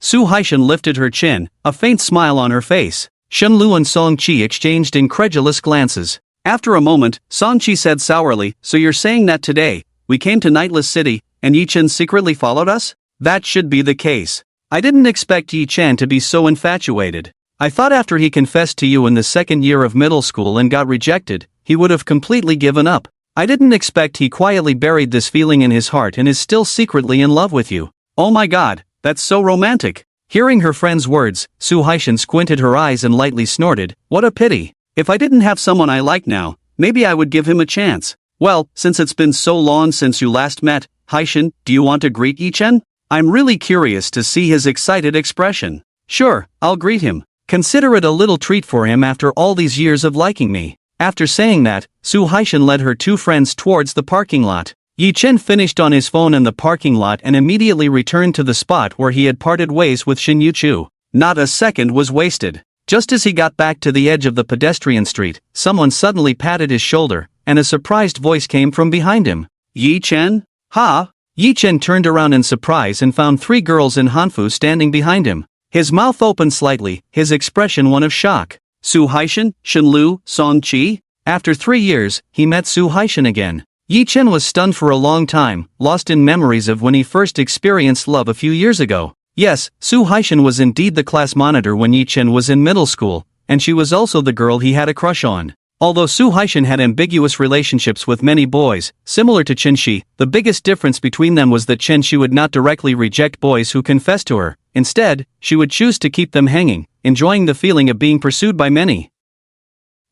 Su Haishan lifted her chin, a faint smile on her face. Shenlu and Song Qi exchanged incredulous glances. After a moment, Song Qi said sourly, so you're saying that today, we came to Nightless City, and Yichen secretly followed us? That should be the case. I didn't expect Yichen to be so infatuated. I thought after he confessed to you in the second year of middle school and got rejected, he would have completely given up. I didn't expect he quietly buried this feeling in his heart and is still secretly in love with you. Oh my god, that's so romantic. Hearing her friend's words, Su Haishan squinted her eyes and lightly snorted, what a pity. If I didn't have someone I like now, maybe I would give him a chance. Well, since it's been so long since you last met, Haishan, do you want to greet Yichen? I'm really curious to see his excited expression. Sure, I'll greet him. Consider it a little treat for him after all these years of liking me. After saying that, Su Haishan led her 2 friends towards the parking lot. Yichen finished on his phone in the parking lot and immediately returned to the spot where he had parted ways with Shin Yuchu. Not a second was wasted. Just as he got back to the edge of the pedestrian street, someone suddenly patted his shoulder, and a surprised voice came from behind him. Yichen? Ha! Yichen turned around in surprise and found 3 girls in hanfu standing behind him. His mouth opened slightly, his expression one of shock. Su Haishan, Shenlu, Song Qi? After 3 years, he met Su Haishan again. Yichen was stunned for a long time, lost in memories of when he first experienced love a few years ago. Yes, Su Haishan was indeed the class monitor when Yichen was in middle school, and she was also the girl he had a crush on. Although Su Haishan had ambiguous relationships with many boys, similar to Chenxi, the biggest difference between them was that Chenxi would not directly reject boys who confessed to her. Instead, she would choose to keep them hanging, enjoying the feeling of being pursued by many.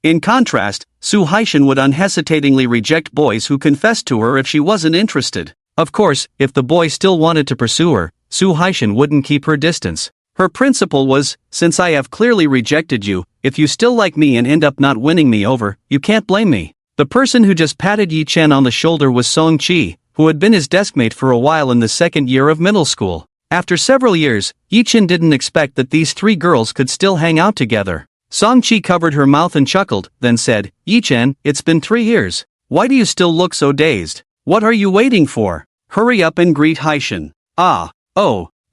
In contrast, Su Haishan would unhesitatingly reject boys who confessed to her if she wasn't interested. Of course, if the boy still wanted to pursue her, Su Haishan wouldn't keep her distance. Her principle was, since I have clearly rejected you, if you still like me and end up not winning me over, you can't blame me. The person who just patted Yichen on the shoulder was Song Qi, who had been his deskmate for a while in the second year of middle school. After several years, Yichen didn't expect that these 3 girls could still hang out together. Song Qi covered her mouth and chuckled, then said, Yichen, it's been 3 years. Why do you still look so dazed? What are you waiting for? Hurry up and greet Haishan.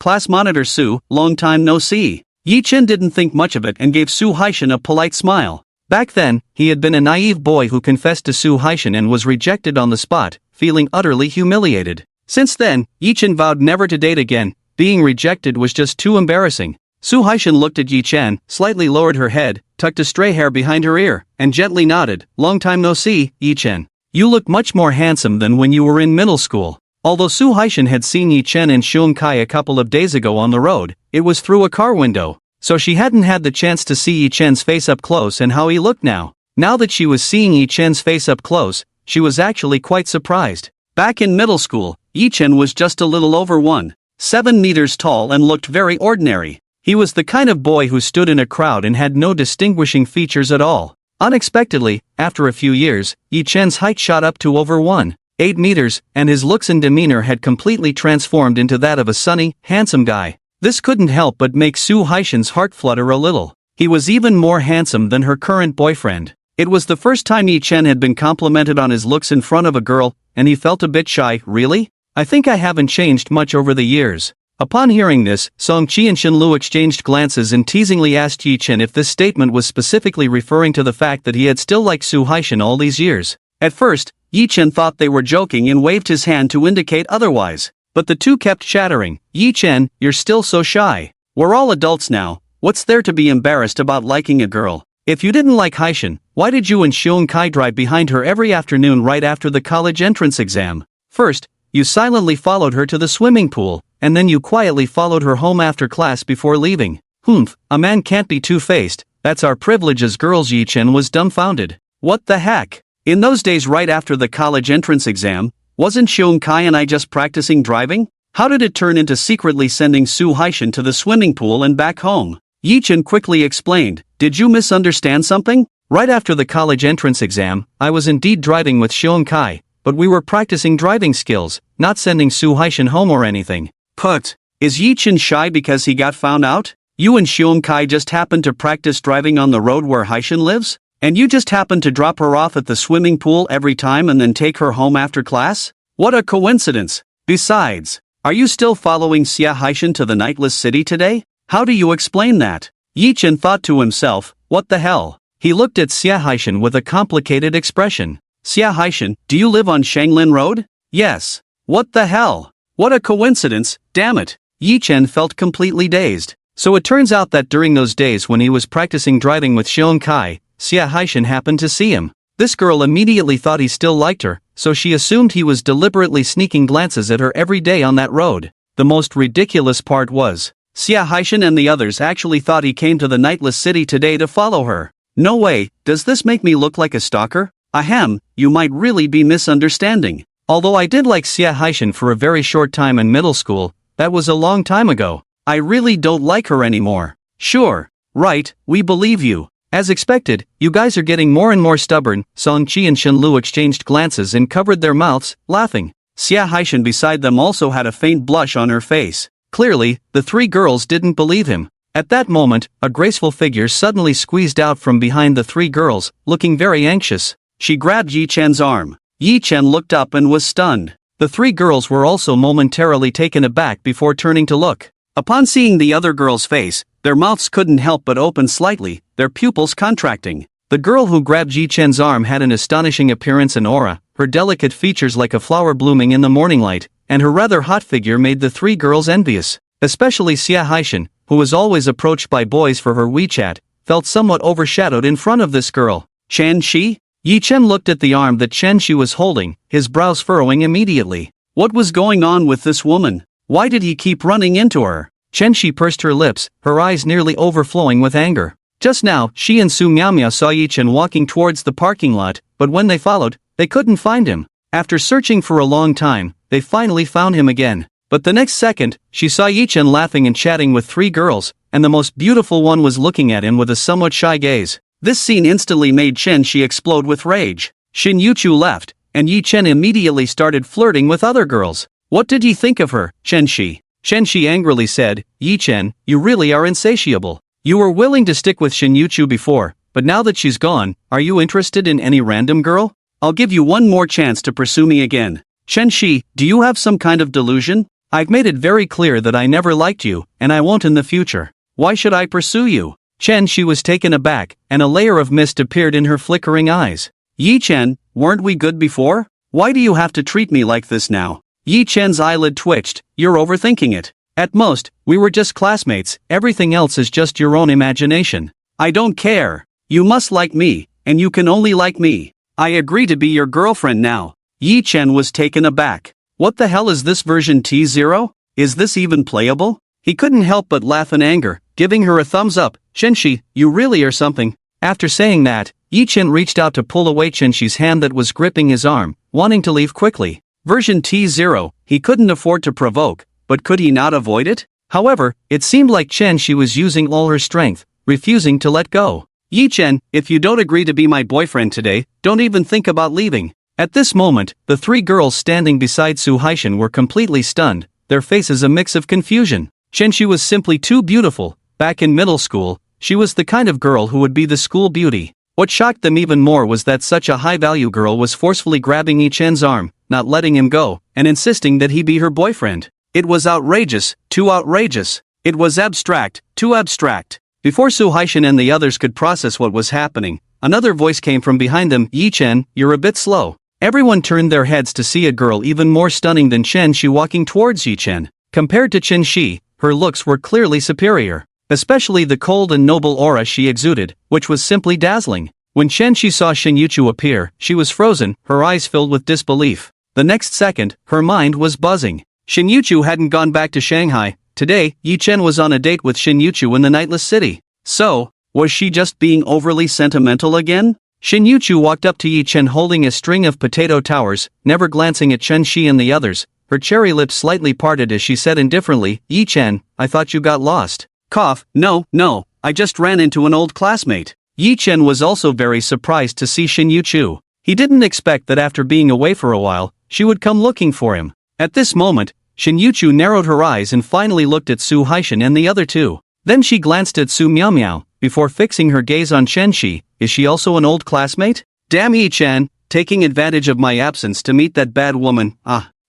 Class monitor Su, long time no see. Yi Chen didn't think much of it and gave Su Haishan a polite smile. Back then, he had been a naive boy who confessed to Su Haishan and was rejected on the spot, feeling utterly humiliated. Since then, Yi Chen vowed never to date again. Being rejected was just too embarrassing. Su Haishan looked at Yi Chen, slightly lowered her head, tucked a stray hair behind her ear, and gently nodded. Long time no see, Yi Chen. You look much more handsome than when you were in middle school. Although Su Haishan had seen Yi Chen and Xiong Kai a couple of days ago on the road, it was through a car window, so she hadn't had the chance to see Yi Chen's face up close and how he looked now. Now that she was seeing Yi Chen's face up close, she was actually quite surprised. Back in middle school, Yi Chen was just a little over 1.7 meters tall and looked very ordinary. He was the kind of boy who stood in a crowd and had no distinguishing features at all. Unexpectedly, after a few years, Yi Chen's height shot up to over 1.8 meters, and his looks and demeanor had completely transformed into that of a sunny, handsome guy. This couldn't help but make Su Haishan's heart flutter a little. He was even more handsome than her current boyfriend. It was the first time Yi Chen had been complimented on his looks in front of a girl, and he felt a bit shy. Really? I think I haven't changed much over the years. Upon hearing this, Song Chi and Shen Lu exchanged glances and teasingly asked Yi Chen if this statement was specifically referring to the fact that he had still liked Su Haishan all these years. At first, Yi Chen thought they were joking and waved his hand to indicate otherwise. But the two kept chattering. Yi Chen, you're still so shy. We're all adults now. What's there to be embarrassed about liking a girl? If you didn't like Haishan, why did you and Xiong Kai drive behind her every afternoon right after the college entrance exam? First, you silently followed her to the swimming pool, and then you quietly followed her home after class before leaving. Humph, a man can't be two-faced. That's our privilege as girls. Yi Chen was dumbfounded. What the heck? In those days right after the college entrance exam, wasn't Xiong Kai and I just practicing driving? How did it turn into secretly sending Su Haishan to the swimming pool and back home? Yi Chen quickly explained. Did you misunderstand something? Right after the college entrance exam, I was indeed driving with Xiong Kai, but we were practicing driving skills, not sending Su Haishan home or anything. Put. Is Yi Chen shy because he got found out? You and Xiong Kai just happened to practice driving on the road where Haishan lives? And you just happened to drop her off at the swimming pool every time and then take her home after class? What a coincidence. Besides, are you still following Xia Haishan to the nightless city today? How do you explain that? Yi Chen thought to himself, what the hell? He looked at Xia Haishan with a complicated expression. Xia Haishan, do you live on Shanglin Road? Yes. What the hell? What a coincidence, damn it. Yi Chen felt completely dazed. So it turns out that during those days when he was practicing driving with Xiong Kai, Xia Haishan happened to see him. This girl immediately thought he still liked her, so she assumed he was deliberately sneaking glances at her every day on that road. The most ridiculous part was, Xia Haishan and the others actually thought he came to the nightless city today to follow her. No way, does this make me look like a stalker? Ahem, you might really be misunderstanding. Although I did like Xia Haishan for a very short time in middle school, that was a long time ago. I really don't like her anymore. Sure. Right, we believe you. As expected, you guys are getting more and more stubborn. Song Chi and Shen Lu exchanged glances and covered their mouths, laughing. Xia Haishan beside them also had a faint blush on her face. Clearly, the three girls didn't believe him. At that moment, a graceful figure suddenly squeezed out from behind the three girls, looking very anxious. She grabbed Yi Chen's arm. Yi Chen looked up and was stunned. The three girls were also momentarily taken aback before turning to look. Upon seeing the other girl's face, their mouths couldn't help but open slightly, their pupils contracting. The girl who grabbed Yi Chen's arm had an astonishing appearance and aura, her delicate features like a flower blooming in the morning light, and her rather hot figure made the three girls envious. Especially Xia Haishan, who was always approached by boys for her WeChat, felt somewhat overshadowed in front of this girl. Chen Shi? Yi Chen looked at the arm that Chen Shi was holding, his brows furrowing immediately. What was going on with this woman? Why did he keep running into her? Chen Shi pursed her lips, her eyes nearly overflowing with anger. Just now, she and Su Miaomia saw Yi Chen walking towards the parking lot, but when they followed, they couldn't find him. After searching for a long time, they finally found him again. But the next second, she saw Yi Chen laughing and chatting with three girls, and the most beautiful one was looking at him with a somewhat shy gaze. This scene instantly made Chen Shi explode with rage. Shin Yuchu left, and Yi Chen immediately started flirting with other girls. What did you think of her, Chen Shi? Chen Shi angrily said, Yi Chen, you really are insatiable. You were willing to stick with Shin Yuchu before, but now that she's gone, are you interested in any random girl? I'll give you one more chance to pursue me again. Chen Shi, do you have some kind of delusion? I've made it very clear that I never liked you, and I won't in the future. Why should I pursue you? She was taken aback, and a layer of mist appeared in her flickering eyes. Yi Chen, weren't we good before? Why do you have to treat me like this now? Yi Chen's eyelid twitched. You're overthinking it. At most, we were just classmates, everything else is just your own imagination. I don't care. You must like me, and you can only like me. I agree to be your girlfriend now. Yi Chen was taken aback. What the hell is this version T0? Is this even playable? He couldn't help but laugh in anger, giving her a thumbs up. Shenshi, you really are something. After saying that, Yi Chen reached out to pull away Shenshi's hand that was gripping his arm, wanting to leave quickly. Version T0, he couldn't afford to provoke, but could he not avoid it? However, it seemed like Shenshi was using all her strength, refusing to let go. Yi Chen, if you don't agree to be my boyfriend today, don't even think about leaving. At this moment, the three girls standing beside Su Haishan were completely stunned, their faces a mix of confusion. Shenshi was simply too beautiful. Back in middle school, she was the kind of girl who would be the school beauty. What shocked them even more was that such a high-value girl was forcefully grabbing Yi Chen's arm, not letting him go, and insisting that he be her boyfriend. It was outrageous, too outrageous. It was abstract, too abstract. Before Su Haishan and the others could process what was happening, another voice came from behind them. Yi Chen, you're a bit slow. Everyone turned their heads to see a girl even more stunning than Shenshi walking towards Yi Chen. Compared to Shenshi, her looks were clearly superior. Especially the cold and noble aura she exuded, which was simply dazzling. When Shenshi saw Shinjuchu appear, she was frozen, her eyes filled with disbelief. The next second, her mind was buzzing. Shinjuchu hadn't gone back to Shanghai. Today, Yi Chen was on a date with Shinjuchu in the nightless city. So, was she just being overly sentimental again? Shinjuchu walked up to Yi Chen holding a string of potato towers, never glancing at Shenshi and the others. Her cherry lips slightly parted as she said indifferently, Yi Chen, I thought you got lost. Cough, no, I just ran into an old classmate. Yi Chen was also very surprised to see Shinjuchu. He didn't expect that after being away for a while, she would come looking for him. At this moment, Shinjuchu narrowed her eyes and finally looked at Su Haishan and the other two. Then she glanced at Su Miao, before fixing her gaze on Shenshi. Is she also an old classmate? Damn Yi Chen, taking advantage of my absence to meet that bad woman.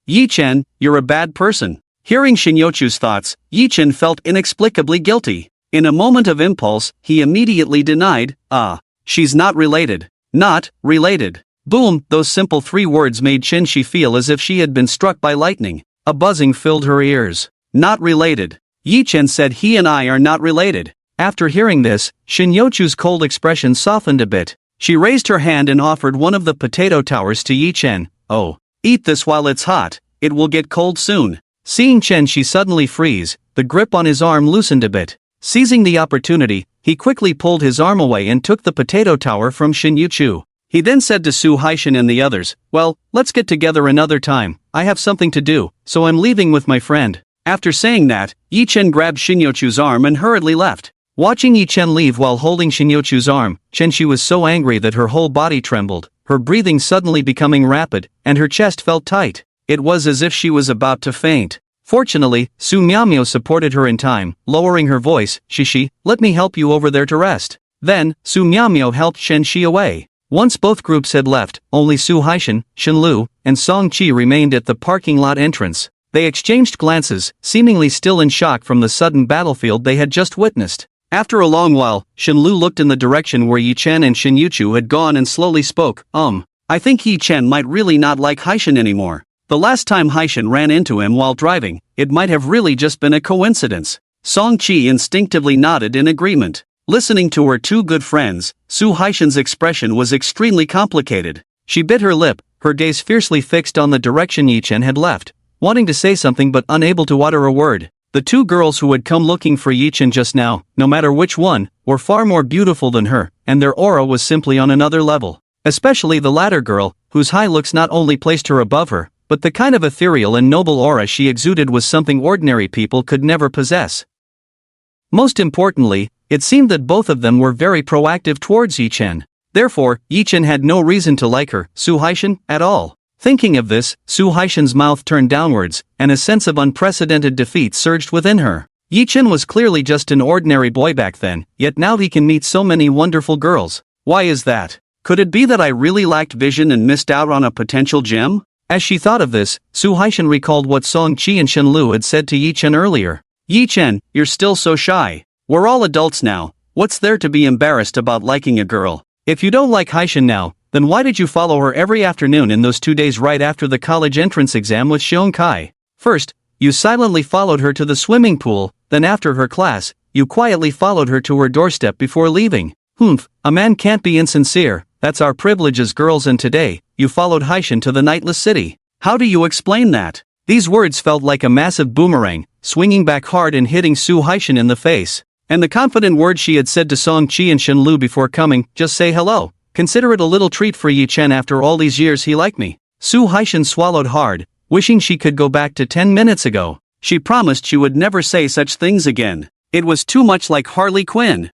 Yi Chen, you're a bad person. Hearing Shinjuchu's thoughts, Yi Chen felt inexplicably guilty. In a moment of impulse, he immediately denied, she's not related. Not related. Boom, those simple three words made Shenshi feel as if she had been struck by lightning. A buzzing filled her ears. Not related. Yi Chen said he and I are not related. After hearing this, Shinjuchu's cold expression softened a bit. She raised her hand and offered one of the potato towers to Yi Chen. Oh, eat this while it's hot, it will get cold soon. Seeing Shenshi suddenly freeze, the grip on his arm loosened a bit. Seizing the opportunity, he quickly pulled his arm away and took the potato tower from Shinjuchu. He then said to Su Haishan and the others, well, let's get together another time, I have something to do, so I'm leaving with my friend. After saying that, Yi Chen grabbed Shinjuchu's arm and hurriedly left. Watching Yi Chen leave while holding Shinjuchu's arm, Shenshi was so angry that her whole body trembled, her breathing suddenly becoming rapid, and her chest felt tight. It was as if she was about to faint. Fortunately, Su Miao supported her in time, lowering her voice, Shishi, let me help you over there to rest. Then, Su Miao helped Shenshi away. Once both groups had left, only Su Haishan, Shenlu, and Song Qi remained at the parking lot entrance. They exchanged glances, seemingly still in shock from the sudden battlefield they had just witnessed. After a long while, Shenlu looked in the direction where Yi Chen and Shinjuchu had gone and slowly spoke, I think Yi Chen might really not like Haishan anymore. The last time Haishan ran into him while driving, it might have really just been a coincidence. Song Qi instinctively nodded in agreement. Listening to her two good friends, Su Haishan's expression was extremely complicated. She bit her lip, her gaze fiercely fixed on the direction Yi Chen had left, wanting to say something but unable to utter a word. The two girls who had come looking for Yi Chen just now, no matter which one, were far more beautiful than her, and their aura was simply on another level. Especially the latter girl, whose high looks not only placed her above her, but the kind of ethereal and noble aura she exuded was something ordinary people could never possess. Most importantly, it seemed that both of them were very proactive towards Yi Chen. Therefore, Yi Chen had no reason to like her, Su Haishan, at all. Thinking of this, Su Haishan's mouth turned downwards, and a sense of unprecedented defeat surged within her. Yi Chen was clearly just an ordinary boy back then, yet now he can meet so many wonderful girls. Why is that? Could it be that I really lacked vision and missed out on a potential gem? As she thought of this, Su Haishan recalled what Song Chi and Shen Lu had said to Yi Chen earlier. Yi Chen, you're still so shy. We're all adults now. What's there to be embarrassed about liking a girl? If you don't like Haishan now, then why did you follow her every afternoon in those 2 days right after the college entrance exam with Xiong Kai? First, you silently followed her to the swimming pool, then after her class, you quietly followed her to her doorstep before leaving. Humph, a man can't be insincere, that's our privilege as girls, and today, you followed Haishan to the nightless city. How do you explain that? These words felt like a massive boomerang, swinging back hard and hitting Su Haishan in the face. And the confident words she had said to Song Chi and Shen Lu before coming, just say hello. Consider it a little treat for Yi Chen, after all these years he liked me. Su Haishan swallowed hard, wishing she could go back to 10 minutes ago. She promised she would never say such things again. It was too much like Harley Quinn.